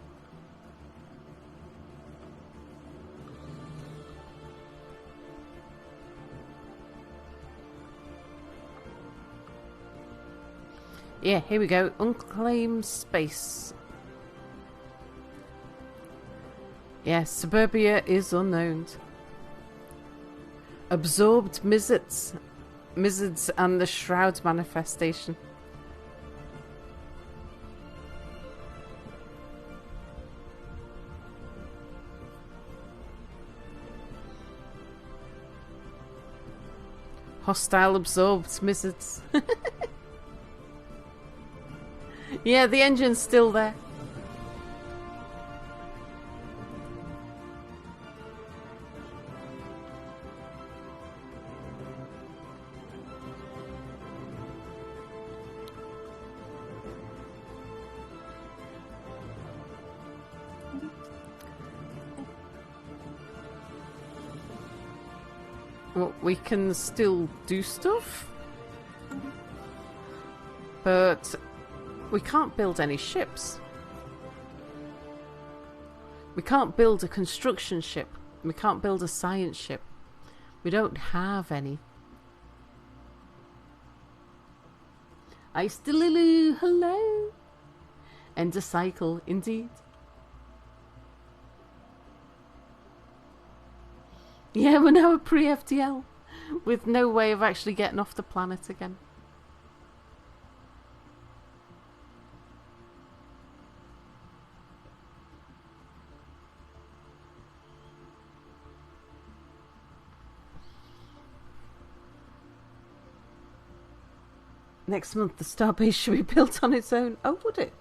Yeah, here we go. Unclaimed space. Yes, suburbia is unknown. Absorbed Mizzets and the Shroud manifestation. Hostile absorbed Mizzets. Yeah, the engine's still there. Well, we can still do stuff, but we can't build any ships. We can't build a construction ship. We can't build a science ship. We don't have any. I still hello. End a cycle, indeed. Yeah, we're now a pre-FTL with no way of actually getting off the planet again. Next month the starbase should be built on its own. Oh, would it?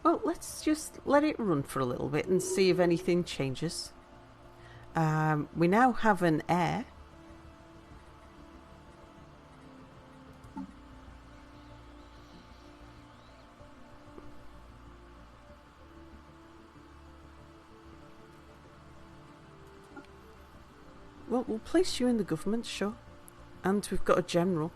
Well, let's just let it run for a little bit and see if anything changes. We now have an heir. Well, we'll place you in the government, sure. And we've got a general.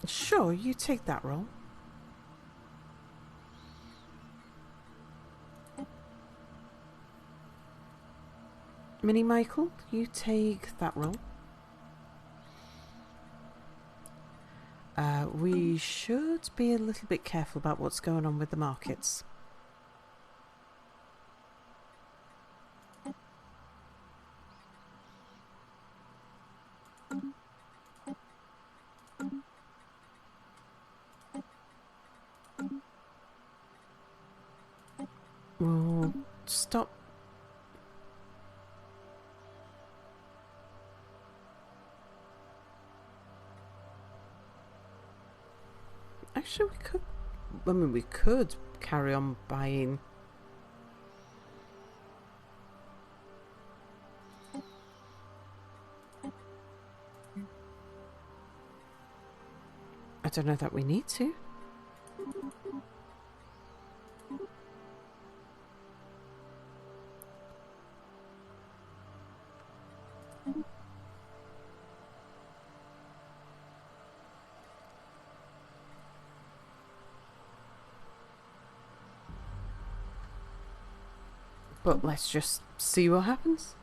Sure, you take that roll. Mini Michael, you take that roll. We should be a little bit careful about what's going on with the markets. We'll stop. Actually, we could. I mean, we could carry on buying. I don't know that we need to. But let's just see what happens.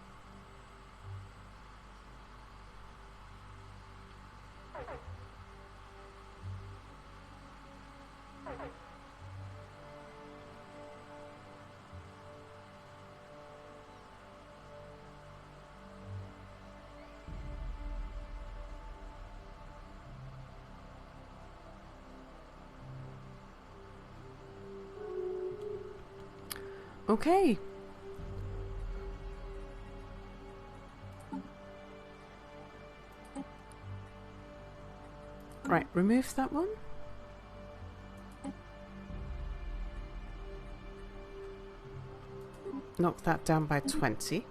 Okay. Right, remove that one. Knock that down by 20.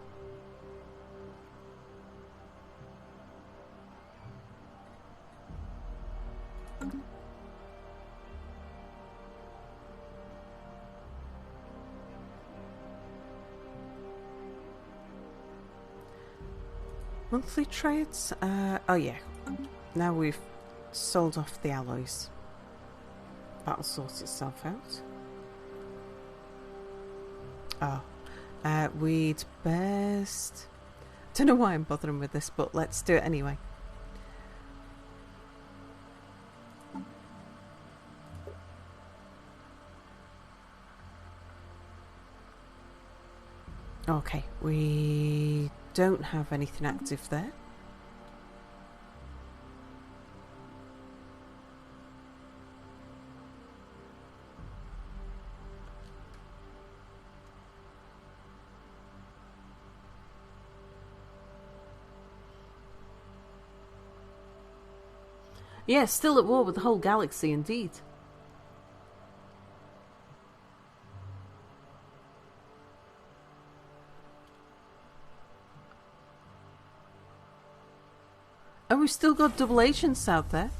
Monthly trades? Oh yeah. Now we've sold off the alloys. That'll sort itself out. Oh. We'd best... Don't know why I'm bothering with this, but let's do it anyway. Okay, we don't have anything active there. Yeah, still at war with the whole galaxy, indeed. And we've still got double agents out there.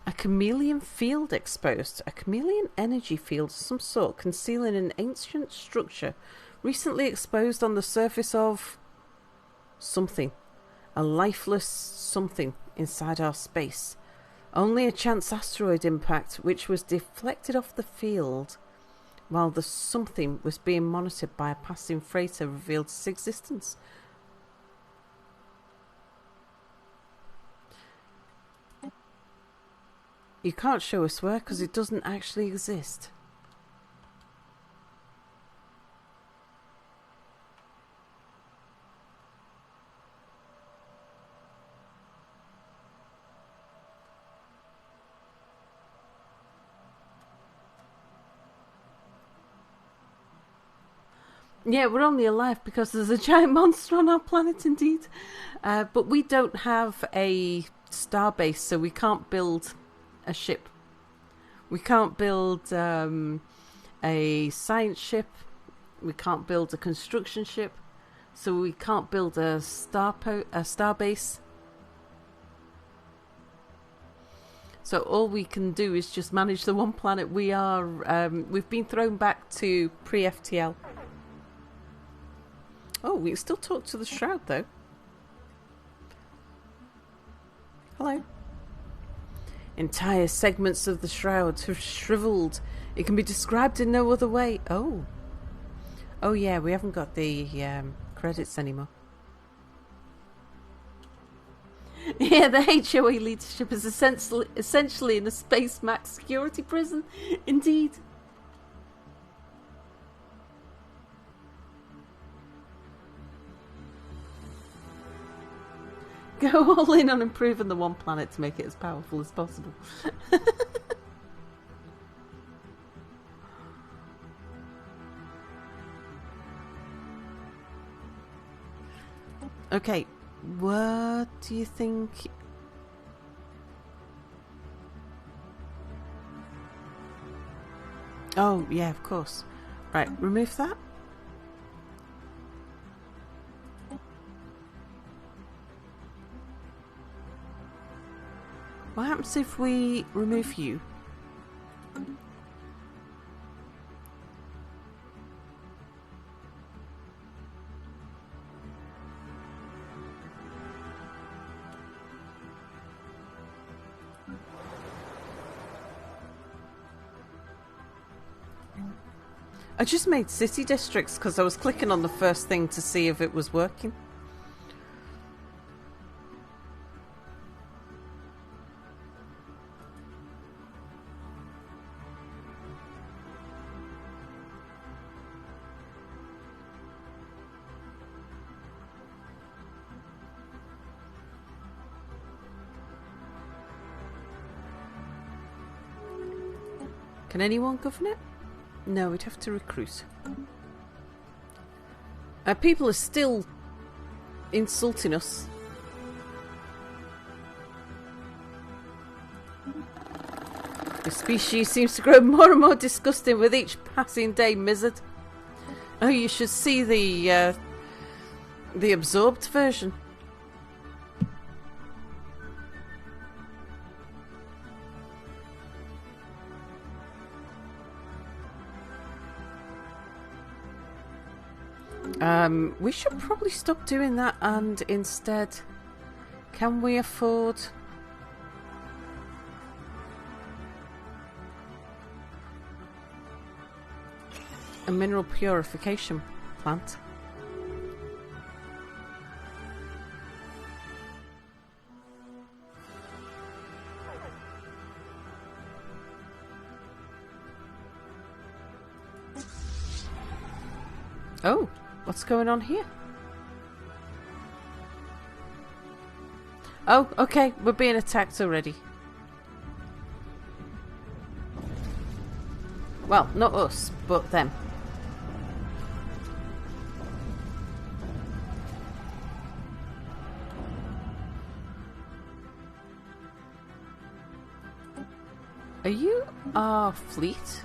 A chameleon field exposed. A chameleon energy field of some sort concealing an ancient structure recently exposed on the surface of something. A lifeless something inside our space. Only a chance asteroid impact which was deflected off the field while the something was being monitored by a passing freighter revealed its existence. You can't show us where because it doesn't actually exist. Yeah, we're only alive because there's a giant monster on our planet, indeed. But we don't have a starbase, so we can't build a ship. We can't build a science ship. We can't build a construction ship. So we can't build a starbase. So all we can do is just manage the one planet we are. We've been thrown back to pre-FTL. Oh, we can still talk to the Shroud, though. Hello. Entire segments of the shroud have shriveled. It can be described in no other way. Oh. Oh yeah, we haven't got the credits anymore. Yeah, the HOA leadership is essentially in a Space Max security prison. Indeed. Go all in on improving the one planet to make it as powerful as possible. Okay, what do you think? Oh, yeah, of course. Right, remove that. What happens if we remove you? I just made city districts because I was clicking on the first thing to see if it was working. Can anyone govern it? No, we'd have to recruit. People are still insulting us. The species seems to grow more and more disgusting with each passing day, Mizzard. Oh, you should see the absorbed version. We should probably stop doing that and instead, can we afford a mineral purification plant? Oh, what's going on here? Oh, okay, we're being attacked already. Well, not us, but them. Are you our fleet?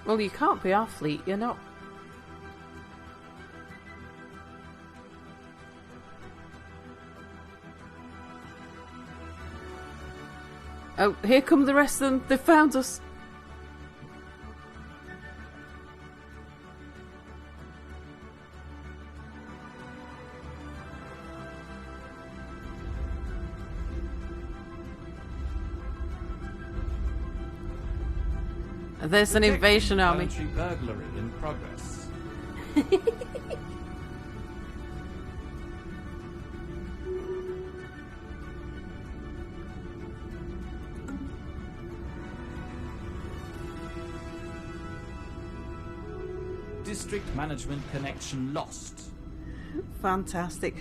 Well, you can't be our fleet, you're not. Oh, here come the rest of them. They found us. There's an invasion army. Burglary in progress. District management connection lost. Fantastic.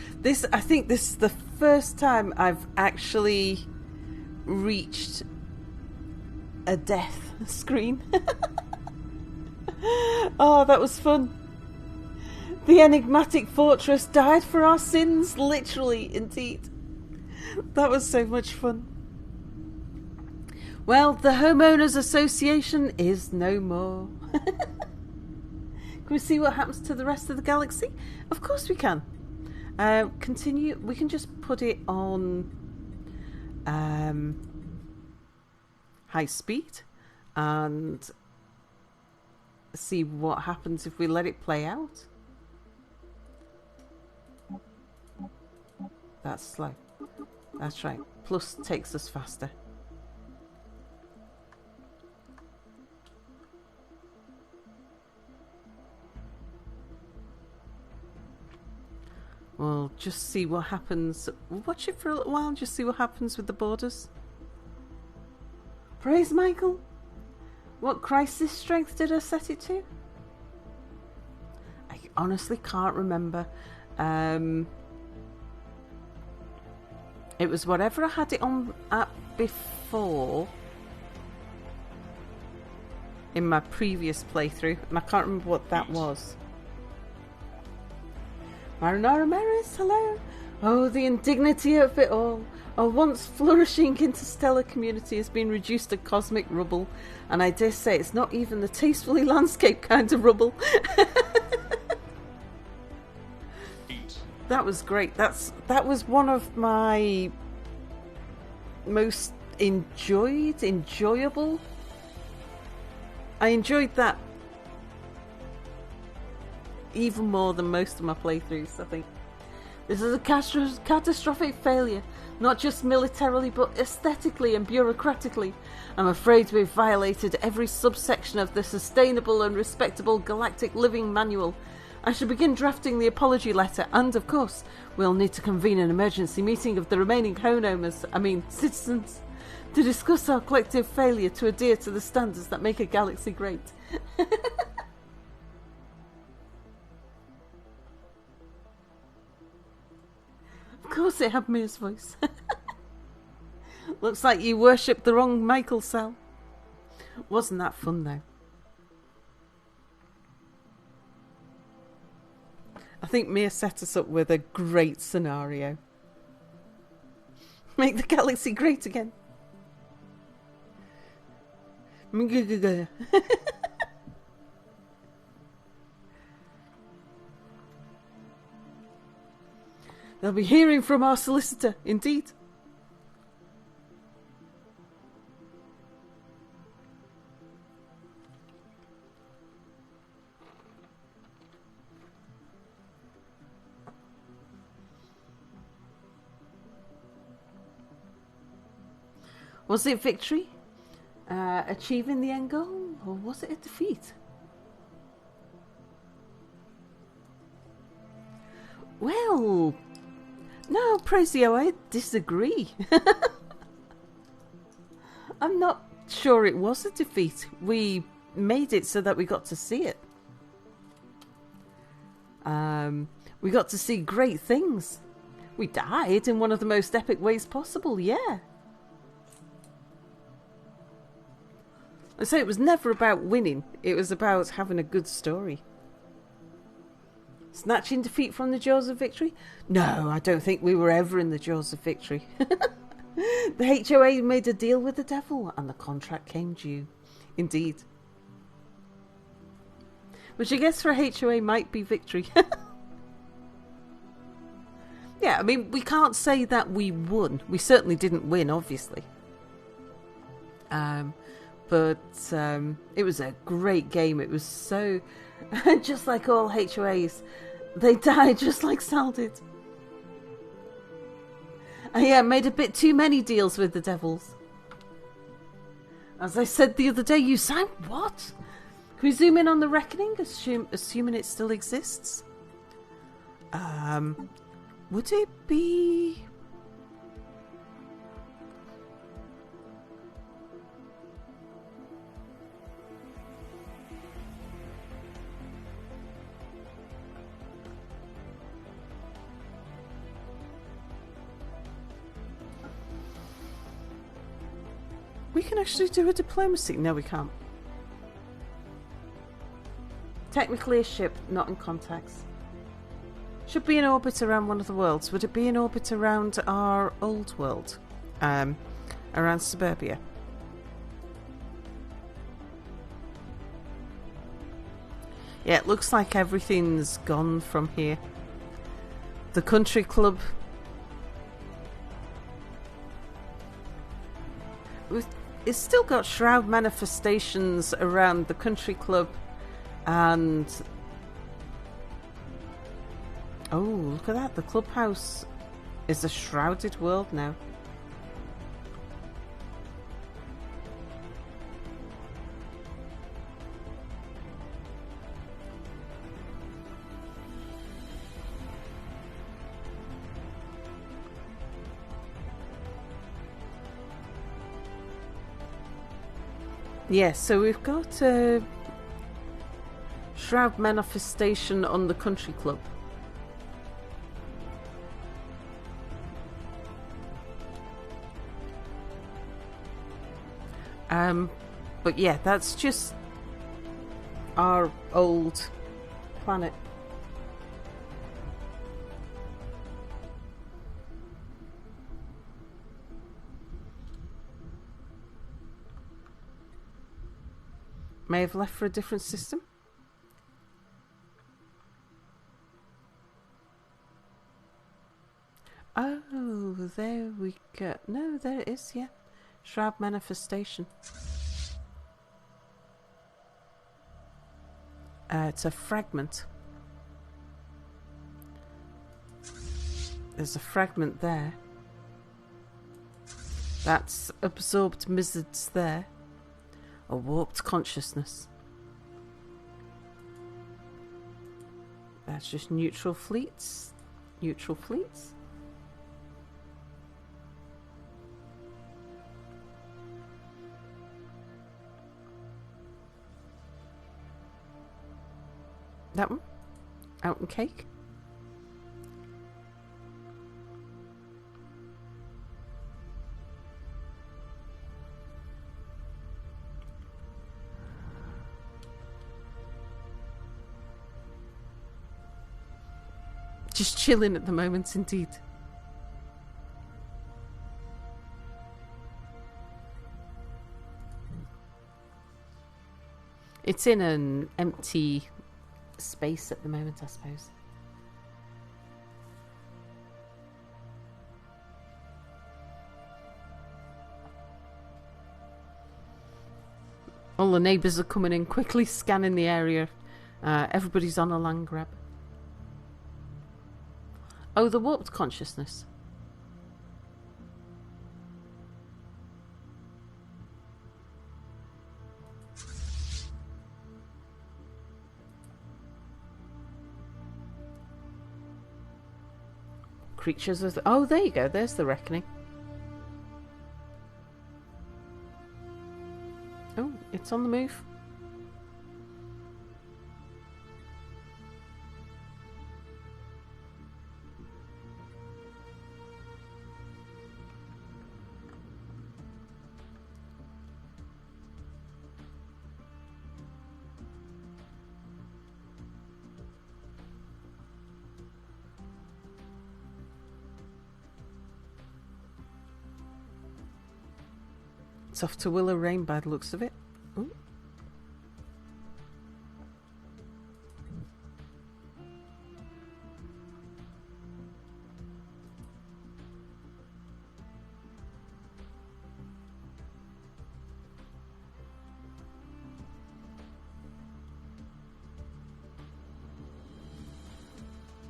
I think this is the first time I've actually reached a death screen. Oh, that was fun. The enigmatic fortress died for our sins, literally, indeed. That was so much fun. Well, the Homeowners Association is no more. Can we see what happens to the rest of the galaxy? Of course we can. Continue. We can just put it on high speed and see what happens if we let it play out. That's slow. That's right. Plus takes us faster. We'll just see what happens. We'll watch it for a little while and just see what happens with the borders. Praise Michael. What crisis strength did I set it to? I honestly can't remember. It was whatever I had it on at before in my previous playthrough, and I can't remember what that was. Marinara Maris, hello. Oh, the indignity of it all. Our once flourishing interstellar community has been reduced to cosmic rubble, and I dare say it's not even the tastefully landscaped kind of rubble. That was great. That was one of my most enjoyable. I enjoyed that even more than most of my playthroughs, I think. This is a catastrophic failure, not just militarily but aesthetically and bureaucratically. I'm afraid we've violated every subsection of the Sustainable and Respectable Galactic Living Manual. I shall begin drafting the apology letter, and of course we'll need to convene an emergency meeting of the remaining citizens, to discuss our collective failure to adhere to the standards that make a galaxy great. Of course it had Mia's voice. Looks like you worshipped the wrong Michael Cell. Wasn't that fun though? I think Mia set us up with a great scenario. Make the galaxy great again. They'll be hearing from our solicitor, indeed. Was it victory? Achieving the end goal? Or was it a defeat? Well, no, praise the HOA, I disagree. I'm not sure it was a defeat. We made it so that we got to see it. We got to see great things. We died in one of the most epic ways possible, yeah. I say it was never about winning. It was about having a good story. Snatching defeat from the jaws of victory? No, I don't think we were ever in the jaws of victory. The HOA made a deal with the devil and the contract came due. Indeed. Which I guess for a HOA might be victory. Yeah, I mean, we can't say that we won. We certainly didn't win, obviously. But it was a great game. It was so... just like all HOAs, they died just like Sal did. And yeah, made a bit too many deals with the devils. As I said the other day, you sound what? Can we zoom in on the reckoning, assuming it still exists? Would it be... We can actually do a diplomacy. No, we can't. Technically a ship, not in contacts. Should be in orbit around one of the worlds. Would it be in orbit around our old world? Around Suburbia? Yeah, it looks like everything's gone from here. The country club... It's still got shroud manifestations around the country club And oh, look at that! The clubhouse is a shrouded world now. Yes, so we've got Shroud Manifestation on the Country Club. But yeah, that's just our old planet. May have left for a different system. Oh, there we go. No, there it is, yeah. Shroud Manifestation. It's a fragment. There's a fragment there. That's absorbed mizzards there. A warped consciousness. That's just neutral fleets. Neutral fleets. That one? Out and cake? Just chilling at the moment, indeed. It's in an empty space at the moment, I suppose. All the neighbours are coming in quickly, scanning the area. Everybody's on a land grab. Oh, the warped consciousness. Creatures of oh, there you go. There's the reckoning. Oh, it's on the move. It's off to Willow Rain by the looks of it. Ooh.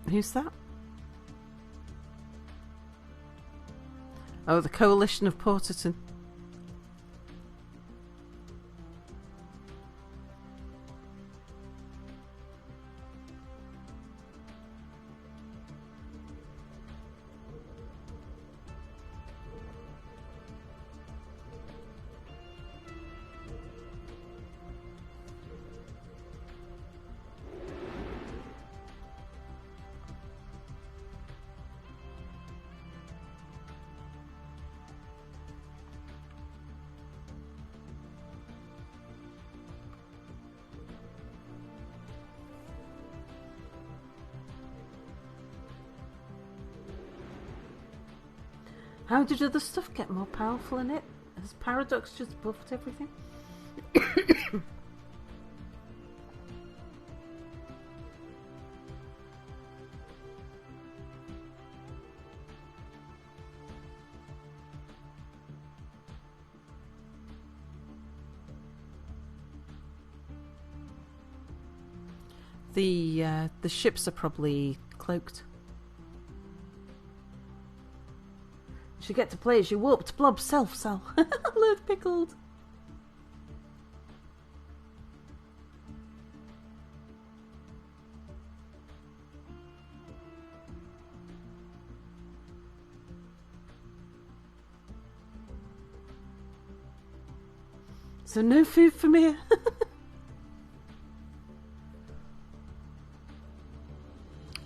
Who's that? Oh, the Coalition of Porterton. How did other stuff get more powerful in it? Has Paradox just buffed everything? The ships are probably cloaked. You get to play as your warped blob self, Sal. Lord Pickled. So no food from here.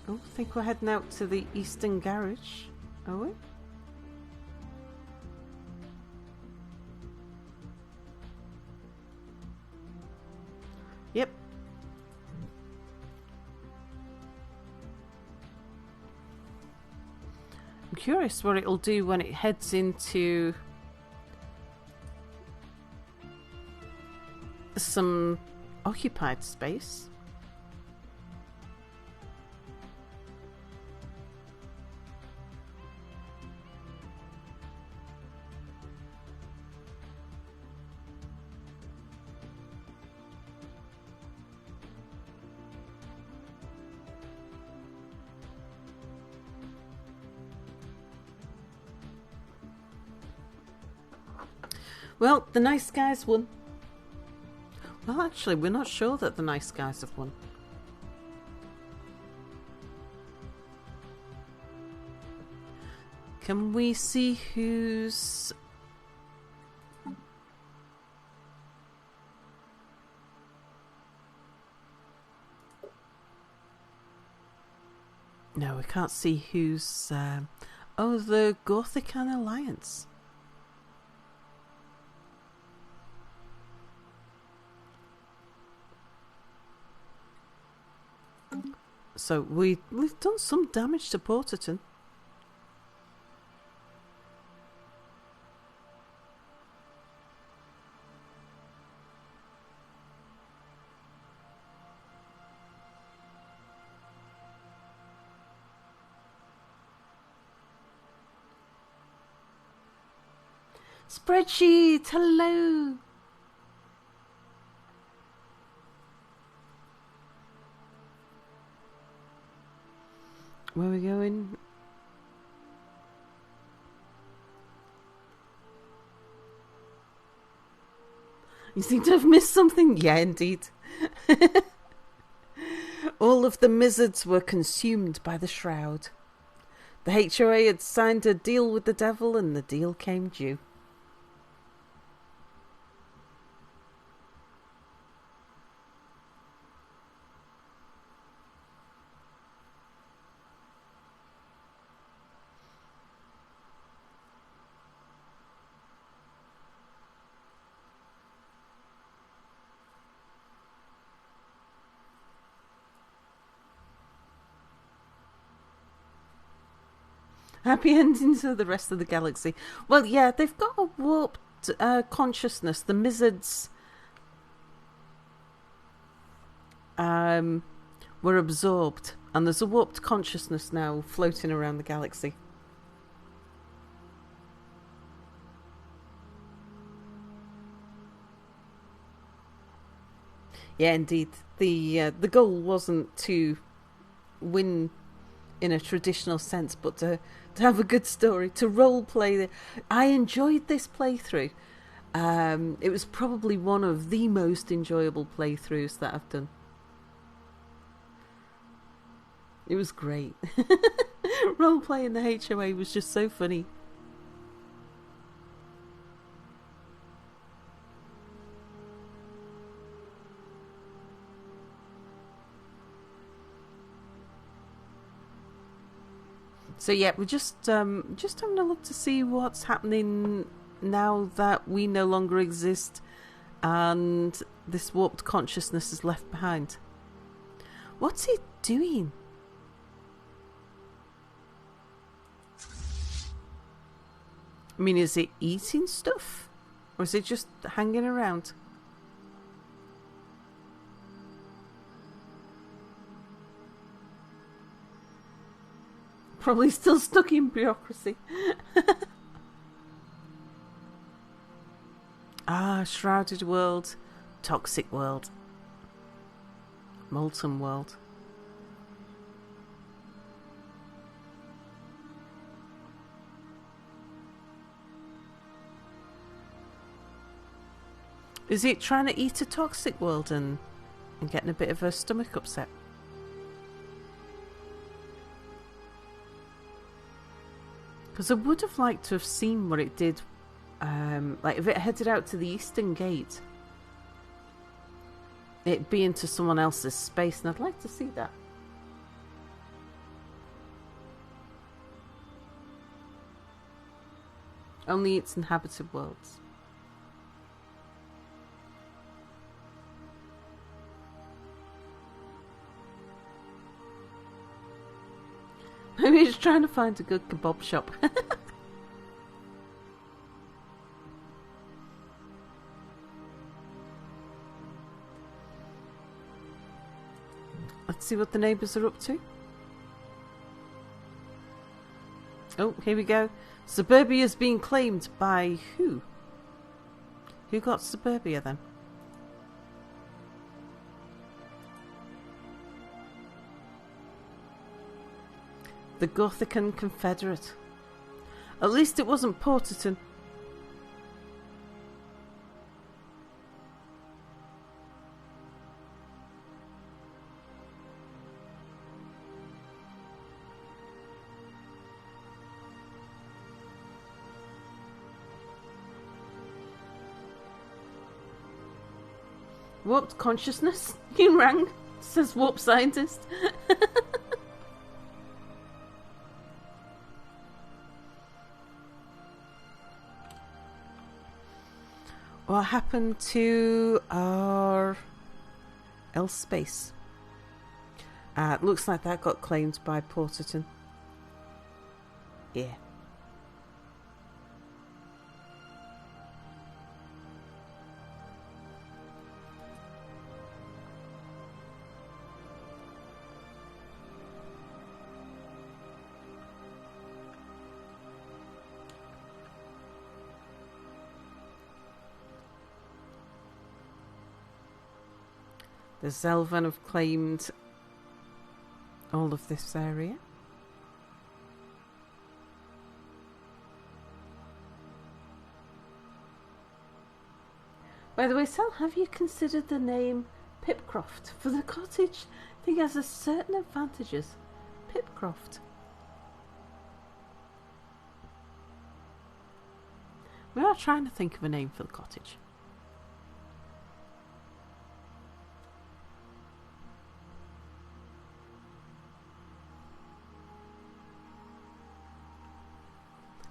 Oh, I think we're heading out to the Eastern Garage. Are we? Yep. I'm curious what it'll do when it heads into some occupied space. Well, the nice guys won. Well, actually, we're not sure that the nice guys have won. Can we see who's... No, we can't see who's... Oh, the Gothican Alliance. So we've done some damage to Porterton. Spreadsheet, hello. Where are we going? You seem to have missed something. Yeah, indeed. All of the mizzards were consumed by the shroud. The HOA had signed a deal with the devil and the deal came due. Happy endings for the rest of the galaxy. Well, yeah, they've got a warped consciousness. The mizzards were absorbed, and there's a warped consciousness now floating around the galaxy. Yeah, indeed. The goal wasn't to win in a traditional sense, but to have a good story, to role play. I enjoyed this playthrough. It was probably one of the most enjoyable playthroughs that I've done. It was great. Role playing the HOA was just so funny. So yeah, we're just having a look to see what's happening now that we no longer exist and this warped consciousness is left behind. What's it doing? I mean, is it eating stuff? Or is it just hanging around? Probably still stuck in bureaucracy. Shrouded world, toxic world. Molten World. Is it trying to eat a toxic world and getting a bit of a stomach upset? Because I would have liked to have seen what it did, like if it headed out to the Eastern Gate, it'd be into someone else's space, and I'd like to see that. Only its inhabited worlds. Maybe he's trying to find a good kebab shop. Let's see what the neighbours are up to. Oh, here we go. Suburbia's being claimed by who? Who got Suburbia then? The Gothican Confederate. At least it wasn't Porterton. Warped consciousness? You rang? Says warp scientist. What happened to our L space? It looks like that got claimed by Porterton. Yeah. The Zelvan have claimed all of this area. By the way, Sal, have you considered the name Pipcroft for the cottage? I think it has a certain advantages. Pipcroft. We are trying to think of a name for the cottage.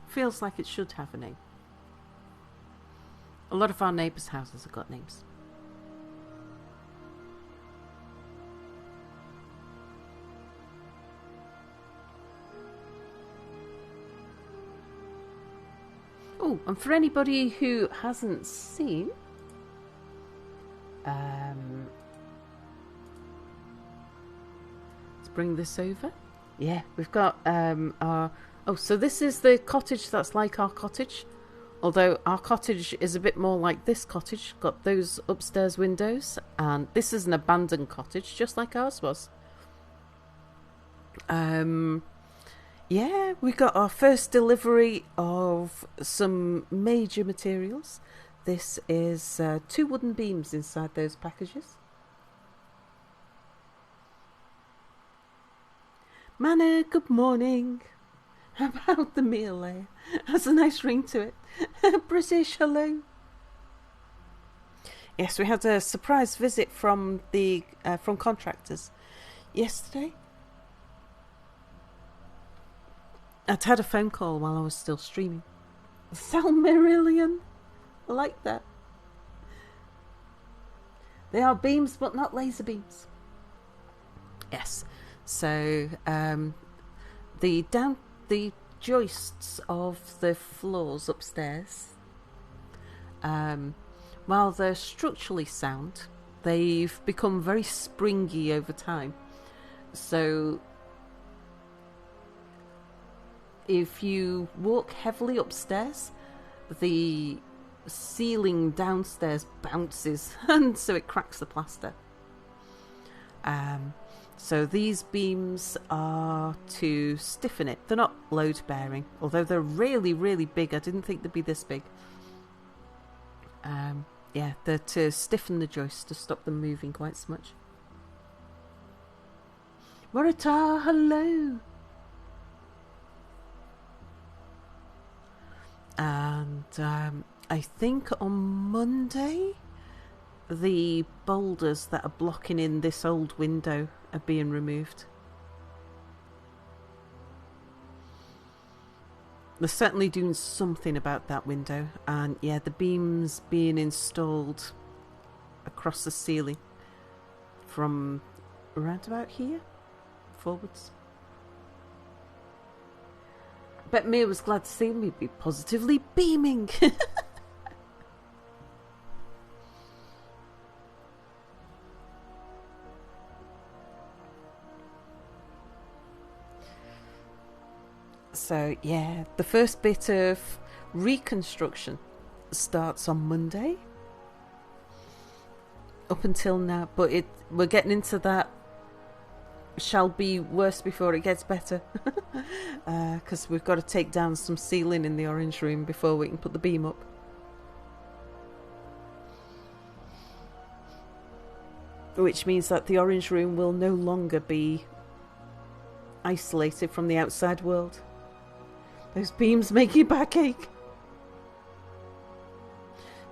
Feels like it should have a name. A lot of our neighbours' houses have got names. Oh, and for anybody who hasn't seen, let's bring this over. Yeah, we've got our... Oh, so this is the cottage that's like our cottage. Although our cottage is a bit more like this cottage. Got those upstairs windows. And this is an abandoned cottage, just like ours was. Yeah, we got our first delivery of some major materials. This is 2 wooden beams inside those packages. Manna, good morning. How about the meal there? Has a nice ring to it. British, hello. Yes, we had a surprise visit from the from contractors yesterday. I'd had a phone call while I was still streaming. Salmarillion. I like that. They are beams, but not laser beams. Yes. So the joists of the floors upstairs, while they're structurally sound, they've become very springy over time. So if you walk heavily upstairs, the ceiling downstairs bounces and so it cracks the plaster. So these beams are to stiffen it. They're not load bearing, although they're really, really big. I didn't think they'd be this big. Yeah, they're to stiffen the joists to stop them moving quite so much. Morita, hello! And I think on Monday, the boulders that are blocking in this old window are being removed. They're certainly doing something about that window, and yeah, the beams being installed across the ceiling from around about here forwards. I bet Mia was glad to see me be positively beaming. So yeah, the first bit of reconstruction starts on Monday. Up until now, but we're getting into that shall be worse before it gets better. Because we've got to take down some ceiling in the orange room before we can put the beam up. Which means that the orange room will no longer be isolated from the outside world. Those beams make your back ache.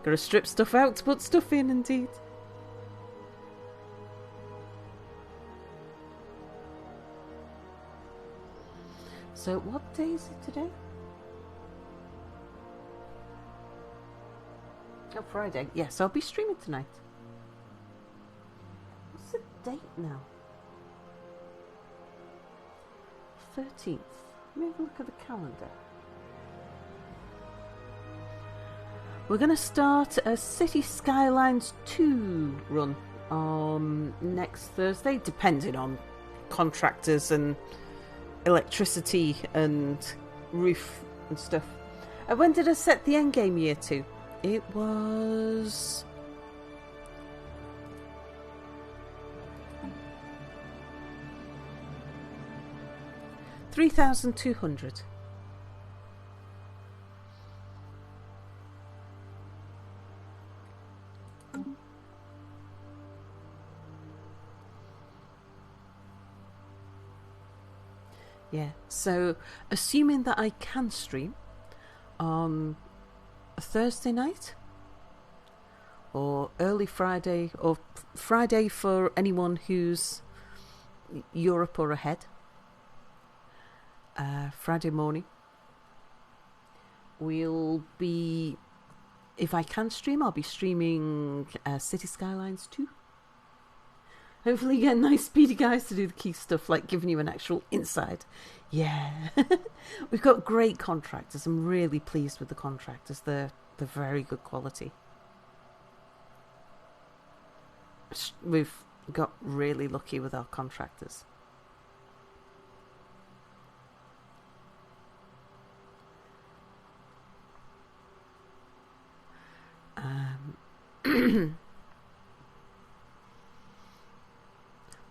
Gotta strip stuff out to put stuff in, indeed. So, what day is it today? Oh, Friday. Yes, I'll be streaming tonight. What's the date now? 13th. Let me have a look at the calendar. We're going to start a City Skylines 2 run on next Thursday, depending on contractors and electricity and roof and stuff. And when did I set the endgame year to? It was... $3,200. Yeah, so assuming that I can stream on a Thursday night or early Friday, or Friday for anyone who's Europe or ahead, Friday morning, we'll be, if I can stream, I'll be streaming City Skylines 2. Hopefully get nice speedy guys to do the key stuff, like giving you an actual inside. Yeah. We've got great contractors. I'm really pleased with the contractors. They're very good quality. We've got really lucky with our contractors.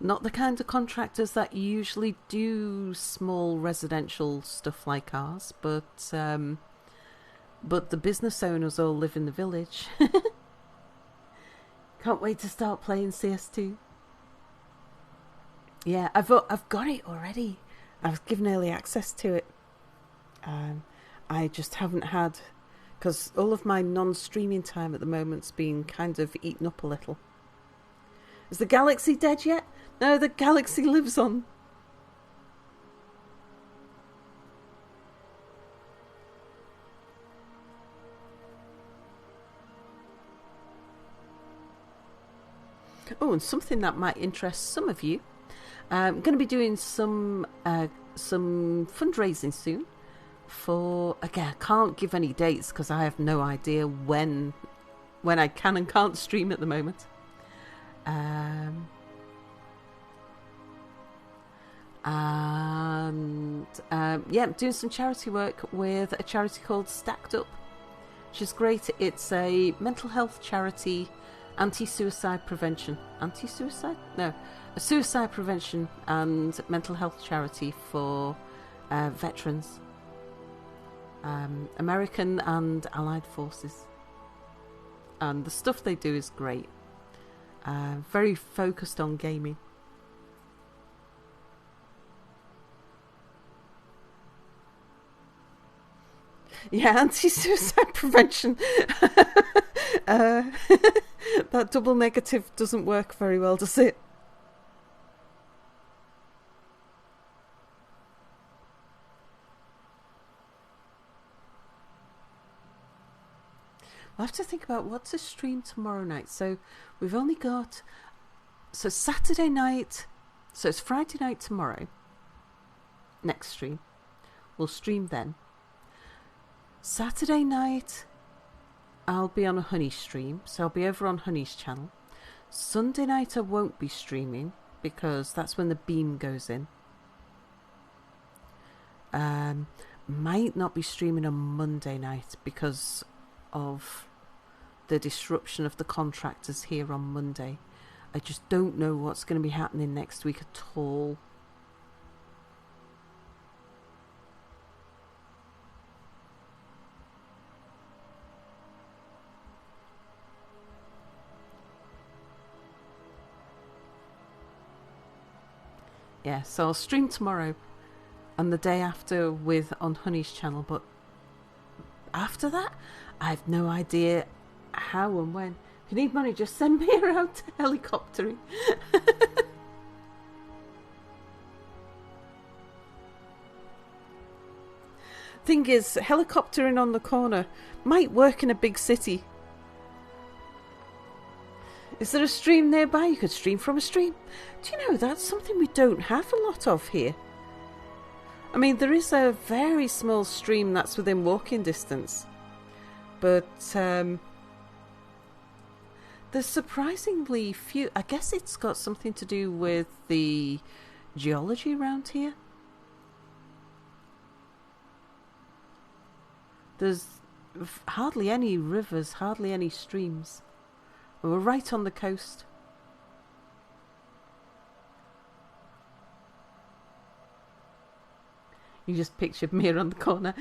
Not the kind of contractors that usually do small residential stuff like ours, but the business owners all live in the village. Can't wait to start playing CS2. Yeah, I've got it already. I was given early access to it. I just haven't had, because all of my non-streaming time at the moment's been kind of eaten up a little. Is the galaxy dead yet? No, the galaxy lives on. Oh, and something that might interest some of you. I'm going to be doing some fundraising soon. For, again, I can't give any dates because I have no idea when I can and can't stream at the moment. Yeah, I'm doing some charity work with a charity called Stacked Up, which is great. It's a mental health charity Anti-suicide prevention. Anti-suicide? No. A suicide prevention and mental health charity for veterans. American and Allied forces. And the stuff they do is great. Very focused on gaming. Yeah, anti-suicide prevention. That double negative doesn't work very well, does it? I'll have to think about what to stream tomorrow night. So we've only got... So Saturday night... So it's Friday night tomorrow. Next stream. We'll stream then. Saturday night, I'll be on a Honey stream. So I'll be over on Honey's channel. Sunday night I won't be streaming because that's when the beam goes in. Might not be streaming on Monday night because of the disruption of the contractors here on Monday. I just don't know what's going to be happening next week at all. Yeah, so I'll stream tomorrow and the day after with on Honey's channel, but after that I have no idea how and when. If you need money, just send me around to helicoptering. Thing is, helicoptering on the corner might work in a big city. Is there a stream nearby? You could stream from a stream. Do you know, that's something we don't have a lot of here. I mean, there is a very small stream that's within walking distance. But there's surprisingly few. I guess it's got something to do with the geology around here. There's hardly any rivers, hardly any streams. We're right on the coast. You just pictured me around the corner.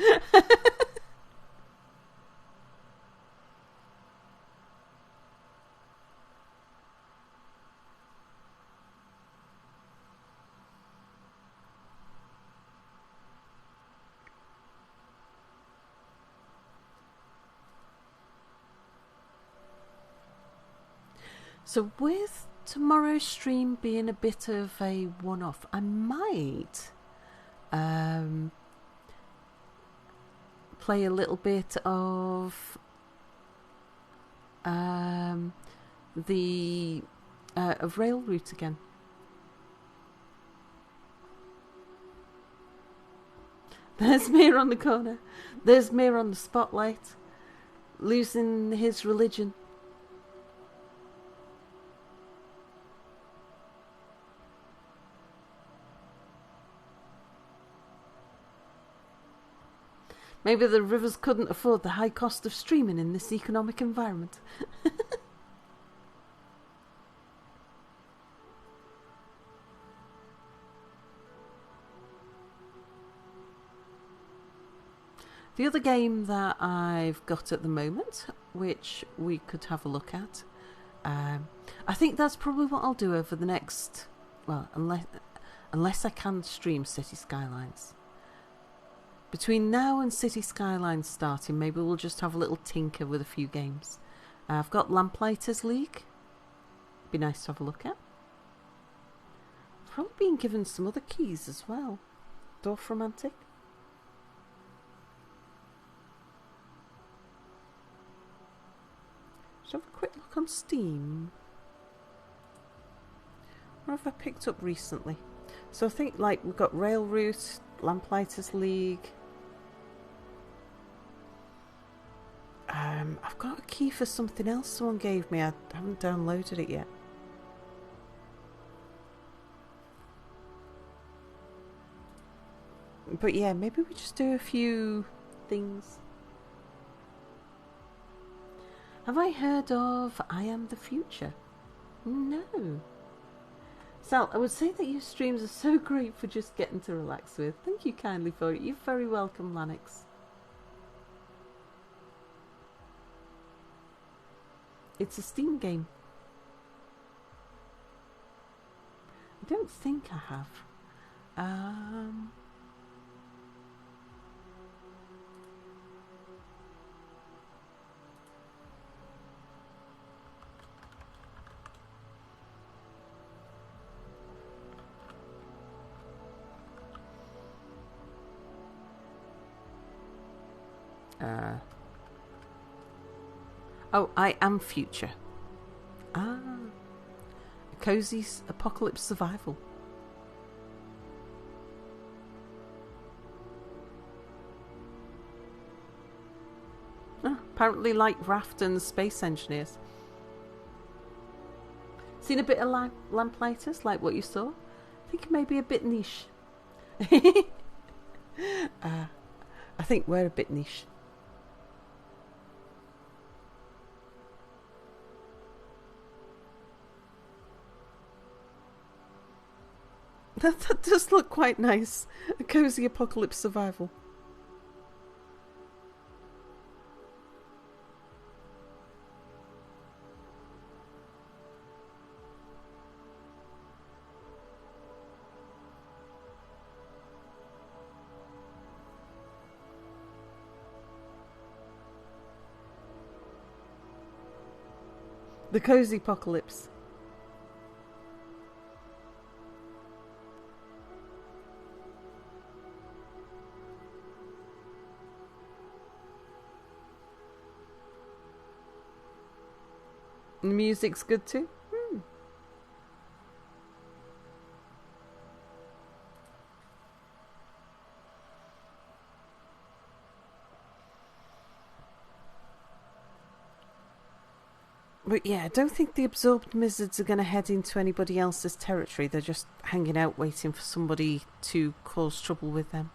So with tomorrow's stream being a bit of a one-off, I might play a little bit of the of Rail Route again. There's Mir on the corner. There's Mir on the spotlight, losing his religion. Maybe the rivers couldn't afford the high cost of streaming in this economic environment. The other game that I've got at the moment, which we could have a look at, I think that's probably what I'll do over the next, well, unless I can stream City Skylines. Between now and City Skylines starting, maybe we'll just have a little tinker with a few games. I've got Lamplighters League. Be nice to have a look at. Probably been given some other keys as well. Dorf Romantic. Just have a quick look on Steam. What have I picked up recently? So I think like we've got Rail Route, Lamplighters League. I've got a key for something else someone gave me. I haven't downloaded it yet. But yeah, maybe we just do a few things. Have I heard of I Am the Future? No. Sal, I would say that your streams are so great for just getting to relax with. Thank you kindly for it. You're very welcome, Lanix. It's a Steam game. I don't think I have. Oh, I Am Future. A cozy apocalypse survival. Apparently like Raft and Space Engineers. Seen a bit of Lamplighters, like what you saw? I think it may be a bit niche. I think we're a bit niche. That does look quite nice. A cozy apocalypse survival. The cozy apocalypse. And the music's good too. But yeah, I don't think the absorbed lizards are going to head into anybody else's territory. They're just hanging out waiting for somebody to cause trouble with them.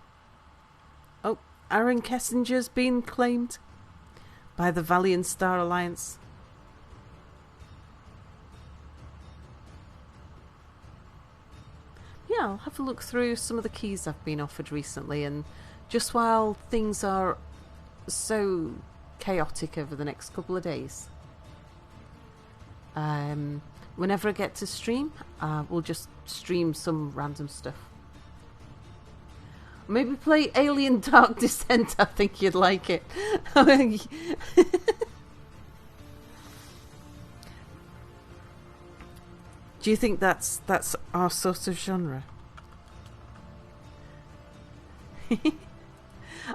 Oh, Aaron Kessinger's been claimed by the Valiant Star Alliance. Yeah, I'll have a look through some of the keys I've been offered recently, and just while things are so chaotic over the next couple of days, whenever I get to stream, we'll just stream some random stuff. Maybe play Alien Dark Descent. I think you'd like it. Do you think that's our sort of genre?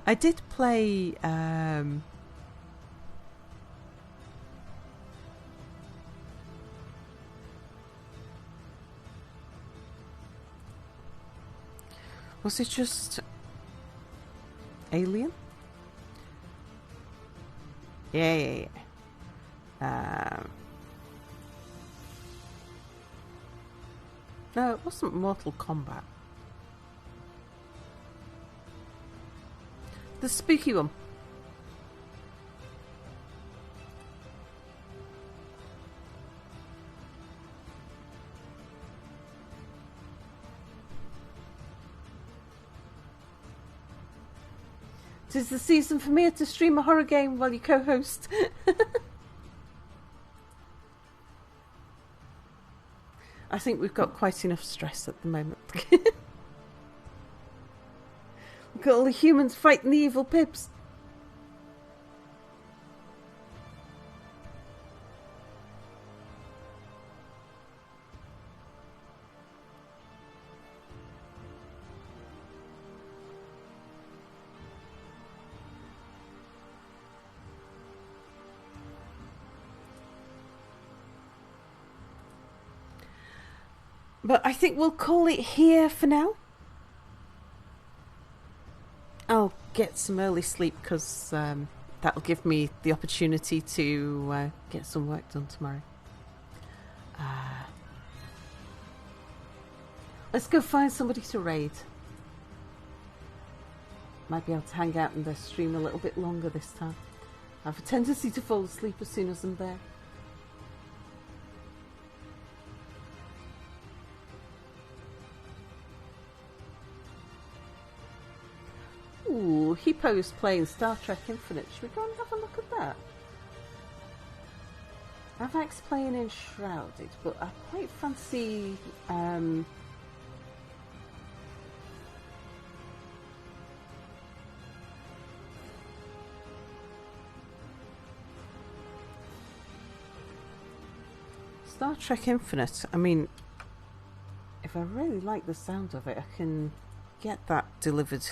I did play was it just Alien? Yeah. No, it wasn't Mortal Kombat. The spooky one. Tis the season for me to stream a horror game while you co-host. I think we've got quite enough stress at the moment. We've got all the humans fighting the evil pips. But I think we'll call it here for now. I'll get some early sleep because that'll give me the opportunity to get some work done tomorrow. Let's go find somebody to raid. Might be able to hang out in the stream a little bit longer this time. I have a tendency to fall asleep as soon as I'm there. Ooh, Hippo's playing Star Trek Infinite. Should we go and have a look at that? Avak's playing Enshrouded, but I quite fancy Star Trek Infinite. I mean, if I really like the sound of it, I can get that delivered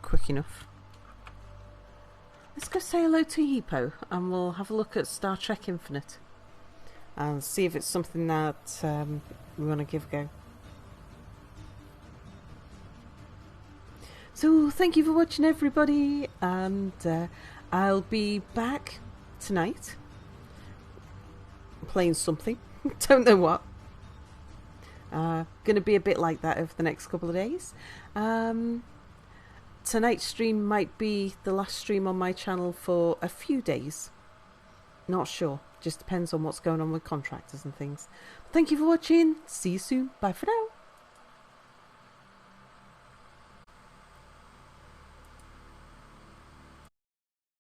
quick enough. Let's go say hello to Hippo and we'll have a look at Star Trek Infinite and see if it's something that we want to give a go. So thank you for watching, everybody, and I'll be back tonight playing something. Don't know what. Going to be a bit like that over the next couple of days. Tonight's stream might be the last stream on my channel for a few days. Not sure. Just depends on what's going on with contractors and things. Thank you for watching. See you soon. Bye for now.